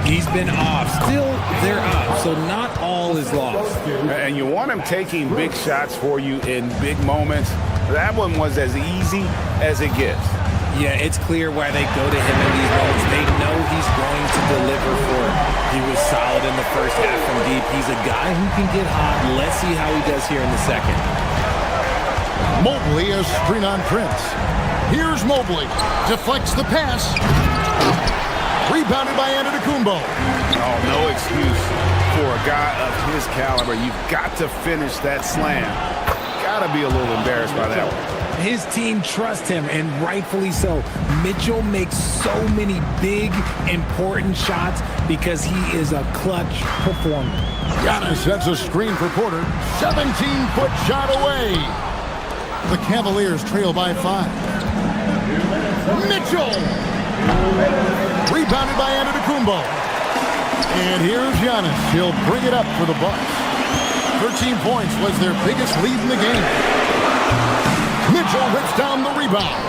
He's been off. Still, they're up, so not all is lost. And you want him taking big shots for you in big moments. That one was as easy as it gets. Yeah, it's clear why they go to him in these moments. They know he's going to deliver for it. He was solid in the first half from deep. He's a guy who can get hot. Let's see how he does here in the second. Mobley, a screen on Prince. Here's Mobley. Deflects the pass. Rebounded by Antetokounmpo. Oh, no excuse for a guy of his caliber. You've got to finish that slam. Got to be a little embarrassed by that one. His team trusts him, and rightfully so. Mitchell makes so many big, important shots because he is a clutch performer. Giannis sets a screen for Porter. 17-foot shot away. The Cavaliers trail by 5. Mitchell! Rebounded by Antetokounmpo. And here's Giannis. He'll bring it up for the Bucks. 13 points was their biggest lead in the game. Mitchell rips down the rebound.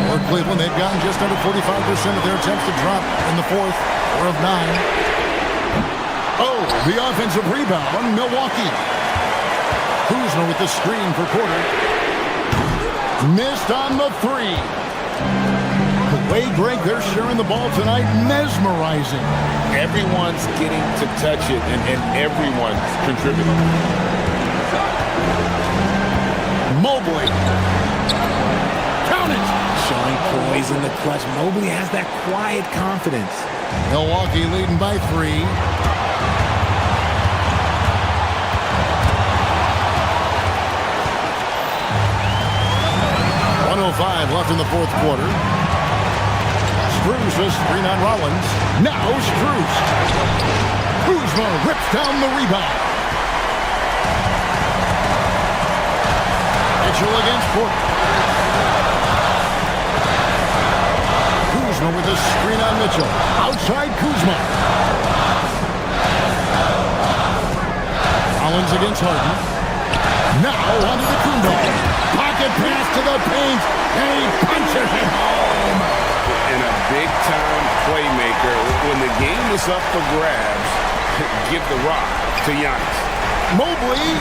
For Cleveland, they've gotten just under 45% of their attempts to drop in the 4th, 4 of 9. Oh, the offensive rebound, Milwaukee. Kuzma with the screen for Porter. Missed on the 3. The way, Greg, they're sharing the ball tonight, mesmerizing. Everyone's getting to touch it, and everyone's contributing. Mobley. Count it. Showing poise in the clutch. Mobley has that quiet confidence. Milwaukee leading by 3. .105 left in the 4th quarter. Strus, a screen on Rollins. Now Strus. Kuzma rips down the rebound. Mitchell against Porter. Kuzma with a screen on Mitchell. Outside Kuzma. Rollins against Harden. Now onto the Kundo. Pocket pass to the paint, and he punches it home. And a big-time playmaker. When the game is up for grabs, give the rock to Giannis. Mobley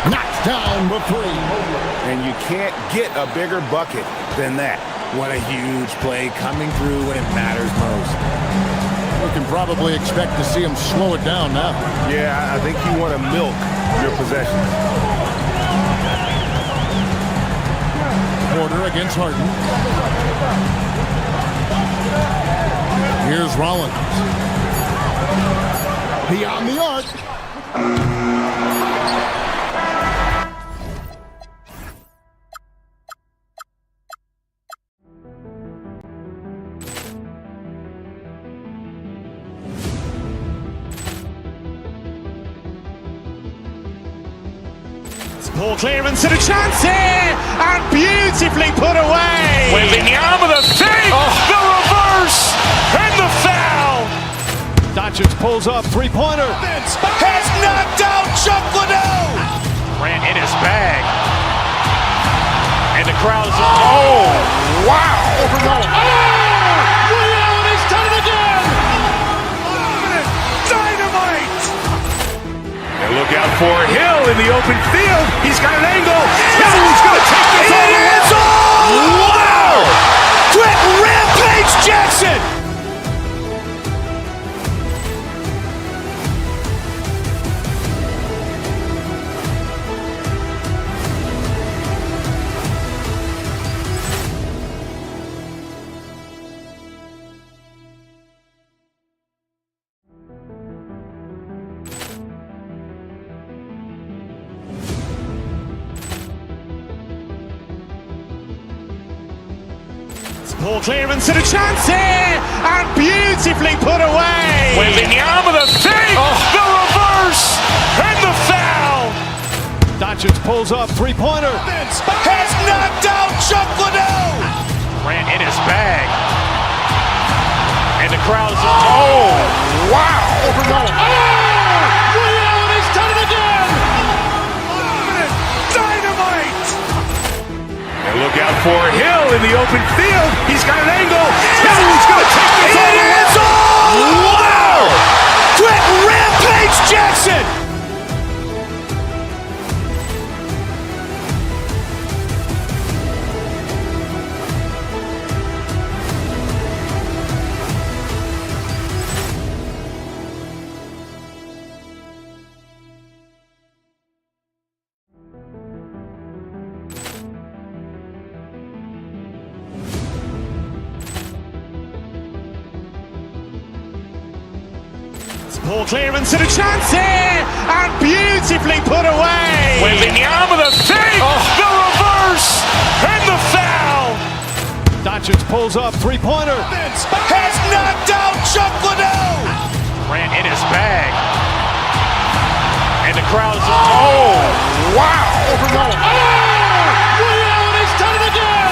knocks down the three. And you can't get a bigger bucket than that. What a huge play coming through when it matters most. We can probably expect to see him slow it down now. Yeah, I think you want to milk your possessions. Porter against Harden. Here's Rollins. Beyond the arc. Poor clearance and a chance here, and beautifully put away. Wembanyama the fake, the reverse, and the foul. Doncic pulls up, three-pointer. Has knocked out Chuck Liddell. Grant in his bag. And the crowd is, oh, wow. He's done it again. Dynamite. And look out for Hill in the open field. He's got an angle. He's going to take this all the way. Wow! Quick rampage Jackson. Poor clearance and a chance here, and beautifully put away. Wembanyama the fake, the reverse, and the foul. Doncic pulls up, three-pointer. Has knocked out Chuck Liddell. Grant in his bag. And the crowd is, oh, wow. He's done it again. Dynamite. And look out for Hill in the open field. He's got an angle. He's going to take this all the way. Wow! Quick rampage Jackson. Poor clearance and a chance here, and beautifully put away. Wembanyama the fake, the reverse, and the foul. Doncic pulls up, three-pointer. Has knocked out Chuck Liddell. Grant in his bag. And the crowd is, oh, wow. He's done it again.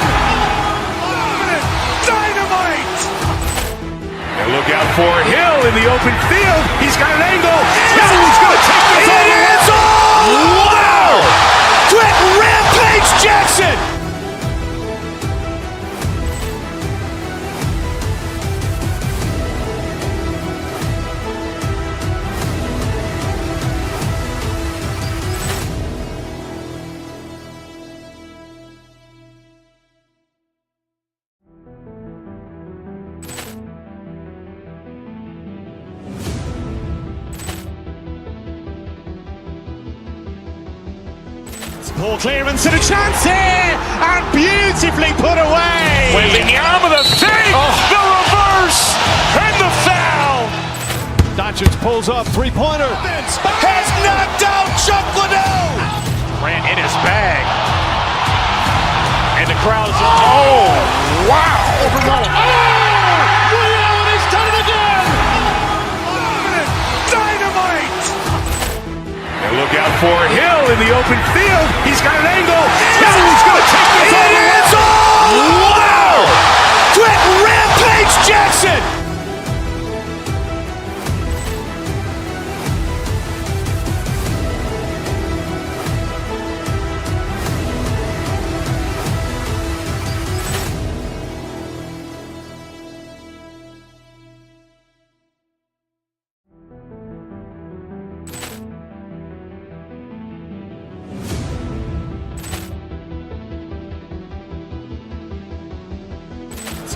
Dynamite. And look out for Hill in the open field. He's got an angle. He's going to take this all the way. Wow! Quick rampage Jackson. Poor clearance and a chance here, and beautifully put away. Wembanyama the fake, the reverse, and the foul. Doncic pulls up, three-pointer. Has knocked out Chuck Liddell. Grant in his bag. And the crowd is, oh, wow. He's done it again. Dynamite. And look out for Hill in the open field. He's got an angle. He's going to take this all the way. Wow! Quick rampage Jackson.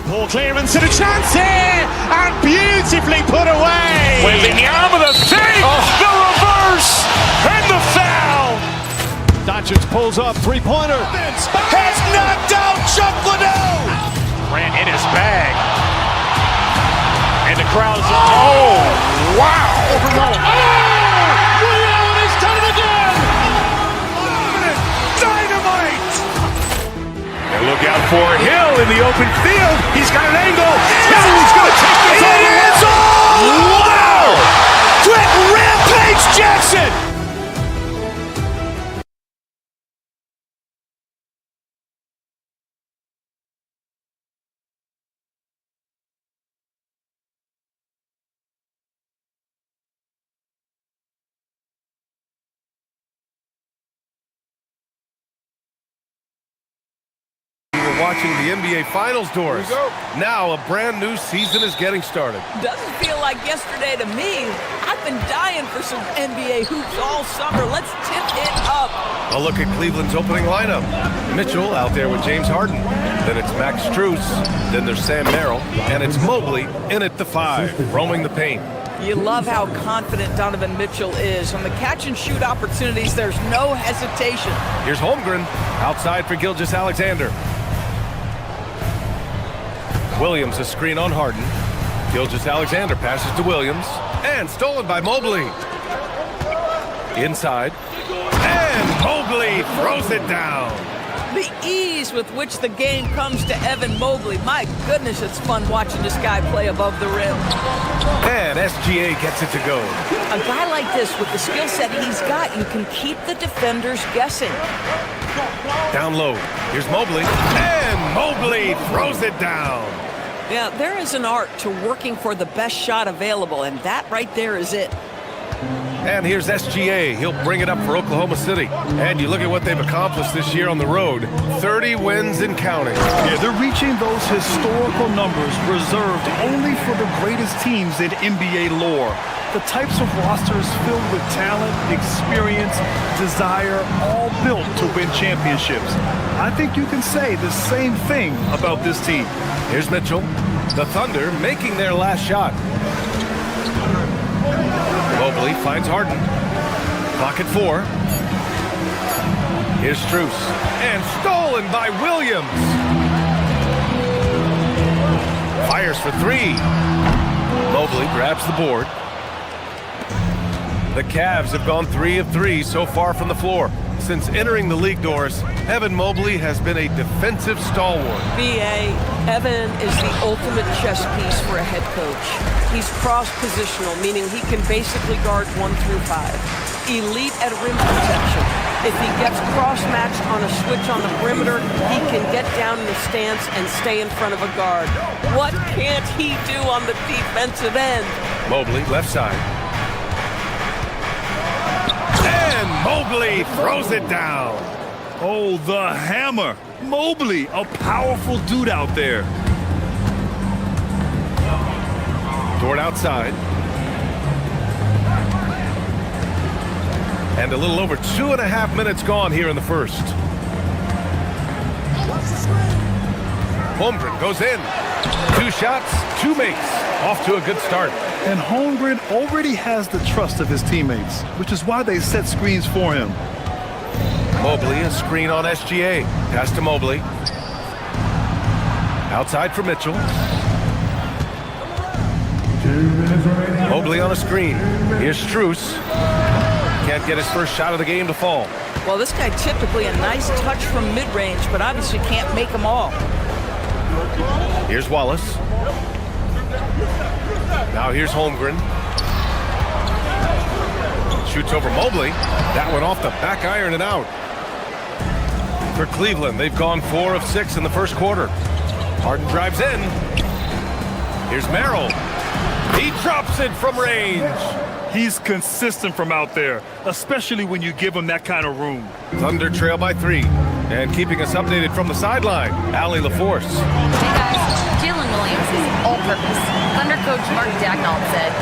Poor clearance and a chance here, and beautifully put away. Wembanyama the save, the reverse, and the foul. Doncic pulls up, three-pointer. Has knocked out Chuck Liddell. Ran in his bag. And the crowd's... Oh, wow. He's done it again. Dynamite. And look out for Hill in the open field. He's got an angle. He's going to take this all the way. Wow! Quick rampage Jackson. We're watching the NBA Finals doors. Now a brand new season is getting started. Doesn't feel like yesterday to me. I've been dying for some NBA hoops all summer. Let's tip it up. A look at Cleveland's opening lineup. Mitchell out there with James Harden. Then it's Max Strus. Then there's Sam Merrill. And it's Mobley in at the 5, roaming the paint. You love how confident Donovan Mitchell is. On the catch-and-shoot opportunities, there's no hesitation. Here's Holmgren outside for Gilgeous-Alexander. Williams a screen on Harden. Gilgeous-Alexander passes to Williams. And stolen by Mobley. Inside. And Mobley throws it down. The ease with which the game comes to Evan Mobley. My goodness, it's fun watching this guy play above the rim. And SGA gets it to go. A guy like this, with the skill set he's got, you can keep the defenders guessing. Down low. Here's Mobley. And Mobley throws it down. Yeah, there is an art to working for the best shot available, and that right there is it. And here's SGA. He'll bring it up for Oklahoma City. And you look at what they've accomplished this year on the road. 30 wins and counting. Yeah, they're reaching those historical numbers reserved only for the greatest teams in NBA lore. The types of rosters filled with talent, experience, desire, all built to win championships. I think you can say the same thing about this team. Here's Mitchell. The Thunder making their last shot. Mobley finds Harden. Clock at 4. Here's Strus. And stolen by Williams. Fires for 3. Mobley grabs the board. The Cavs have gone 3 of 3 so far from the floor. Since entering the league doors, Evan Mobley has been a defensive stalwart. B.A., Evan is the ultimate chess piece for a head coach. He's cross-positional, meaning he can basically guard 1 through 5. Elite at rim protection. If he gets cross-matched on a switch on the perimeter, he can get down in the stance and stay in front of a guard. What can't he do on the defensive end? Mobley, left side. And Mobley throws it down. Oh, the hammer. Mobley, a powerful dude out there. Dort outside. And a little over 2.5 minutes gone here in the first. Holmgren goes in. 2 shots, 2 makes. Off to a good start. And Holmgren already has the trust of his teammates, which is why they set screens for him. Mobley, a screen on SGA. Pass to Mobley. Outside for Mitchell. Mobley on a screen. Here's Strus. Can't get his first shot of the game to fall. Well, this guy typically a nice touch from mid-range, but obviously can't make them all. Here's Wallace. Now here's Holmgren. Shoots over Mobley. That went off the back iron and out. For Cleveland, they've gone 4 of 6 in the first quarter. Harden drives in. Here's Merrill. He drops it from range. He's consistent from out there, especially when you give him that kind of room. Thunder trail by 3. And keeping us updated from the sideline, Allie LaForce. Hey guys, Jalen Williams is all-purpose. Thunder coach Mark Dagnall said,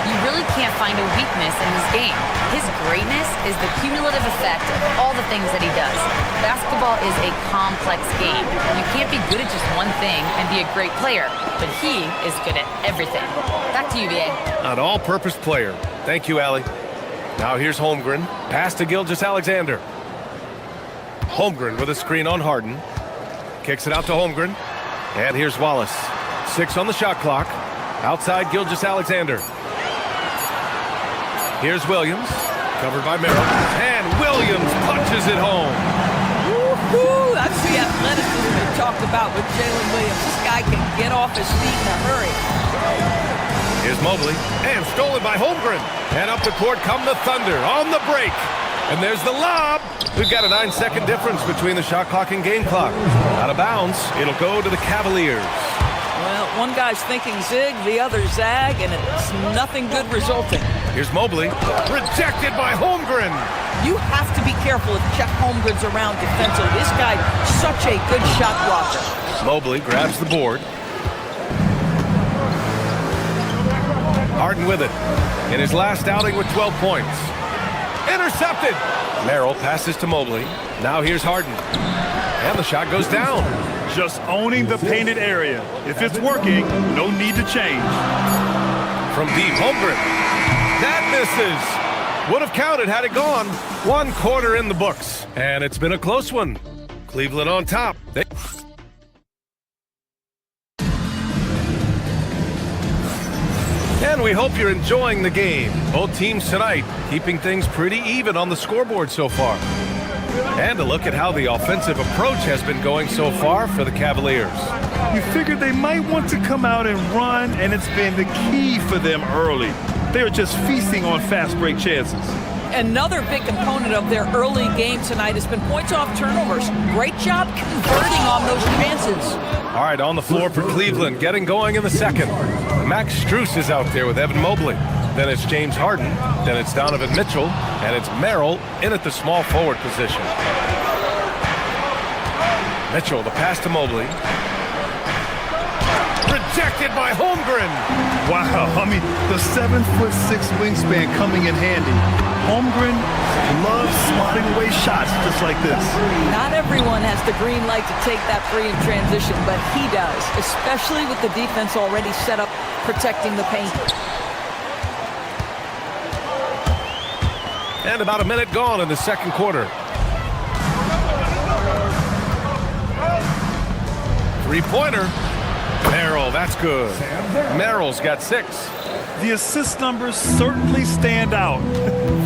"You really can't find a weakness in his game. His greatness is the cumulative effect of all the things that he does. Basketball is a complex game. You can't be good at just one thing and be a great player, but he is good at everything. Back to you, BA. An all-purpose player. Thank you, Allie. Now here's Holmgren. Pass to Gilgeous-Alexander. Holmgren with a screen on Harden. Kicks it out to Holmgren. And here's Wallace. 6 on the shot clock. Outside Gilgeous-Alexander. Here's Williams. Covered by Merrill. And Williams punches it home. Woo-hoo! That's the athleticism we talked about with Jalen Williams. This guy can get off his feet in a hurry. Here's Mobley. And stolen by Holmgren. And up the court come the Thunder on the break. And there's the lob. We've got a 9-second difference between the shot clock and game clock. Out of bounds. It'll go to the Cavaliers. Well, one guy's thinking zig, the other zag, and it's nothing good resulting. Here's Mobley. Rejected by Holmgren. You have to be careful if Chet Holmgren's around defensively. This guy, such a good shot blocker. Mobley grabs the board. Harden with it. In his last outing with 12 points. Intercepted. Merrill passes to Mobley. Now here's Harden. And the shot goes down. Just owning the painted area. If it's working, no need to change. From deep, Holmgren. That misses. Would have counted had it gone. 1 quarter in the books. And it's been a close one. Cleveland on top. And we hope you're enjoying the game. Both teams tonight keeping things pretty even on the scoreboard so far. And a look at how the offensive approach has been going so far for the Cavaliers. You figured they might want to come out and run, and it's been the key for them early. They are just feasting on fast break chances. Another big component of their early game tonight has been points off turnovers. Great job converting on those chances. All right, on the floor for Cleveland, getting going in the second. Max Strus is out there with Evan Mobley. Then it's James Harden. Then it's Donovan Mitchell. And it's Merrill in at the small forward position. Mitchell, the pass to Mobley. Rejected by Holmgren. Wow, I mean, the 7'6" wingspan coming in handy. Holmgren loves slotting away shots just like this. Not everyone has the green light to take that free in transition, but he does, especially with the defense already set up protecting the paint. And about a minute gone in the second quarter. Three-pointer. Merrill, that's good. Merrill's got 6. The assist numbers certainly stand out.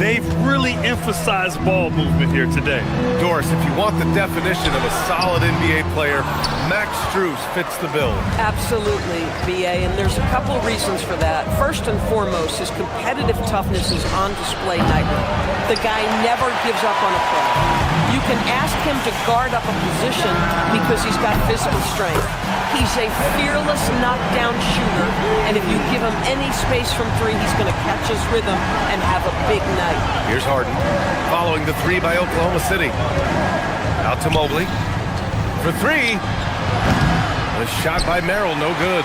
They've really emphasized ball movement here today. Doris, if you want the definition of a solid NBA player, Max Strus fits the bill. Absolutely, BA, and there's a couple of reasons for that. First and foremost, his competitive toughness is on display nightly. The guy never gives up on a play. You can ask him to guard up a position because he's got physical strength. He's a fearless knockdown shooter, and if you give him any space from 3, he's going to catch his rhythm and have a big night. Here's Harden, following the 3 by Oklahoma City. Out to Mobley. For 3. The shot by Merrill, no good.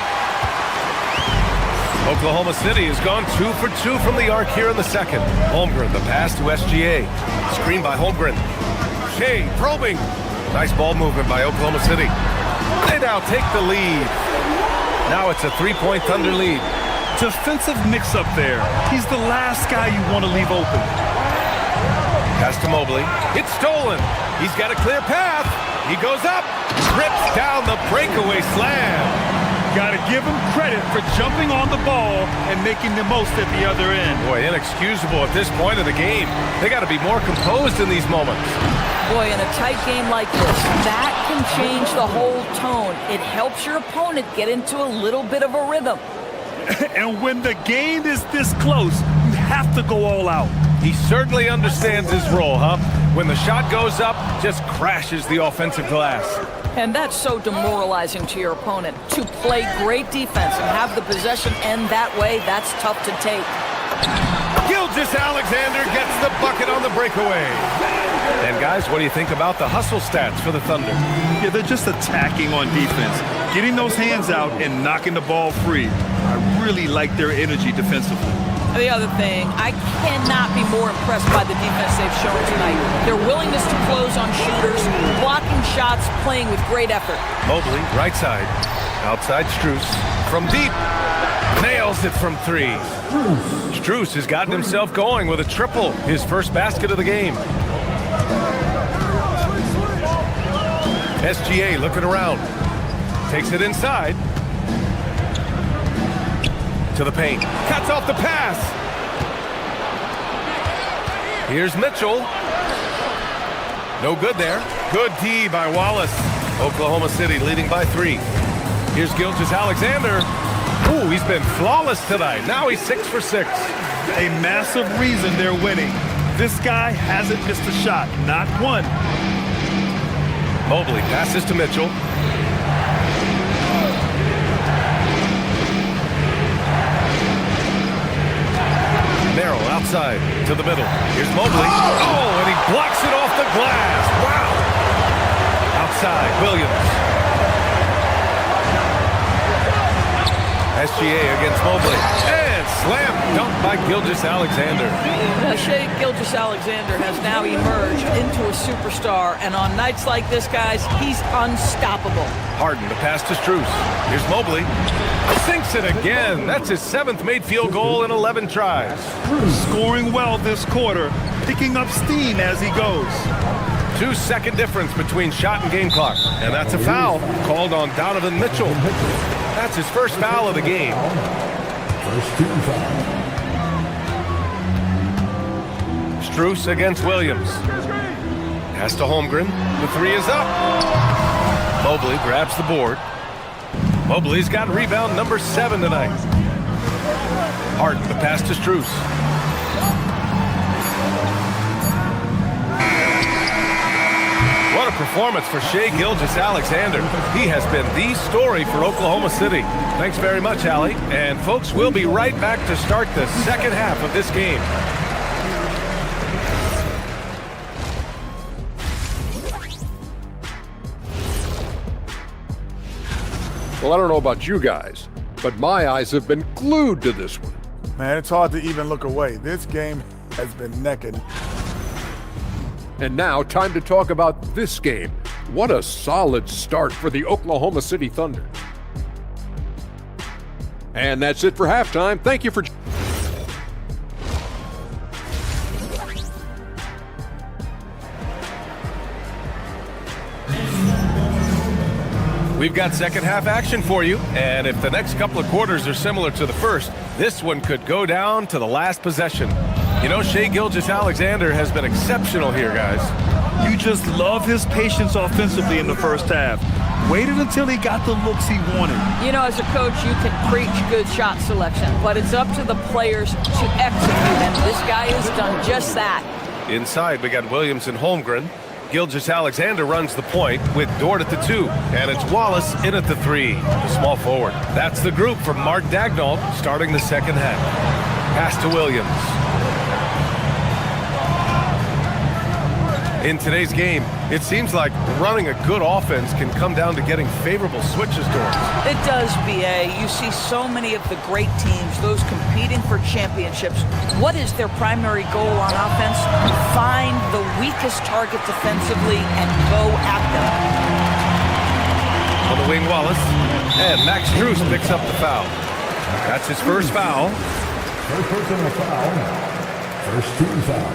Oklahoma City has gone 2 for 2 from the arc here in the second. Holmgren, the pass to SGA. Screen by Holmgren. Shea probing. Nice ball movement by Oklahoma City. They now take the lead. Now it's a 3-point Thunder lead. Defensive mix-up there. He's the last guy you want to leave open. Pass to Mobley. It's stolen. He's got a clear path. He goes up. Rips down the breakaway slam. Got to give him credit for jumping on the ball and making the most at the other end. Boy, inexcusable at this point of the game. They got to be more composed in these moments. Boy, in a tight game like this, that can change the whole tone. It helps your opponent get into a little bit of a rhythm. And when the game is this close, you have to go all out. He certainly understands his role, huh? When the shot goes up, just crashes the offensive glass. And that's so demoralizing to your opponent. To play great defense and have the possession end that way, that's tough to take. Gilgeous-Alexander gets the bucket on the breakaway. And guys, what do you think about the hustle stats for the Thunder? Yeah, they're just attacking on defense, getting those hands out and knocking the ball free. I really like their energy defensively. The other thing, I cannot be more impressed by the defense they've shown tonight. Their willingness to close on shooters, blocking shots, playing with great effort. Mobley, right side. Outside Strus. From deep. Nails it from 3. Strus has gotten himself going with a triple. His first basket of the game. SGA looking around. Takes it inside. To the paint. Cuts off the pass. Here's Mitchell. No good there. Good D by Wallace. Oklahoma City leading by 3. Here's Gilgeous-Alexander. Ooh, he's been flawless tonight. Now he's 6 for 6. A massive reason they're winning. This guy hasn't missed a shot. Not one. Mobley passes to Mitchell. Merrill outside to the middle. Here's Mobley. Oh, and he blocks it off the glass. Wow. Outside, Williams. SGA against Mobley. And slam dunk by Gilgeous-Alexander. Shai Gilgeous-Alexander has now emerged into a superstar, and on nights like this, guys, he's unstoppable. Harden, the pass to Strus. Here's Mobley. Sinks it again. That's his 7th made field goal in 11 tries. Scoring well this quarter, picking up steam as he goes. 2-second difference between shot and game clock. And that's a foul called on Donovan Mitchell. That's his first foul of the game. First team foul. Strus against Williams. Pass to Holmgren. The 3 is up. Mobley grabs the board. Mobley's got rebound number 7 tonight. Harden, the pass to Strus. What a performance for Shai Gilgeous-Alexander. He has been the story for Oklahoma City. Thanks very much, Allie. And folks, we'll be right back to start the second half of this game. Well, I don't know about you guys, but my eyes have been glued to this one. Man, it's hard to even look away. This game has been necking. And now, time to talk about this game. What a solid start for the Oklahoma City Thunder. And that's it for halftime. Thank you for... We've got second half action for you, and if the next couple of quarters are similar to the first, this one could go down to the last possession. You know, Shai Gilgeous-Alexander has been exceptional here, guys. You just love his patience offensively in the first half. Waited until he got the looks he wanted. You know, as a coach, you can preach good shot selection, but it's up to the players to execute, and this guy has done just that. Inside, we got Williams and Holmgren. Gilgeous-Alexander runs the point with Dort at the 2, and it's Wallace in at the 3, the small forward. That's the group from Mark Daigneault starting the second half. Pass to Williams. In today's game, it seems like running a good offense can come down to getting favorable switches, Dort. It does, B.A. You see so many of the great teams, those competing for championships. What is their primary goal on offense? Find the weakest target defensively and go at them. On the wing, Wallace. And Max Strus picks up the foul. That's his first foul. First personal foul. First team foul.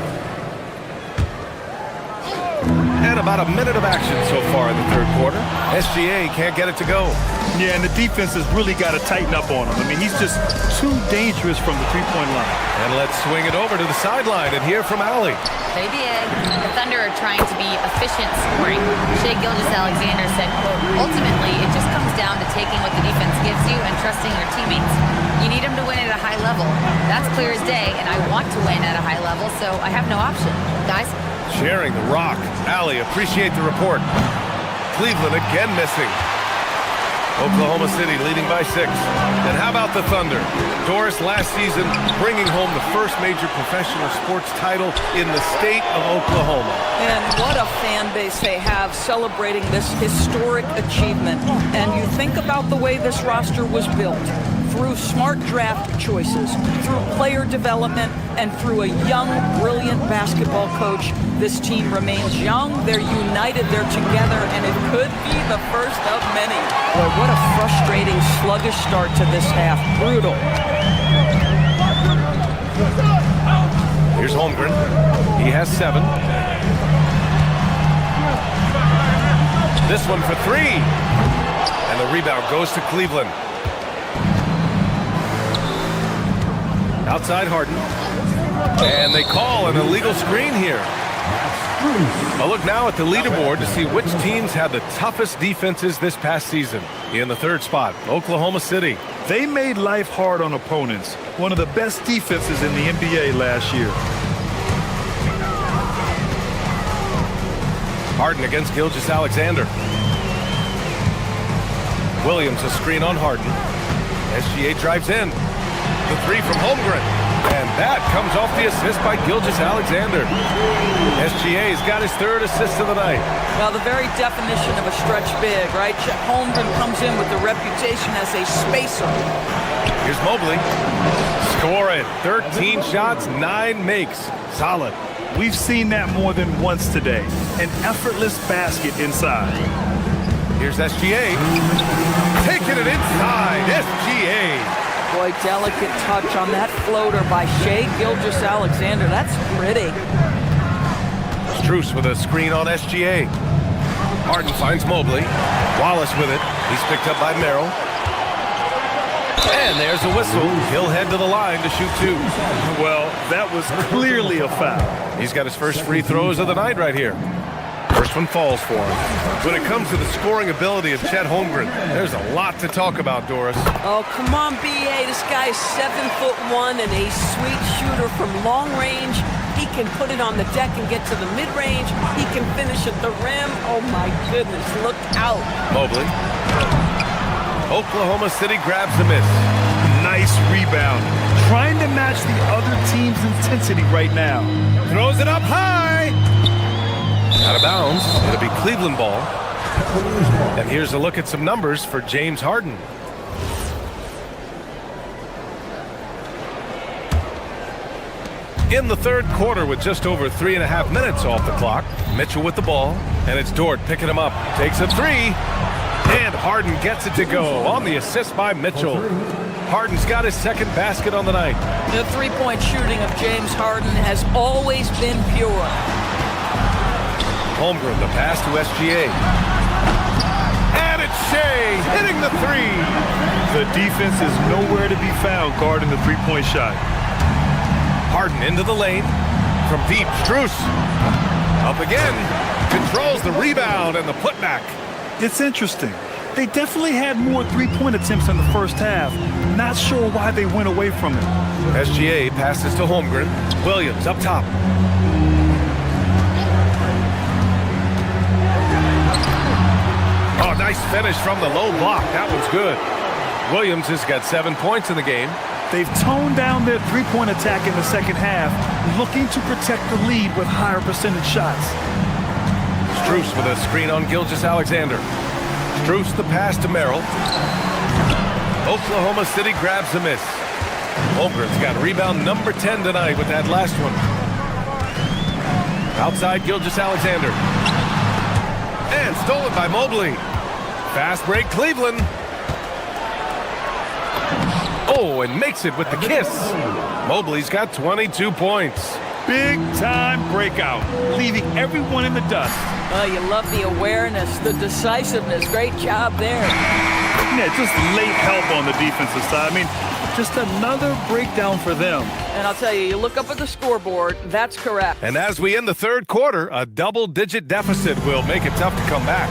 And about a minute of action so far in the third quarter. SGA can't get it to go. Yeah, and the defense has really got to tighten up on him. I mean, he's just too dangerous from the three-point line. And let's swing it over to the sideline and hear from Allie. Hey, BA. The Thunder are trying to be efficient scoring. Shai Gilgeous-Alexander said, quote, ultimately, it just comes down to taking what the defense gives you and trusting your teammates. You need them to win at a high level. That's clear as day, and I want to win at a high level, so I have no option. Guys? Sharing the rock. Allie, appreciate the report. Cleveland again missing. Oklahoma City leading by 6. And how about the Thunder? Doris last season bringing home the first major professional sports title in the state of Oklahoma. And what a fan base they have celebrating this historic achievement. And you think about the way this roster was built. through smart draft choices, through player development, and through a young, brilliant basketball coach. This team remains young, they're united, they're together, and it could be the first of many. Boy, what a frustrating, sluggish start to this half. Brutal. Here's Holmgren. He has 7. This one for 3. And the rebound goes to Cleveland. Outside Harden. And they call an illegal screen here. A look now at the leaderboard to see which teams had the toughest defenses this past season. In the 3rd spot, Oklahoma City. They made life hard on opponents. One of the best defenses in the NBA last year. Harden against Gilgeous-Alexander. Williams a screen on Harden. SGA drives in. The 3 from Holmgren. And that comes off the assist by Gilgeous-Alexander. SGA's got his 3rd assist of the night. Well, the very definition of a stretch big, right? Chet Holmgren comes in with the reputation as a spacer. Here's Mobley. Score it. 13 shots, 9 makes. Solid. We've seen that more than once today. An effortless basket inside. Here's SGA. Taking it inside. SGA. Boy, delicate touch on that floater by Shai Gilgeous-Alexander. That's pretty. Strus with a screen on SGA. Harden finds Mobley. Wallace with it. He's picked up by Merrill. And there's a whistle. He'll head to the line to shoot 2. Well, that was clearly a foul. He's got his first free throws of the night right here. First one falls for him. When it comes to the scoring ability of Chet Holmgren, there's a lot to talk about, Doris. Oh, come on, B.A. This guy's 7'1" and a sweet shooter from long range. He can put it on the deck and get to the mid-range. He can finish at the rim. Oh, my goodness, look out. Mobley. Oklahoma City grabs the miss. Nice rebound. Trying to match the other team's intensity right now. Throws it up high. Out of bounds. It'll be Cleveland ball. And here's a look at some numbers for James Harden. In the 3rd quarter with just over 3.5 minutes off the clock, Mitchell with the ball, and it's Dort picking him up. Takes a 3, and Harden gets it to go on the assist by Mitchell. Harden's got his 2nd basket on the night. The 3-point shooting of James Harden has always been pure. Holmgren, the pass to SGA. And it's Shai hitting the 3. The defense is nowhere to be found guarding the 3-point shot. Harden into the lane. From deep, Strus. Up again. Controls the rebound and the putback. It's interesting. They definitely had more 3-point attempts in the first half. Not sure why they went away from it. SGA passes to Holmgren. Williams up top. Oh, nice finish from the low block. That was good. Williams has got 7 points in the game. They've toned down their 3-point attack in the second half, looking to protect the lead with higher percentage shots. Strus with a screen on Gilgeous-Alexander. Strus the pass to Merrill. Oklahoma City grabs the miss. Holmgren's got rebound number 10 tonight with that last one. Outside Gilgeous-Alexander. And stolen by Mobley. Fast break Cleveland. Oh, and makes it with the kiss. Mobley's got 22 points. Big time breakout, leaving everyone in the dust. Oh, you love the awareness, the decisiveness. Great job there. Yeah, just late help on the defensive side. I mean, just another breakdown for them. And I'll tell you, you look up at the scoreboard, that's correct. And as we end the 3rd quarter, a double-digit deficit will make it tough to come back.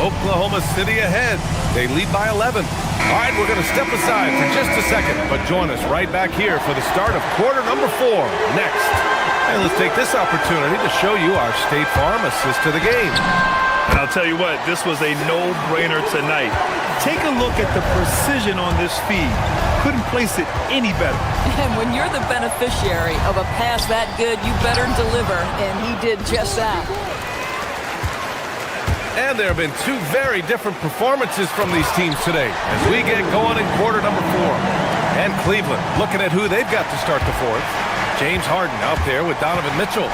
Oklahoma City ahead. They lead by 11. All right, we're going to step aside for just a second, but join us right back here for the start of quarter number 4 next. And let's take this opportunity to show you our State Farm assist to the game. And I'll tell you what, this was a no-brainer tonight. Take a look at the precision on this feed. Couldn't place it any better. And when you're the beneficiary of a pass that good, you better deliver, and he did just that. And there have been two very different performances from these teams today as we get going in quarter number 4. And Cleveland looking at who they've got to start the fourth. James Harden out there with Donovan Mitchell.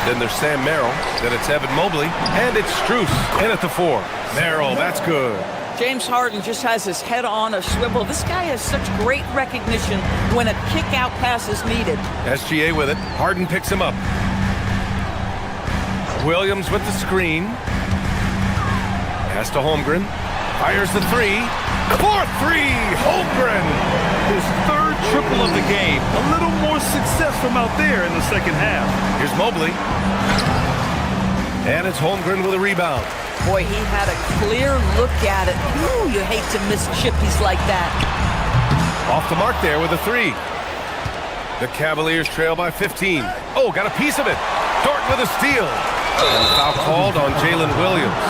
Then there's Sam Merrill. Then it's Evan Mobley. And it's Strus in at the 4. Merrill, that's good. James Harden just has his head on a swivel. This guy has such great recognition when a kick-out pass is needed. SGA with it. Harden picks him up. Williams with the screen. Pass to Holmgren. Fires the 3. 4-3, Holmgren. His third triple of the game. A little more success from out there in the second half. Here's Mobley. And it's Holmgren with a rebound. Boy, he had a clear look at it. Ooh, you hate to miss chippies like that. Off the mark there with a 3. The Cavaliers trail by 15. Oh, got a piece of it. Dort with a steal. And the foul called on Jalen Williams.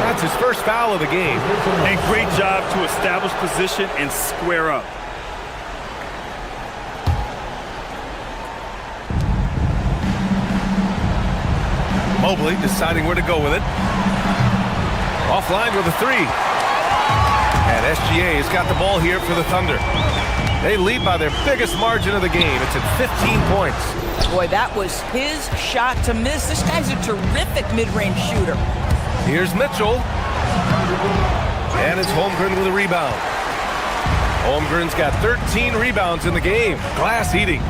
That's his first foul of the game. And great job to establish position and square up. Mobley deciding where to go with it. Offline with a 3. And SGA has got the ball here for the Thunder. They lead by their biggest margin of the game. It's at 15 points. Boy, that was his shot to miss. This guy's a terrific mid-range shooter. Here's Mitchell. And it's Holmgren with a rebound. Holmgren's got 13 rebounds in the game. Glass eating.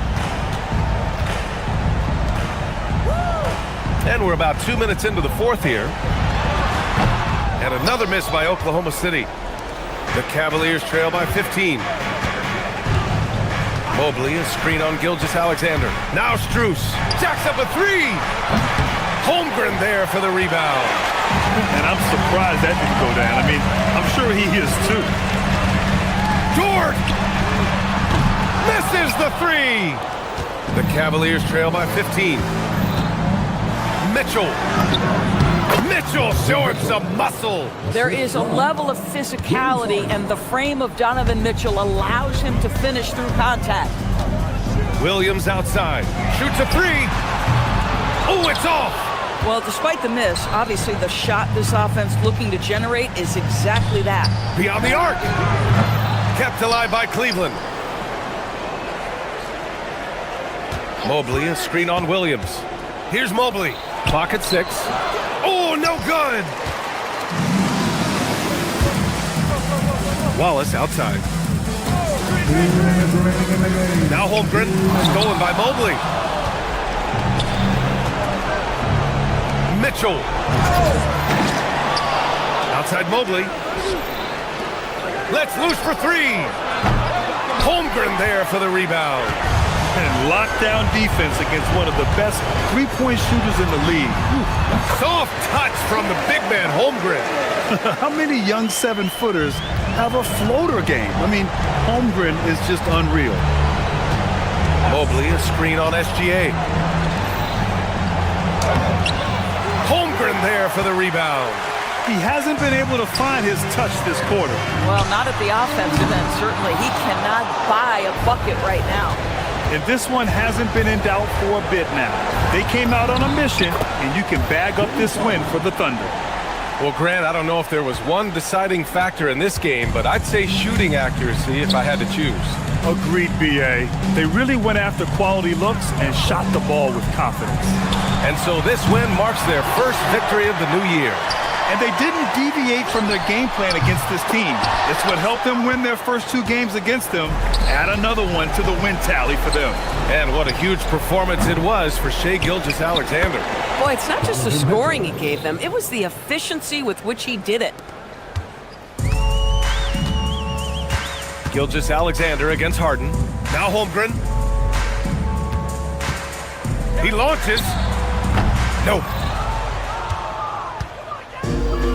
And we're about 2 minutes into the fourth here. And another miss by Oklahoma City. The Cavaliers trail by 15. Mobley, a screen on Gilgeous-Alexander. Now Strus jacks up a 3. Holmgren there for the rebound. And I'm surprised that didn't go down. I mean, I'm sure he is too. Dort misses the 3. The Cavaliers trail by 15. Mitchell showing some muscle. There is a level of physicality, and the frame of Donovan Mitchell allows him to finish through contact. Williams outside. Shoots a 3. Oh, it's off. Well, despite the miss, obviously the shot this offense looking to generate is exactly that. Beyond the arc. Kept alive by Cleveland. Mobley, a screen on Williams. Here's Mobley. Clock at 6. Oh, no good. Wallace outside. Now Holmgren, stolen by Mobley. Mitchell. Outside Mobley. Let's loose for 3. Holmgren there for the rebound. And lockdown defense against one of the best three-point shooters in the league. Soft touch from the big man, Holmgren. How many young 7-footers have a floater game? I mean, Holmgren is just unreal. Mobley, a screen on SGA. Holmgren there for the rebound. He hasn't been able to find his touch this quarter. Well, not at the offensive end, certainly. He cannot buy a bucket right now. And this one hasn't been in doubt for a bit now. They came out on a mission, and you can bag up this win for the Thunder. Well, Grant, I don't know if there was one deciding factor in this game, but I'd say shooting accuracy if I had to choose. Agreed, B.A. They really went after quality looks and shot the ball with confidence. And so this win marks their first victory of the new year. And they didn't deviate from their game plan against this team. It's what helped them win their first 2 games against them. Add another one to the win tally for them. And what a huge performance it was for Shai Gilgeous-Alexander. Boy, it's not just the scoring he gave them. It was the efficiency with which he did it. Gilgeous-Alexander against Harden. Now Holmgren. He launches. No.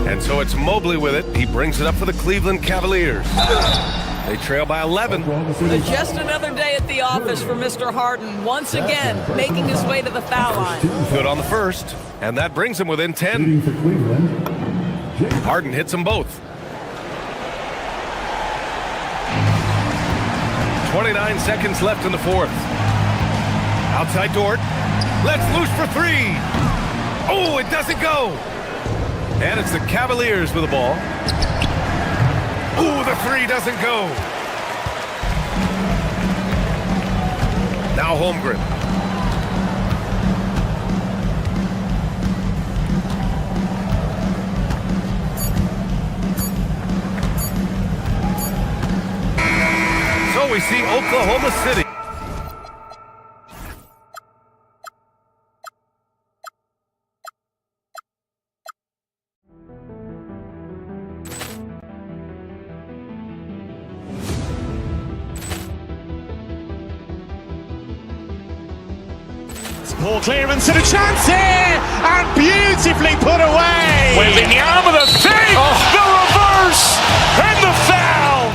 And so it's Mobley with it. He brings it up for the Cleveland Cavaliers. They trail by 11. Just another day at the office for Mr. Harden, once again making his way to the foul line. Good on the first, and that brings him within 10. Harden hits them both. 29 seconds left in the fourth. Outside Dort. Let's loose for 3. Oh, it doesn't go. And it's the Cavaliers with the ball. Ooh, the three doesn't go. Now Holmgren. So we see Oklahoma City. Ball clearance and a chance here, and beautifully put away. Wembanyama the save, the reverse, and the foul.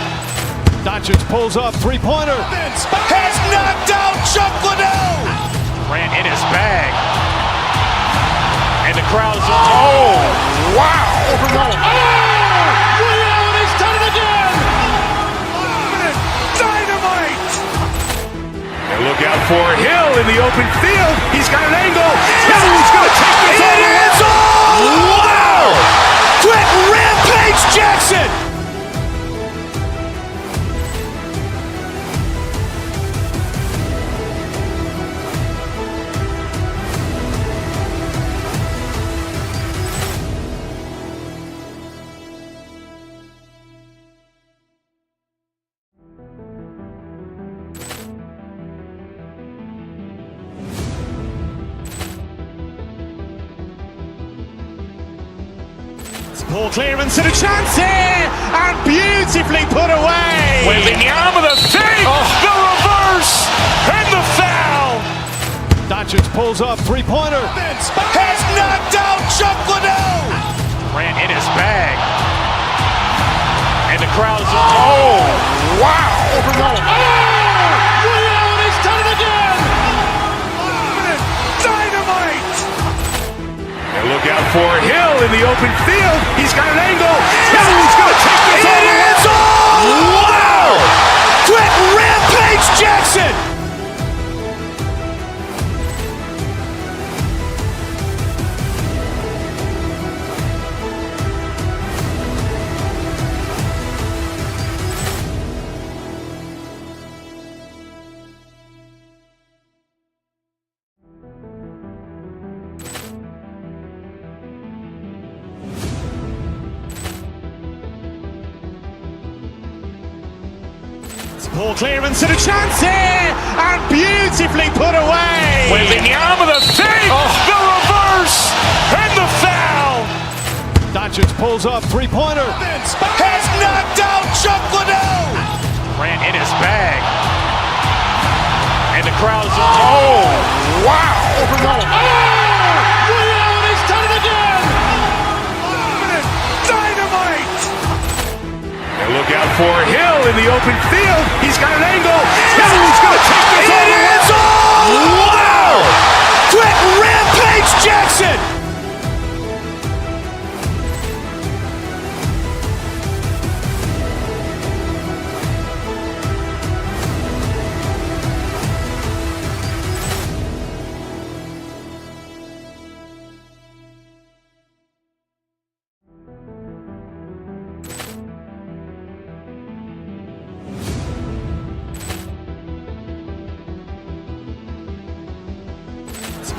Doncic pulls up, three-pointer. Has knocked out Chuck Liddell. Grant in his bag. And the crowd's, oh, wow. He's done it again. Dynamite. And look out for Hill in the open field. He's got an angle. He's going to take this all the way. Wow. Quick Rampage Jackson. Ball clearance and a chance here, and beautifully put away. Wembanyama the save, the reverse, and the foul. Doncic pulls up, three-pointer. Has knocked out Chuck Liddell. Grant in his bag. And the crowd's, oh, wow. He's done it again. Dynamite. And look out for Hill in the open field. He's got an angle. He's going to take this all the way. Wow. Quick Rampage Jackson. Ball clearance and a chance here, and beautifully put away. Wembanyama the save, the reverse, and the foul. Doncic pulls up, three-pointer. Has knocked out Chuck Liddell. Grant in his bag. And the crowd's, oh, wow. He's done it again. Dynamite. And look out for Hill in the open field. He's got an angle. He's going to take this all the way. Wow. Quick Rampage Jackson.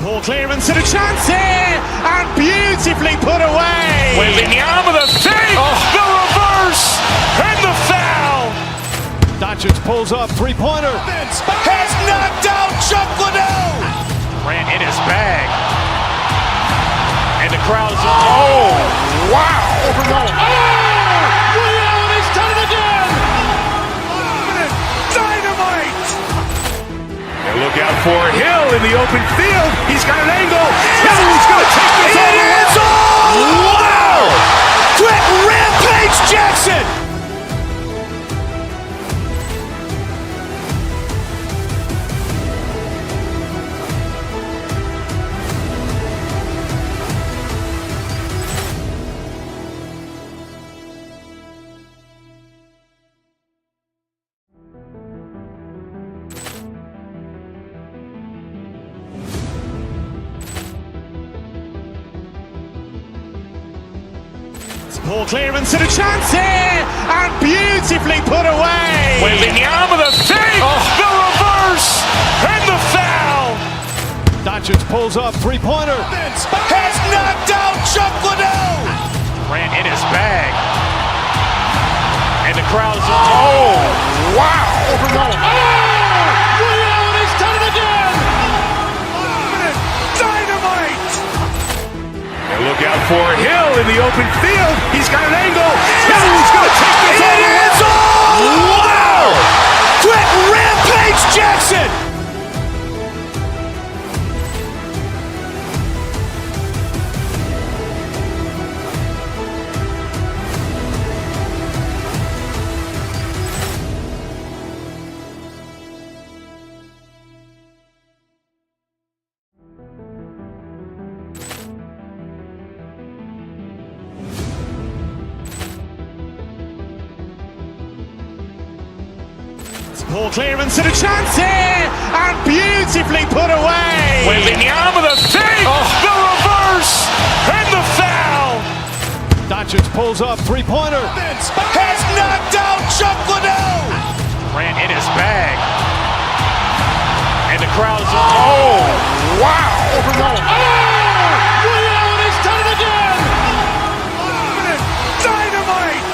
Ball clearance and a chance here, and beautifully put away. Wembanyama the save, the reverse, and the foul. Doncic pulls up, three-pointer. Has knocked out Chuck Liddell. Grant in his bag. And the crowd's, oh, wow. He's done it again. Dynamite. And look out for Hill in the open field. He's got an angle. He's going to take this all the way. Wow. Quick Rampage Jackson. Ball clearance and a chance here, and beautifully put away. Wembanyama the save, the reverse, and the foul. Doncic pulls up, three-pointer. Has knocked out Chuck Liddell. Grant in his bag. And the crowd's oh, wow. Ray Allen has done it again. Dynamite. And look out for Hill in the open field. He's got an angle. Hill's going to take this all the way. Wow. Quick rampage Jackson. Ball clearance and a chance here, and beautifully put away. Wembanyama the save, the reverse, and the foul. Doncic pulls up, three-pointer. Has knocked out Chuck Liddell. Grant in his bag. And the crowd's oh, wow. Ray Allen has done it again. Dynamite.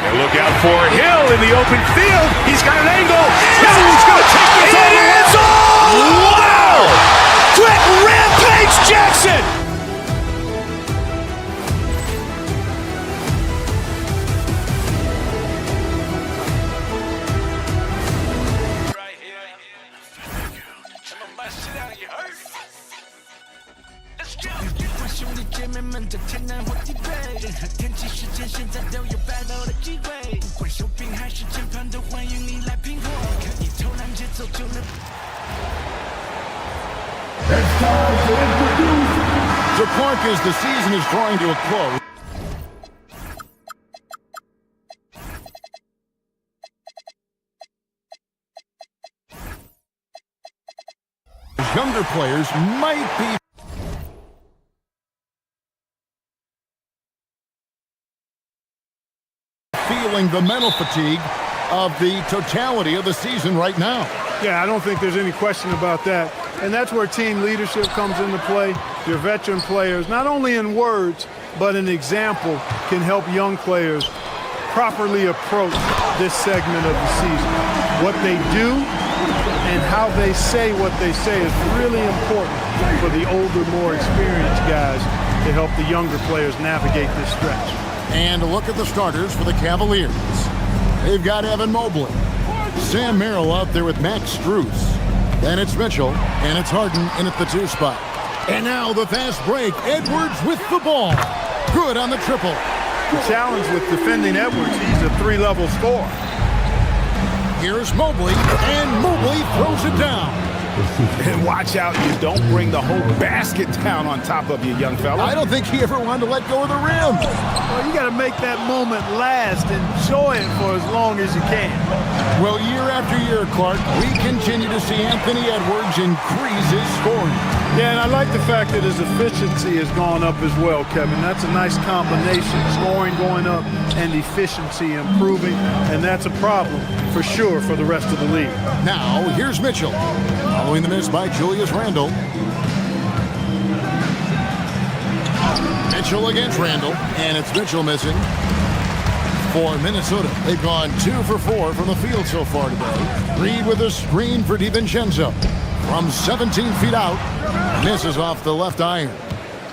And look out for Hill in the open field. He's got an angle. Hill's going to take this all the way. Wow. Quick rampage Jackson. So Clark, as the season is drawing to a close, younger players might be feeling the mental fatigue of the totality of the season right now. Yeah, I don't think there's any question about that. And that's where team leadership comes into play. Your veteran players, not only in words, but an example, can help young players properly approach this segment of the season. What they do and how they say what they say is really important for the older, more experienced guys to help the younger players navigate this stretch. And a look at the starters for the Cavaliers. They've got Evan Mobley, Sam Merrill out there with Max Strus. Then it's Mitchell, and it's Harden in at the 2 spot. And now the fast break. Edwards with the ball. Good on the triple. The challenge with defending Edwards, he's a 3-level scorer. Here's Mobley, and Mobley throws it down. And watch out, you don't bring the whole basket down on top of you, young fella. I don't think he ever wanted to let go of the rim. Well, you got to make that moment last. Enjoy it for as long as you can. Well, year after year, Clark, we continue to see Anthony Edwards increase his scoring. Yeah, and I like the fact that his efficiency has gone up as well, Kevin. That's a nice combination. Scoring going up and efficiency improving, and that's a problem for sure for the rest of the league. Now, here's Mitchell. Following the miss by Julius Randle. Mitchell against Randle, and it's Mitchell missing for Minnesota. They've gone 2 for 4 from the field so far today. Reed with a screen for DiVincenzo. From 17 feet out, misses off the left iron.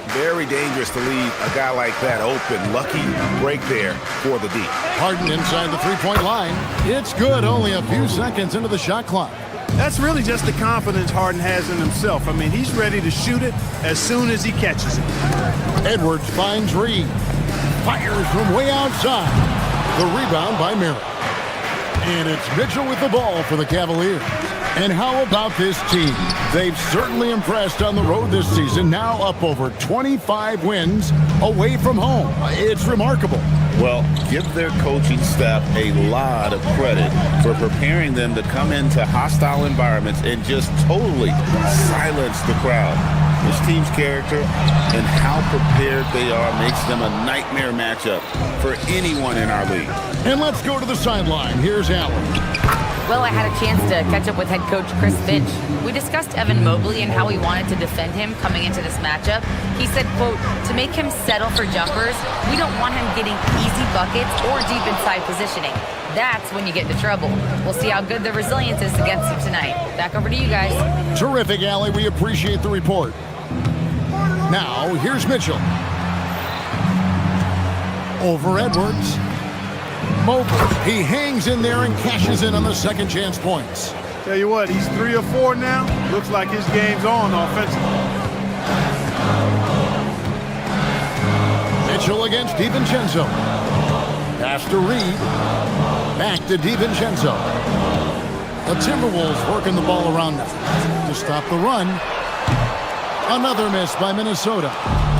Very dangerous to leave a guy like that open. Lucky break there for the D. Harden inside the three-point line. It's good, only a few seconds into the shot clock. That's really just the confidence Harden has in himself. I mean, he's ready to shoot it as soon as he catches it. Edwards finds Reed. Fires from way outside. The rebound by Merrill. And it's Mitchell with the ball for the Cavaliers. And how about this team? They've certainly impressed on the road this season, now up over 25 wins away from home. It's remarkable. Well, give their coaching staff a lot of credit for preparing them to come into hostile environments and just totally silence the crowd. This team's character and how prepared they are makes them a nightmare matchup for anyone in our league. And let's go to the sideline. Here's Allen. Well, I had a chance to catch up with head coach Chris Finch. We discussed Evan Mobley and how we wanted to defend him coming into this matchup. He said, quote, to make him settle for jumpers, we don't want him getting easy buckets or deep inside positioning. That's when you get into trouble. We'll see how good the resilience is against him tonight. Back over to you guys. Terrific, Allie. We appreciate the report. Now, here's Mitchell. Over Edwards. Mobley. He hangs in there and cashes in on the second chance points. Tell you what, he's 3 or 4 now. Looks like his game's on offensively. Mitchell against DiVincenzo. Pass to Reed. Back to DiVincenzo. The Timberwolves working the ball around now to stop the run. Another miss by Minnesota.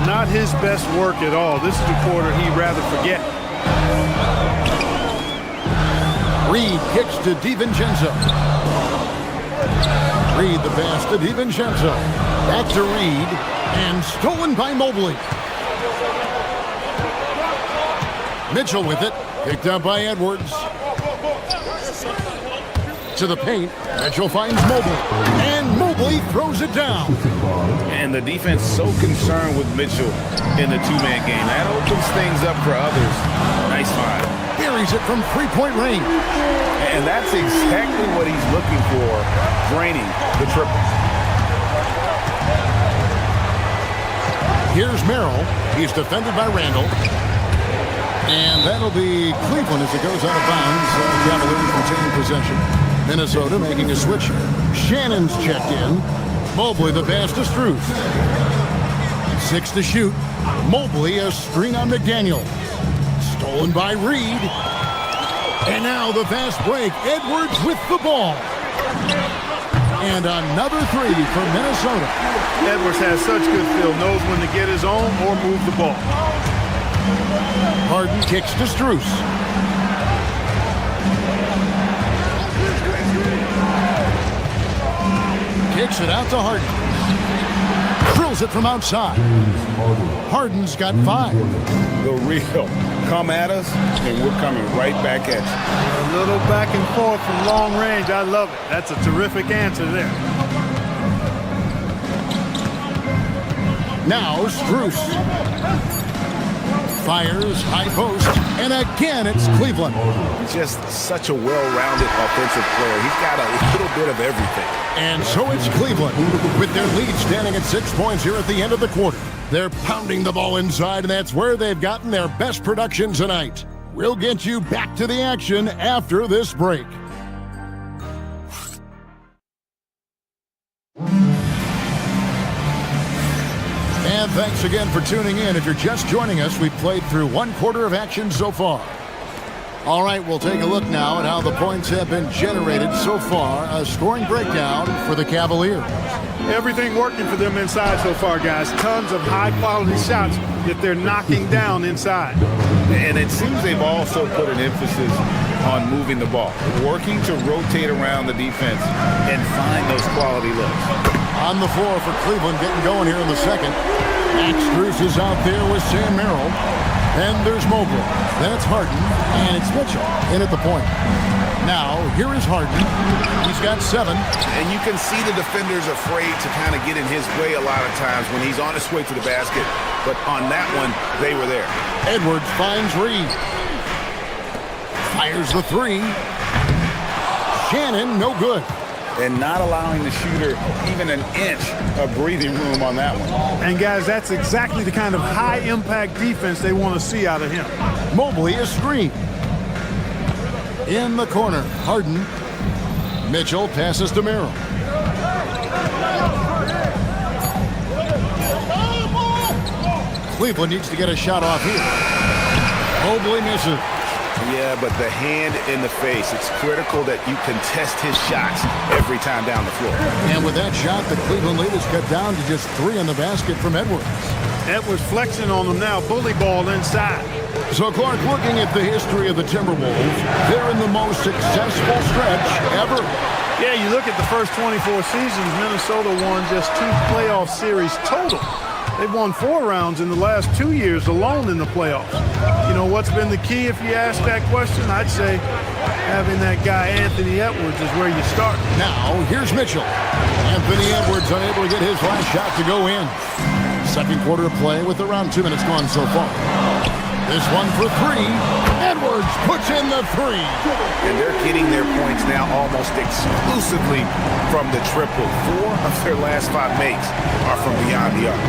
Not his best work at all. This is the quarter he'd rather forget. Reed kicks to DiVincenzo. Reed the pass to DiVincenzo. Back to Reed. And stolen by Mobley. Mitchell with it. Picked up by Edwards. To the paint. Mitchell finds Mobley. And Mobley throws it down. And the defense so concerned with Mitchell in the two-man game. That opens things up for others. Nice find. Buries it from three-point range. And that's exactly what he's looking for, draining the triple. Here's Merrill. He's defended by Randall. And that'll be Cleveland as it goes out of bounds. Cavaliers retain possession. Minnesota making a switch. Shannon's checked in. Mobley the pass to Strus. 6 to shoot. Mobley a screen on McDaniel. Stolen by Reed. And now the fast break. Edwards with the ball. And another 3 for Minnesota. Edwards has such good feel. Knows when to get his own or move the ball. Harden kicks to Strus. Kicks it out to Harden. Drills it from outside. Harden's got 5. The real. Come at us, and we're coming right back at you. A little back and forth from long range. I love it. That's a terrific answer there. Now Strus. Fires, high post, and again it's Cleveland. Just such a well-rounded offensive player. He's got a little bit of everything. And so it's Cleveland, with their lead standing at 6 points here at the end of the quarter. They're pounding the ball inside, and that's where they've gotten their best production tonight. We'll get you back to the action after this break. And thanks again for tuning in. If you're just joining us, we've played through 1 quarter of action so far. All right, we'll take a look now at how the points have been generated so far. A scoring breakdown for the Cavaliers. Everything working for them inside so far, guys. Tons of high-quality shots that they're knocking down inside. And it seems they've also put an emphasis on moving the ball, working to rotate around the defense and find those quality looks. On the floor for Cleveland, getting going here in the second. Max Strus is out there with Sam Merrill. And there's Mobley. Then it's Harden, and it's Mitchell in at the point. Now, here is Harden. He's got 7. And you can see the defenders afraid to kind of get in his way a lot of times when he's on his way to the basket. But on that one, they were there. Edwards finds Reed. Fires the 3. Shannon, no good. And not allowing the shooter even an inch of breathing room on that one. And guys, that's exactly the kind of high-impact defense they want to see out of him. Mobley is screen. In the corner, Harden. Mitchell passes to Merrill. Cleveland needs to get a shot off here. Mobley misses. Yeah, but the hand in the face, it's critical that you contest his shots every time down the floor. And with that shot, the Cleveland lead is cut down to just 3 on the basket from Edwards. Edwards flexing on them now, bully ball inside. So, Clark, looking at the history of the Timberwolves, they're in the most successful stretch ever. Yeah, you look at the first 24 seasons, Minnesota won just 2 playoff series total. They've won 4 rounds in the last 2 years alone in the playoffs. You know, what's been the key if you ask that question? I'd say having that guy Anthony Edwards is where you start. Now, here's Mitchell. Anthony Edwards unable to get his last shot to go in. Second quarter of play with around 2 minutes gone so far. This one for 3. Edwards puts in the 3. And they're getting their points now almost exclusively from the triple. 4 of their last 5 makes are from beyond the arc.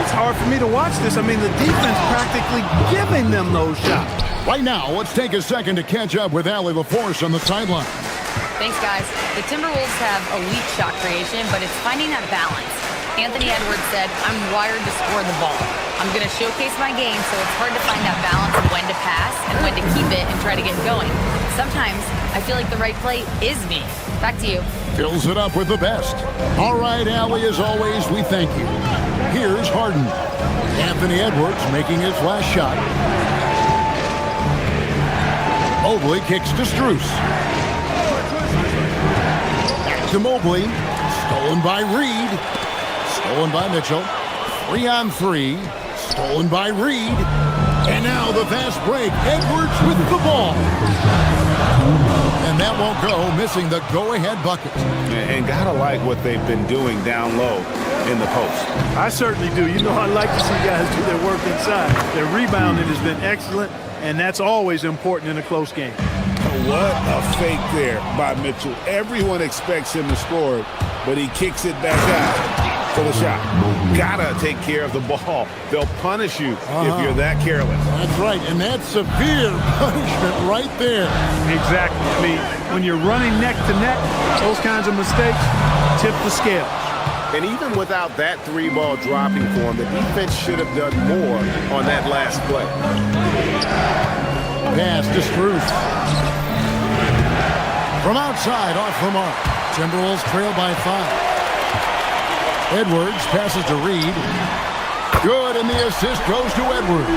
It's hard for me to watch this. I mean, the defense practically giving them those shots. Right now, let's take a second to catch up with Allie LaForce on the sideline. Thanks, guys. The Timberwolves have elite shot creation, but it's finding that balance. Anthony Edwards said, "I'm wired to score the ball. I'm going to showcase my game, so it's hard to find that balance of when to pass and when to keep it and try to get going. Sometimes I feel like the right play is me." Back to you. Fills it up with the best. All right, Allie, as always, we thank you. Here's Harden. Anthony Edwards making his last shot. Mobley kicks to Strus. Back to Mobley. Stolen by Reed. Stolen by Mitchell. 3 on 3. Stolen by Reed. And now the fast break. Edwards with the ball. And that won't go, missing the go-ahead bucket. And gotta like what they've been doing down low in the post. I certainly do. You know, I like to see guys do their work inside. Their rebounding has been excellent, and that's always important in a close game. What a fake there by Mitchell. Everyone expects him to score, but he kicks it back out for the shot. Gotta take care of the ball. They'll punish you if you're that careless. That's right, and that's severe punishment right there. Exactly. I mean, when you're running neck to neck, those kinds of mistakes tip the scales. And even without that 3-ball dropping for him, the defense should have done more on that last play. Pass to Strus. From outside, off the mark. Timberwolves trail by 5. Edwards passes to Reed. Good, and the assist goes to Edwards.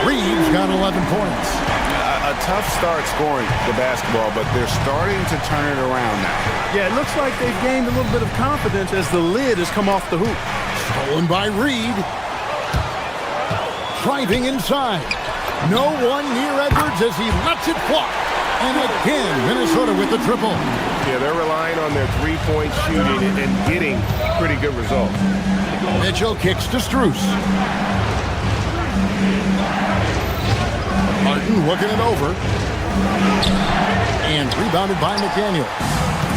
Reed's got 11 points. A tough start scoring the basketball, but they're starting to turn it around now. Yeah, it looks like they've gained a little bit of confidence as the lid has come off the hoop. Stolen by Reed. Driving inside. No one near Edwards as he lets it fly. And again, Minnesota with the triple. Yeah, they're relying on their 3-point shooting and getting pretty good results. Mitchell kicks to Strus. Martin looking it over. And rebounded by McDaniel.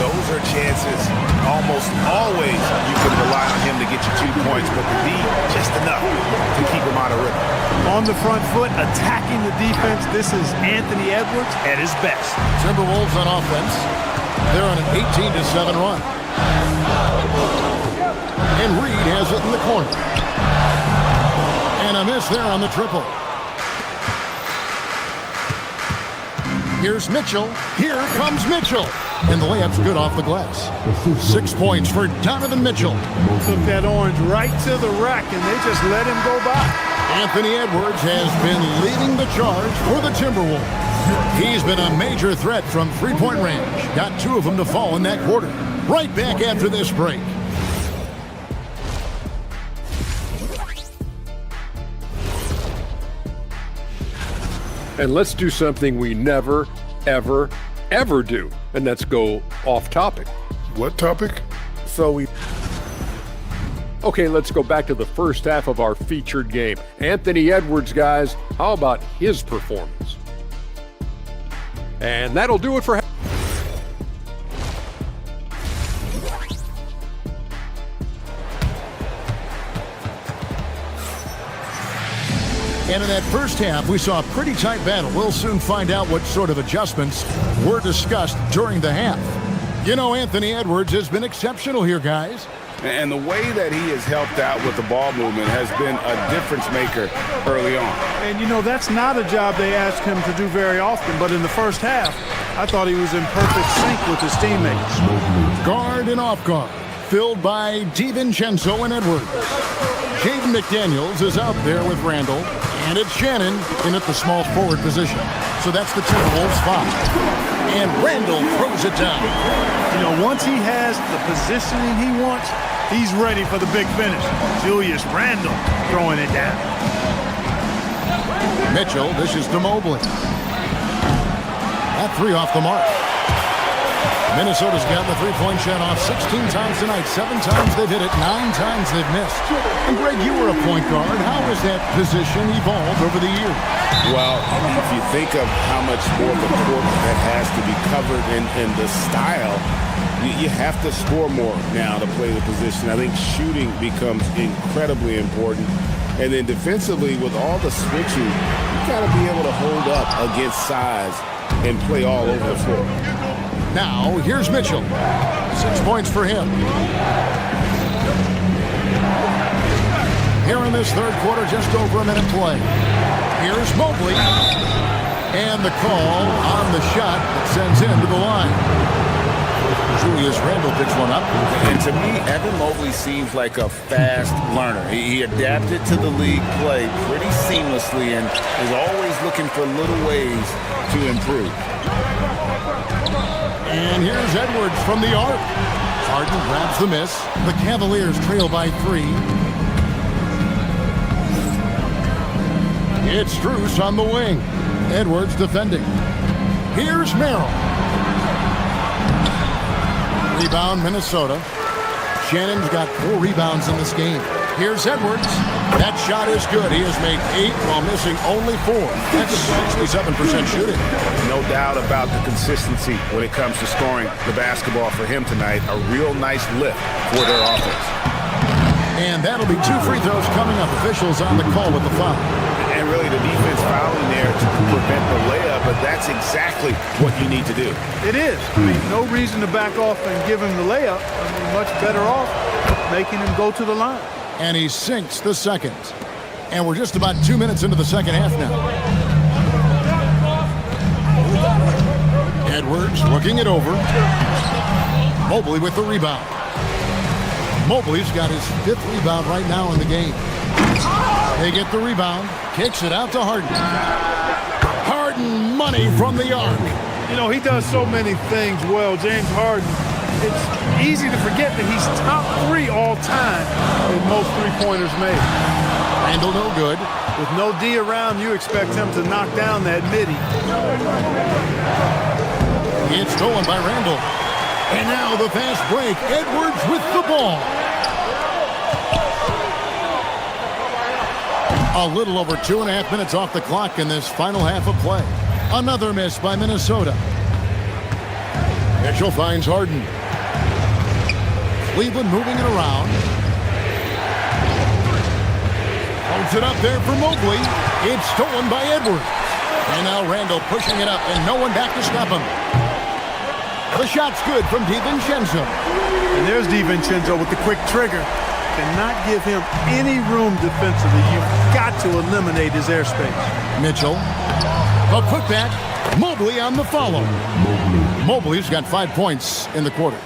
Those are chances. Almost always you can rely on him to get you 2 points, but the D, just enough to keep him out of rhythm. On the front foot, attacking the defense. This is Anthony Edwards at his best. Timberwolves on offense. They're on an 18-7 run. And Reed has it in the corner. And a miss there on the triple. Here's Mitchell. Here comes Mitchell. And the layup's good off the glass. 6 points for Donovan Mitchell. Took that orange right to the rack, and they just let him go by. Anthony Edwards has been leading the charge for the Timberwolves. He's been a major threat from 3-point range. Got 2 of them to fall in that quarter. Right back after this break. And let's do something we never, ever, ever do, and that's go off topic. What topic? Okay, let's go back to the first half of our featured game. Anthony Edwards, guys, how about his performance? And that'll do it for... And in that first half, we saw a pretty tight battle. We'll soon find out what sort of adjustments were discussed during the half. You know, Anthony Edwards has been exceptional here, guys. And the way that he has helped out with the ball movement has been a difference maker early on. And, you know, that's not a job they ask him to do very often, but in the first half, I thought he was in perfect sync with his teammates. Guard and off guard, filled by DiVincenzo and Edwards. Jaden McDaniels is out there with Randall, and it's Shannon in at the small forward position. So that's the Timberwolves 5. And Randall throws it down. You know, once he has the positioning he wants, he's ready for the big finish. Julius Randle throwing it down. Mitchell dishes to Mobley. That three off the mark. Minnesota's gotten the three-point shot off 16 times tonight. 7 times they've hit it, 9 times they've missed. And Greg, you were a point guard. How has that position evolved over the years? Well, if you think of how much more of the court that has to be covered in the style, you have to score more now to play the position. I think shooting becomes incredibly important. And then defensively, with all the switching, you got to be able to hold up against size and play all over the floor. Now, here's Mitchell. 6 points for him. Here in this third quarter, just over a minute play. Here's Mobley. And the call on the shot that sends him to the line. Julius Randle picks one up. And to me, Evan Mobley seems like a fast learner. He adapted to the league play pretty seamlessly and is always looking for little ways to improve. And here's Edwards from the arc. Harden grabs the miss. The Cavaliers trail by 3. It's Strus on the wing. Edwards defending. Here's Merrill. Rebound, Minnesota. Shannon's got 4 rebounds in this game. Here's Edwards. That shot is good. He has made 8 while missing only 4. That's 67% shooting. No doubt about the consistency when it comes to scoring the basketball for him tonight. A real nice lift for their offense. And that'll be 2 free throws coming up. Officials on the call with the foul. And really the defense fouling there to prevent the layup, but that's exactly what you need to do. It is. I mean, no reason to back off and give him the layup. I mean, much better off making him go to the line. And he sinks the second. And we're just about 2 minutes into the second half now. Edwards looking it over. Mobley with the rebound. Mobley's got his 5th rebound right now in the game. They get the rebound. Kicks it out to Harden. Harden money from the arc. You know, he does so many things well, James Harden. It's easy to forget that he's top 3 all time in most three-pointers made. Randle no good. With no D around, you expect him to knock down that midi. It's stolen by Randle. And now the fast break. Edwards with the ball. A little over 2.5 minutes off the clock in this final half of play. Another miss by Minnesota. Mitchell finds Harden. Cleveland moving it around. Holds it up there for Mobley. It's stolen by Edwards. And now Randle pushing it up and no one back to stop him. The shot's good from DiVincenzo. And there's DiVincenzo with the quick trigger. Cannot give him any room defensively. You've got to eliminate his airspace. Mitchell. A putback. Mobley on the follow. Mobley's got 5 points in the quarter.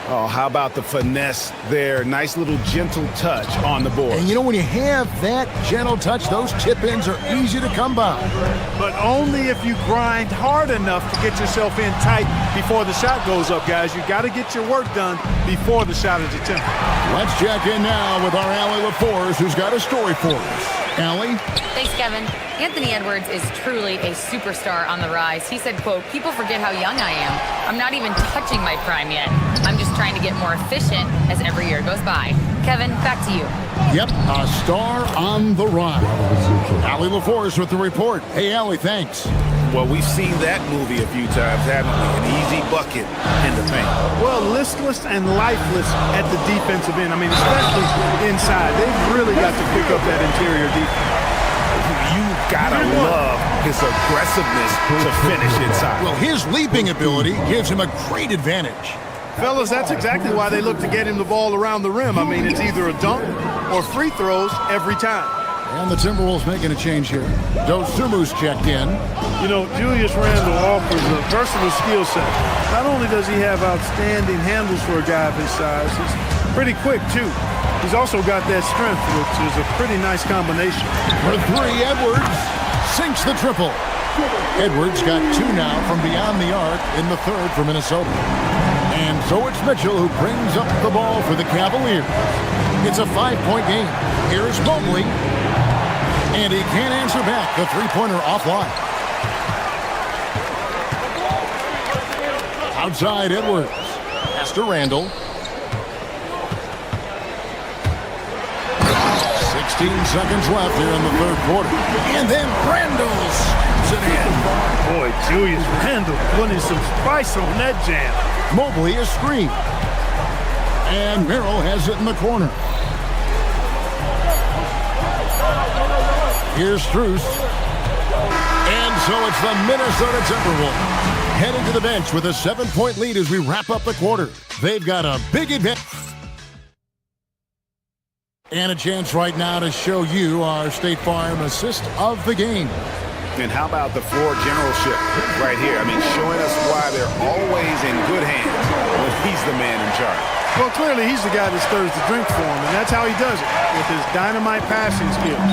Oh, how about the finesse there? Nice little gentle touch on the board. And you know, when you have that gentle touch, those tip-ins are easy to come by. But only if you grind hard enough to get yourself in tight before the shot goes up, guys. You got to get your work done before the shot is attempted. Let's check in now with our Allie LaForce, who's got a story for us. Allie? Thanks, Kevin. Anthony Edwards is truly a superstar on the rise. He said, quote, "People forget how young I am. I'm not even touching my prime yet. I'm just trying to get more efficient as every year goes by." Kevin, back to you. Yep, a star on the rise. Allie LaForce with the report. Hey, Allie, thanks. Well, we've seen that movie a few times, haven't we? An easy bucket in the paint. Well, listless and lifeless at the defensive end. I mean, especially inside. They've really got to pick up that interior defense. You gotta love his aggressiveness to finish inside. Well, his leaping ability gives him a great advantage. Fellas, that's exactly why they look to get him the ball around the rim. I mean, it's either a dunk or free throws every time. And the Timberwolves making a change here. Dosumu's checked in. You know, Julius Randle offers a versatile skill set. Not only does he have outstanding handles for a guy of his size, he's pretty quick, too. He's also got that strength, which is a pretty nice combination. For three, Edwards sinks the triple. Edwards got two now from beyond the arc in the third for Minnesota. And so it's Mitchell who brings up the ball for the Cavaliers. It's a 5-point game. Here's Mobley. And he can't answer back. The three-pointer offline. Outside Edwards. Pass to Randle. 16 seconds left here in the third quarter. And then Randle slams it in. Boy, Julius Randle putting some spice on that jam. Mobley is screened. And Merrill has it in the corner. Here's Strus. And so it's the Minnesota Timberwolves heading to the bench with a 7-point lead as we wrap up the quarter. They've got a big advantage. And a chance right now to show you our State Farm assist of the game. And how about the floor generalship right here? I mean, showing us why they're always in good hands when he's the man in charge. Well, clearly he's the guy that stirs the drink for him, and that's how he does it, with his dynamite passing skills.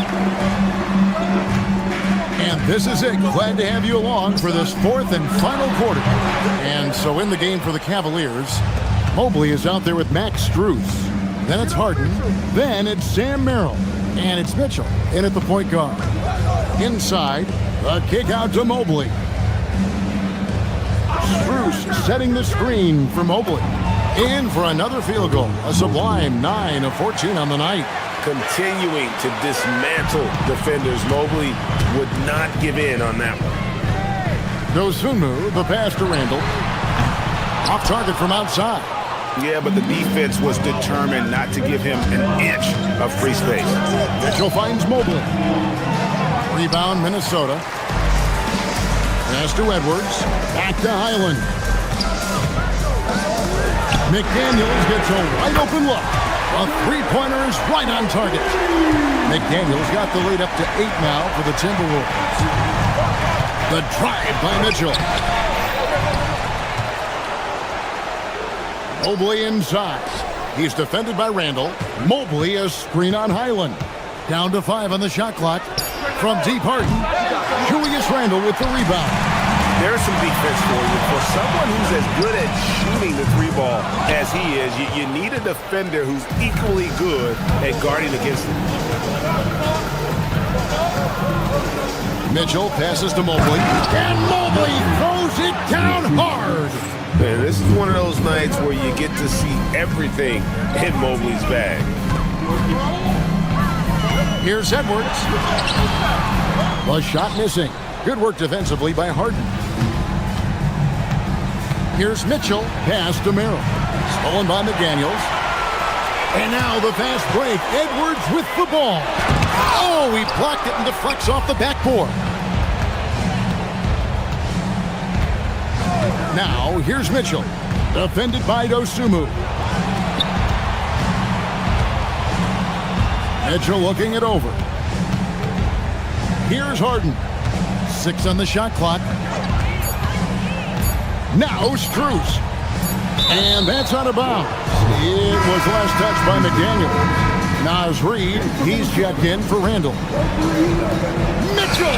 And this is it. Glad to have you along for this fourth and final quarter. And so in the game for the Cavaliers, Mobley is out there with Max Strus. Then it's Harden. Then it's Sam Merrill. And it's Mitchell in at the point guard. Inside, the kick out to Mobley. Strus setting the screen for Mobley. In for another field goal. A sublime 9 of 14 on the night. Continuing to dismantle defenders. Mobley would not give in on that one. Dosunmu, the pass to Randle. Off target from outside. Yeah, but the defense was determined not to give him an inch of free space. Mitchell finds Mobley. Rebound, Minnesota. Pass to Edwards. Back to Highland. McDaniels gets a wide open look. A three-pointer is right on target. McDaniels got the lead up to 8 now for the Timberwolves. The drive by Mitchell. Mobley inside. He's defended by Randle. Mobley a screen on Highland. Down to 5 on the shot clock. From deep Harden. Julius Randle with the rebound. There's some defense for you. For someone who's as good at shooting the three ball as he is, you need a defender who's equally good at guarding against him. Mitchell passes to Mobley. And Mobley throws it down hard. Man, this is one of those nights where you get to see everything in Mobley's bag. Here's Edwards. The shot missing. Good work defensively by Harden. Here's Mitchell. Pass to Merrill. Stolen by McDaniels. And now the fast break. Edwards with the ball. Oh, he blocked it and deflects off the backboard. Now, here's Mitchell. Defended by Dosunmu. Mitchell looking it over. Here's Harden. 6 on the shot clock. Now Strus. And that's out of bounds. It was last touched by McDaniel. Naz Reid, he's checked in for Randle. Mitchell!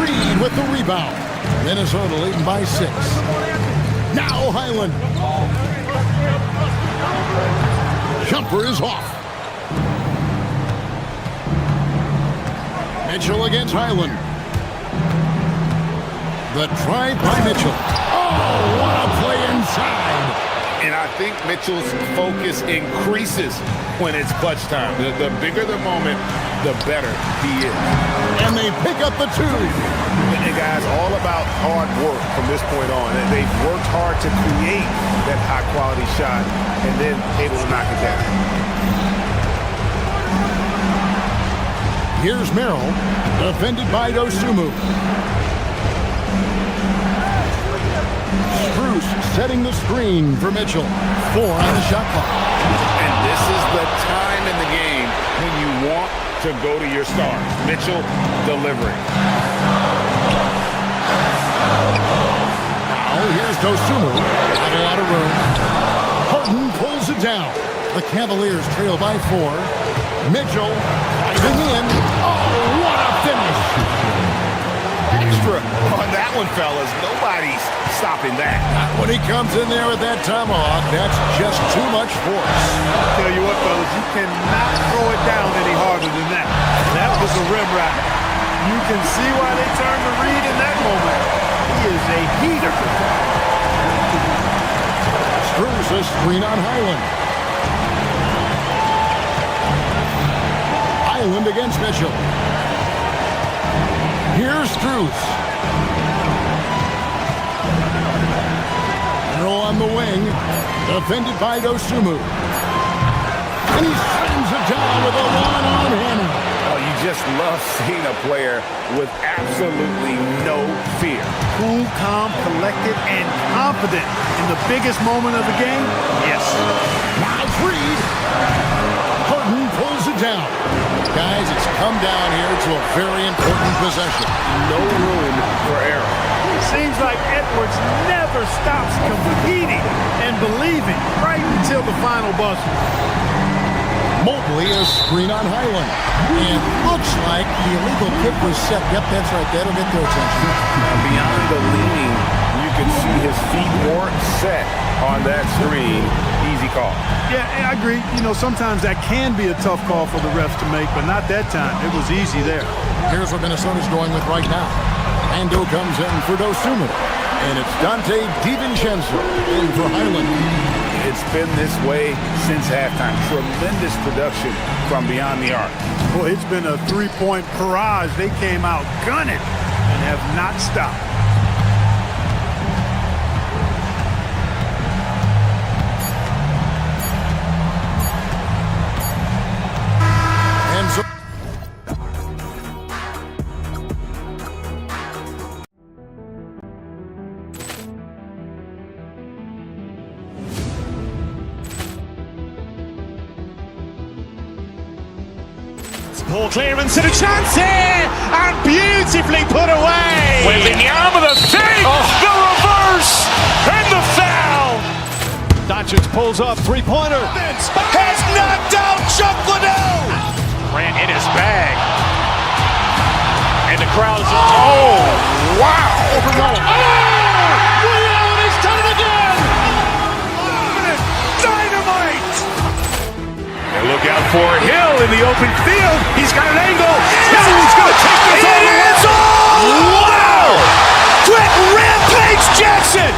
Reid with the rebound. Minnesota leading by 6. Now Highland. Jumper is off. Mitchell against Highland. The drive by Mitchell. Oh, what a play inside. And I think Mitchell's focus increases when it's clutch time. The bigger the moment, the better he is. And they pick up the 2. And guys, all about hard work from this point on. And they've worked hard to create that high-quality shot and then able to knock it down. Here's Merrill, defended by Dosunmu. Strus Strus setting the screen for Mitchell. 4 on the shot clock. And this is the time in the game when you want to go to your stars. Mitchell delivering. Now here's Dosunmu. Not a lot of room. Harden pulls it down. The Cavaliers trail by 4. Mitchell diving in. Oh, what a finish! Extra on that one, fellas. Nobody's stopping that. When he comes in there with that tomahawk, that's just too much force. I'll tell you what, fellas, you cannot throw it down any harder than that. That was a rim ratter. You can see why they turned to Reed in that moment. He is a heater. Strus a screen on Highland. Highland against Mitchell. Here's Strus. Arrow on the wing. Defended by Dosunmu. And he slams it down with a one-on hammer. Oh, you just love seeing a player with absolutely no fear. Cool, calm, collected, and confident in the biggest moment of the game? Yes. Now Reed. Harden pulls it down. Guys, it's come down here to a very important possession. No room for error. It seems like Edwards never stops competing and believing right until the final buzzer. Mobley a screen on Highland. And looks like the illegal kick was set. Yep, that's right. That'll get their attention. Beyond the leaning, you can see his feet weren't set on that screen. Easy call. Yeah, I agree. You know, sometimes that can be a tough call for the refs to make, but not that time. It was easy there. Here's what Minnesota's going with right now. Ando comes in for Dosunmu. And it's Dante DiVincenzo in for Highland. It's been this way since halftime. Tremendous production from beyond the arc. Boy, it's been a three-point barrage. They came out gunning and have not stopped. And so Ball clearance and a chance here, and beautifully put away. Wembanyama the fake, the reverse, and the foul. Doncic pulls up, three-pointer. Has knocked out Chuck Liddell. Ran in his bag, and the crowd is. Oh, wow! He's done it again. Dynamite! And look out for Hill in the open field. He's got an angle. He's going to take this all the way. Wow! Quick Rampage Jackson!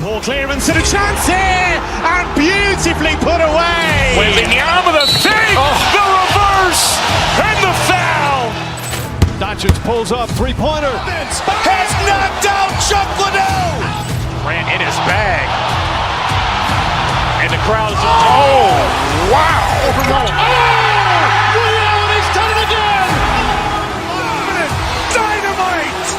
Ball clearance and a chance here, and beautifully put away. Wembanyama the fake, the reverse, and the foul. Doncic pulls up, three-pointer. Has knocked out Chuck Liddell. Ran in his bag, and the crowd is. Oh, wow! He's done it again. Dynamite!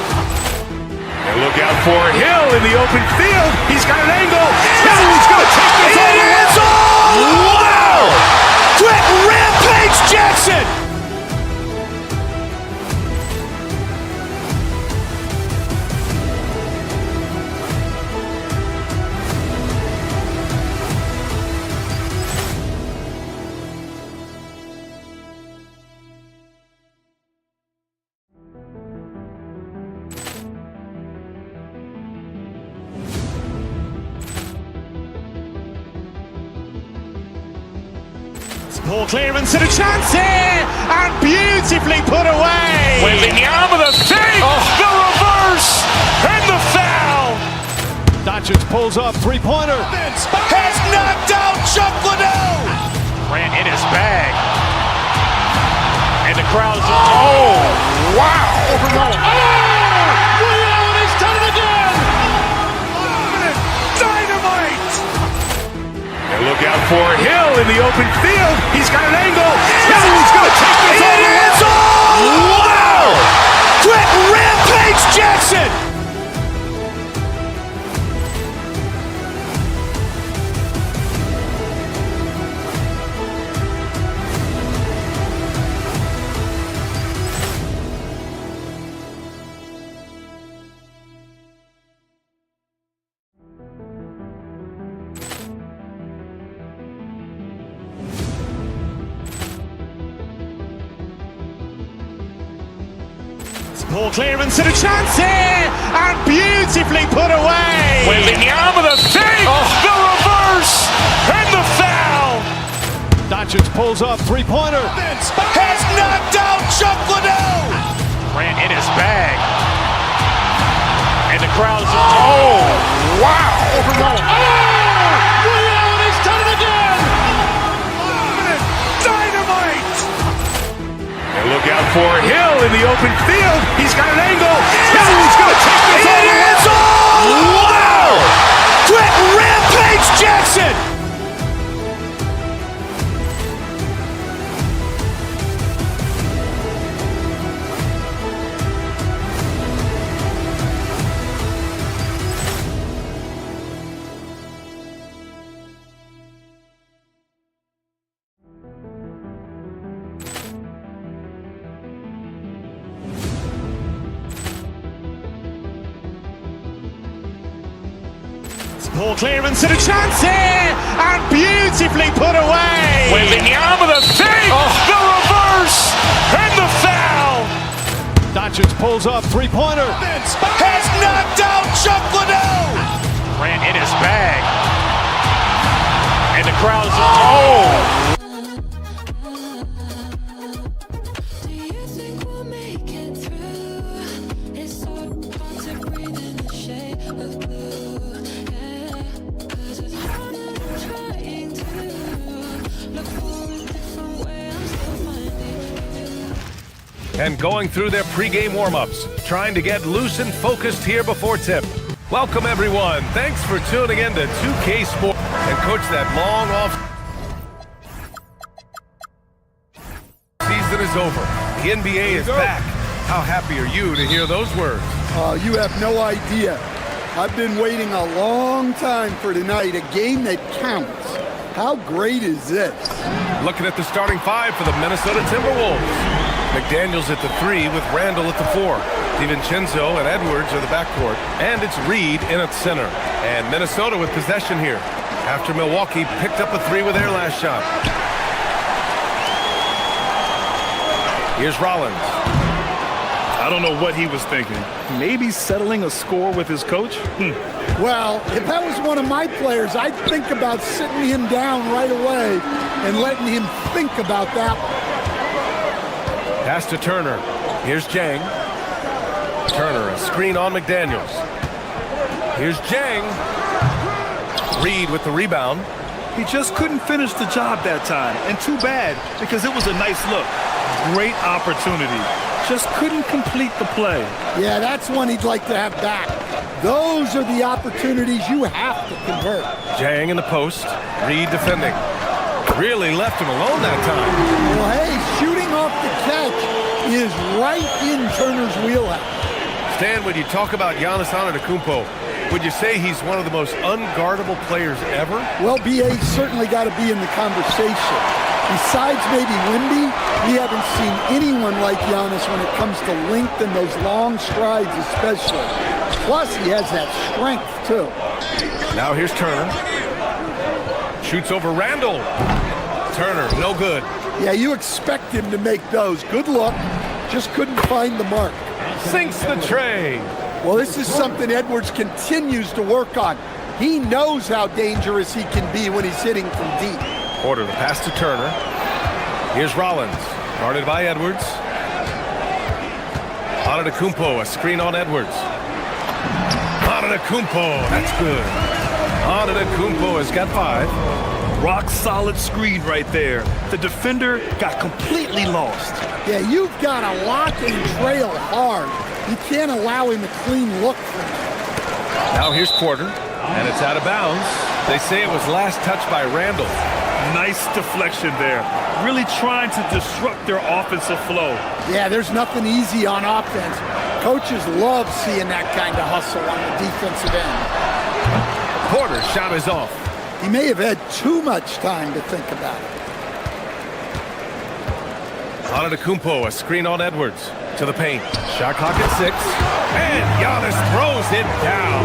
And look out for Hill in the open field. He's got an angle. He's going to take this all the way. Wow! Quick Rampage Jackson! Ball clearance and a chance here, and beautifully put away. Wembanyama the fake, the reverse, and the foul. Doncic pulls up, three-pointer. Has knocked out Chuck Liddell! Ran in his bag. And the crowd is... Oh, wow! Over Nolan. Oh! Willie Allen has done it again! Dynamite! And look out for Hill in the open field. He's got an angle. Hill's going to take this all the way. Wow! Quick Rampage Jackson! Ball clearance and a chance here, and beautifully put away. Wembanyama the fake, the reverse, and the foul. Doncic pulls up, three-pointer. Has knocked out Chuck Liddell. Ran in his bag. And the crowd is... Oh, wow. Over Nolan. Oh! Willie Allen has done it again. Dynamite. And look out for Hill in the open field. He's got an angle. Hill's going to take this all the way. Wow! Quick Rampage Jackson! Ball clearance and a chance here, and beautifully put away. Wembanyama the fake, the reverse, and the foul. Doncic pulls up, three-pointer. Has knocked out Chuck Liddell. Ran in his bag. And the crowd is... Oh! And going through their pregame warm-ups, trying to get loose and focused here before tip. Welcome, everyone. Thanks for tuning in to 2K Sports. And coach, that long off season is over. The NBA is back. How happy are you to hear those words? You have no idea. I've been waiting a long time for tonight, a game that counts. How great is this? Looking at the starting five for the Minnesota Timberwolves. McDaniels at the 3 with Randall at the 4. DiVincenzo and Edwards are the backcourt. And it's Reed in at center. And Minnesota with possession here after Milwaukee picked up a 3 with their last shot. Here's Rollins. I don't know what he was thinking. Maybe settling a score with his coach? Well, if that was one of my players, I'd think about sitting him down right away and letting him think about that one. Pass to Turner. Here's Jang. Turner, a screen on McDaniels. Here's Jang. Reed with the rebound. He just couldn't finish the job that time. And too bad, because it was a nice look. Great opportunity. Just couldn't complete the play. Yeah, that's one he'd like to have back. Those are the opportunities you have to convert. Jang in the post. Reed defending. Really left him alone that time. Well, hey, shooting off the catch is right in Turner's wheelhouse. Stan, when you talk about Giannis Antetokounmpo, would you say he's one of the most unguardable players ever? Well, B.A.'s certainly got to be in the conversation. Besides maybe Wemby, we haven't seen anyone like Giannis when it comes to length and those long strides especially. Plus, he has that strength, too. Now here's Turner. Shoots over Randall. Turner, no good. Yeah, you expect him to make those. Good look. Just couldn't find the mark. Sinks the tray. Well, this is something Edwards continues to work on. He knows how dangerous he can be when he's hitting from deep. Porter, the pass to Turner. Here's Rollins, guarded by Edwards. Antetokounmpo, a screen on Edwards. Antetokounmpo, that's good. Antetokounmpo has got 5. Rock solid screen right there. The defender got completely lost. Yeah, you've got to lock and trail hard. You can't allow him a clean look for him. Now here's Porter, and it's out of bounds. They say it was last touched by Randall. Nice deflection there. Really trying to disrupt their offensive flow. Yeah, there's nothing easy on offense. Coaches love seeing that kind of hustle on the defensive end. Porter's shot is off. He may have had too much time to think about it. Antetokounmpo, a screen on Edwards. To the paint. Shot clock at 6. And Giannis throws it down.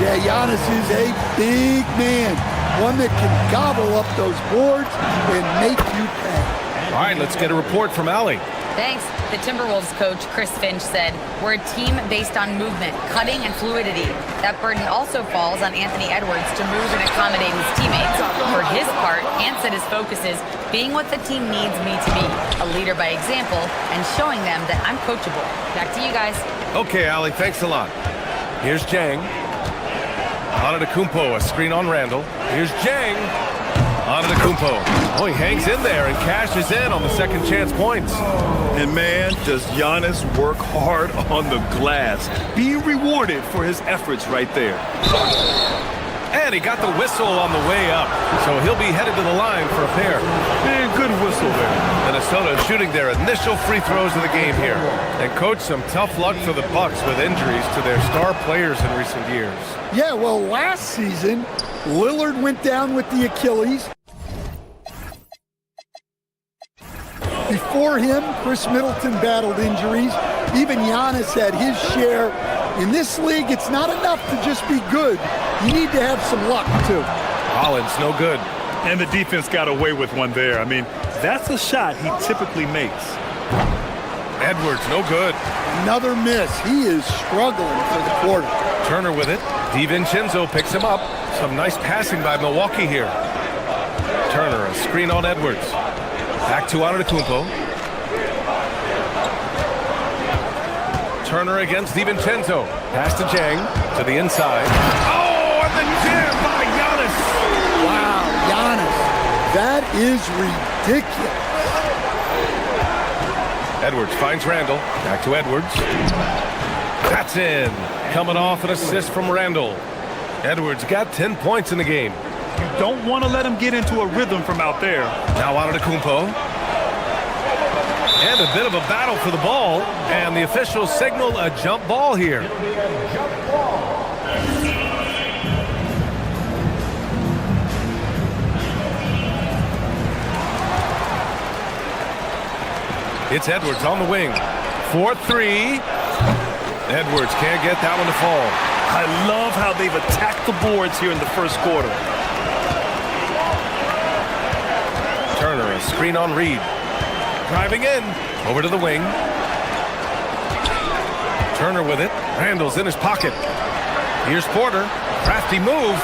Yeah, Giannis is a big man. One that can gobble up those boards and make you pay. All right, let's get a report from Allie. Thanks. The Timberwolves coach, Chris Finch, said, "We're a team based on movement, cutting, and fluidity. That burden also falls on Anthony Edwards to move and accommodate his teammates. For his part, Ant said his focus is being what the team needs me to be, a leader by example, and showing them that I'm coachable." Back to you guys. Okay, Allie, thanks a lot. Here's Jang. Antetokounmpo, a screen on Randall. Here's Jang. Antetokounmpo. Oh, he hangs in there and cashes in on the second chance points. And man, does Giannis work hard on the glass. Being rewarded for his efforts right there. And he got the whistle on the way up, so he'll be headed to the line for a pair. Man, good whistle there. Minnesota shooting their initial free throws of the game here. And coach, some tough luck for the Bucks with injuries to their star players in recent years. Yeah, well, last season, Lillard went down with the Achilles. Before him, Chris Middleton battled injuries. Even Giannis had his share. In this league, it's not enough to just be good. You need to have some luck, too. Collins, no good. And the defense got away with one there. I mean, that's a shot he typically makes. Edwards, no good. Another miss. He is struggling for the quarter. Turner with it. DiVincenzo picks him up. Some nice passing by Milwaukee here. Turner, a screen on Edwards. Back to Antetokounmpo. Turner against DiVincenzo. Pass to Jang. To the inside. Oh, and the jam by Giannis. Wow, Giannis. That is ridiculous. Edwards finds Randall. Back to Edwards. That's in. Coming off an assist from Randall. Edwards got 10 points in the game. You don't want to let him get into a rhythm from out there. Now Antetokounmpo. And a bit of a battle for the ball. And the officials signal a jump ball here. It's Edwards on the wing. 4-3. Edwards can't get that one to fall. I love how they've attacked the boards here in the first quarter. Turner, a screen on Reed. Driving in. Over to the wing. Turner with it. Randall's in his pocket. Here's Porter. Crafty move.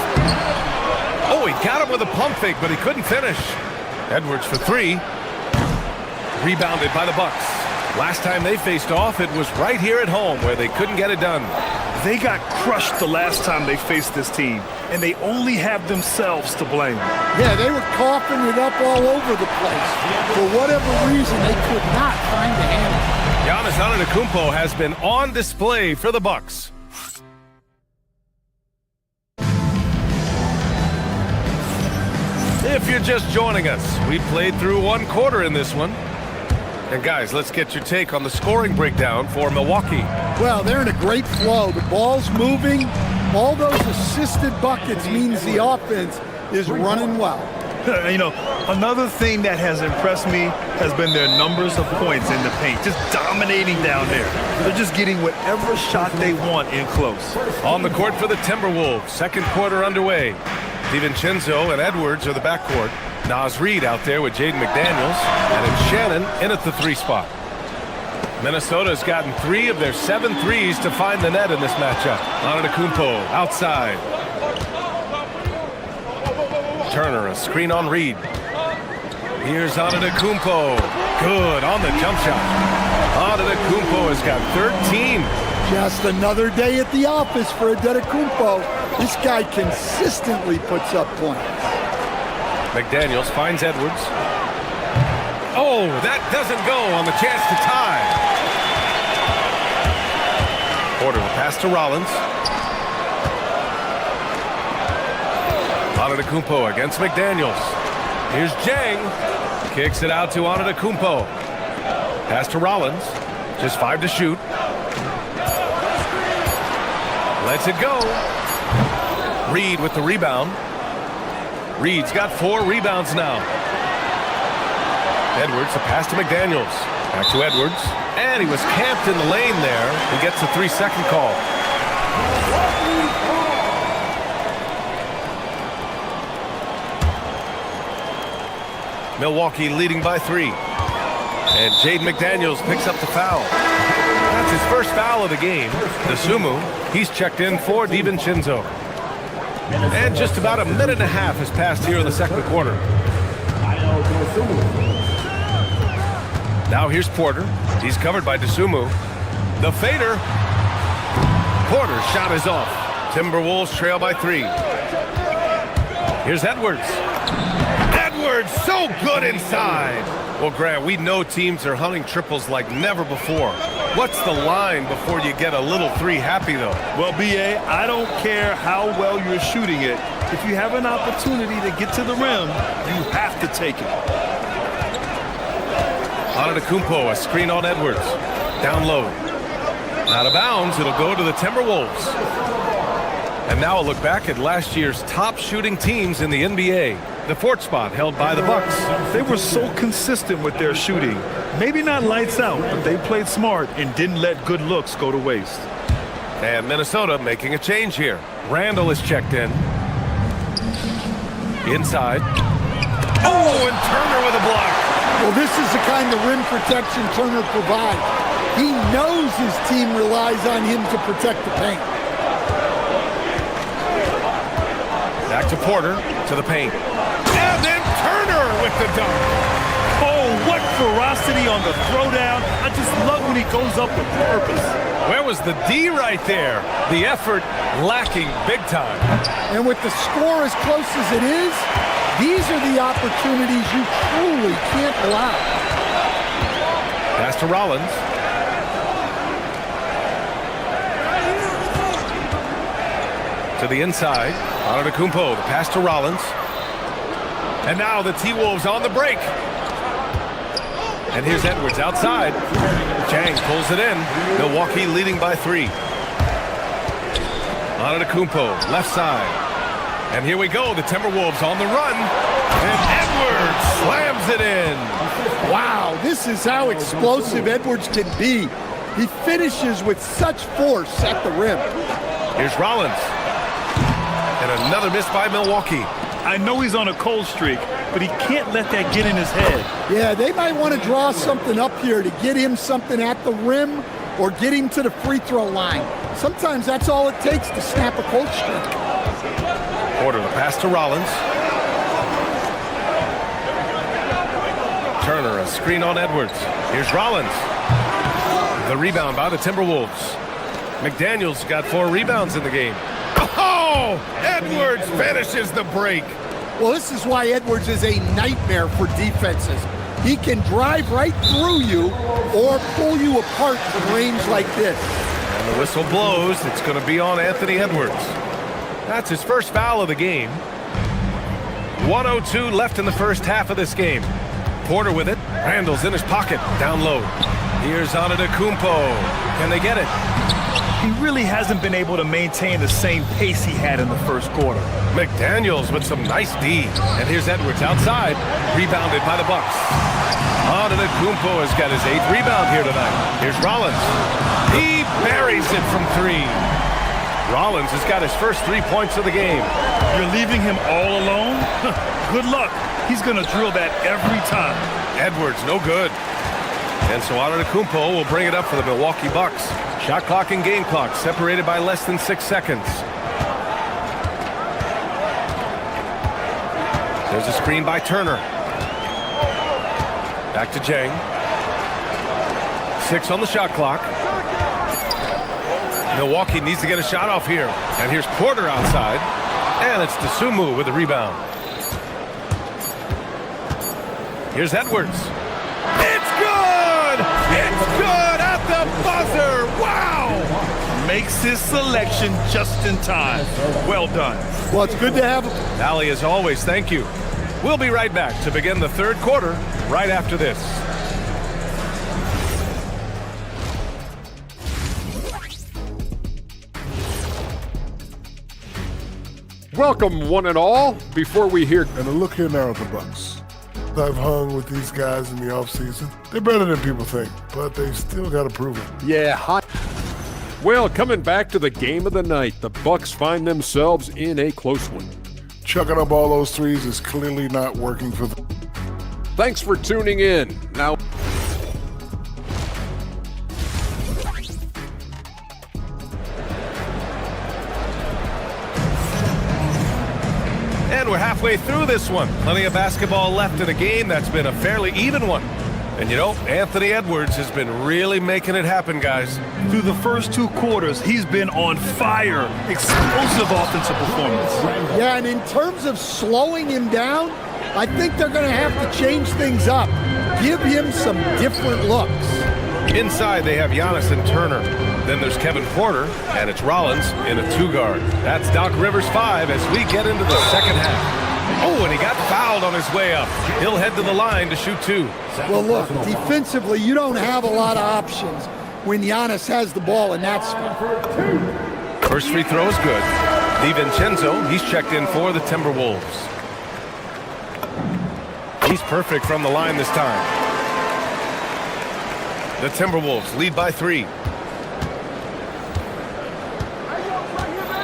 Oh, he got him with a pump fake, but he couldn't finish. Edwards for 3. Rebounded by the Bucks. Last time they faced off, it was right here at home where they couldn't get it done. They got crushed the last time they faced this team, and they only have themselves to blame. Yeah, they were coughing it up all over the place. For whatever reason, they could not find the handle. Giannis Antetokounmpo has been on display for the Bucks. If you're just joining us, we played through one quarter in this one. And guys, let's get your take on the scoring breakdown for Milwaukee. Well, they're in a great flow. The ball's moving. All those assisted buckets means the offense is running well. You know, another thing that has impressed me has been their numbers of points in the paint, just dominating down there. They're just getting whatever shot they want in close. On the court for the Timberwolves, second quarter underway. DiVincenzo and Edwards are the backcourt. Naz Reid out there with Jaden McDaniels, and it's Shannon in at the 3 spot. Minnesota's gotten 3 of their 7 threes to find the net in this matchup. Antetokounmpo outside. Turner, a screen on Reid. Here's Antetokounmpo. Good on the jump shot. Antetokounmpo has got 13. Just another day at the office for Antetokounmpo. This guy consistently puts up points. McDaniels finds Edwards. Oh, that doesn't go on the chance to tie. Porter will pass to Rollins. Antetokounmpo against McDaniels. Here's Jang. Kicks it out to Antetokounmpo. Pass to Rollins. Just 5 to shoot. Lets it go. Reed with the rebound. Reed's got 4 rebounds now. Edwards, a pass to McDaniels. Back to Edwards. And he was camped in the lane there. He gets a 3-second call. Milwaukee leading by 3. And Jaden McDaniels picks up the foul. That's his first foul of the game. Dosunmu, he's checked in for DiVincenzo. And just about a minute and a half has passed here in the second quarter. Now here's Porter. He's covered by Dosunmu. The fader. Porter's shot is off. Timberwolves trail by 3. Here's Edwards. Edwards, so good inside. Well, Grant, we know teams are hunting triples like never before. What's the line before you get a little 3 happy, though? Well, B.A., I don't care how well you're shooting it. If you have an opportunity to get to the rim, you have to take it. Antetokounmpo, a screen on Edwards. Down low. Out of bounds, it'll go to the Timberwolves. And now a look back at last year's top shooting teams in the NBA. The 4th spot held by the Bucks. They were so consistent with their shooting. Maybe not lights out, but they played smart and didn't let good looks go to waste. And Minnesota making a change here. Randall is checked in. Inside. Oh, and Turner with a block. Well, this is the kind of rim protection Turner provides. He knows his team relies on him to protect the paint. Back to Porter, to the paint. And then Turner with the dunk. Oh, what ferocity on the throwdown. I just love when he goes up with purpose. Where was the D right there? The effort lacking big time. And with the score as close as it is, these are the opportunities you truly can't allow. Pass to Rollins. To the inside. Antetokounmpo, the pass to Rollins. And now the T-Wolves on the break. And here's Edwards outside. Jang pulls it in. Milwaukee leading by 3. Antetokounmpo, left side. And here we go, the Timberwolves on the run. And Edwards slams it in. Wow, this is how explosive Edwards can be. He finishes with such force at the rim. Here's Rollins. And another miss by Milwaukee. I know he's on a cold streak, but he can't let that get in his head. Yeah, they might want to draw something up here to get him something at the rim or get him to the free throw line. Sometimes that's all it takes to snap a cold streak. Porter, the pass to Rollins. Turner, a screen on Edwards. Here's Rollins. The rebound by the Timberwolves. McDaniels got 4 rebounds in the game. Oh! Edwards finishes the break. Well, this is why Edwards is a nightmare for defenses. He can drive right through you or pull you apart from range like this. And the whistle blows. It's going to be on Anthony Edwards. That's his first foul of the game. 1:02 left in the first half of this game. Porter with it. Randall's in his pocket. Down low. Here's Antetokounmpo. Can they get it? He really hasn't been able to maintain the same pace he had in the first quarter. McDaniels with some nice D. And here's Edwards outside. Rebounded by the Bucks. Antetokounmpo has got his 8th rebound here tonight. Here's Rollins. He buries it from 3. Rollins has got his first 3 points of the game. You're leaving him all alone? Good luck. He's going to drill that every time. Edwards, no good. And so Antetokounmpo will bring it up for the Milwaukee Bucks. Shot clock and game clock separated by less than 6 seconds. There's a screen by Turner. Back to Jang. 6 on the shot clock. Milwaukee needs to get a shot off here. And here's Porter outside. And it's Dosunmu with the rebound. Here's Edwards. It's good! It's good at the buzzer! Wow! Makes his selection just in time. Well done. Well, it's good to have him. Allie, as always, thank you. We'll be right back to begin the third quarter right after this. Welcome, one and all. Before we hear... And a look here now at the Bucks. I've hung with these guys in the offseason. They're better than people think, but they still got to prove it. Yeah, hi. Well, coming back to the game of the night, the Bucks find themselves in a close one. Chucking up all those threes is clearly not working for them. Thanks for tuning in. Now... And we're halfway through this one. Plenty of basketball left in a game that's been a fairly even one. And you know, Anthony Edwards has been really making it happen, guys. Through the first 2 quarters, he's been on fire. Explosive offensive performance. Yeah, and in terms of slowing him down, I think they're going to have to change things up. Give him some different looks. Inside, they have Giannis and Turner. Then there's Kevin Porter, and it's Rollins in a 2-guard. That's Doc Rivers 5 as we get into the second half. Oh, and he got fouled on his way up. He'll head to the line to shoot 2. Well, look, defensively, you don't have a lot of options when Giannis has the ball in that spot. First free throw is good. DiVincenzo, he's checked in for the Timberwolves. He's perfect from the line this time. The Timberwolves lead by 3.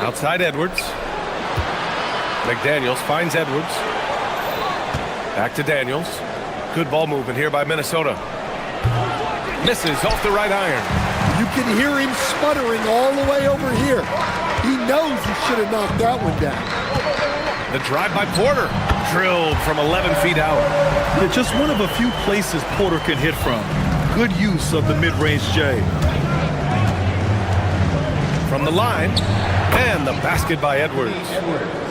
Outside Edwards. McDaniels finds Edwards. Back to Daniels. Good ball movement here by Minnesota. Misses off the right iron. You can hear him sputtering all the way over here. He knows he should have knocked that one down. The drive by Porter. Drilled from 11 feet out. Yeah, just one of a few places Porter can hit from. Good use of the mid-range J. From the line, and the basket by Edwards.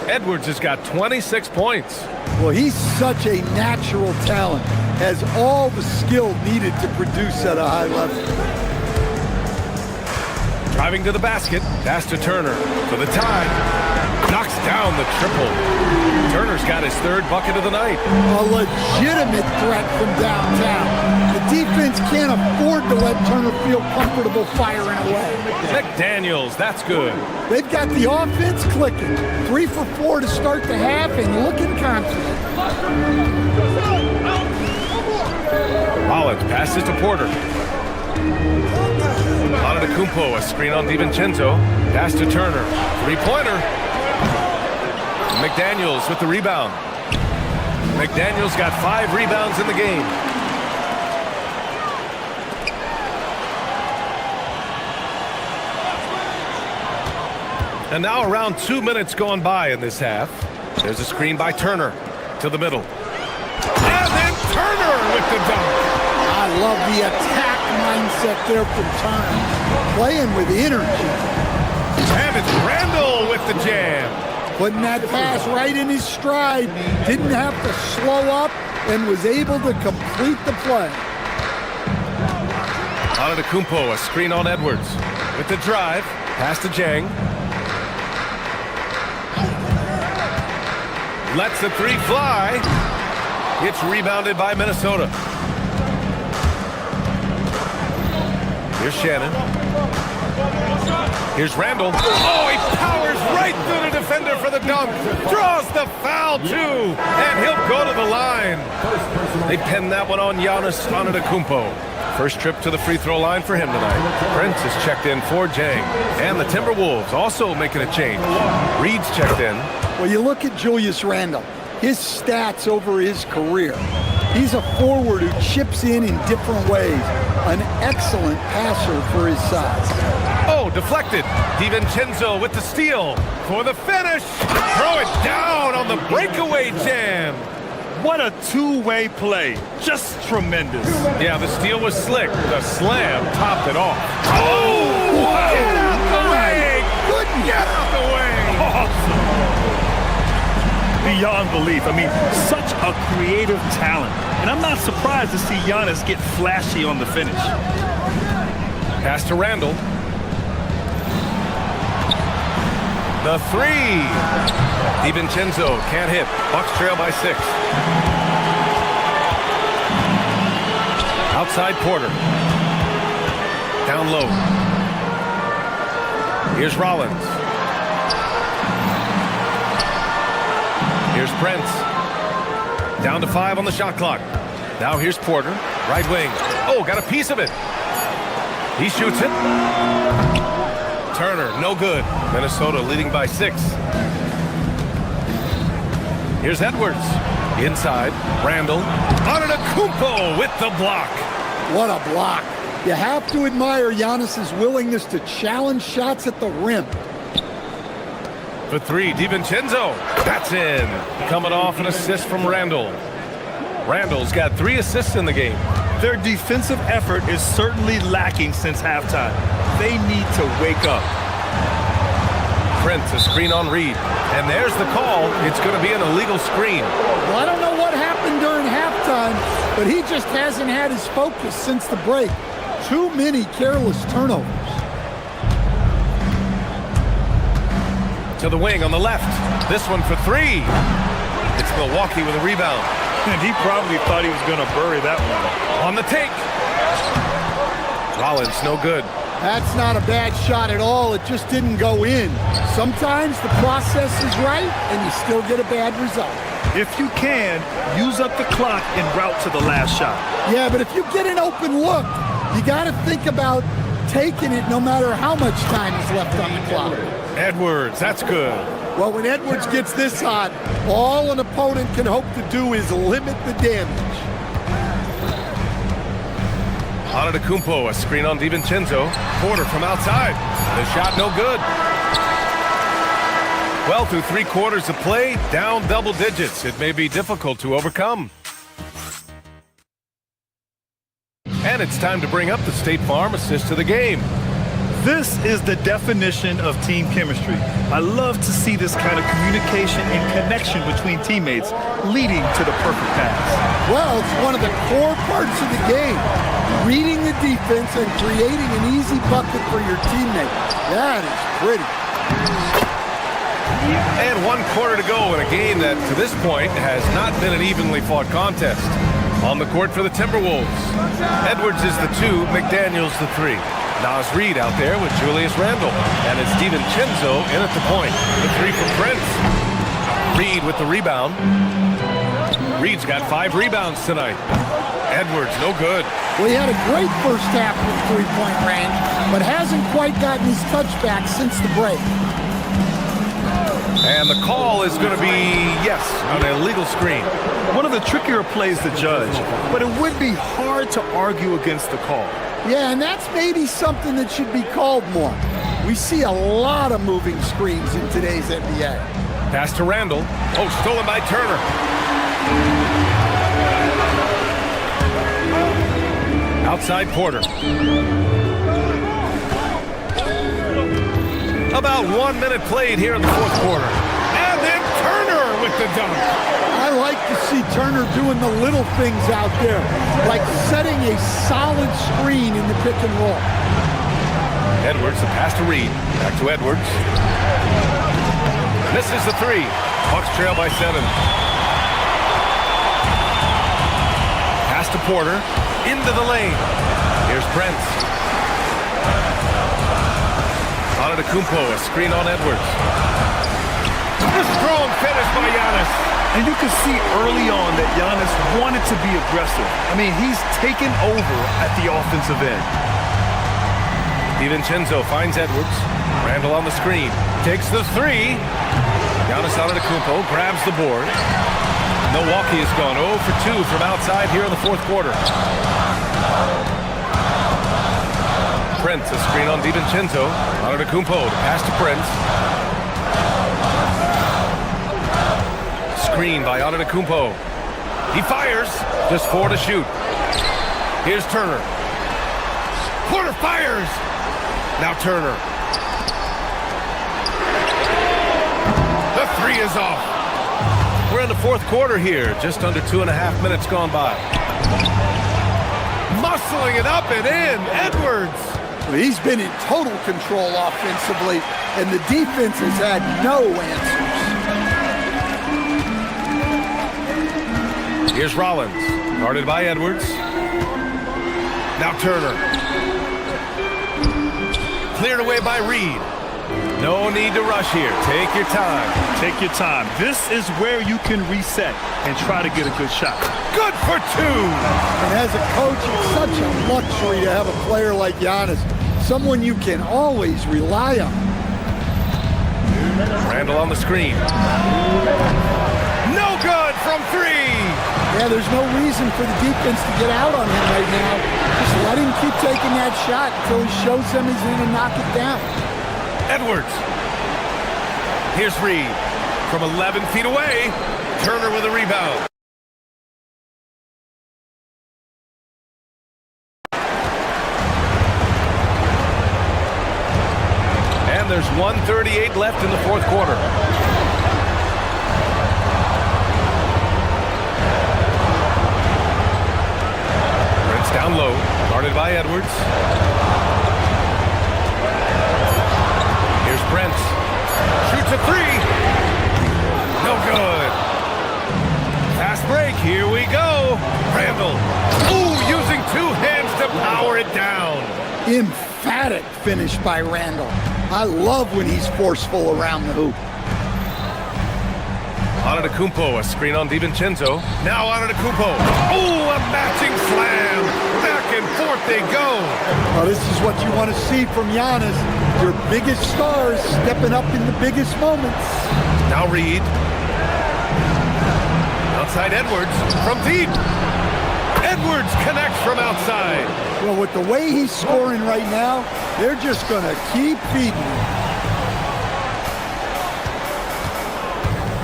Edwards has got 26 points. Well, he's such a natural talent. Has all the skill needed to produce at a high level. Driving to the basket, pass to Turner for the tie. Knocks down the triple. Turner's got his 3rd bucket of the night. A legitimate threat from downtown. The defense can't afford to let Turner feel comfortable firing away. McDaniels, that's good. They've got the offense clicking. 3 for 4 to start the half and looking confident. Rollins passes to Porter. Antetokounmpo, a screen on DiVincenzo. Pass to Turner. 3-pointer. McDaniels with the rebound. McDaniels got 5 rebounds in the game. And now around 2 minutes going by in this half. There's a screen by Turner to the middle. And then Turner with the dunk. I love the attack mindset there from Turner. Playing with energy. And it's Randall with the jam. Putting that pass right in his stride. Didn't have to slow up and was able to complete the play. Antetokounmpo, a screen on Edwards. With the drive, pass to Jang. Lets the 3 fly. It's rebounded by Minnesota. Here's Shannon. Here's Randall. Oh, he powers right through the defender for the dunk. Draws the foul, too. And he'll go to the line. They pin that one on Giannis Antetokounmpo. First trip to the free throw line for him tonight. Prince is checked in for Jang. And the Timberwolves also making a change. Reed's checked in. Well, you look at Julius Randle. His stats over his career. He's a forward who chips in different ways. An excellent passer for his size. Oh, deflected. DiVincenzo with the steal for the finish. Throw it down on the breakaway jam. What a two-way play. Just tremendous. Yeah, the steal was slick. The slam topped it off. Oh! Get out the way! Goodness! Get out the way! Awesome. Beyond beyond belief. I mean, such a creative talent. And I'm not surprised to see Giannis get flashy on the finish. Pass to Randall. The three. DiVincenzo can't hit. Bucks trail by 6. Outside Porter. Down low. Here's Rollins. Here's Prince. Down to 5 on the shot clock. Now here's Porter. Right wing. Oh, got a piece of it. He shoots it. Turner, no good. Minnesota leading by 6. Here's Edwards. Inside. Randall. Antetokounmpo with the block. What a block. You have to admire Giannis's willingness to challenge shots at the rim. For 3, DiVincenzo. That's in. Coming off an assist from Randall. Randall's got 3 assists in the game. Their defensive effort is certainly lacking since halftime. They need to wake up. Prince, a screen on Reed. And there's the call. It's going to be an illegal screen. Well, I don't know what happened during halftime, but he just hasn't had his focus since the break. Too many careless turnovers. To the wing on the left. This one for 3. It's Milwaukee with a rebound. And he probably thought he was going to bury that one. On the take. Rollins, no good. That's not a bad shot at all. It just didn't go in. Sometimes the process is right, and you still get a bad result. If you can, use up the clock en route to the last shot. Yeah, but if you get an open look, you got to think about taking it no matter how much time is left on the clock. Edwards, that's good. Well, when Edwards gets this hot, all an opponent can hope to do is limit the damage. Antetokounmpo, a screen on DiVincenzo. Porter from outside. The shot no good. Well, through 3 quarters of play, down double digits. It may be difficult to overcome. And it's time to bring up the State Farm assist of the game. This is the definition of team chemistry. I love to see this kind of communication and connection between teammates leading to the perfect pass. Well, it's one of the core parts of the game. Reading the defense and creating an easy bucket for your teammate. That is pretty. And 1 quarter to go in a game that, to this point, has not been an evenly fought contest. On the court for the Timberwolves. Edwards is the 2, McDaniels the 3. Nas Reed out there with Julius Randle. And it's DiVincenzo in at the point. The 3 from Prince. Reed with the rebound. Reed's got 5 rebounds tonight. Edwards, no good. Well, he had a great first half with three-point range, but hasn't quite gotten his touchback since the break. And the call is going to be, yes, an illegal screen. One of the trickier plays to judge, but it would be hard to argue against the call. Yeah, and that's maybe something that should be called more. We see a lot of moving screens in today's NBA. Pass to Randall. Oh, stolen by Turner. Outside Porter. About 1 minute played here in the 4th quarter. And then Turner with the dunk. I like to see Turner doing the little things out there, like setting a solid screen in the pick and roll. Edwards, the pass to Reed. Back to Edwards. Misses the 3. Bucks trail by 7. Pass to Porter. Into the lane. Here's Prince. Antetokounmpo, a screen on Edwards. A strong finish by Giannis. And you can see early on that Giannis wanted to be aggressive. I mean, he's taken over at the offensive end. DiVincenzo finds Edwards. Randall on the screen. Takes the 3. Giannis Antetokounmpo grabs the board. Milwaukee has gone 0 for 2 from outside here in the 4th quarter. Prince, a screen on DiVincenzo. Antetokounmpo, pass to Prince. Screen by Antetokounmpo. He fires. Just 4 to shoot. Here's Turner. Porter fires. Now Turner. The 3 is off. We're in the fourth quarter here, just under 2.5 minutes gone by. Muscling it up and in, Edwards. Well, he's been in total control offensively, and the defense has had no answers. Here's Rollins, guarded by Edwards. Now Turner. Cleared away by Reed. No need to rush here. Take your time. Take your time. This is where you can reset and try to get a good shot. Good for two. And as a coach, it's such a luxury to have a player like Giannis, someone you can always rely on. Randall on the screen. No good from three. Yeah, there's no reason for the defense to get out on him right now. Just let him keep taking that shot until he shows them he's going to knock it down. Edwards. Here's Reed. From 11 feet away, Turner with a rebound. And there's 1:38 left in the fourth quarter. Prince down low, guarded by Edwards. Here's Prince. Shoots a three. No good. Fast break. Here we go. Randall. Ooh, using two hands to power it down. Emphatic finish by Randall. I love when he's forceful around the hoop. Antetokounmpo, a screen on DiVincenzo. Now Antetokounmpo. Ooh, a matching slam. Back and forth they go. Well, this is what you want to see from Giannis. Your biggest stars stepping up in the biggest moments. Now Reed. Outside Edwards from deep. Edwards connects from outside. Well, with the way he's scoring right now, they're just going to keep feeding him.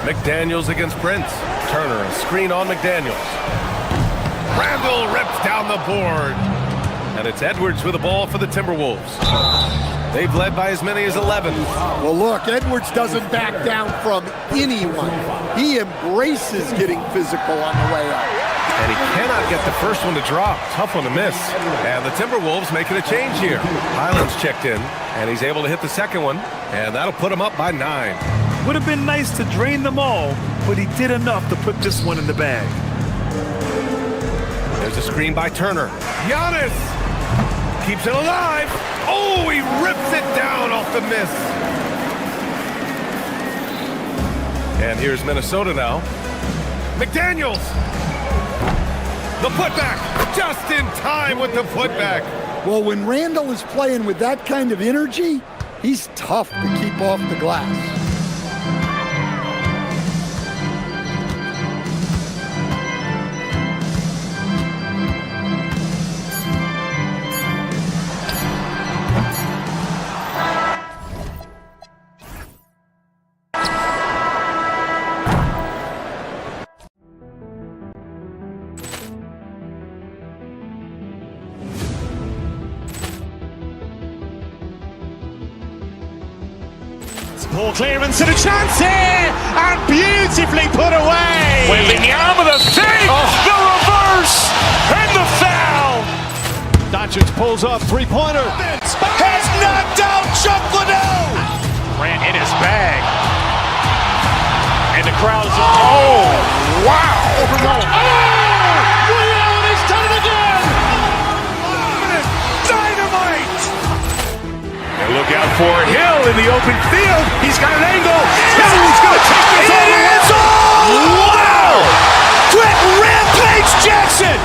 McDaniels against Prince. Turner, a screen on McDaniels. Randall rips down the board. And it's Edwards with the ball for the Timberwolves. They've led by as many as 11. Well, look, Edwards doesn't back down from anyone. He embraces getting physical on the way up. And he cannot get the first one to drop. Tough one to miss. And the Timberwolves making a change here. Highlands checked in, and he's able to hit the second one. And that'll put him up by 9. Would have been nice to drain them all, but he did enough to put this one in the bag. There's a screen by Turner. Giannis keeps it alive. Oh, he rips it down off the miss. And here's Minnesota now. McDaniels. The putback. Just in time with the putback. Well, when Randall is playing with that kind of energy, he's tough to keep off the glass. Ball clearance and a chance here, and beautifully put away. Wembanyama the save, the reverse, and the foul. Doncic pulls up, three-pointer. Has knocked out Chuck Liddell. Ran in his bag. And the crowd is, oh, wow. He's done it again. Dynamite. And look out for Hill in the open field. He's got an angle. He's going to take this all the way. Wow! Quick rampage Jackson.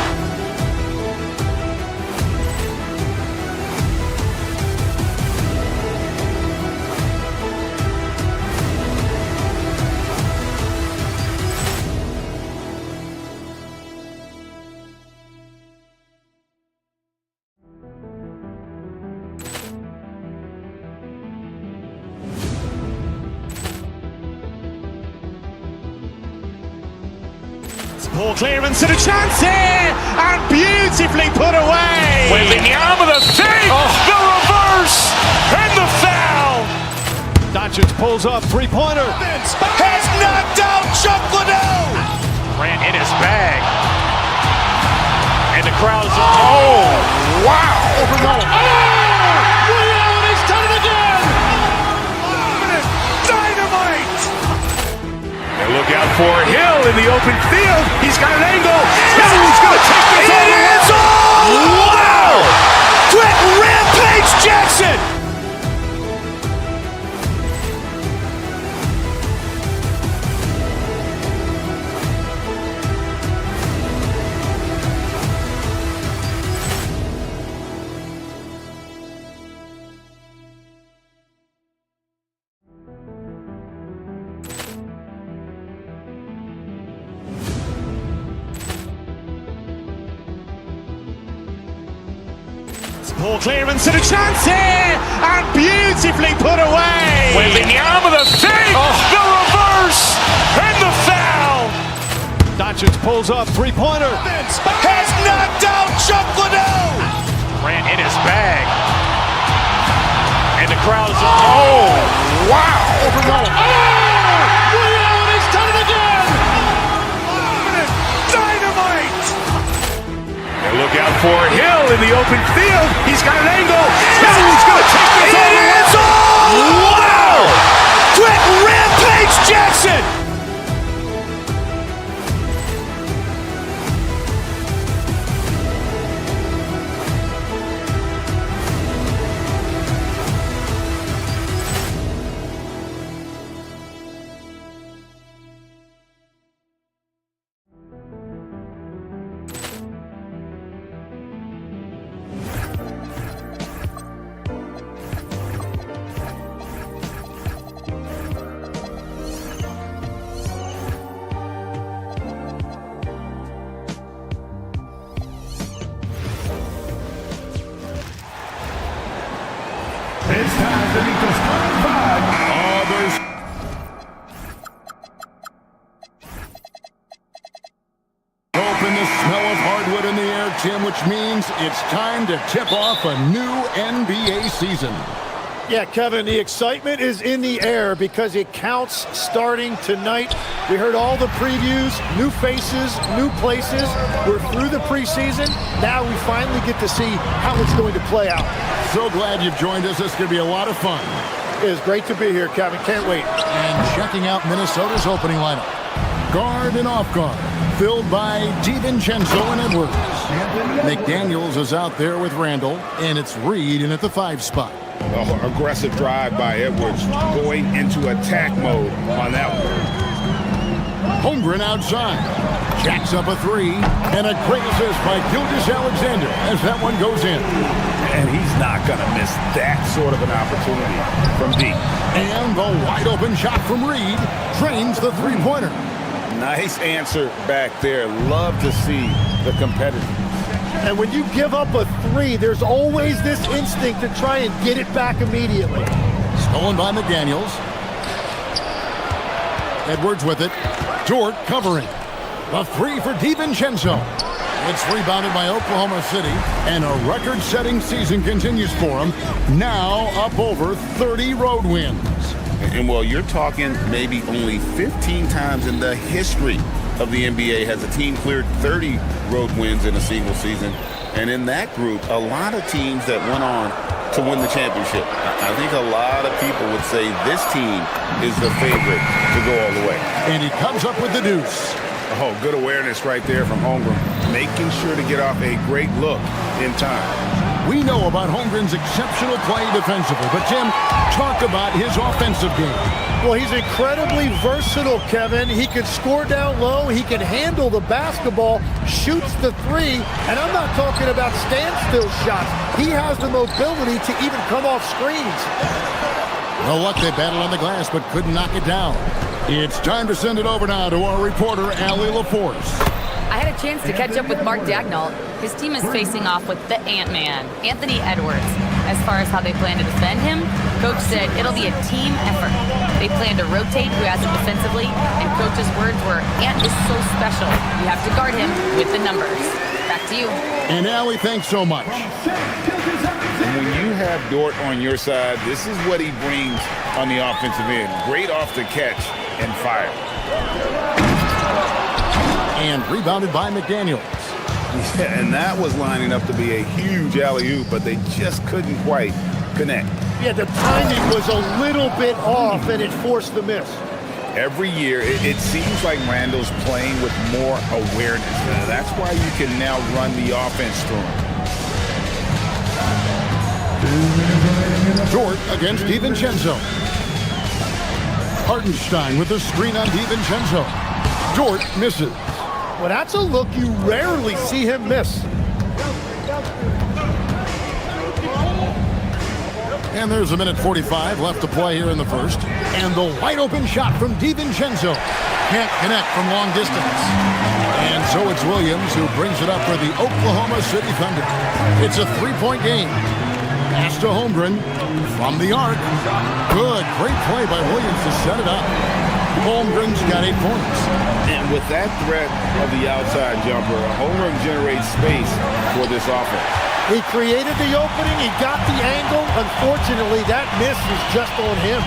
Ball clearance and a chance here, and beautifully put away. Wembanyama the save, the reverse, and the foul. Doncic pulls up, three-pointer. Has knocked out Chuck Liddell. Grant in his bag. And the crowd is, oh, wow. Ray Allen has done it again. Dynamite. And look out for Hill in the open field. He's got an angle. Hill's going to take this all the way. Wow. Quick Rampage Jackson. Ball clearance and a chance here, and beautifully put away. Wembanyama the fake, the reverse, and the foul. Doncic pulls up, three-pointer. Has knocked out Chuck Liddell. Grant in his bag. And the crowd is, oh, wow. Ray Allen has done it again. Dynamite. And look out for Hill in the open field. He's got an angle. Hill's going to take this all the way. Wow. Quick Rampage Jackson. It's time to meet the starting five. Open the smell of hardwood in the air, Tim, which means it's time to tip off a new NBA season. Yeah, Kevin, the excitement is in the air because it counts starting tonight. We heard all the previews, new faces, new places. We're through the preseason. Now we finally get to see how it's going to play out. So glad you've joined us. This is going to be a lot of fun. It is great to be here, Kevin. Can't wait. And checking out Minnesota's opening lineup. Guard and off guard, filled by DiVincenzo and Edwards. McDaniels is out there with Randall, and it's Reed in at the 5 spot. Aggressive drive by Edwards, going into attack mode on that one. Holmgren outside. Jacks up a 3, and a great assist by Gilgeous-Alexander as that one goes in. And he's not going to miss that sort of an opportunity from deep. And the wide open shot from Reed drains the 3-pointer. Nice answer back there. Love to see the competitiveness. And when you give up a 3, there's always this instinct to try and get it back immediately. Stolen by McDaniels. Edwards with it. Dort covering. The 3 for DiVincenzo. It's rebounded by Oklahoma City, and a record-setting season continues for them. Now up over 30 road wins. And well, you're talking maybe only 15 times in the history of the NBA has a team cleared 30 road wins in a single season. And in that group, a lot of teams that went on to win the championship. I think a lot of people would say this team is the favorite to go all the way. And he comes up with the deuce. Oh, good awareness right there from Holmgren, making sure to get off a great look in time. We know about Holmgren's exceptional play defensively, but Tim, talk about his offensive game. Well, he's incredibly versatile, Kevin. He can score down low, he can handle the basketball, shoots the 3, and I'm not talking about standstill shots. He has the mobility to even come off screens. No luck, they battled on the glass, but couldn't knock it down. It's time to send it over now to our reporter, Allie LaForce. I had a chance to catch up with Mark Daigneault. His team is facing off with the Ant-Man, Anthony Edwards. As far as how they plan to defend him, Coach said it'll be a team effort. They plan to rotate who has it defensively, and Coach's words were, Ant is so special. You have to guard him with the numbers. Back to you. And Allie, thanks so much. And when you have Dort on your side, this is what he brings on the offensive end. Great off the catch and fire. And rebounded by McDaniels. Yeah, and that was lining up to be a huge alley-oop, but they just couldn't quite connect. Yeah, the timing was a little bit off, and it forced the miss. Every year, it seems like Randall's playing with more awareness. That's why you can now run the offense through him. Dort against DiVincenzo. Hartenstein with the screen on DiVincenzo. Dort misses. Well, that's a look you rarely see him miss. And there's a minute 45 left to play here in the first. And the wide open shot from DiVincenzo. Can't connect from long distance. And so it's Williams who brings it up for the Oklahoma City Thunder. It's a three-point game. Pass to Holmgren from the arc. Good, great play by Williams to set it up. Holmgren's got 8 points. And with that threat of the outside jumper, Holmgren generates space for this offense. He created the opening, he got the angle. Unfortunately, that miss was just on him.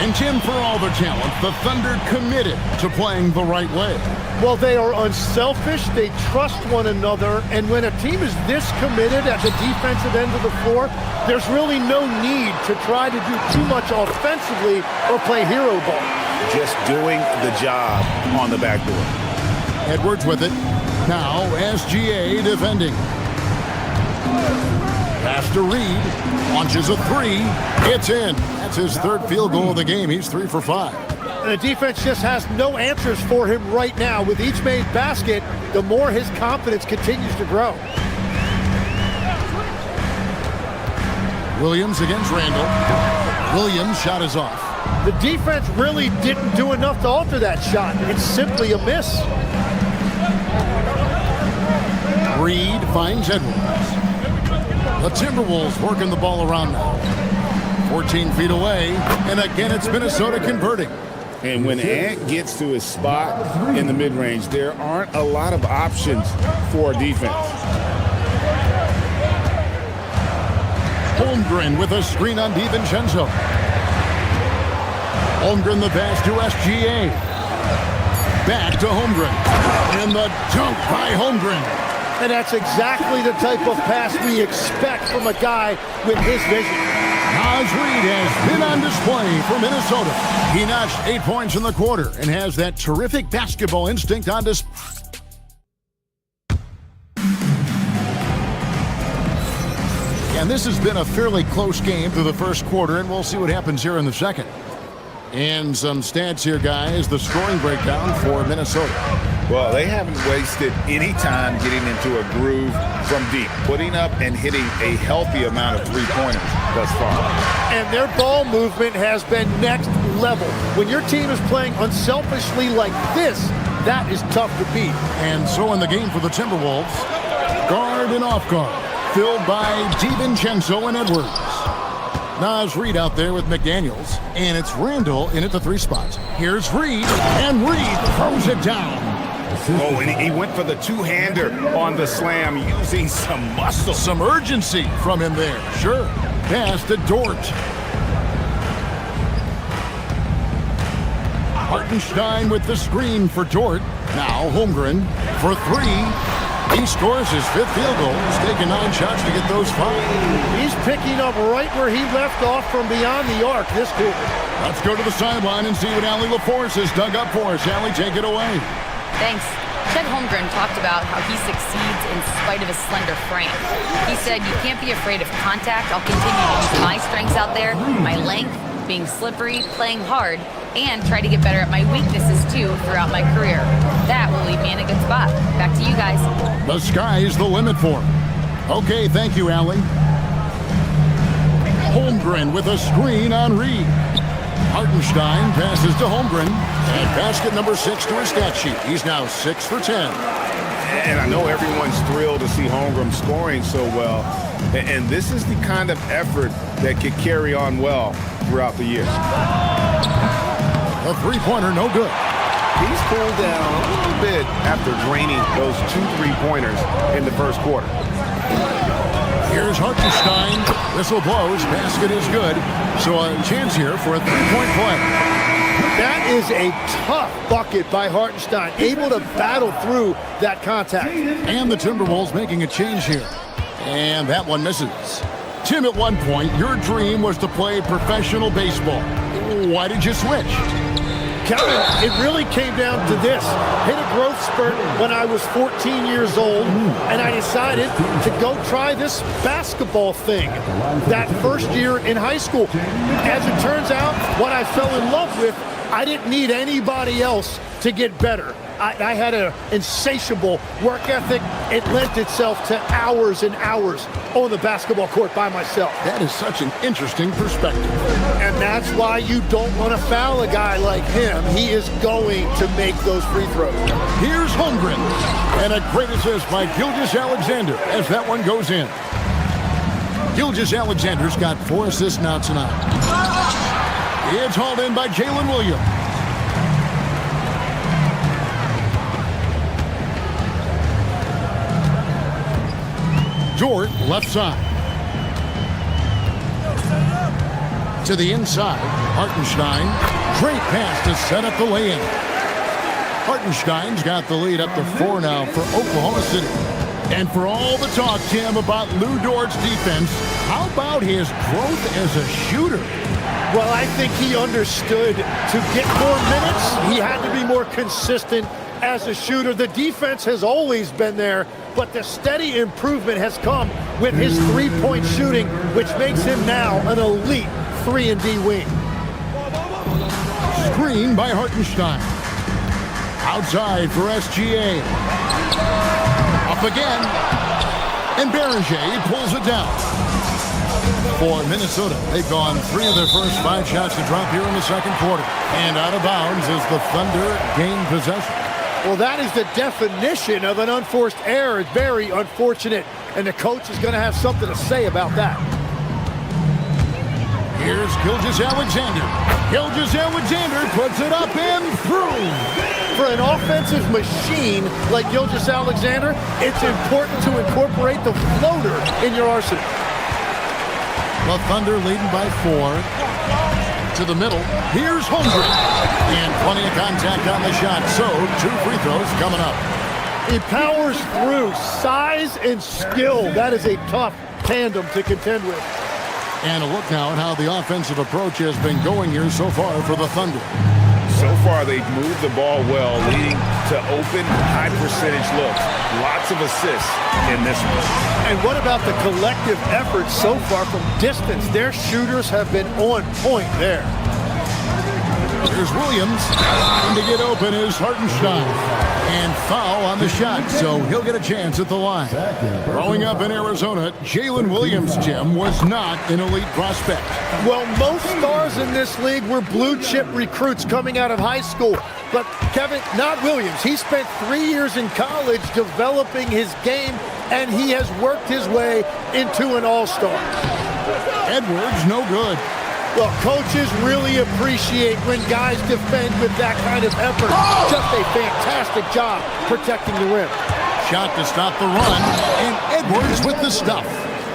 And Tim, for all their talent, the Thunder committed to playing the right way. Well, they are unselfish, they trust one another, and when a team is this committed at the defensive end of the floor, there's really no need to try to do too much offensively or play hero ball. Just doing the job on the backdoor. Edwards with it. Now SGA defending. Pass to Reed. Launches a three. It's in. That's his third field goal of the game. He's 3 for 5. And the defense just has no answers for him right now. With each made basket, the more his confidence continues to grow. Williams against Randall. Williams' shot is off. The defense really didn't do enough to alter that shot. It's simply a miss. Reed finds Edwards. The Timberwolves working the ball around now. 14 feet away, and again it's Minnesota converting. And when Ant gets to his spot in the mid-range, there aren't a lot of options for defense. Holmgren with a screen on DiVincenzo. Holmgren the pass to SGA. Back to Holmgren. And the dunk by Holmgren. And that's exactly the type of pass we expect from a guy with his vision. Naz Reid has been on display for Minnesota. He notched 8 points in the quarter and has that terrific basketball instinct on display. And this has been a fairly close game through the first quarter, and we'll see what happens here in the second. And some stats here, guys. The scoring breakdown for Minnesota. Well, they haven't wasted any time getting into a groove from deep, putting up and hitting a healthy amount of three-pointers thus far. And their ball movement has been next level. When your team is playing unselfishly like this, that is tough to beat. And so in the game for the Timberwolves, guard and off guard, filled by DiVincenzo and Edwards. Naz Reid out there with McDaniels, and it's Randall in at the 3 spot. Here's Reid, and Reid throws it down. Oh, and he went for the two-hander on the slam, using some muscle. Some urgency from him there, sure. Pass to Dort. Hartenstein with the screen for Dort. Now Holmgren for 3. He scores his 5th field goal. He's taken 9 shots to get those 5. He's picking up right where he left off from beyond the arc this quarter. Let's go to the sideline and see what Allie LaForce has dug up for us. Allie, take it away. Thanks. Chet Holmgren talked about how he succeeds in spite of his slender frame. He said, "You can't be afraid of contact. I'll continue to use my strengths out there, my length, being slippery, playing hard, and try to get better at my weaknesses too throughout my career. That will leave me in a good spot." Back to you guys. The sky's the limit for him. Okay, thank you, Allie. Holmgren with a screen on Reid. Hartenstein passes to Holmgren. And basket number 6 to his stat sheet. He's now 6 for 10. And I know everyone's thrilled to see Holmgren scoring so well. And this is the kind of effort that could carry on well throughout the year. A three-pointer, no good. He's cooled down a little bit after draining those 2 3-pointers in the first quarter. Here's Hartenstein. Whistle blows. Basket is good. So a chance here for a 3-point play. That is a tough bucket by Hartenstein, able to battle through that contact. And the Timberwolves making a change here. And that one misses. Tim, at one point, your dream was to play professional baseball. Why did you switch? Kevin, it really came down to this. Hit a growth spurt when I was 14 years old, and I decided to go try this basketball thing that first year in high school. As it turns out, what I fell in love with, I didn't need anybody else to get better. I had an insatiable work ethic. It lent itself to hours and hours on the basketball court by myself. That is such an interesting perspective. And that's why you don't want to foul a guy like him. He is going to make those free throws. Here's Holmgren. And a great assist by Gilgeous-Alexander as that one goes in. Gilgeous-Alexander's got 4 assists now tonight. It's hauled in by Jalen Williams. Dort, left side. To the inside. Hartenstein. Great pass to set up the lay-in. Hartenstein's got the lead up to 4 now for Oklahoma City. And for all the talk, Tim, about Lou Dort's defense, how about his growth as a shooter? Well, I think he understood to get more minutes, he had to be more consistent as a shooter. The defense has always been there, but the steady improvement has come with his three-point shooting, which makes him now an elite 3-and-D wing. Screen by Hartenstein. Outside for SGA. Up again. And Berger pulls it down. For Minnesota, they've gone 3 of their first 5 shots to drop here in the second quarter. And out of bounds as the Thunder gain possession. Well, that is the definition of an unforced error. It's very unfortunate, and the coach is going to have something to say about that. Here's Gilgeous-Alexander. Gilgeous-Alexander puts it up and through. For an offensive machine like Gilgeous-Alexander, it's important to incorporate the floater in your arsenal. The Thunder leading by 4. To the middle. Here's Holmgren. And plenty of contact on the shot. So 2 free throws coming up. He powers through. Size and skill. That is a tough tandem to contend with. And a look now at how the offensive approach has been going here so far for the Thunder. So far, they've moved the ball well, leading to open, high-percentage looks. Lots of assists in this one. And what about the collective effort so far from distance? Their shooters have been on point there. Here's Williams. And to get open is Hartenstein. And foul on the shot, so he'll get a chance at the line. Growing up in Arizona, Jalen Williams, Jim, was not an elite prospect. Well, most stars in this league were blue-chip recruits coming out of high school. But, Kevin, not Williams. He spent 3 years in college developing his game, and he has worked his way into an all-star. Edwards, no good. Well, coaches really appreciate when guys defend with that kind of effort. Just a fantastic job protecting the rim. Shot to stop the run, and Edwards with the stuff.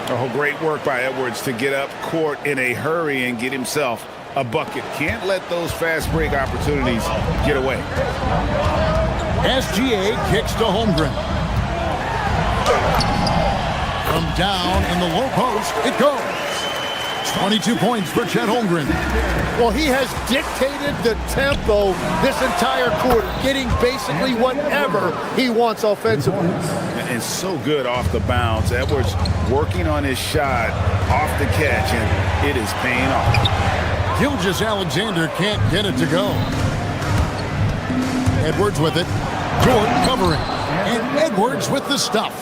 Oh, great work by Edwards to get up court in a hurry and get himself a bucket. Can't let those fast break opportunities get away. SGA kicks to Holmgren. From down in the low post, it goes. 22 points for Chet Holmgren. Well, he has dictated the tempo this entire quarter, getting basically whatever he wants offensively. And so good off the bounce. Edwards working on his shot off the catch, and it is paying off. Gilgeous-Alexander can't get it to go. Edwards with it. Jordan covering. And Edwards with the stuff.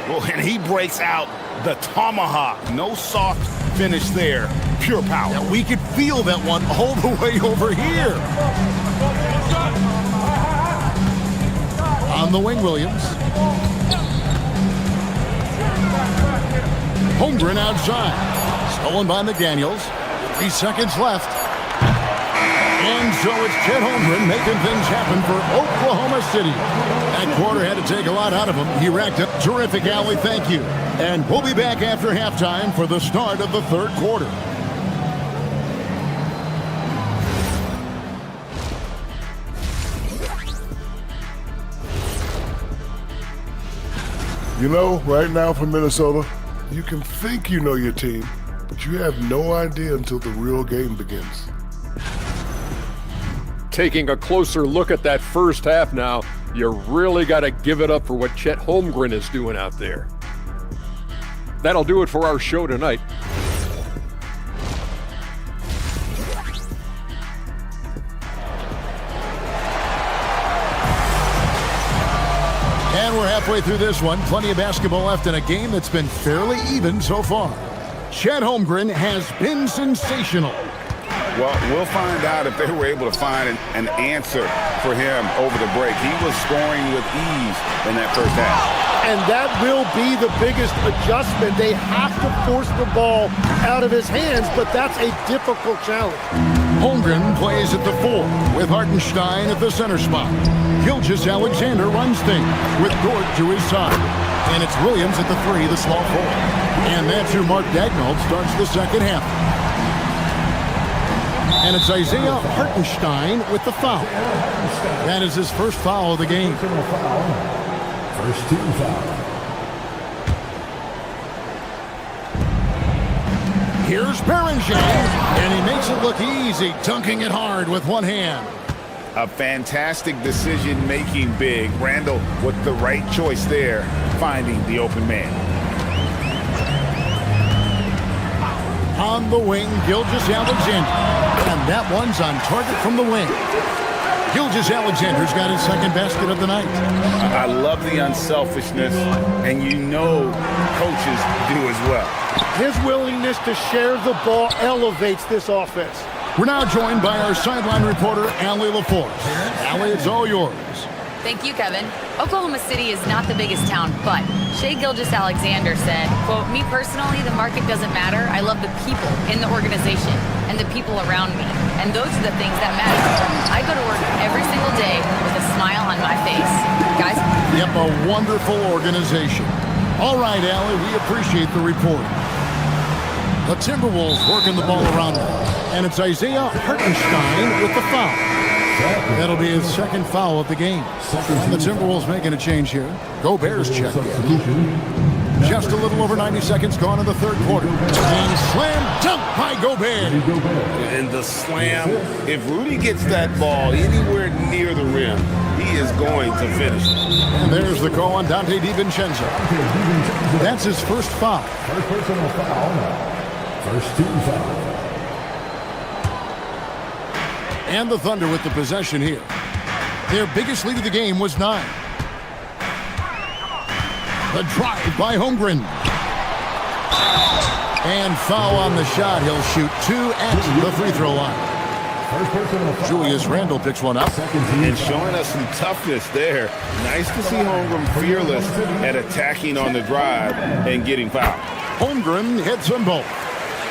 Well, and he breaks out the tomahawk. No soft finish there. Pure power. Yeah, we could feel that one all the way over here. On the wing, Williams. Holmgren outside. Stolen by McDaniels. 3 seconds left. And so it's Chet Holmgren making things happen for Oklahoma City. That quarter had to take a lot out of him. He racked up. Terrific, Allie. Thank you. And we'll be back after halftime for the start of the third quarter. You know, right now for Minnesota, you can think you know your team, but you have no idea until the real game begins. Taking a closer look at that first half now, you really got to give it up for what Chet Holmgren is doing out there. That'll do it for our show tonight. And we're halfway through this one. Plenty of basketball left in a game that's been fairly even so far. Chet Holmgren has been sensational. Well, we'll find out if they were able to find an answer for him over the break. He was scoring with ease in that first half. And that will be the biggest adjustment. They have to force the ball out of his hands, but that's a difficult challenge. Holmgren plays at the 4 with Hartenstein at the center spot. Gilgeous-Alexander runs things with Dort to his side. And it's Williams at the 3, the small forward. And that's who Mark Daigneault starts the second half. And it's Isaiah Hartenstein with the foul. That is his first foul of the game. First team foul. Here's Berenger, and he makes it look easy, dunking it hard with one hand. A fantastic decision-making big. Randall with the right choice there, finding the open man. On the wing, Gilgeous-Alexander. And that one's on target from the wing. Gilgeous-Alexander's got his second basket of the night. I love the unselfishness, and you know coaches do as well. His willingness to share the ball elevates this offense. We're now joined by our sideline reporter, Allie LaForce. Allie, it's all yours. Thank you, Kevin. Oklahoma City is not the biggest town, but Shai Gilgeous-Alexander said, quote, "Me personally, the market doesn't matter. I love the people in the organization and the people around me. And those are the things that matter. I go to work every single day with a smile on my face." Guys? Yep, a wonderful organization. All right, Allie, we appreciate the report. The Timberwolves working the ball around them. And it's Isaiah Hartenstein with the foul. That'll be his second foul of the game. And the Timberwolves making a change here. Gobert's checked in. Just a little over 90 seconds gone in the third quarter. And slam dunk by Gobert. And the slam, if Rudy gets that ball anywhere near the rim, he is going to finish. And there's the call on Dante DiVincenzo. That's his first foul. First personal foul. First team foul. And the Thunder with the possession here. Their biggest lead of the game was 9. The drive by Holmgren. And foul on the shot. He'll shoot 2 at the free throw line. Julius Randle picks one up. And showing us some toughness there. Nice to see Holmgren fearless at attacking on the drive and getting fouled. Holmgren hits them both.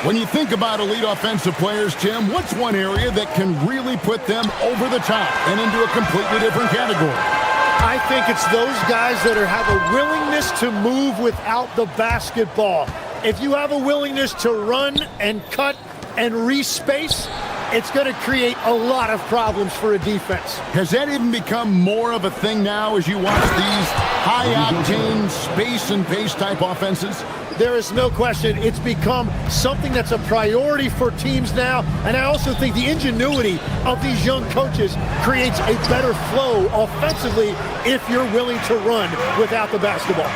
When you think about elite offensive players, Tim, what's one area that can really put them over the top and into a completely different category? I think it's those guys that have a willingness to move without the basketball. If you have a willingness to run and cut and respace, it's going to create a lot of problems for a defense. Has that even become more of a thing now as you watch these high-octane space and pace type offenses? There is no question it's become something that's a priority for teams now, and I also think the ingenuity of these young coaches creates a better flow offensively if you're willing to run without the basketball.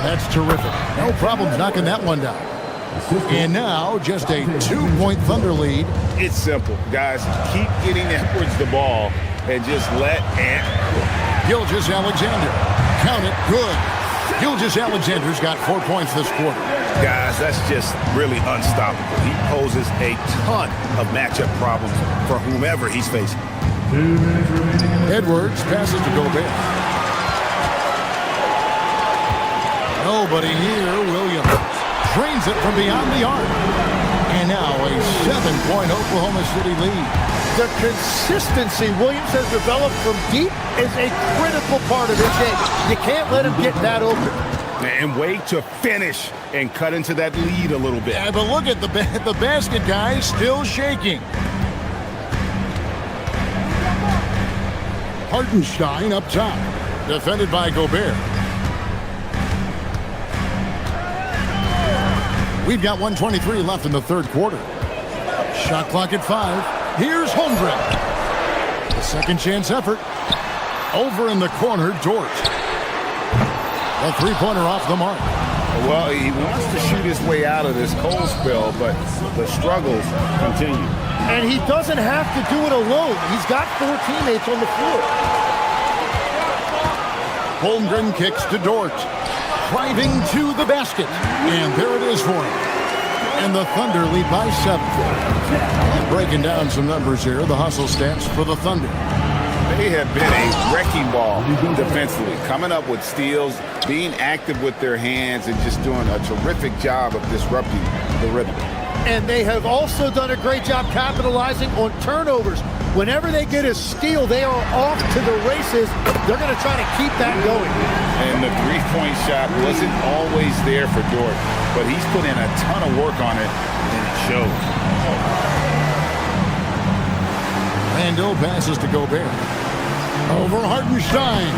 That's terrific. No problems knocking that one down. And now, just a 2-point Thunder lead. It's simple, guys. Keep getting Edwards the ball and just let Ant. Gilgeous-Alexander. Count it. Good. Gilgeous-Alexander's got 4 points this quarter. Guys, that's just really unstoppable. He poses a ton of matchup problems for whomever he's facing. Edwards passes to Gobert. Nobody here. Williams drains it from beyond the arc. And now a 7-point Oklahoma City lead. The consistency Williams has developed from deep is a critical part of this game. You can't let him get that open. And wait to finish and cut into that lead a little bit. Yeah, but look at the basket guy still shaking. Hartenstein up top, defended by Gobert. We've got 1:23 left in the third quarter. Shot clock at 5. Here's Holmgren. The second chance effort. Over in the corner, Dort. A three-pointer off the mark. Well, he wants to shoot his way out of this cold spell, but the struggles continue. And he doesn't have to do it alone. He's got 4 teammates on the floor. Holmgren kicks to Dort. Driving to the basket. And there it is for him. And the Thunder lead by 7. Breaking down some numbers here, the hustle stats for the Thunder. They have been a wrecking ball defensively, coming up with steals, being active with their hands, and just doing a terrific job of disrupting the rhythm. And they have also done a great job capitalizing on turnovers. Whenever they get a steal, they are off to the races. They're going to try to keep that going. And the three-point shot wasn't always there for Dort, but he's put in a ton of work on it, and it shows. Randall passes to Gobert. Over Hartenstein.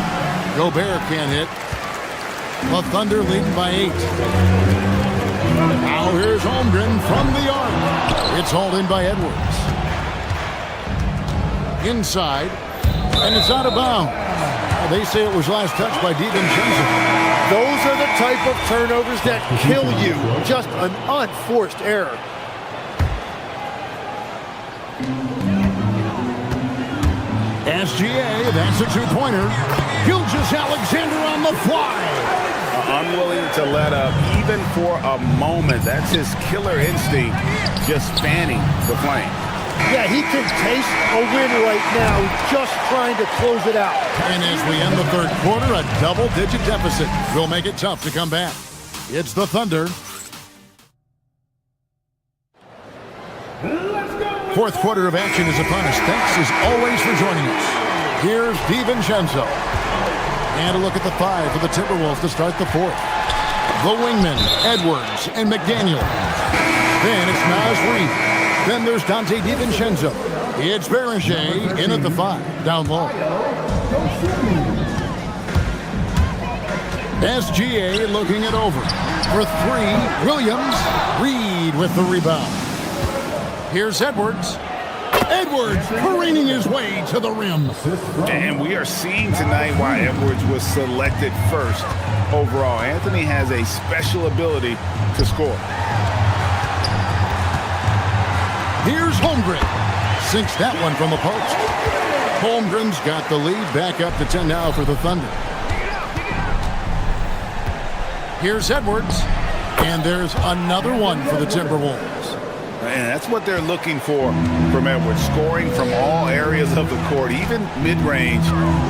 Gobert can't hit. The Thunder leading by 8. Now here's Holmgren from the arc. It's hauled in by Edwards. Inside. And it's out of bounds. They say it was last touched by DiVincenzo. Those are the type of turnovers that kill you. Just an unforced error. SGA, that's a two-pointer. Gilgeous-Alexander on the fly. Unwilling to let up even for a moment. That's his killer instinct, just fanning the flame. Yeah, he can taste a win right now, just trying to close it out. And as we end the third quarter, a double-digit deficit will make it tough to come back. It's the Thunder. Fourth quarter of action is upon us. Thanks as always for joining us. Here's DiVincenzo. And a look at the 5 for the Timberwolves to start the fourth. The wingmen, Edwards and McDaniel. Then it's Naz Reid. Then there's Dante DiVincenzo. It's Berger in at the 5, down low. SGA looking it over. For 3, Williams. Reid with the rebound. Here's Edwards. Edwards careening his way to the rim. And we are seeing tonight why Edwards was selected first overall. Anthony has a special ability to score. Here's Holmgren. Sinks that one from the post. Holmgren's got the lead. Back up to 10 now for the Thunder. Here's Edwards. And there's another one for the Timberwolves. And that's what they're looking for from Edwards. Scoring from all areas of the court, even mid-range,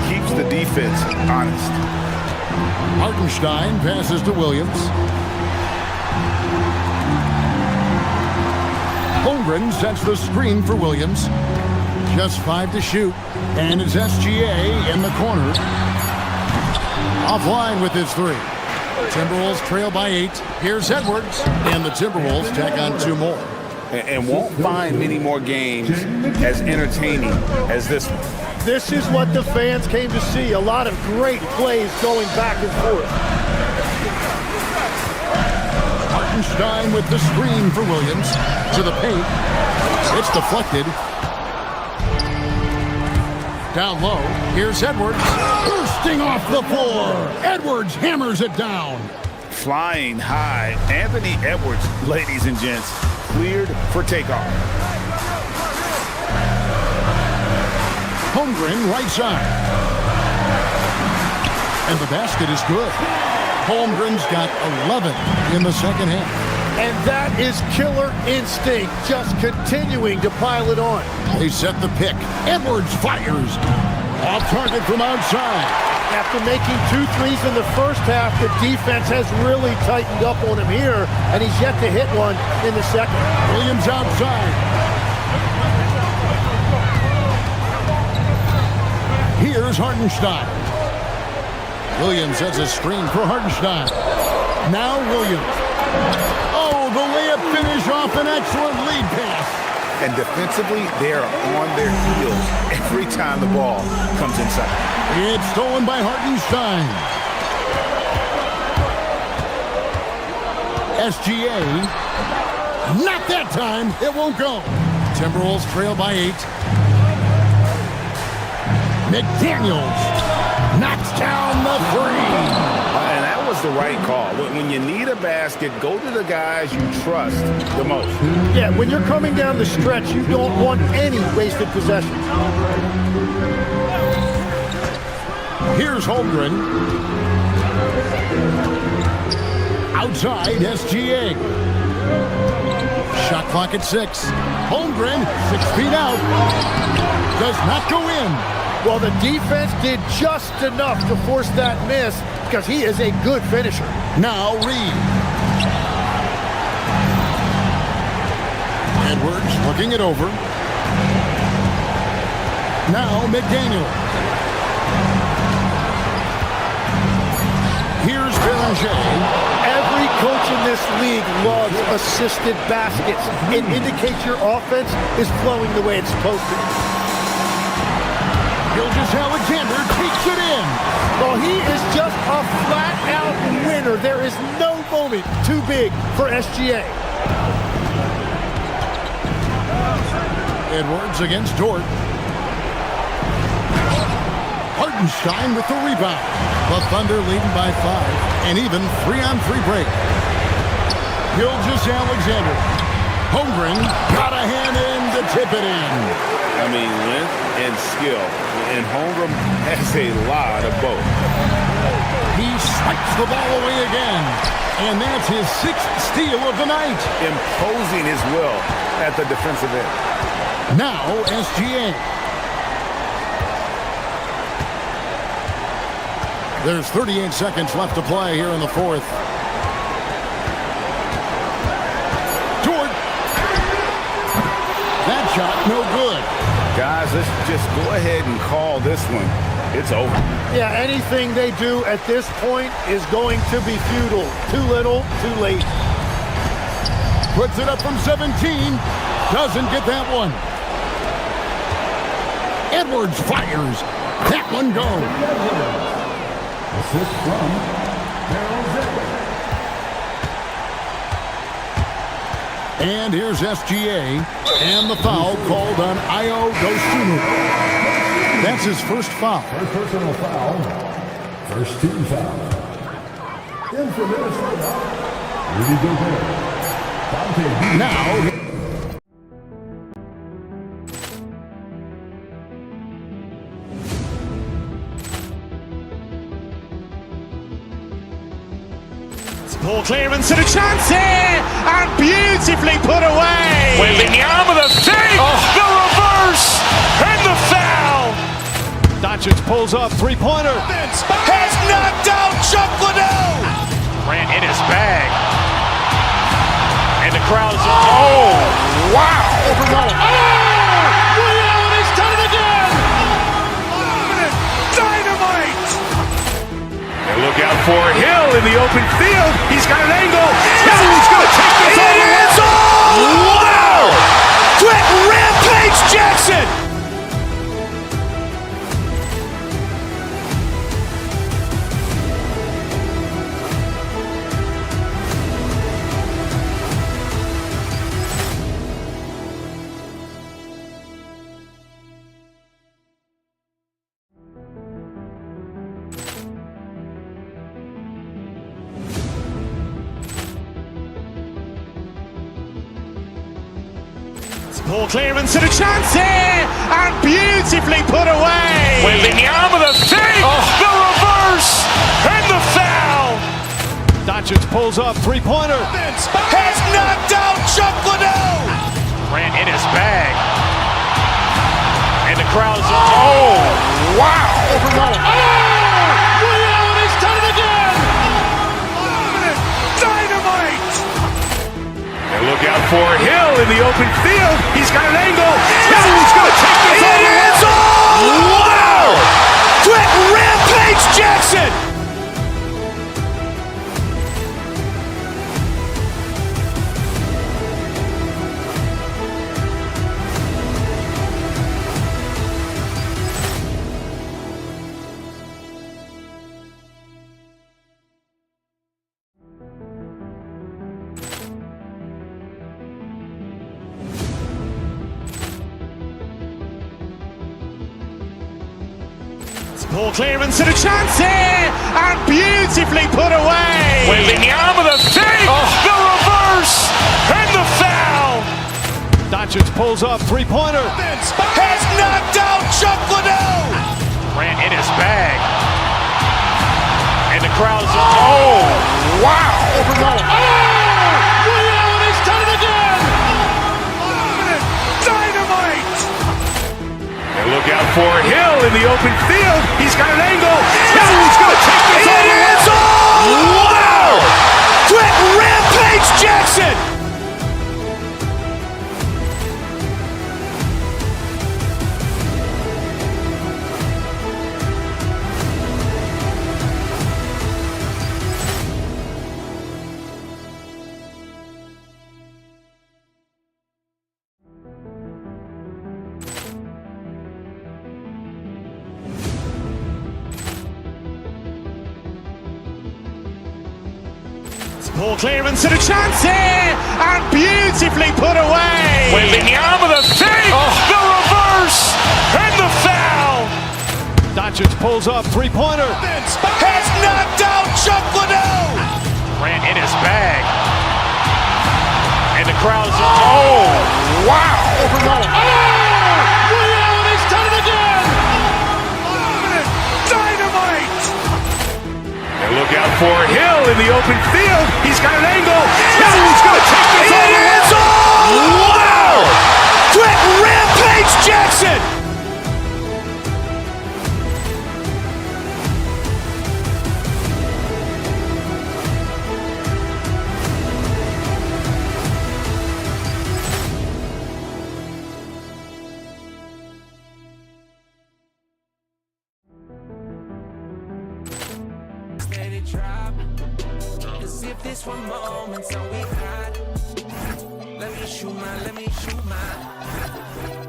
keeps the defense honest. Hartenstein passes to Williams. Holmgren sets the screen for Williams. Just 5 to shoot. And it's SGA in the corner. Offline with his 3. Timberwolves trail by 8. Here's Edwards. And the Timberwolves tack on 2 more. And won't find many more games as entertaining as this one. This is what the fans came to see. A lot of great plays going back and forth. Hartenstein with the screen for Williams. To the paint. It's deflected. Down low. Here's Edwards. Bursting off the floor. Edwards hammers it down. Flying high. Anthony Edwards, ladies and gents, cleared for takeoff. Holmgren right side. And the basket is good. Holmgren's got 11 in the second half. And that is killer instinct, just continuing to pile it on. They set the pick. Edwards fires. Off target from outside. After making 2 threes in the first half, the defense has really tightened up on him here, and he's yet to hit one in the second. Williams outside. Here's Hartenstein. Williams has a screen for Hartenstein. Now Williams. Oh, the layup finish off an excellent lead pass. And defensively, they are on their heels every time the ball comes inside. It's stolen by Hartenstein. SGA. Not that time. It won't go. Timberwolves trail by 8. McDaniels knocks down the 3. And that was the right call. When you need a basket, go to the guys you trust the most. Yeah, when you're coming down the stretch, you don't want any wasted possessions. Here's Holmgren. Outside, SGA. Shot clock at 6. Holmgren, 6 feet out. Does not go in. Well, the defense did just enough to force that miss because he is a good finisher. Now Reed. Edwards looking it over. Now McDaniel. Here's Belanger. Every coach in this league loves assisted baskets. It indicates your offense is flowing the way it's supposed to. Alexander takes it in. Well, he is just a flat-out winner. There is no moment too big for SGA. Edwards against Dort. Hartenstein with the rebound. The Thunder leading by 5. An even 3-on-3 break. Alexander. Holmgren got a hand in to tip it in. I mean, length and skill. And Holmgren has a lot of both. He swipes the ball away again. And that's his 6th steal of the night. Imposing his will at the defensive end. Now SGA. There's 38 seconds left to play here in the 4th. Dort. That shot no good. Guys, let's just go ahead and call this one. It's over. Yeah, anything they do at this point is going to be futile. Too little, too late. Puts it up from 17. Doesn't get that one. Edwards fires. That one goes. Assist from and here's SGA. And the foul called on Ayo Dosunmu. That's his first foul. First personal foul. First team foul. In for Minnesota, Rudy Gobert. Now. Ball clearance and a chance here, and beautifully put away. Wembanyama the save, the reverse, and the foul. Doncic pulls up, three-pointer. Has knocked out Chuck Liddell. Ran in his bag. And the crowd is, oh, wow. He's done it again. Dynamite. And look out for Hill in the open field. He's got an angle. Hill's going to take this all the way. Wow! Quick Rampage Jackson! Ball clearance and a chance here, and beautifully put away. Wembanyama the save, the reverse, and the foul. Doncic pulls up, three-pointer. Has knocked out Chuck Liddell. Ran in his bag. And the crowd is, oh, wow. He's done it again. Dynamite. And look out for Hill in the open field. He's got an angle. Hill's going to take this all the way. Wow! Ball clearance and a chance here, and beautifully put away. Wembanyama the save, the reverse, and the foul. Doncic pulls up, three-pointer. Has knocked out Chuck Liddell. Ran in his bag. And the crowd's oh, wow. He's done it again. Dynamite. And look out for Hill in the open field. He's got an angle. Hill's going to take this all the way. Wow. Quick Rampage Jackson. Ball clearance and a chance here, and beautifully put away. Wembanyama the save, the reverse, and the foul. Doncic pulls up, three-pointer. Has knocked out Chuck Liddell. Ran in his bag. And the crowd's oh, wow. He's done it again. Dynamite. And look out for Hill in the open field. He's got an angle. Hill's going to take this all the way. Wow. Quick Rampage Jackson. If this one moment, so we hide. Let me shoot mine.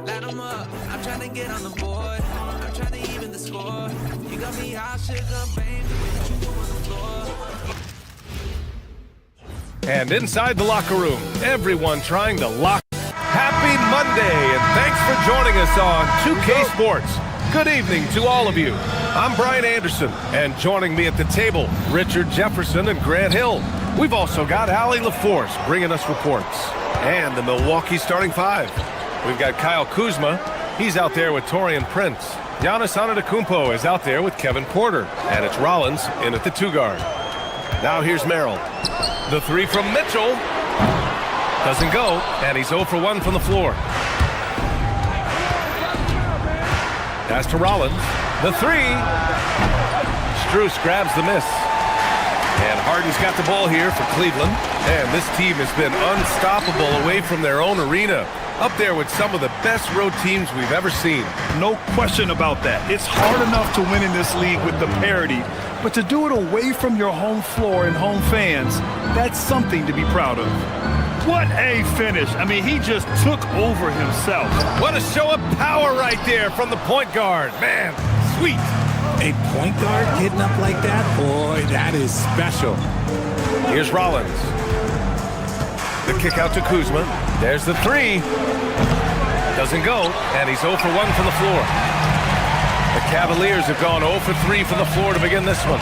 Light 'em up. I'm trying to get on the board. I'm trying to even the score. You got me hot, sugar, baby. What you do on the floor? And inside the locker room, everyone trying to lock. Happy Monday, and thanks for joining us on 2K Sports. Good evening to all of you. I'm Brian Anderson, and joining me at the table, Richard Jefferson and Grant Hill. We've also got Allie LaForce bringing us reports. And the Milwaukee starting five. We've got Kyle Kuzma. He's out there with Taurean Prince. Giannis Antetokounmpo is out there with Kevin Porter. And it's Rollins in at the two guard. Now here's Merrill. The three from Mitchell. Doesn't go, and he's 0 for 1 from the floor. Pass to Rollins. The three. Strus grabs the miss. And Harden's got the ball here for Cleveland. And this team has been unstoppable away from their own arena. Up there with some of the best road teams we've ever seen. No question about that. It's hard enough to win in this league with the parity, but to do it away from your home floor and home fans, that's something to be proud of. What a finish. I mean, he just took over himself. What a show of power right there from the point guard. Man, sweet. A point guard hitting up like that? Boy, that is special. Here's Rollins. The kick out to Kuzma. There's the three. Doesn't go, and he's 0 for 1 from the floor. The Cavaliers have gone 0 for 3 from the floor to begin this one.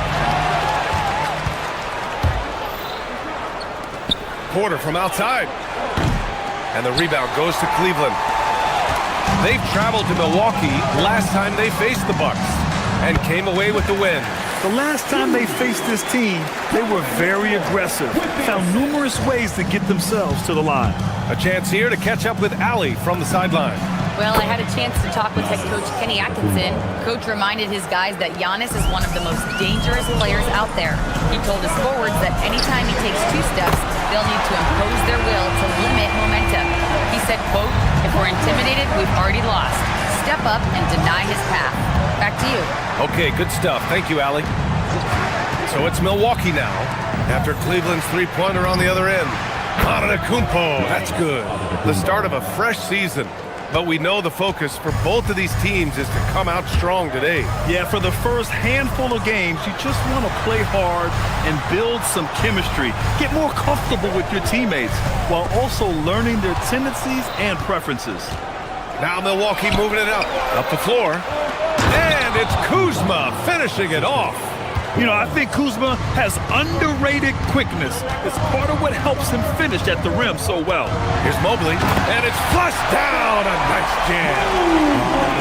Porter from outside. And the rebound goes to Cleveland. They've traveled to Milwaukee last time they faced the Bucks and came away with the win. The last time they faced this team, they were very aggressive, found numerous ways to get themselves to the line. A chance here to catch up with Allie from the sideline. Well, I had a chance to talk with head coach Kenny Atkinson. Coach reminded his guys that Giannis is one of the most dangerous players out there. He told his forwards that anytime he takes 2 steps, they'll need to impose their will to limit momentum. He said, quote, "If we're intimidated, we've already lost. Step up and deny his path." Back to you. Okay, good stuff. Thank you, Allie. So it's Milwaukee now, after Cleveland's three-pointer on the other end. Antetokounmpo, that's good. The start of a fresh season. But we know the focus for both of these teams is to come out strong today. Yeah, for the first handful of games, you just want to play hard and build some chemistry. Get more comfortable with your teammates while also learning their tendencies and preferences. Now Milwaukee moving it up the floor. And And it's Kuzma finishing it off. You know, I think Kuzma has underrated quickness. It's part of what helps him finish at the rim so well. Here's Mobley, and it's flushed down. A nice jam.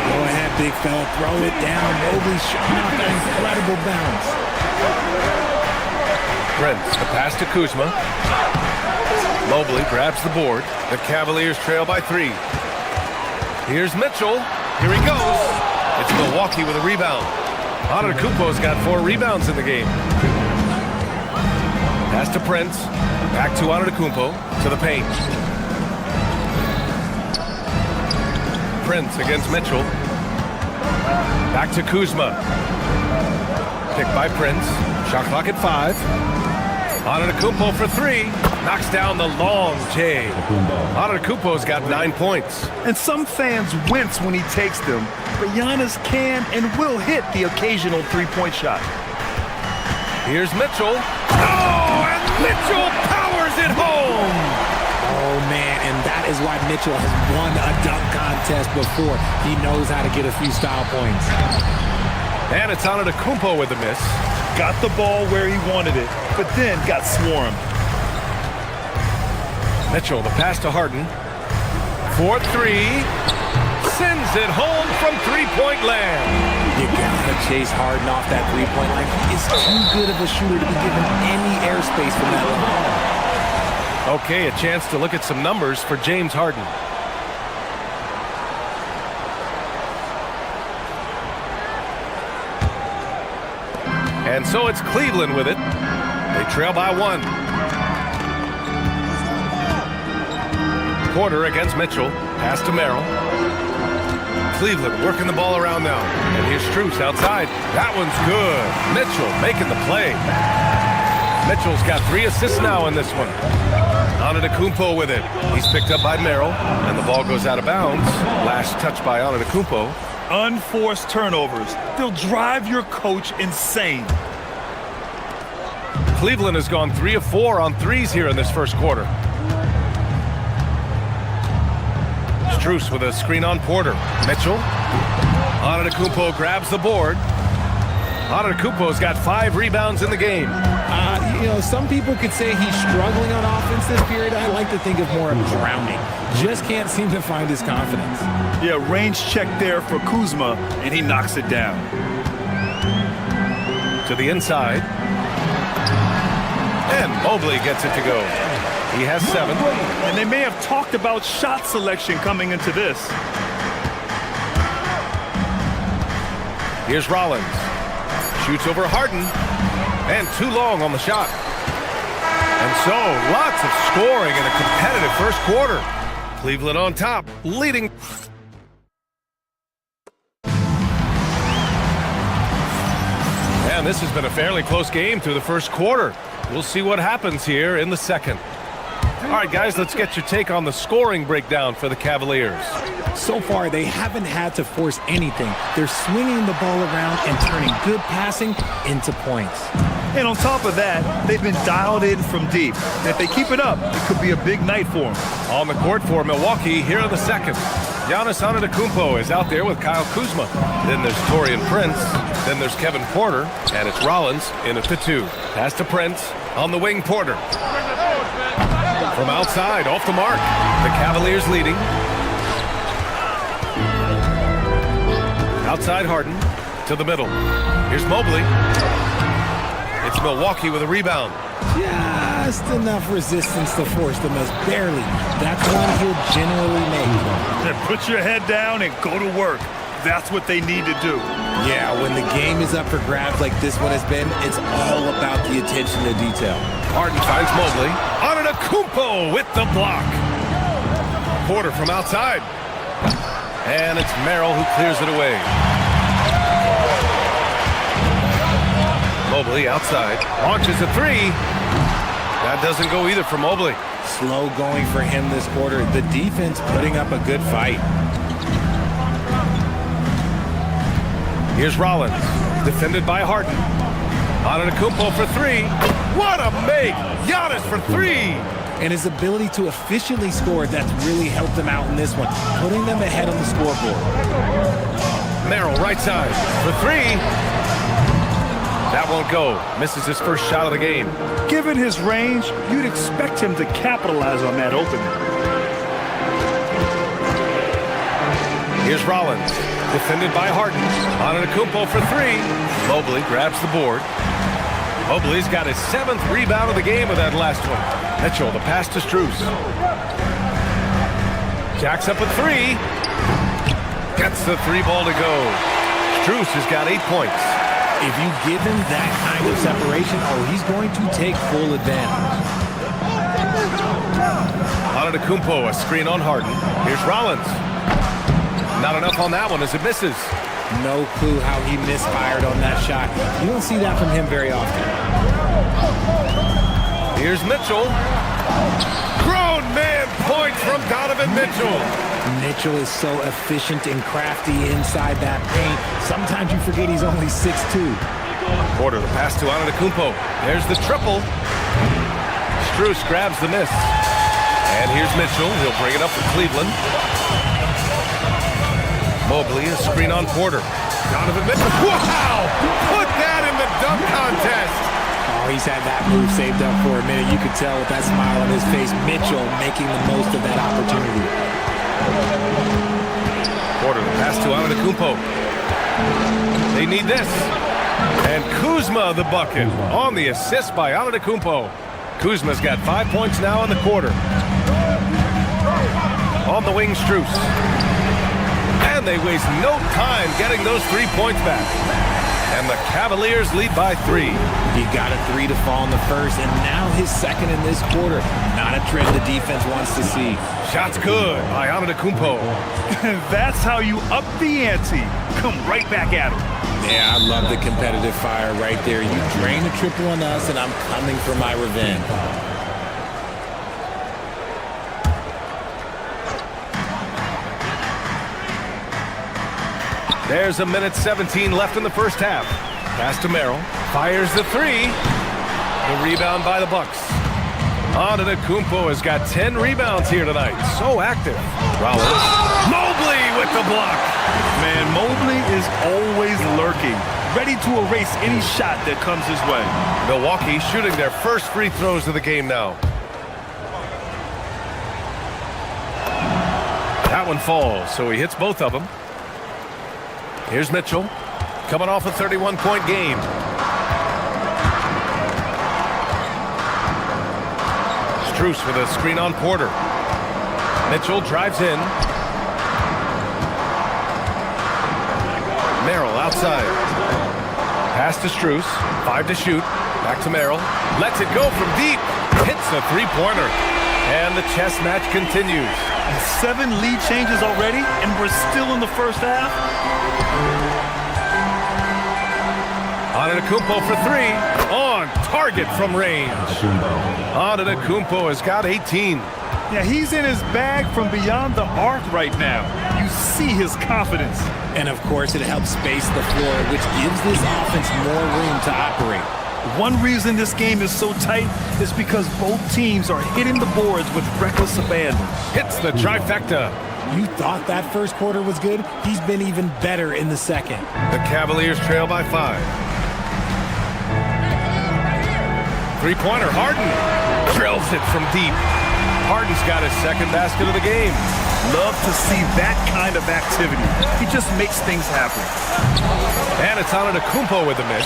Go ahead, big fella. Throw it down. Mobley showing off that incredible bounce. Prince, the pass to Kuzma. Mobley grabs the board. The Cavaliers trail by 3. Here's Mitchell. Here he goes. It's Milwaukee with a rebound. Antetokounmpo's got 4 rebounds in the game. Pass to Prince. Back to Antetokounmpo. To the paint. Prince against Mitchell. Back to Kuzma. Picked by Prince. Shot clock at 5. Antetokounmpo for 3. Knocks down the long J. Antetokounmpo's got 9 points. And some fans wince when he takes them, but Giannis can and will hit the occasional three-point shot. Here's Mitchell. Oh, and Mitchell powers it home! Oh, man, and that is why Mitchell has won a dunk contest before. He knows how to get a few style points. And it's Antetokounmpo with the miss. Got the ball where he wanted it, but then got swarmed. Mitchell, the pass to Harden. For 3. Sends it home from three-point land. You gotta chase Harden off that three-point line. He is too good of a shooter to be given any airspace from that line. Okay, a chance to look at some numbers for James Harden. And so it's Cleveland with it. They trail by 1. Porter against Mitchell. Pass to Merrill. Cleveland working the ball around now. And here's Strus outside. That one's good. Mitchell making the play. Mitchell's got 3 assists now in this one. Antetokounmpo with it. He's picked up by Merrill. And the ball goes out of bounds. Last touch by Antetokounmpo. Unforced turnovers. They'll drive your coach insane. Cleveland has gone 3 of 4 on threes here in this first quarter. Strus with a screen on Porter. Mitchell. Antetokounmpo grabs the board. Antetokounmpo's got 5 rebounds in the game. You know, some people could say he's struggling on offense this period. I like to think of more of drowning. Just can't seem to find his confidence. Yeah, range check there for Kuzma, and he knocks it down. To the inside. And Mobley gets it to go. He has 7. And they may have talked about shot selection coming into this. Here's Rollins. Shoots over Harden. And too long on the shot. And so, lots of scoring in a competitive first quarter. Cleveland on top, leading. And this has been a fairly close game through the first quarter. We'll see what happens here in the second. All right, guys, let's get your take on the scoring breakdown for the Cavaliers. So far, they haven't had to force anything. They're swinging the ball around and turning good passing into points. And on top of that, they've been dialed in from deep. And if they keep it up, it could be a big night for them. On the court for Milwaukee here in the second. Giannis Antetokounmpo is out there with Kyle Kuzma. Then there's Taurean Prince. Then there's Kevin Porter. And it's Rollins in at the 2. Pass to Prince. On the wing, Porter. From outside, off the mark. The Cavaliers leading. Outside Harden. To the middle. Here's Mobley. It's Milwaukee with a rebound. Just enough resistance to force the miss. Barely. That's one he'll generally make. Then put your head down and go to work. That's what they need to do. Yeah, when the game is up for grabs like this one has been, it's all about the attention to detail. Harden finds Mobley. Antetokounmpo with the block. Porter from outside. And it's Merrill who clears it away. Mobley outside. Launches a 3. That doesn't go either for Mobley. Slow going for him this quarter. The defense putting up a good fight. Here's Rollins, defended by Harden. Antetokounmpo for 3. What a make! Giannis for 3! And his ability to efficiently score, that's really helped them out in this one, putting them ahead on the scoreboard. Merrill, right side, for three. That won't go. Misses his first shot of the game. Given his range, you'd expect him to capitalize on that opening. Here's Rollins, defended by Harden. Antetokounmpo for three. Mobley grabs the board. Mobley's got his 7th rebound of the game with that last one. Mitchell, the pass to Strus. Jacks up a three. Gets the three ball to go. Strus has got 8 points. If you give him that kind of separation, he's going to take full advantage. Antetokounmpo, a screen on Harden. Here's Rollins. Not enough on that one as it misses. No clue how he misfired on that shot. You don't see that from him very often. Here's Mitchell. Grown man point from Donovan Mitchell. Mitchell is so efficient and crafty inside that paint. Sometimes you forget he's only 6'2". Porter, the pass to Antetokounmpo. There's the triple. Strus grabs the miss. And here's Mitchell. He'll bring it up for Cleveland. Mobley, a screen on Porter. Donovan Mitchell. Wow! Put that in the dunk contest. He's had that move saved up for a minute. You could tell with that smile on his face. Mitchell making the most of that opportunity. Porter, the pass to Antetokounmpo. They need this. And Kuzma, the bucket, on the assist by Antetokounmpo. Kuzma's got 5 points now in the quarter. On the wing, Strus. And they waste no time getting those 3 points back. And the Cavaliers lead by 3. He got a 3 to fall in the first, and now his second in this quarter. Not a trend the defense wants to see. Shot's good by Antetokounmpo. That's how you up the ante. Come right back at him. Yeah, I love the competitive fire right there. You drain a triple on us, and I'm coming for my revenge. There's a minute 17 left in the first half. Pass to Merrill. Fires the three. The rebound by the Bucks. Antetokounmpo has got 10 rebounds here tonight. So active. Rollins. Mobley with the block. Man, Mobley is always lurking, ready to erase any shot that comes his way. Milwaukee shooting their first free throws of the game now. That one falls, so he hits both of them. Here's Mitchell, coming off a 31-point game. Strus with a screen on Porter. Mitchell drives in. Merrill outside. Pass to Strus. 5 to shoot. Back to Merrill. Lets it go from deep. Hits the three-pointer. And the chess match continues. 7 lead changes already, and we're still in the first half. Antetokounmpo for 3. On target from range. Antetokounmpo has got 18. Yeah, he's in his bag from beyond the arc right now. You see his confidence. And of course, it helps space the floor, which gives this offense more room to operate. One reason this game is so tight is because both teams are hitting the boards with reckless abandon. Hits the trifecta. You thought that first quarter was good? He's been even better in the second. The Cavaliers trail by 5. Three-pointer, Harden drills it from deep. Harden's got his second basket of the game. Love to see that kind of activity. He just makes things happen. And it's Antetokounmpo with the miss.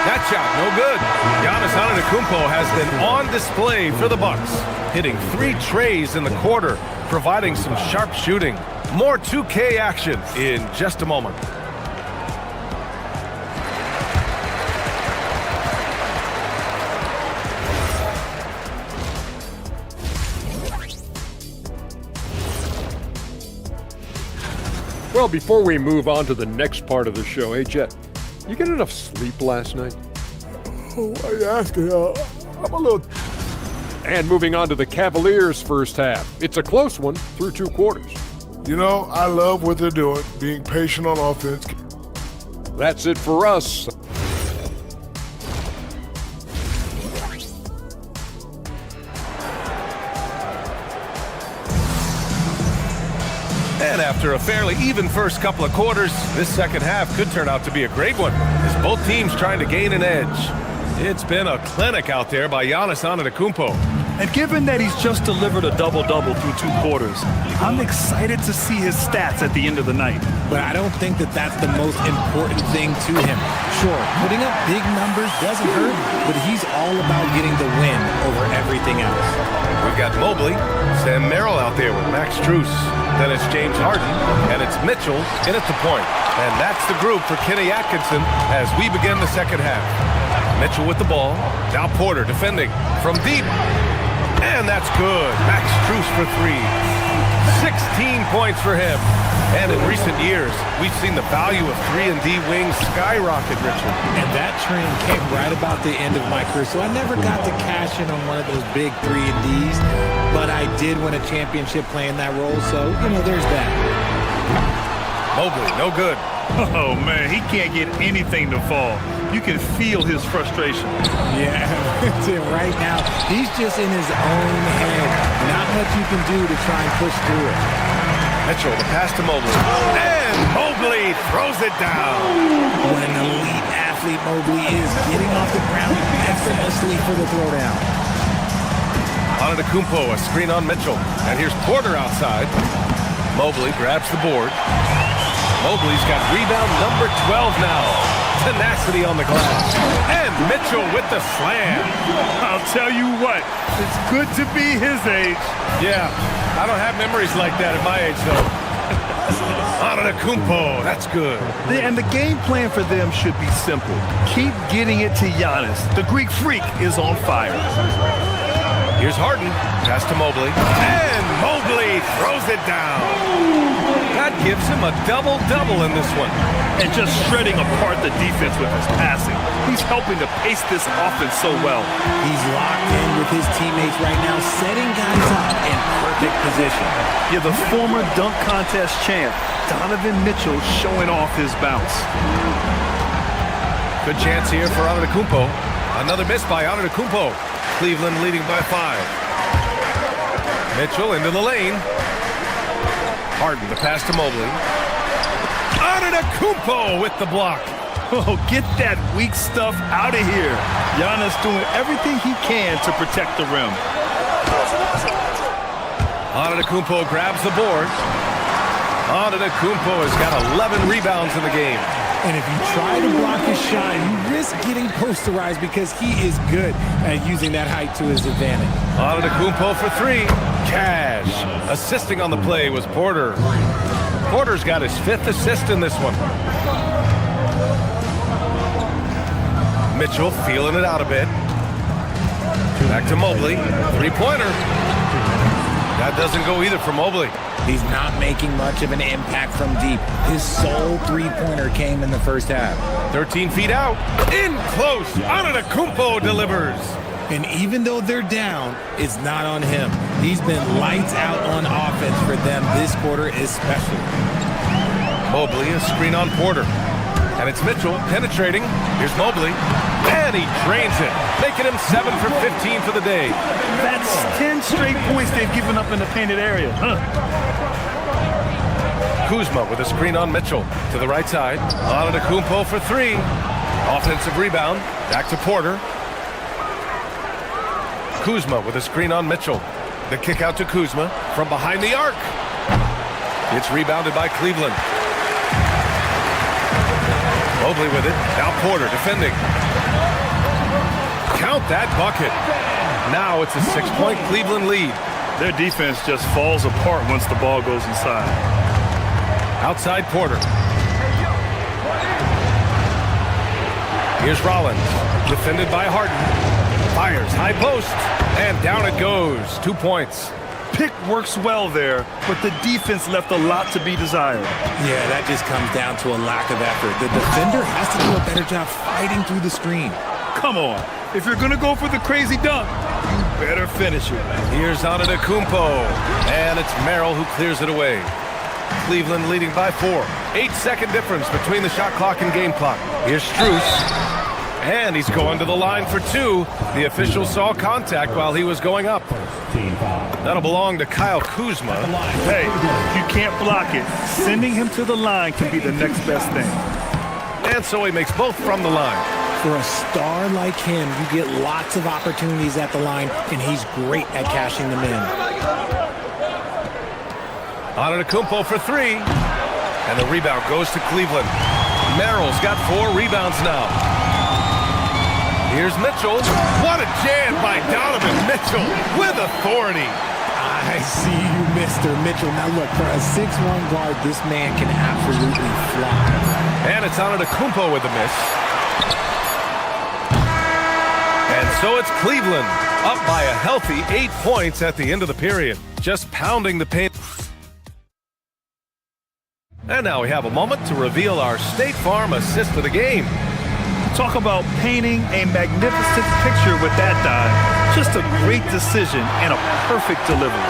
That shot, no good. Giannis Antetokounmpo has been on display for the Bucks, hitting 3 trays in the quarter, providing some sharp shooting. More 2K action in just a moment. Well, before we move on to the next part of the show, hey, Jet, you get enough sleep last night? Oh, why are you asking? I'm a little... And moving on to the Cavaliers' first half. It's a close one through 2 quarters. You know, I love what they're doing, being patient on offense. That's it for us. And after a fairly even first couple of quarters, this second half could turn out to be a great one as both teams trying to gain an edge. It's been a clinic out there by Giannis Antetokounmpo. And given that he's just delivered a double-double through 2 quarters, I'm excited to see his stats at the end of the night. But I don't think that that's the most important thing to him. Sure, putting up big numbers doesn't hurt, but he's all about getting the win over everything else. We've got Mobley, Sam Merrill out there with Max Strus. Then it's James Harden, and it's Mitchell in at the point. And that's the group for Kenny Atkinson as we begin the second half. Mitchell with the ball. Now Porter defending from deep. And that's good. Max Strus for 3. 16 points for him. And in recent years, we've seen the value of 3-and-D wings skyrocket, Richard. And that trend came right about the end of my career, so I never got to cash in on one of those big 3-and-Ds, but I did win a championship playing that role, so, there's that. Mobley, no good. Oh, man, he can't get anything to fall. You can feel his frustration. Yeah, right now, he's just in his own head. Not much you can do to try and push through it. Mitchell, the pass to Mobley. And Mobley throws it down. What an elite athlete Mobley is, getting off the ground effortlessly for the throwdown. Antetokounmpo, a screen on Mitchell. And here's Porter outside. Mobley grabs the board. Mobley's got rebound number 12 now. Tenacity on the glass. And Mitchell with the slam. I'll tell you what, it's good to be his age. Yeah, I don't have memories like that at my age, though. Antetokounmpo, that's good. And the game plan for them should be simple. Keep getting it to Giannis. The Greek freak is on fire. Here's Harden. Pass to Mobley. And Mobley throws it down. That gives him a double-double in this one. And just shredding apart the defense with his passing. He's helping to pace this offense so well. He's locked in with his teammates right now, setting guys up in perfect position. Yeah, the former dunk contest champ, Donovan Mitchell, showing off his bounce. Good chance here for Antetokounmpo. Another miss by Antetokounmpo. Cleveland leading by 5. Mitchell into the lane. Harden, the pass to Mobley. Antetokounmpo with the block. Oh, get that weak stuff out of here. Giannis doing everything he can to protect the rim. Antetokounmpo grabs the board. Antetokounmpo has got 11 rebounds in the game. And if you try to block his shot, you risk getting posterized because he is good at using that height to his advantage. Antetokounmpo for 3. Cash. Assisting on the play was Porter. Porter's got his 5th assist in this one. Mitchell feeling it out a bit. Back to Mobley. 3-pointer. That doesn't go either for Mobley. He's not making much of an impact from deep. His sole 3-pointer came in the first half. 13 feet out. In close. Antetokounmpo delivers. And even though they're down, it's not on him. He's been lights out on offense for them this quarter especially. Mobley, a screen on Porter. And it's Mitchell penetrating. Here's Mobley. And he drains it, making him 7 for 15 for the day. That's 10 straight points they've given up in the painted area. Kuzma with a screen on Mitchell. To the right side. Antetokounmpo for 3. Offensive rebound. Back to Porter. Kuzma with a screen on Mitchell. The kick out to Kuzma from behind the arc. It's rebounded by Cleveland. Mobley with it. Now Porter defending. Count that bucket. Now it's a 6-point Cleveland lead. Their defense just falls apart once the ball goes inside. Outside Porter. Here's Rollins. Defended by Harden. Fires high post. And down it goes. 2 points. Pick works well there, but the defense left a lot to be desired. Yeah, that just comes down to a lack of effort. The defender has to do a better job fighting through the screen. Come on. If you're going to go for the crazy dunk, you better finish it. Here's Antetokounmpo. And it's Merrill who clears it away. Cleveland leading by 4. 8-second difference between the shot clock and game clock. Here's Strus. And he's going to the line for two. The official saw contact while he was going up. That'll belong to Kyle Kuzma. Hey, you can't block it. Sending him to the line can be the next best thing. And so he makes both from the line. For a star like him, you get lots of opportunities at the line, and he's great at cashing them in. Antetokounmpo for three. And the rebound goes to Cleveland. Merrill's got 4 rebounds now. Here's Mitchell. What a jam by Donovan Mitchell with authority. I see you, Mr. Mitchell. Now look, for a 6'1 guard, this man can absolutely fly. And it's Antetokounmpo with the miss. And so it's Cleveland, up by a healthy 8 points at the end of the period. Just pounding the paint. And now we have a moment to reveal our State Farm assist of the game. Talk about painting a magnificent picture with that dive. Just a great decision and a perfect delivery.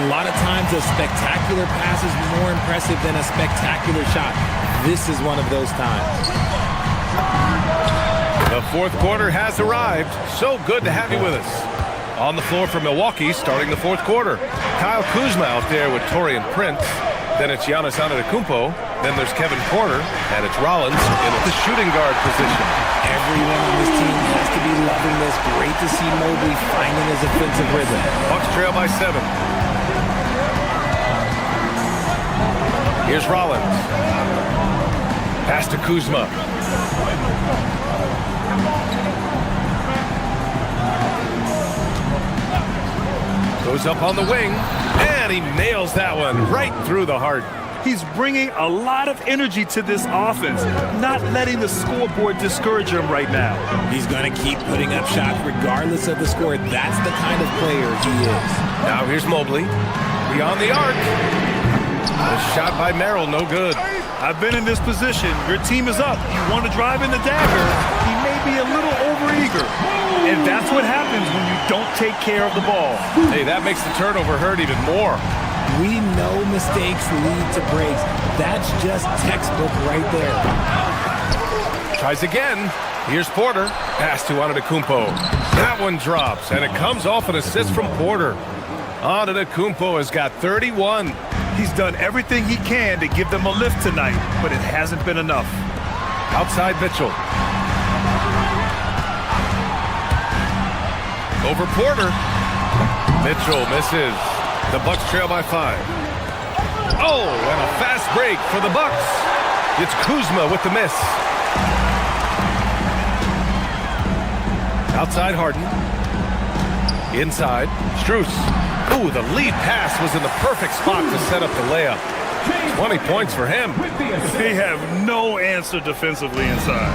A lot of times a spectacular pass is more impressive than a spectacular shot. This is one of those times. The fourth quarter has arrived. So good to have you with us. On the floor for Milwaukee starting the fourth quarter. Kyle Kuzma out there with Taurean Prince. Then it's Giannis Antetokounmpo. Then there's Kevin Porter. And it's Rollins in the shooting guard position. Everyone on this team has to be loving this. Great to see Mobley finding his offensive rhythm. Bucks trail by 7. Here's Rollins. Pass to Kuzma. Goes up on the wing, and he nails that one right through the heart. He's bringing a lot of energy to this offense, not letting the scoreboard discourage him right now. He's going to keep putting up shots regardless of the score. That's the kind of player he is. Now here's Mobley. Beyond the arc. A shot by Merrill, no good. I've been in this position. Your team is up. You want to drive in the dagger. He may be a little overeager. And that's what happens when you don't take care of the ball. Hey, that makes the turnover hurt even more. We know mistakes lead to breaks. That's just textbook right there. Tries again. Here's Porter. Pass to Antetokounmpo. That one drops, and it comes off an assist from Porter. Antetokounmpo has got 31. He's done everything he can to give them a lift tonight, but it hasn't been enough. Outside Mitchell. Over Porter. Mitchell misses. The Bucks trail by 5. Oh, and a fast break for the Bucks. It's Kuzma with the miss. Outside Harden. Inside, Strus. Ooh, the lead pass was in the perfect spot to set up the layup. 20 points for him. They have no answer defensively inside.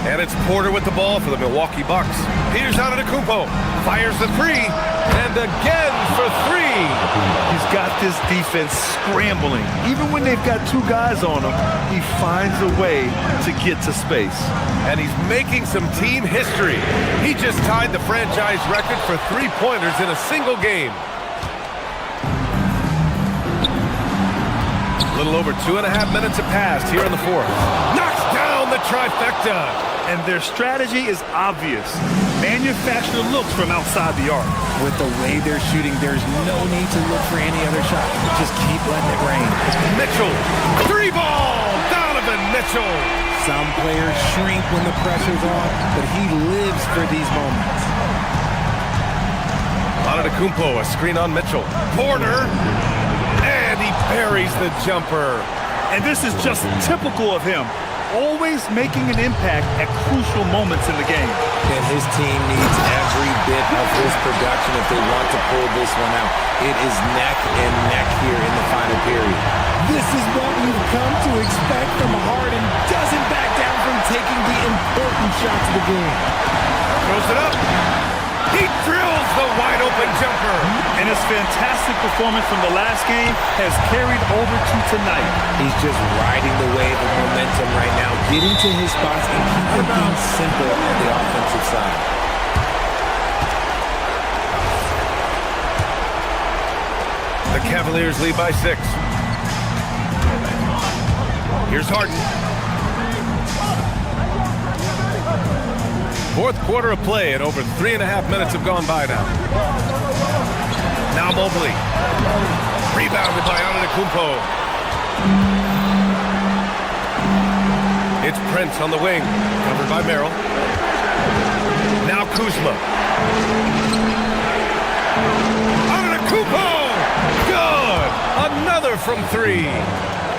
And it's Porter with the ball for the Milwaukee Bucks. Here's Antetokounmpo. Fires the three. And again for 3. He's got this defense scrambling. Even when they've got 2 guys on him, he finds a way to get to space. And he's making some team history. He just tied the franchise record for 3-pointers in a single game. A little over 2.5 minutes have passed here in the fourth. Knocks down the trifecta. And their strategy is obvious. Manufacture looks from outside the arc. With the way they're shooting, there's no need to look for any other shot. Just keep letting it rain. Mitchell, 3-ball, Donovan Mitchell. Some players shrink when the pressure's on, but he lives for these moments. Antetokounmpo, a screen on Mitchell. Porter, and he buries the jumper. And this is just typical of him. Always making an impact at crucial moments in the game. And his team needs every bit of his production if they want to pull this one out. It is neck and neck here in the final period. This is what we've come to expect from Harden. Doesn't back down from taking the important shots of the game. Throws it up. He drills the wide-open jumper. And his fantastic performance from the last game has carried over to tonight. He's just riding the wave of momentum right now, getting to his spots and keeping things simple on the offensive side. The Cavaliers lead by 6. Here's Harden. Fourth quarter of play, and over 3.5 minutes have gone by now. Now Mobley. Rebounded by Antetokounmpo. It's Prince on the wing, covered by Merrill. Now Kuzma. Antetokounmpo! Good! Another from three.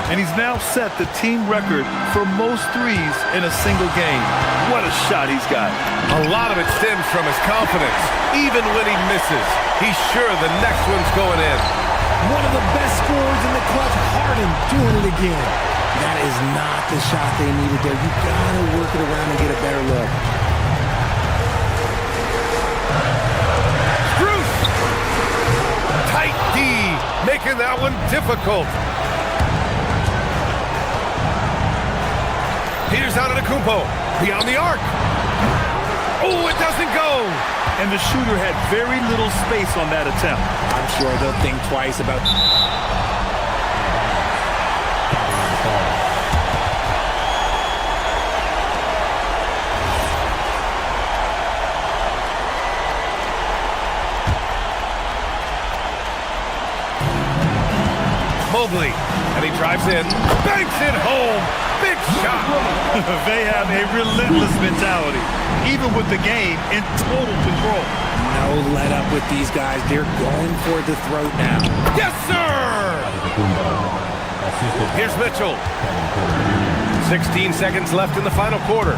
And he's now set the team record for most threes in a single game. What a shot he's got. A lot of it stems from his confidence. Even when he misses, he's sure the next one's going in. One of the best scorers in the clutch, Harden doing it again. That is not the shot they needed there. You gotta work it around and get a better look. Bruce! Tight D, making that one difficult. Here's Antetokounmpo, beyond the arc. Oh, it doesn't go. And the shooter had very little space on that attempt. I'm sure they'll think twice about... Mobley, and he drives in, banks it home. Big shot. They have a relentless mentality, even with the game in total control. No let up with these guys. They're going for the throat now. Yes, sir! Here's Mitchell. 16 seconds left in the final quarter.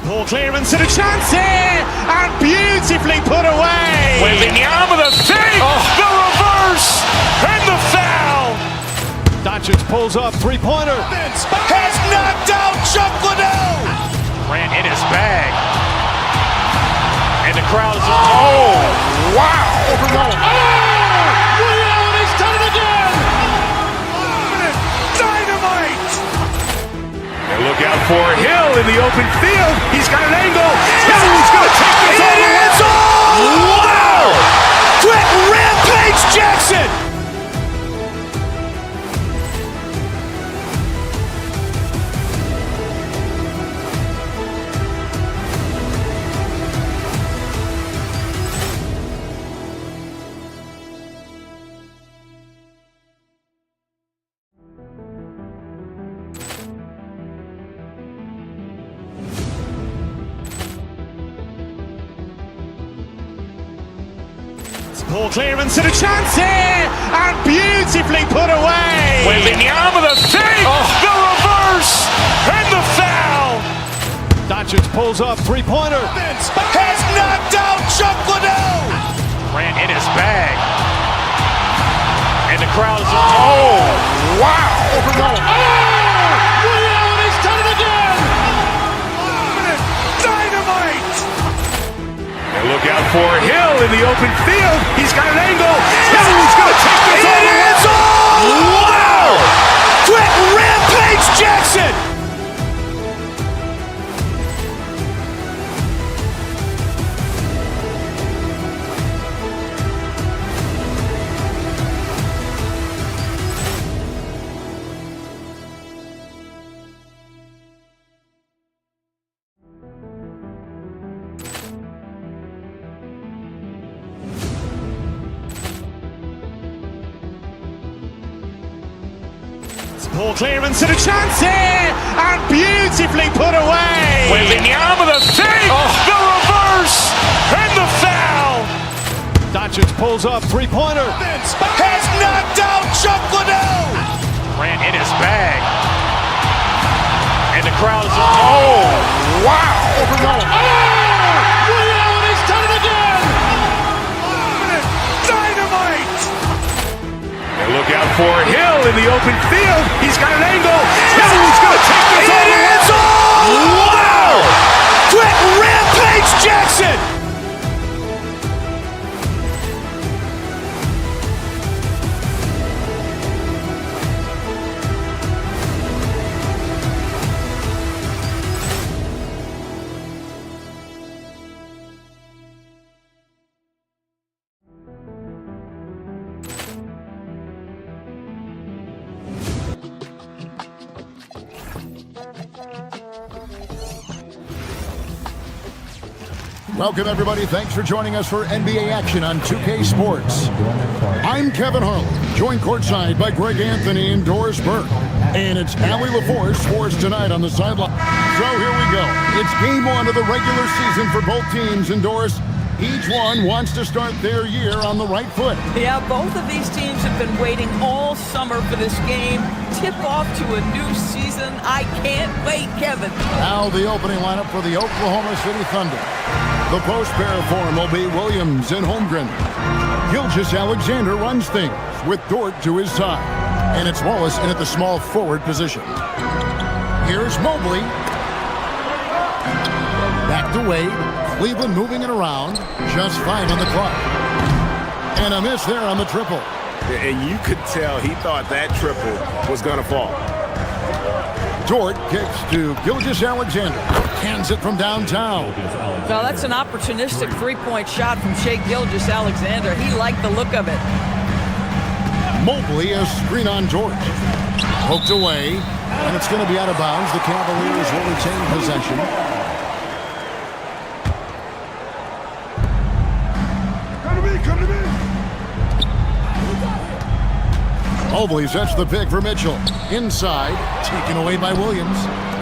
Poor clearance and a chance here, and beautifully put away. Wembanyama the fake, the reverse, and the foul. Doncic pulls up, three-pointer. Has knocked out Chuck Liddell. Ran in his bag. And the crowd is, oh, wow. Overrun. Oh, he's done it again. Dynamite. And look out for Hill in the open field. He's got an angle. He's going to take this all the way. Wow! Quick rampage Jackson. Poor clearance and a chance here, and beautifully put away. Wembanyama the fake, the reverse, and the foul. Doncic pulls up, three-pointer. Has knocked out Chuck Liddell. Ran in his bag. And the crowd is, oh, wow. Overrun. Oh, he's done it again. Dynamite. And look out for Hill in the open field. He's got an angle. He's going to take this all the way. Wow! Quick rampage Jackson. Poor clearance and a chance here, and beautifully put away. Wembanyama the fake, the reverse, and the foul. Doncic pulls up, three-pointer. Has knocked out Chuck Liddell. Ran in his bag. And the crowd is, oh, wow. Overrun. Oh, he's done it again. Dynamite. And look out for Hill in the open field. He's got an angle. He's going to take this all the way. Wow! Quick rampage Jackson. Welcome, everybody. Thanks for joining us for NBA action on 2K Sports. I'm Kevin Harlan, joined courtside by Greg Anthony and Doris Burke. And it's Allie LaForce for us tonight on the sideline. So here we go. It's game one of the regular season for both teams. And Doris, each one wants to start their year on the right foot. Yeah, both of these teams have been waiting all summer for this game. Tip off to a new season. I can't wait, Kevin. Now the opening lineup for the Oklahoma City Thunder. The post pair form will be Williams and Holmgren. Gilgeous-Alexander runs things with Dort to his side. And it's Wallace in at the small forward position. Here's Mobley. Back to Wade. Cleveland moving it around. Just 5 on the clock. And a miss there on the triple. And you could tell he thought that triple was going to fall. Dort kicks to Gilgeous-Alexander. Hands it from downtown. Now that's an opportunistic three-point shot from Shai Gilgeous-Alexander. He liked the look of it. Mobley, a screen on Dort. Poked away, and it's going to be out of bounds. The Cavaliers will retain possession. Come to me. Mobley sets the pick for Mitchell. Inside, taken away by Williams.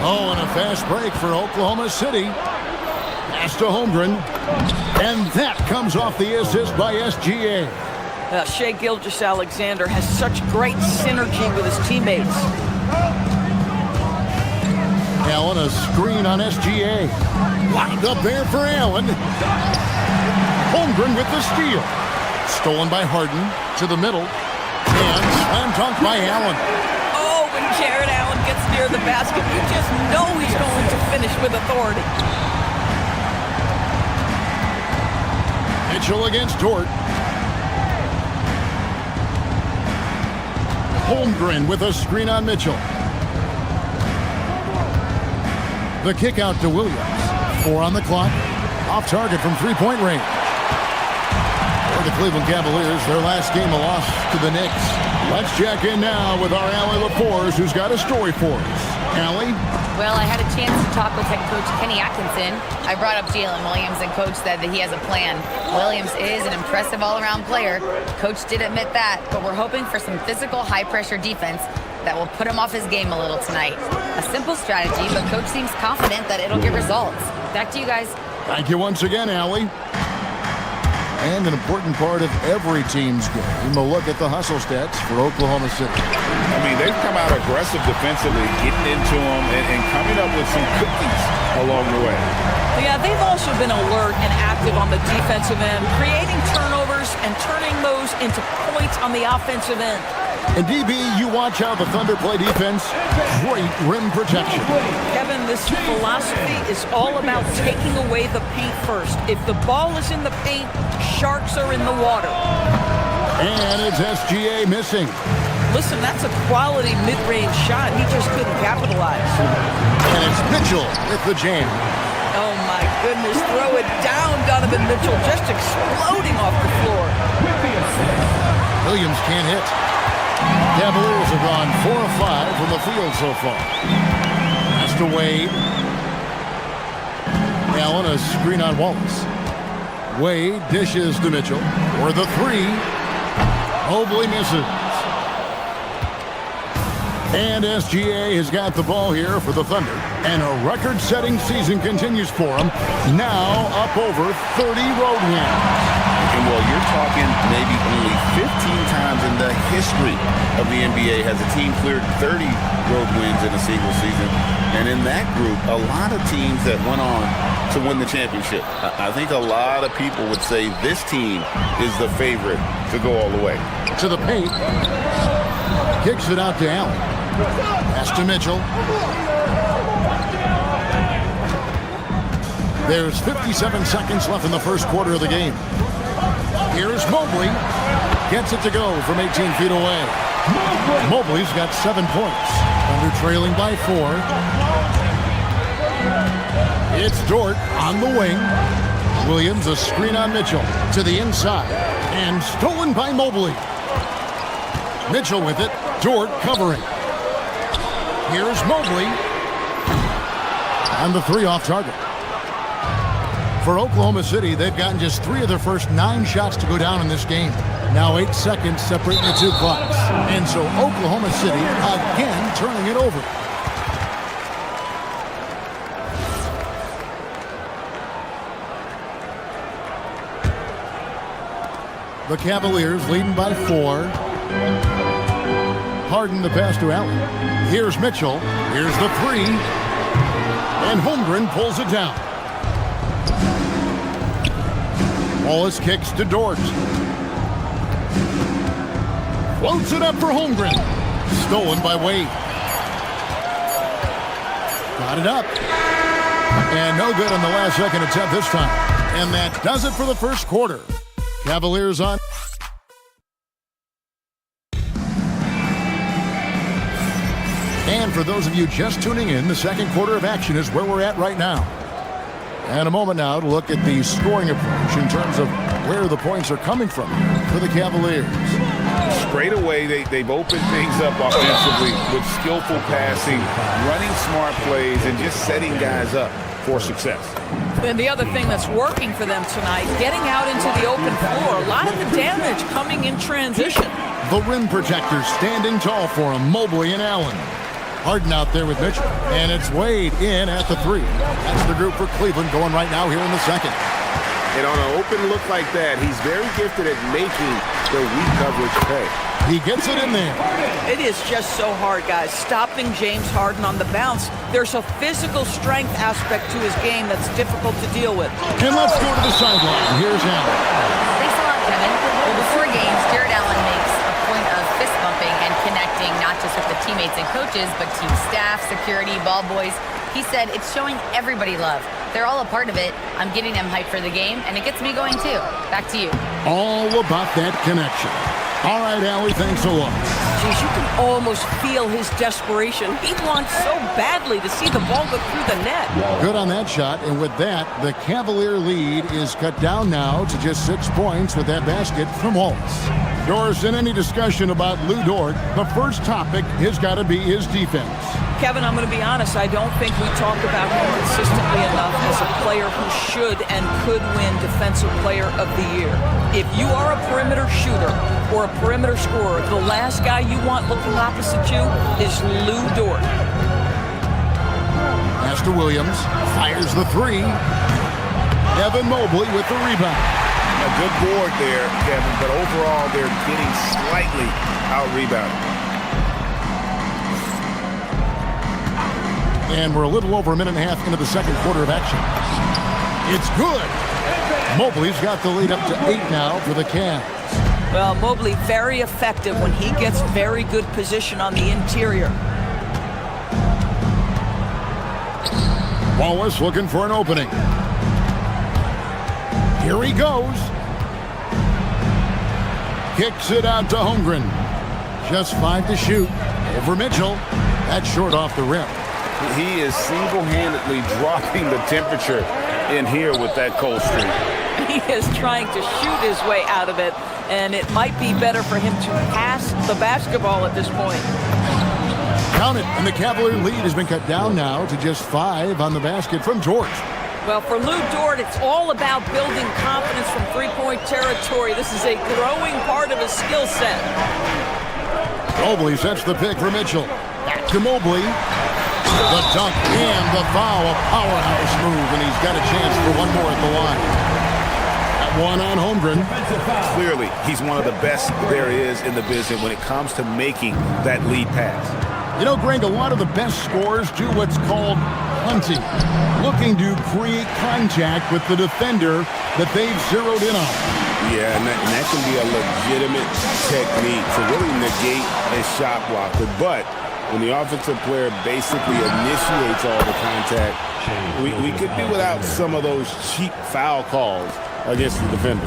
Oh, and a fast break for Oklahoma City. Pass to Holmgren. And that comes off the assist by SGA. Shai Gilgeous-Alexander has such great synergy with his teammates. Allen, a screen on SGA. Lined up there for Allen. Holmgren with the steal. Stolen by Harden to the middle. And slam dunk by Allen. Oh, when Jared Allen gets near the basket, you just know he's going to finish with authority. Mitchell against Dort. Holmgren with a screen on Mitchell. The kick out to Williams. 4 on the clock. Off target from three-point range. For the Cleveland Cavaliers, their last game a loss to the Knicks. Let's check in now with our Allie LaForce, who's got a story for us. Allie? Well, I had a chance to talk with head coach Kenny Atkinson. I brought up Jalen Williams, and coach said that he has a plan. Williams is an impressive all-around player. Coach did admit that, but we're hoping for some physical, high-pressure defense that will put him off his game a little tonight. A simple strategy, but coach seems confident that it'll get results. Back to you guys. Thank you once again, Allie. And an important part of every team's game, a look at the hustle stats for Oklahoma City. I mean, they've come out aggressive defensively, getting into them and coming up with some cookies along the way. Yeah, they've also been alert and active on the defensive end, creating turnovers and turning those into points on the offensive end. And DB, you watch how the Thunder play defense. Great rim protection. Kevin, this philosophy is all about taking away the paint first. If the ball is in the paint, sharks are in the water. And it's SGA missing. Listen, that's a quality mid-range shot. He just couldn't capitalize. And it's Mitchell with the jam. Oh, my goodness. Throw it down, Donovan Mitchell, just exploding off the floor. Williams can't hit. Cavaliers have gone 4 of 5 from the field so far. Pass to Wade. Allen, a screen on Wallace. Wade dishes to Mitchell for the 3. Mobley misses. And SGA has got the ball here for the Thunder. And a record-setting season continues for them. Now up over 30 road wins. And well, you're talking maybe only 15 times in the history of the NBA has a team cleared 30 road wins in a single season. And in that group, a lot of teams that went on to win the championship. I think a lot of people would say this team is the favorite to go all the way. To the paint. Kicks it out to Allen. Pass to Mitchell. There's 57 seconds left in the first quarter of the game. Here's Mobley. Gets it to go from 18 feet away. Mobley's got 7 points. Thunder trailing by 4. It's Dort on the wing. Williams, a screen on Mitchell. To the inside. And stolen by Mobley. Mitchell with it. Dort covering. Here's Mobley. And the 3 off target. For Oklahoma City, they've gotten just 3 of their first 9 shots to go down in this game. Now 8 seconds separating the 2 clocks. And so Oklahoma City again turning it over. The Cavaliers leading by 4. Harden the pass to Allen. Here's Mitchell. Here's the 3. And Holmgren pulls it down. Wallace kicks to Dort. Floats it up for Holmgren. Stolen by Wade. Got it up. And no good on the last second attempt this time. And that does it for the first quarter. Cavaliers on. And for those of you just tuning in, the second quarter of action is where we're at right now. And a moment now to look at the scoring approach in terms of where the points are coming from for the Cavaliers. Straight away, they've opened things up offensively with skillful passing, running smart plays, and just setting guys up for success. And the other thing that's working for them tonight, getting out into the open floor. A lot of the damage coming in transition. The rim protectors standing tall for him, Mobley and Allen. Harden out there with Mitchell. And it's Wade in at the 3. That's the group for Cleveland going right now here in the second. And on an open look like that, he's very gifted at making the weak coverage pay. He gets it in there. It is just so hard, guys. Stopping James Harden on the bounce. There's a physical strength aspect to his game that's difficult to deal with. And let's go to the sideline. Here's Allen. Thanks a lot, Kevin. Well, before games, Jared Allen makes a point of fist bumping and connecting not just with the teammates and coaches, but team staff, security, ball boys. He said it's showing everybody love. They're all a part of it. I'm getting them hyped for the game, and it gets me going too. Back to you. All about that connection. All right, Allie, thanks a lot. Geez, you can almost feel his desperation. He wants so badly to see the ball go through the net. Good on that shot, and with that, the Cavalier lead is cut down now to just 6 points with that basket from Wallace. Doris, in any discussion about Lou Dort, the first topic has got to be his defense. Kevin, I'm going to be honest, I don't think we talk about him consistently enough as a player who should and could win Defensive Player of the Year. If you are a perimeter shooter or a perimeter scorer, the last guy you want looking opposite you is Lou Dort. Pass to Williams, fires the 3. Evan Mobley with the rebound. A good board there, Kevin, but overall they're getting slightly out-rebounded. And we're a little over a minute and a half into the second quarter of action. It's good. Mobley's got the lead up to 8 now for the Cavs. Well, Mobley very effective when he gets very good position on the interior. Wallace looking for an opening. Here he goes. Kicks it out to Holmgren. Just 5 to shoot. Over Mitchell. That's short off the rim. He is single-handedly dropping the temperature in here with that cold streak. He is trying to shoot his way out of it, and it might be better for him to pass the basketball at this point. Count it, and the Cavalier lead has been cut down now to just 5 on the basket from Dort. Well, for Lou Dort, it's all about building confidence from three-point territory. This is a growing part of his skill set. Mobley sets the pick for Mitchell. Back to Mobley. The dunk and the foul, a powerhouse move, and he's got a chance for one more at the line. That one on Holmgren. Clearly, he's one of the best there is in the business when it comes to making that lead pass. You know, Greg, a lot of the best scorers do what's called hunting, looking to create contact with the defender that they've zeroed in on. Yeah, and that can be a legitimate technique to really negate a shot blocker, but when the offensive player basically initiates all the contact, we could do without some of those cheap foul calls against the defender.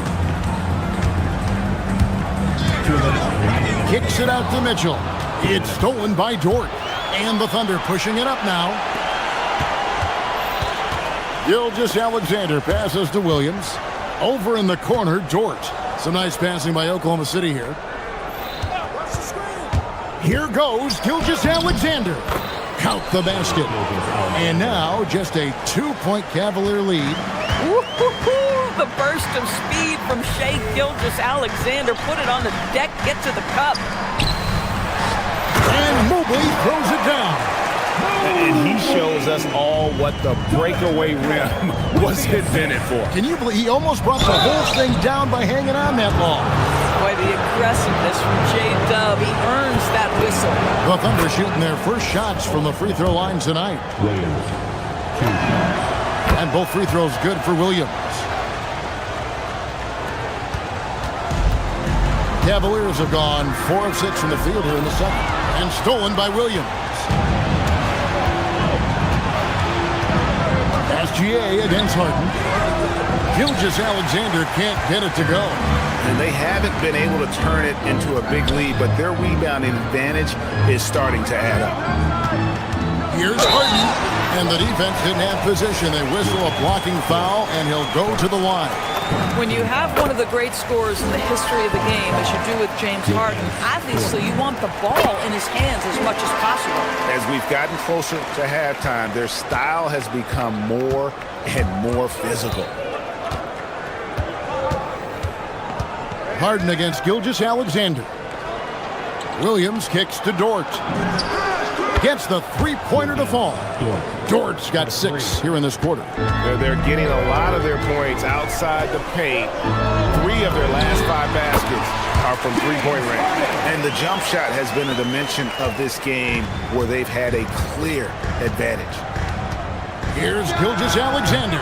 Kicks it out to Mitchell. It's stolen by Dort. And the Thunder pushing it up now. Gilgeous-Alexander passes to Williams. Over in the corner, Dort. Some nice passing by Oklahoma City here. Here goes Gilgeous-Alexander. Count the basket. And now just a 2-point Cavalier lead Woo-hoo-hoo! The burst of speed from Shai Gilgeous-Alexander. Put it on the deck, get to the cup. And Mobley throws it down. And he shows us all what the breakaway rim was invented for. Can you believe he almost brought the whole thing down by hanging on that long? Boy, the aggressiveness from J-Dub. He earns that whistle. The Thunder shooting their first shots from the free throw line tonight. And both free throws good for Williams. Cavaliers have gone 4 of 6 from the field here in the second. And stolen by Williams. SGA against Harden. Gilgeous-Alexander can't get it to go. And they haven't been able to turn it into a big lead, but their rebounding advantage is starting to add up. Here's Harden, and the defense didn't have position. They whistle a blocking foul, and he'll go to the line. When you have one of the great scorers in the history of the game, as you do with James Harden, obviously you want the ball in his hands as much as possible. As we've gotten closer to halftime, their style has become more and more physical. Harden against Gilgeous-Alexander. Williams kicks to Dort. Gets the three-pointer to fall. Dort's got 6 here in this quarter. They're getting a lot of their points outside the paint. 3 of their last 5 baskets are from three-point range. And the jump shot has been a dimension of this game where they've had a clear advantage. Here's Gilgeous-Alexander.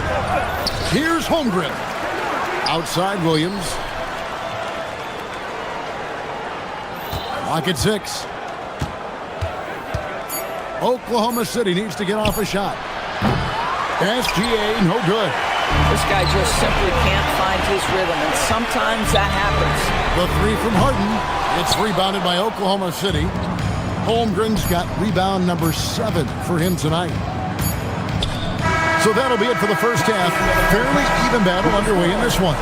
Here's Holmgren. Outside Williams. Lock at 6. Oklahoma City needs to get off a shot. SGA, no good. This guy just simply can't find his rhythm, and sometimes that happens. The 3 from Harden. It's rebounded by Oklahoma City. Holmgren's got rebound number 7 for him tonight. So that'll be it for the first half. Fairly even battle underway in this one.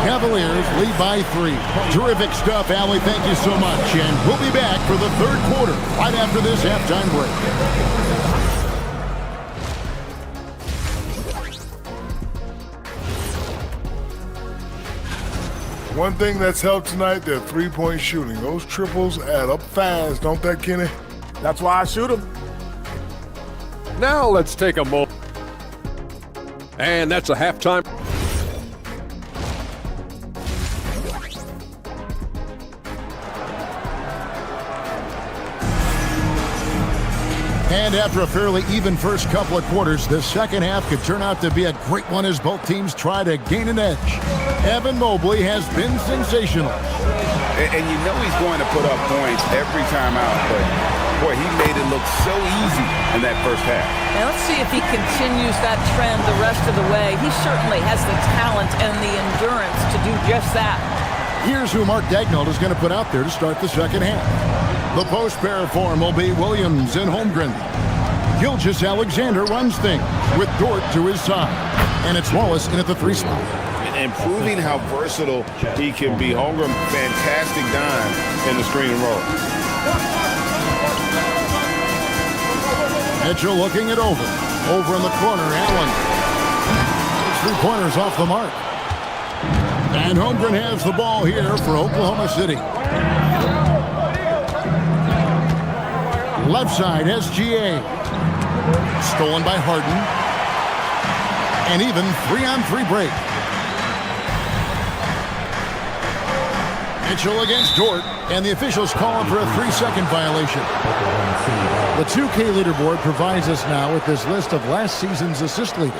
Cavaliers lead by 3. Terrific stuff, Allie. Thank you so much. And we'll be back for the third quarter right after this halftime break. One thing that's helped tonight, their three-point shooting. Those triples add up fast, don't they, Kenny? That's why I shoot them. Now let's take a moment. And that's a halftime. And after a fairly even first couple of quarters, the second half could turn out to be a great one as both teams try to gain an edge. Evan Mobley has been sensational. And you know he's going to put up points every time out, but boy, he made it look so easy in that first half. Now let's see if he continues that trend the rest of the way. He certainly has the talent and the endurance to do just that. Here's who Mark Daignault is going to put out there to start the second half. The post pair form will be Williams and Holmgren. Gilgeous-Alexander runs things with Dort to his side. And it's Wallace in at the 3 spot. And proving how versatile he can be. Holmgren, fantastic dime in the screen and roll. Mitchell looking it over. Over in the corner, Allen. 3-pointers off the mark. And Holmgren has the ball here for Oklahoma City. Left side, SGA. Stolen by Harden. And even 3-on-3 break. Mitchell against Dort, and the officials calling for a 3-second violation. The 2K leaderboard provides us now with this list of last season's assist leaders.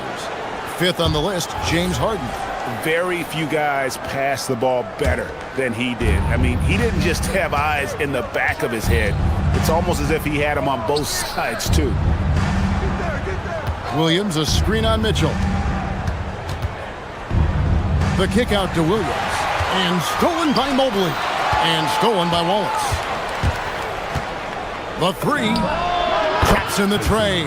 5th on the list, James Harden. Very few guys pass the ball better than he did. I mean, he didn't just have eyes in the back of his head. It's almost as if he had them on both sides, too. Williams, a screen on Mitchell. The kick out to Williams. And stolen by Mobley. And stolen by Wallace. The 3. Traps in the tray.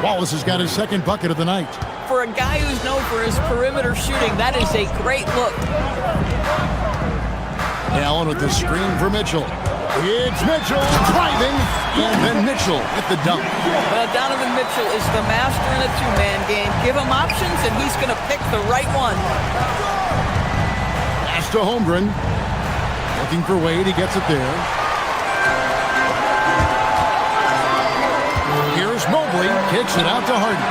Wallace has got his second bucket of the night. For a guy who's known for his perimeter shooting, that is a great look. Allen with the screen for Mitchell. It's Mitchell driving, and then Mitchell at the dunk. Well, Donovan Mitchell is the master in a two-man game. Give him options, and he's going to pick the right one. Pass to Holmgren. Looking for Wade. He gets it there. Here's Mobley. Kicks it out to Harden.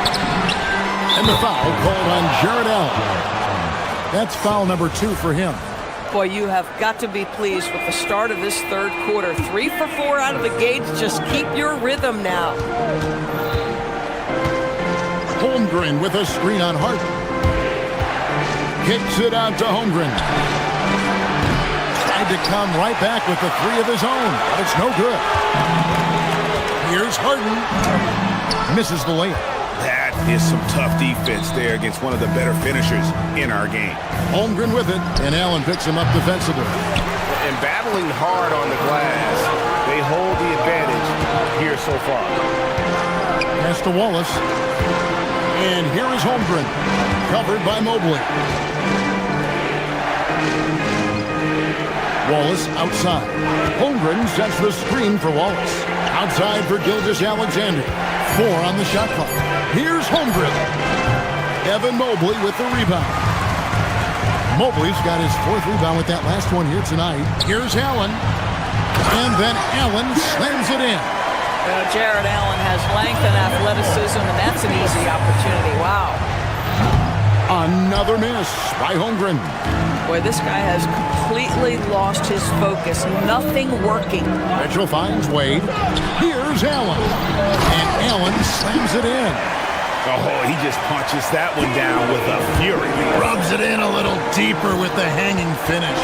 And the foul called on Jared Allen. That's foul number 2 for him. Boy, you have got to be pleased with the start of this third quarter. 3 for 4 out of the gates. Just keep your rhythm now. Holmgren with a screen on Harden. Kicks it out to Holmgren. Tried to come right back with the 3 of his own, but it's no good. Here's Harden. Misses the layup. That is some tough defense there against one of the better finishers in our game. Holmgren with it, and Allen picks him up defensively. And battling hard on the glass, they hold the advantage here so far. Pass to Wallace. And here is Holmgren, covered by Mobley. Wallace outside. Holmgren sets the screen for Wallace. Outside for Gilgeous-Alexander. 4 on the shot clock. Here's Holmgren. Evan Mobley with the rebound. Mobley's got his 4th rebound with that last one here tonight. Here's Allen. And then Allen slams it in. Jared Allen has length and athleticism, and that's an easy opportunity. Wow. Another miss by Holmgren. Boy, this guy has completely lost his focus. Nothing working. Mitchell finds Wade. Here's Allen. And Allen slams it in. Oh, he just punches that one down with a fury. Rubs it in a little deeper with the hanging finish.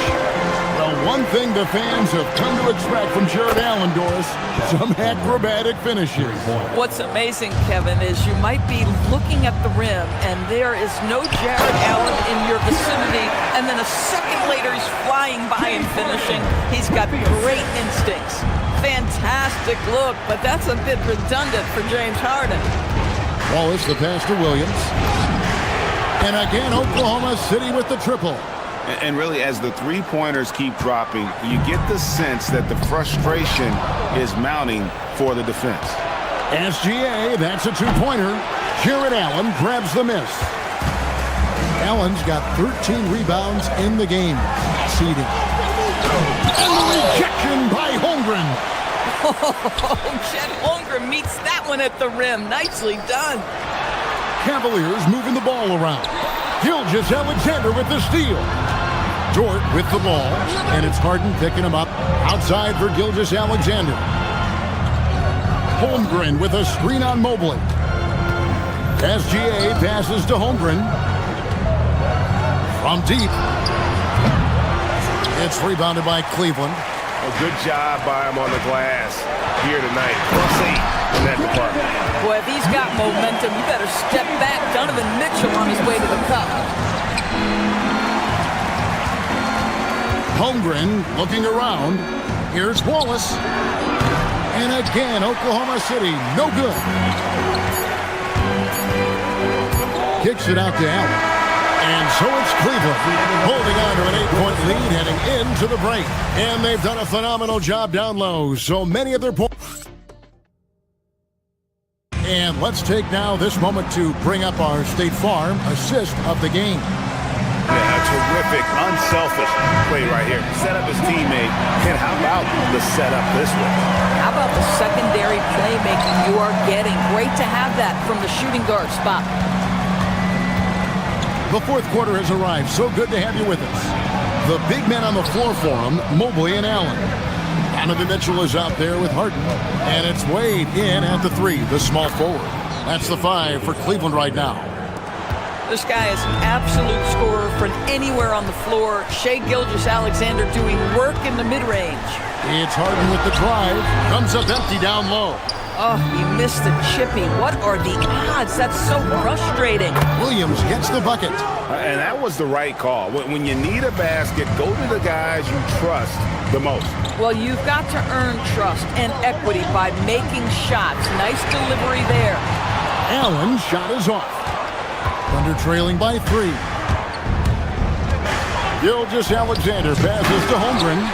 Well, one thing the fans have come to expect from Jared Allen, Doris, some acrobatic finishes. What's amazing, Kevin, is you might be looking at the rim, and there is no Jared Allen in your vicinity, and then a second later he's flying by and finishing. He's got great instincts. Fantastic look, but that's a bit redundant for James Harden. Wallace, the pass to Williams. And again, Oklahoma City with the triple. And really, as the three-pointers keep dropping, you get the sense that the frustration is mounting for the defense. SGA, that's a 2-pointer. Jared Allen grabs the miss. Allen's got 13 rebounds in the game. Seeding. And the rejection by Holmgren. Oh, Chet Holmgren meets that one at the rim. Nicely done. Cavaliers moving the ball around. Gilgeous-Alexander with the steal. Dort with the ball, and it's Harden picking him up outside for Gilgeous-Alexander. Holmgren with a screen on Mobley. SGA passes to Holmgren. From deep. It's rebounded by Cleveland. A good job by him on the glass here tonight. +8 in that department. Boy, if he's got momentum, you better step back. Donovan Mitchell on his way to the cup. Holmgren looking around. Here's Wallace. And again, Oklahoma City, no good. Kicks it out to Allen. And so it's Cleveland holding on to an 8-point lead heading into the break. And they've done a phenomenal job down low. So many of their points. And let's take now this moment to bring up our State Farm assist of the game. Yeah, a terrific, unselfish play right here. Set up his teammate. And how about the setup this way? How about the secondary playmaking you are getting? Great to have that from the shooting guard spot. The fourth quarter has arrived. So good to have you with us. The big men on the floor for them, Mobley and Allen. Donovan Mitchell is out there with Harden. And it's Wade in at the 3, the small forward. That's the 5 for Cleveland right now. This guy is an absolute scorer from anywhere on the floor. Shai Gilgeous-Alexander doing work in the mid-range. It's Harden with the drive. Comes up empty down low. Oh, he missed the chippy. What are the odds? That's so frustrating. Williams gets the bucket. And that was the right call. When you need a basket, go to the guys you trust the most. Well, you've got to earn trust and equity by making shots. Nice delivery there. Allen's shot is off. Thunder trailing by 3. Gilgeous-Alexander passes to Holmgren.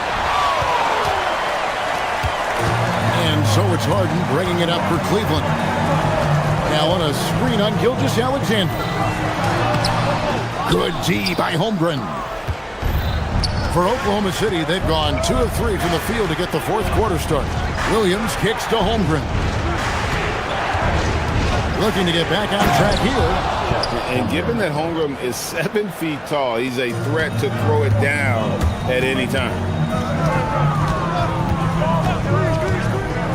So it's Harden bringing it up for Cleveland. Now on a screen on Gilgeous-Alexander. Good D by Holmgren. For Oklahoma City, they've gone 2 of 3 from the field to get the fourth quarter started. Williams kicks to Holmgren. Looking to get back on track here. And given that Holmgren is 7 feet tall, he's a threat to throw it down at any time.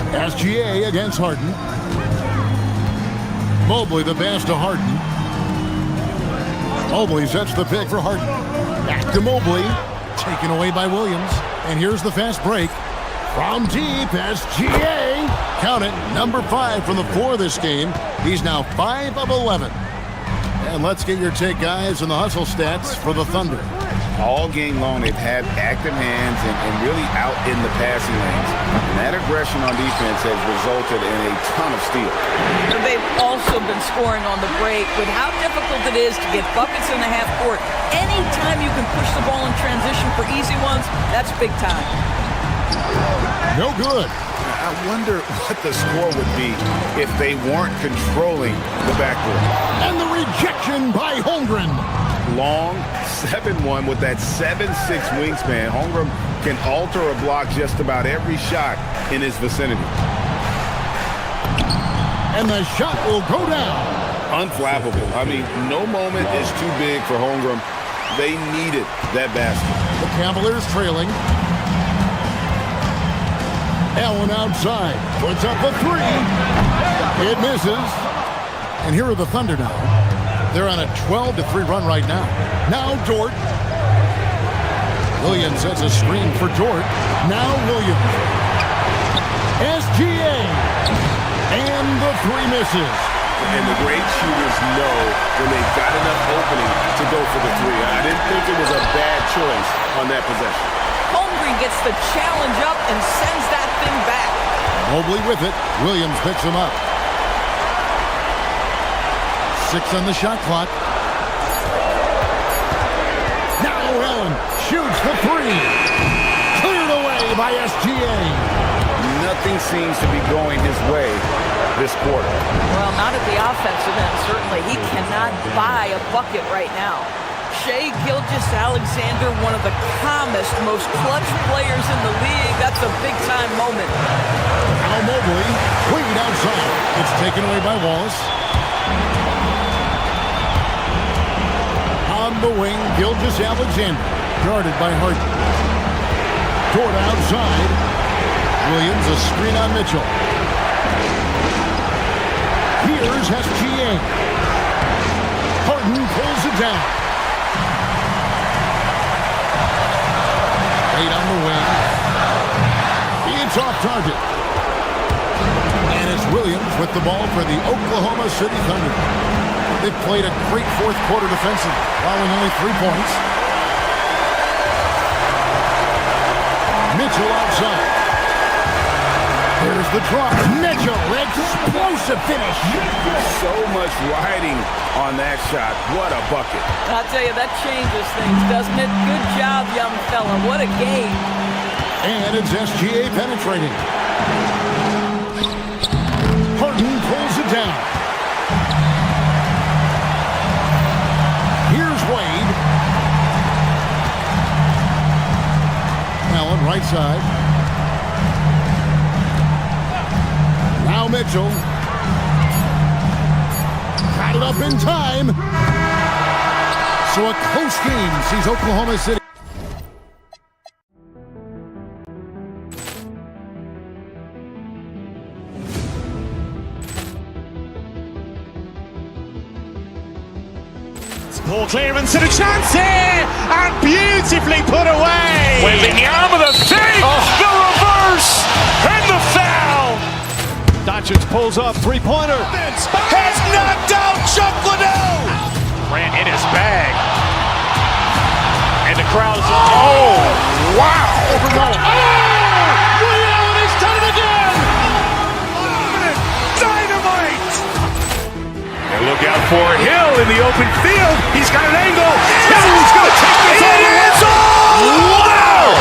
SGA against Harden. Mobley the pass to Harden. Mobley sets the pick for Harden. Back to Mobley. Taken away by Williams. And here's the fast break. From deep, SGA. Count it, number 5 from the 4 this game. He's now 5 of 11. And let's get your take, guys, on the hustle stats for the Thunder. All game long, they've had active hands and really out in the passing lanes. And that aggression on defense has resulted in a ton of steals. They've also been scoring on the break. With how difficult it is to get buckets in the half court, anytime you can push the ball in transition for easy ones, that's big time. No good. I wonder what the score would be if they weren't controlling the backcourt. And the rejection by Holmgren. Long 7-1 with that 7'6" wingspan. Holmgren can alter a block just about every shot in his vicinity. And the shot will go down. Unflappable. I mean, no moment is too big for Holmgren. They needed that basket. The Cavaliers trailing. Allen outside. Puts up a 3. It misses. And here are the Thunder now. They're on a 12-3 run right now. Now Dort. Williams sets a screen for Dort. Now Williams. SGA. And the 3 misses. And the great shooters know when they've got enough opening to go for the 3. I didn't think it was a bad choice on that possession. Holmgren gets the challenge up and sends that thing back. Mobley with it. Williams picks him up. 6 on the shot clock. Now Allen shoots the 3. Cleared away by SGA. Nothing seems to be going his way this quarter. Well, not at the offensive end, certainly. He cannot buy a bucket right now. Shai Gilgeous-Alexander, one of the calmest, most clutch players in the league. That's a big-time moment. Now Mobley, Wade outside. It's taken away by Wallace. On the wing, Gilgeous-Alexander, guarded by Harden. Dort outside. Williams, a screen on Mitchell. Here's SGA. Harden pulls it down. Wade on the wing. It's off target. And it's Williams with the ball for the Oklahoma City Thunder. They've played a great fourth quarter defensively, allowing only 3 points. Mitchell outside. Here's the drop. Mitchell, explosive finish. So much riding on that shot. What a bucket. I'll tell you, that changes things, doesn't it? Good job, young fella. What a game. And it's SGA penetrating. Harden pulls it down. Here's Wade. Allen, right side. Now Mitchell. Got it up in time. So a close game sees Oklahoma City. Ball clearance and a chance here, and beautifully put away. Wembanyama the save, the reverse, and the foul. Doncic pulls up, 3-pointer. Has knocked out Chuck Liddell. Ran in his bag. And the crowd is, oh, wow. Ray Allen has done it again. Dynamite. And look out for Hill in the open field. He's got an angle. Hill's going to take this all the way. Wow!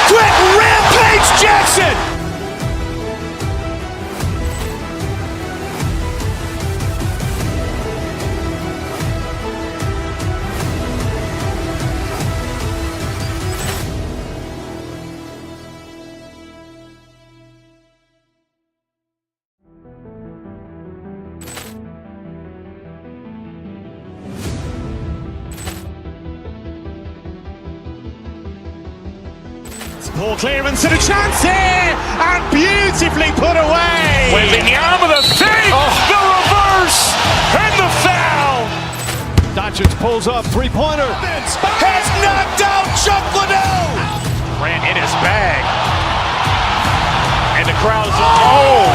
Quick rampage Jackson. Ball clearance and a chance here, and beautifully put away. Wembanyama the save, the reverse, and the foul. Doncic pulls up, three-pointer. Has knocked out Chuck Liddell. Grant in his bag. And the crowd's oh,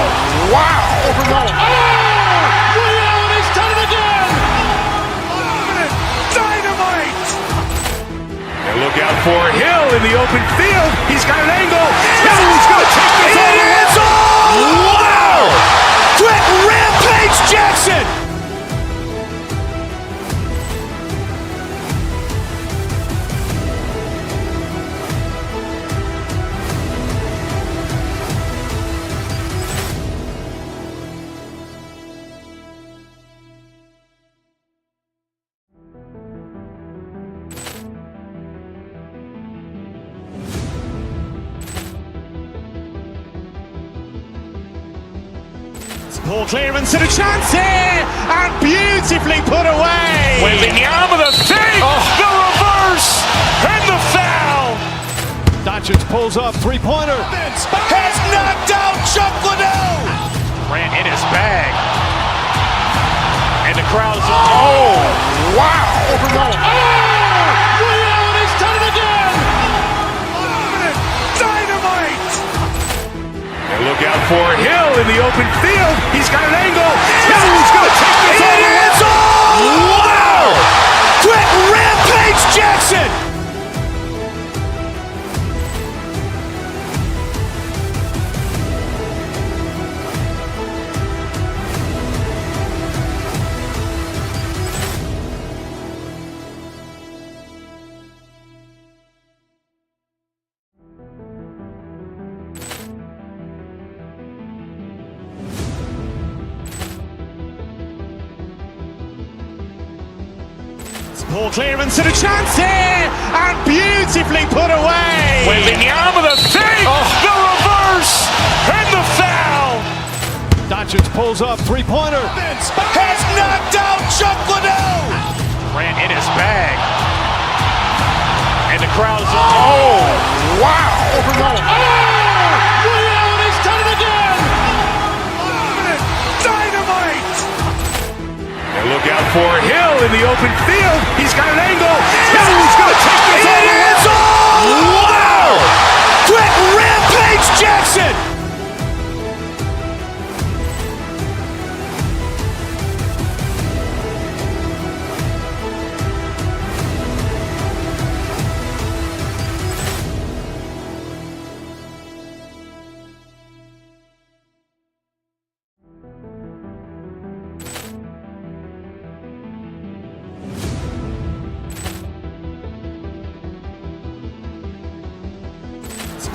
wow. Ray Allen has done it again. Dynamite. And look out for Hill in the open field. He's got an angle. He's going to take this all the way. Wow. Quick Rampage Jackson. Ball clearance and a chance here, and beautifully put away. Wembanyama the save, the reverse, and the foul. Doncic pulls up, three-pointer. Has knocked out Chuck Liddell. Grant in his bag. And the crowd's oh, wow. Ray Allen has done it again. Dynamite. And look out for Hill in the open field. He's got an angle. He's going to take this all the way. Wow. Quick Rampage Jackson. Ball clearance and a chance here, and beautifully put away. Wembanyama the save, the reverse, and the foul. Doncic pulls up, three-pointer. Has knocked out Chuck Liddell. Grant in his bag. And the crowd's oh, wow. Ray Allen has done it again. Dynamite. And look out for Hill in the open field. He's got an angle. He's going to take this all the way. Wow. Quick Rampage Jackson.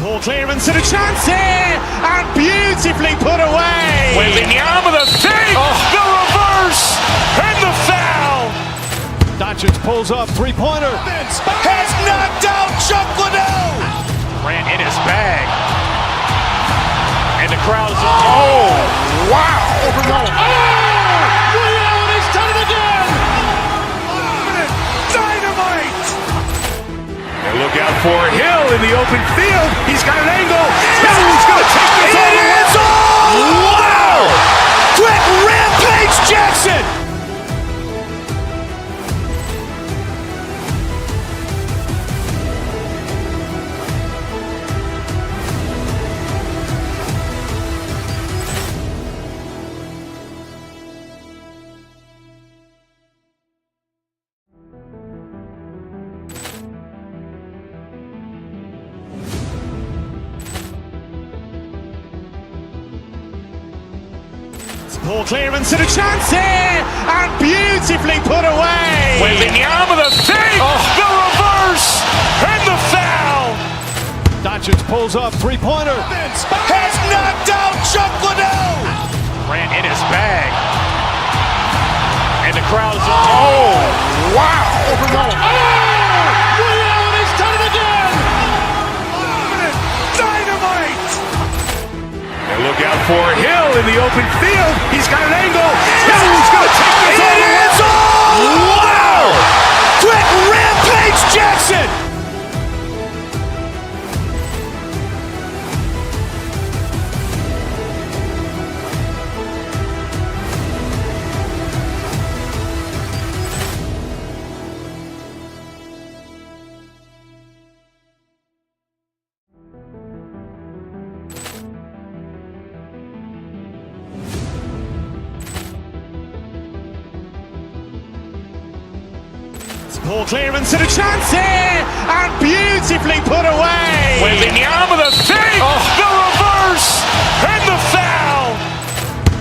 Ball clearance and a chance here, and beautifully put away. Wembanyama the save, the reverse, and the foul. Doncic pulls up, three-pointer. Has knocked out Chuck Liddell. Grant in his bag. And the crowd's oh, wow. Ray Allen has done it again. Dynamite. And look out for Hill in the open field. He's got an angle. He's going to take this all the way. Wow. Quick Rampage Jackson. Ball clearance and a chance here, and beautifully put away. Wembanyama the save, the reverse, and the foul. Doncic pulls up, three-pointer. Has knocked out Chuck Liddell. Grant in his bag. And the crowd's oh, wow. Ray Allen has done it again. Dynamite. And look out for Hill in the open field. He's got an angle. He's going to take this all the way. Wow. Quick Rampage Jackson. Ball clearance and a chance here, and beautifully put away. Wembanyama the fake, the reverse, and the foul.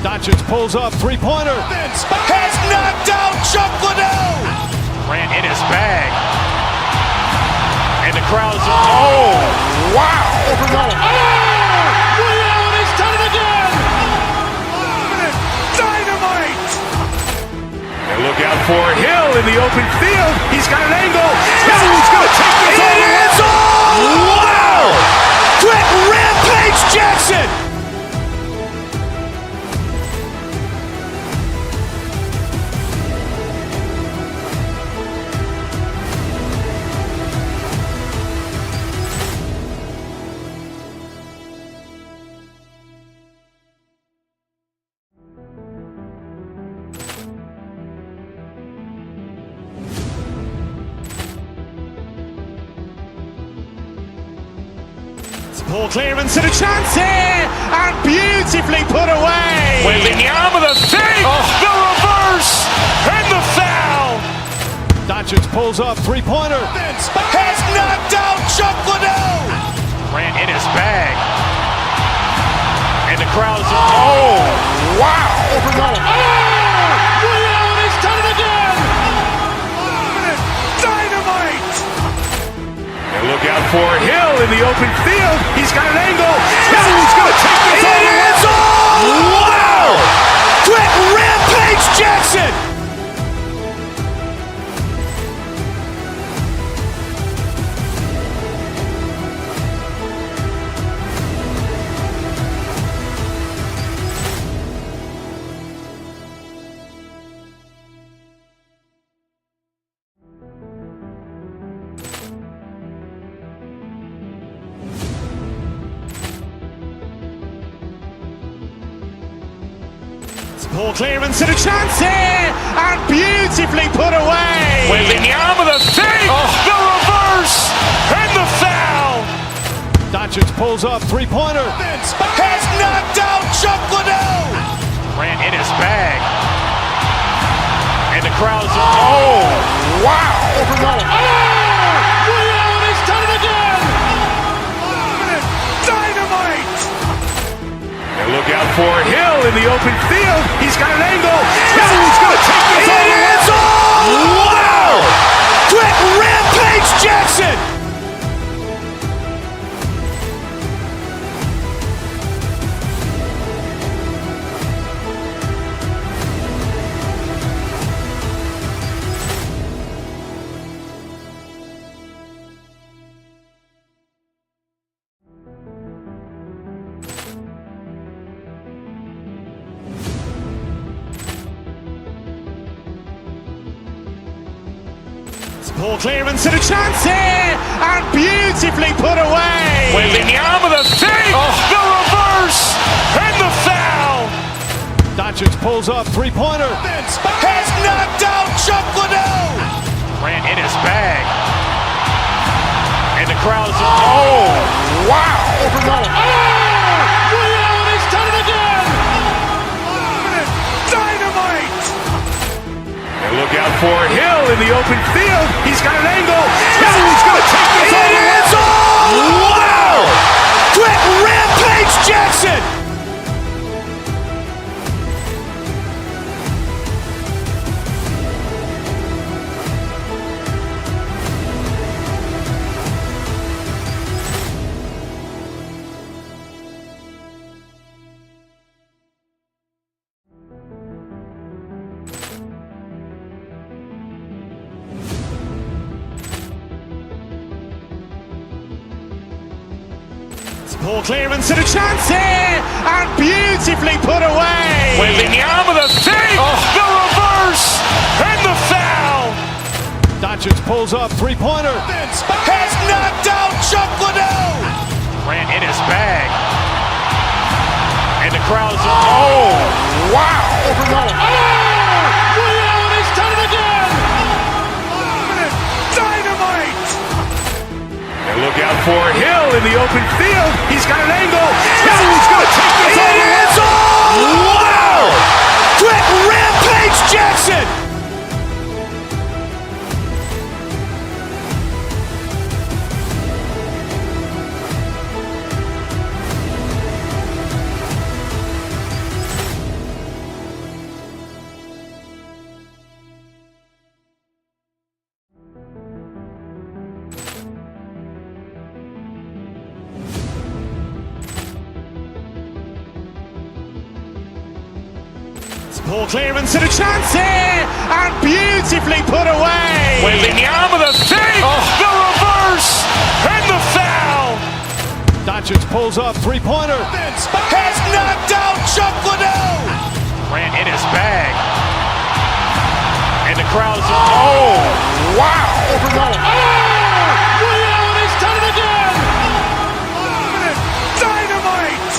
Doncic pulls up, three-pointer. Has knocked out Chuck Liddell. Ran in his bag. And the crowd's, oh, wow. Ray Allen has done it again. Dynamite. And look out for Hill in the open field. He's got an angle. He's going to take this all the way. Wow. Quick Rampage Jackson. Ball clearance and a chance here, and beautifully put away. Wembanyama the fake, the reverse, and the foul. Doncic pulls up, three-pointer. Has knocked out Chuck Liddell. Ran in his bag. And the crowd's, oh, wow. Ray Allen has done it again. Dynamite. And look out for Hill in the open field. He's got an angle. He's going to take this all the way. Wow. Quick Rampage Jackson. Ball clearance and a chance here, and beautifully put away. Wembanyama the fake, the reverse, and the foul. Doncic pulls up, three-pointer. Has knocked out Chuck Liddell. Ran in his bag. And the crowd's, oh, wow. Ray Allen has done it again. Dynamite. And look out for Hill in the open field. He's got an angle. He's going to take this all the way. Wow. Quick Rampage Jackson. Ball clearance and a chance here, and beautifully put away. Wembanyama the fake, the reverse, and the foul. Doncic pulls up, three-pointer. Has knocked out Chuck Liddell. Ran in his bag. And the crowd's, oh, wow. Ray Allen has done it again. Dynamite. And look out for Hill in the open field. He's got an angle. He's going to take this all the way. Wow. Quick Rampage Jackson. Ball clearance and a chance here, and beautifully put away. Wembanyama the fake, the reverse, and the foul. Doncic pulls up, three-pointer. Has knocked out Chuck Liddell. Ran in his bag. And the crowd's, oh, wow. Ray Allen has done it again. Dynamite. And look out for Hill in the open field. He's got an angle. He's going to take this all the way. Wow. Quick Rampage Jackson. Ball clearance and a chance here, and beautifully put away. Wembanyama the save, the reverse, and the foul. Doncic pulls up, three-pointer. Has knocked out Chuck Liddell. Grant in his bag. And the crowd is, oh, wow. Ray Allen has done it again. Dynamite.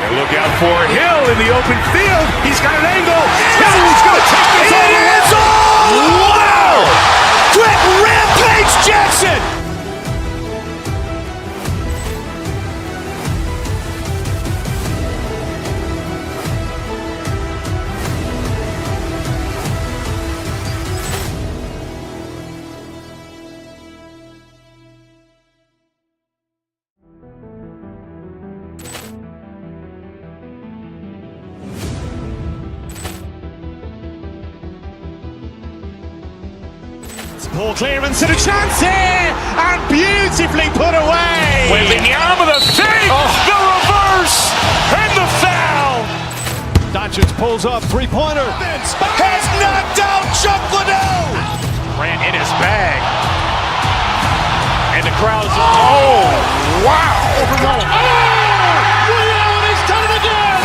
And look out for Hill in the open field. He's got an angle. He's going to take this all the way. Wow. Quick Rampage Jackson. Ball clearance and a chance here, and beautifully put away. Wembanyama the save, the reverse, and the foul. Doncic pulls up, three-pointer. Has knocked out Chuck Liddell. Grant in his bag. And the crowd is, oh, wow. Ray Allen has done it again.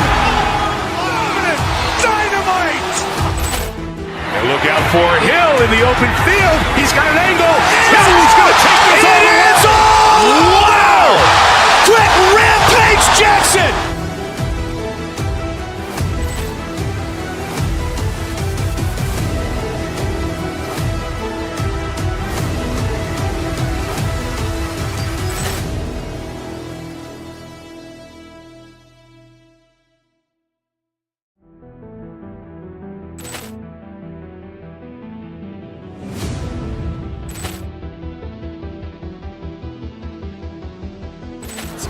Dynamite. And look out for Hill in the open field. He's got an angle. He's going to take this all the way. Wow. Quick Rampage Jackson.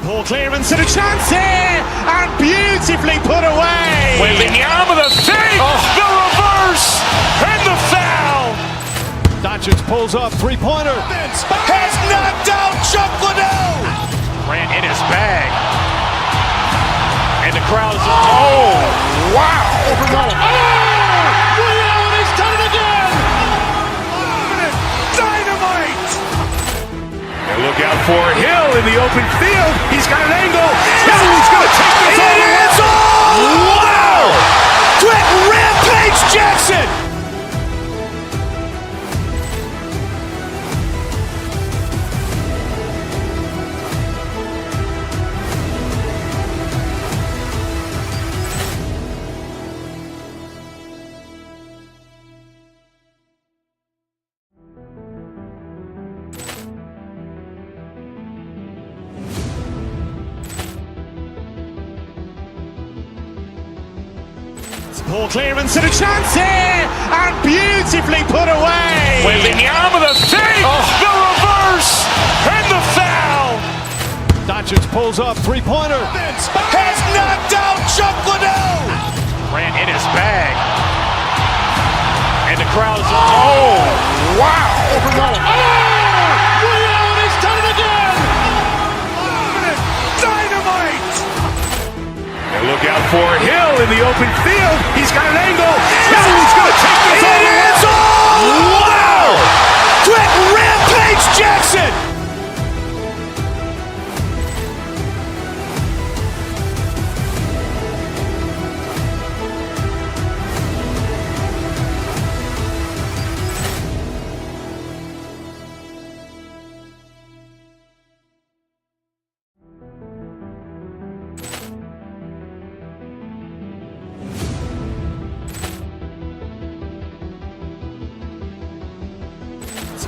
Ball clearance and a chance here, and beautifully put away. Wembanyama the save, the reverse, and the foul. Doncic pulls up, three-pointer. Has knocked out Chuck Liddell. Grant in his bag. And the crowd is, oh, wow. Ray Allen has done it again. Dynamite. And look out for Hill in the open field. He's got an angle. He's going to take this all the way. Wow. Quick Rampage Jackson. Ball clearance and a chance here, and beautifully put away. Wembanyama the save, the reverse, and the foul. Doncic pulls up, three-pointer. Has knocked out Chuck Liddell. Grant in his bag. And the crowd is, oh, wow. Ray Allen has done it again. Dynamite. And look out for Hill in the open field. He's got an angle. He's going to take this all the way. Wow. Quick Rampage Jackson.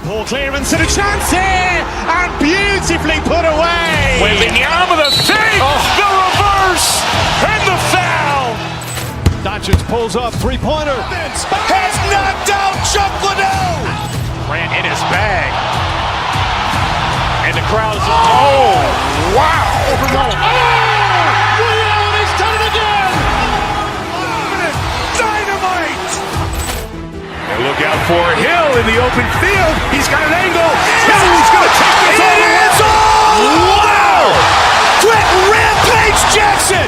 Ball clearance and a chance here, and beautifully put away. Wembanyama the save, the reverse, and the foul. Doncic pulls up, three-pointer. Has knocked out Chuck Liddell. Grant in his bag. And the crowd is, oh, wow. Ray Allen has done it again. Dynamite. And look out for Hill in the open field. He's got an angle. He's going to take this all the way. Wow. Quick Rampage Jackson.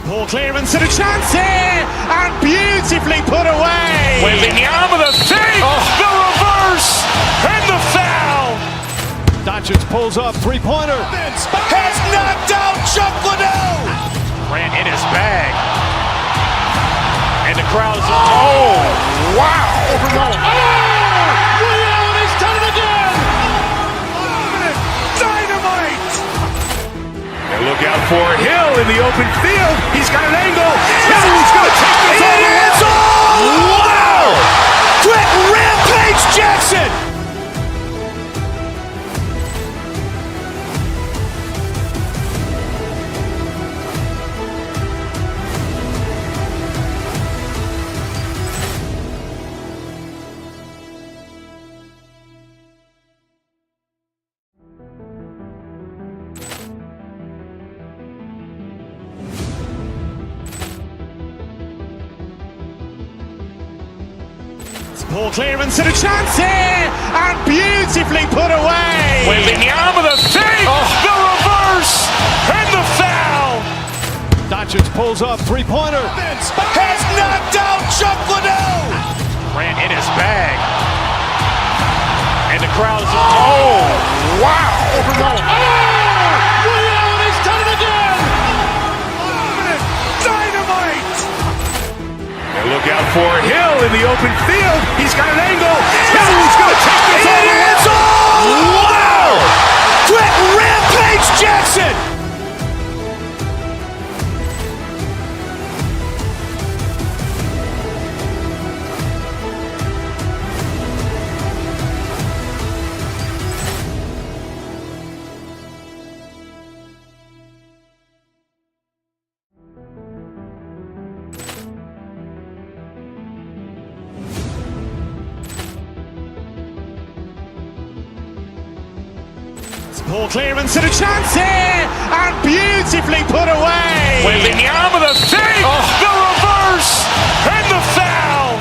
Ball clearance and a chance here, and beautifully put away. Wembanyama the save, the reverse, and the foul. Doncic pulls up, three-pointer. Has knocked out Chuck Liddell. Grant in his bag. And the crowd is, oh, wow. Liddell, he's done it again. Dynamite. And look out for Hill in the open field. He's got an angle. Hill's going to take this all the way. Wow! Quick rampage Jackson. Ball clearance and a chance here, and beautifully put away. Wembanyama the save, the reverse, and the foul. Doncic pulls up, three-pointer. Has knocked out Chuck Liddell. Grant in his bag. And the crowd is, oh, wow. Liddell, he's done it again. Dynamite. And look out for Hill in the open field. He's got an angle. Hill's going to take this all the way. Wow! Quick rampage Jackson. Ball clearance and a chance here, and beautifully put away. Wembanyama the save, the reverse, and the foul.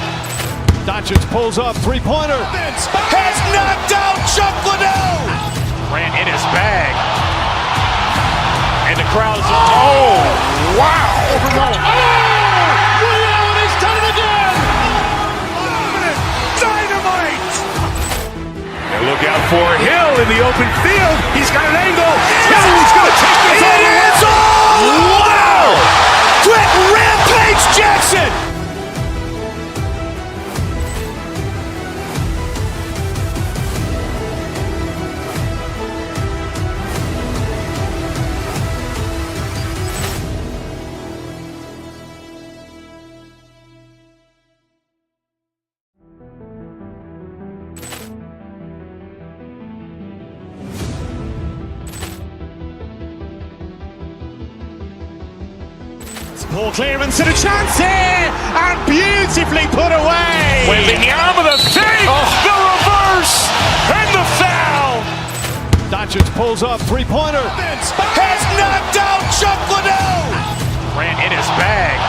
Doncic pulls up, three-pointer. Has knocked out Chuck Liddell. Grant in his bag. And the crowd is, oh, wow. Liddell, he's done it again. Dynamite. And look out for Hill in the open field. He's got an angle. Hill's going to take this all the way. Wow! Quick rampage Jackson. Ball clearance and a chance here, and beautifully put away. Wembanyama the save, the reverse, and the foul. Doncic pulls up, three-pointer. Has knocked out Chuck Liddell. Grant in his bag.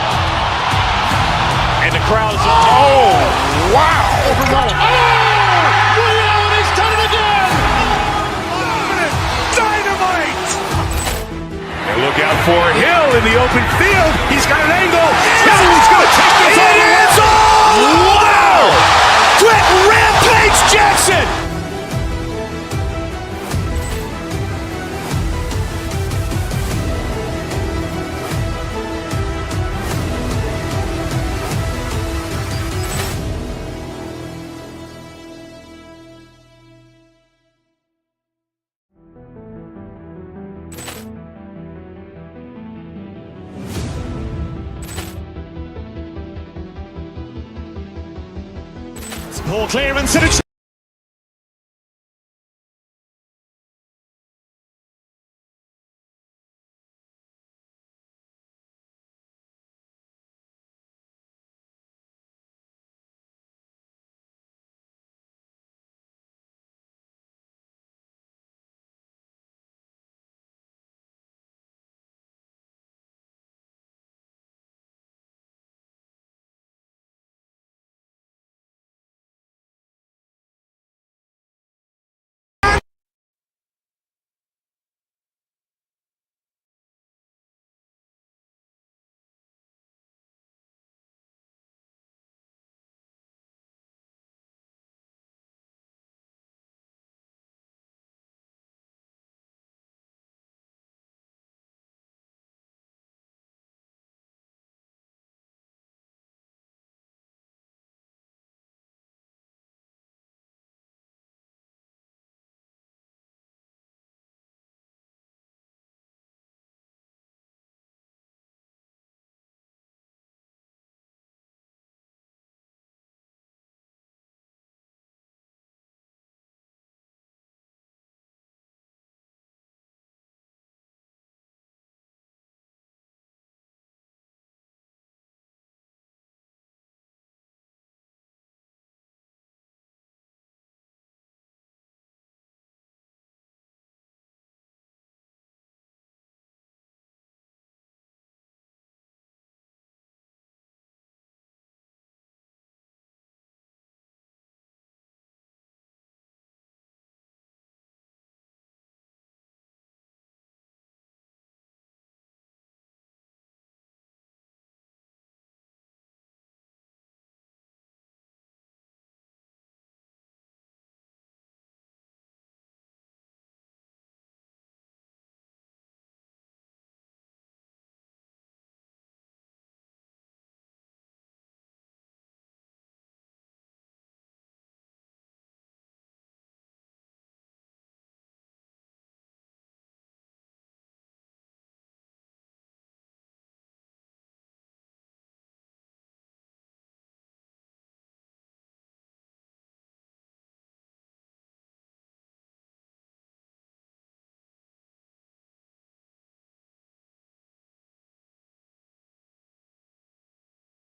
And the crowd is, oh, wow. Liddell, he's done it again. Dynamite. And look out for Hill in the open field. He's got an angle. Hill's going to take this all the way. Wow! Quick rampage Jackson. Ball clearance and a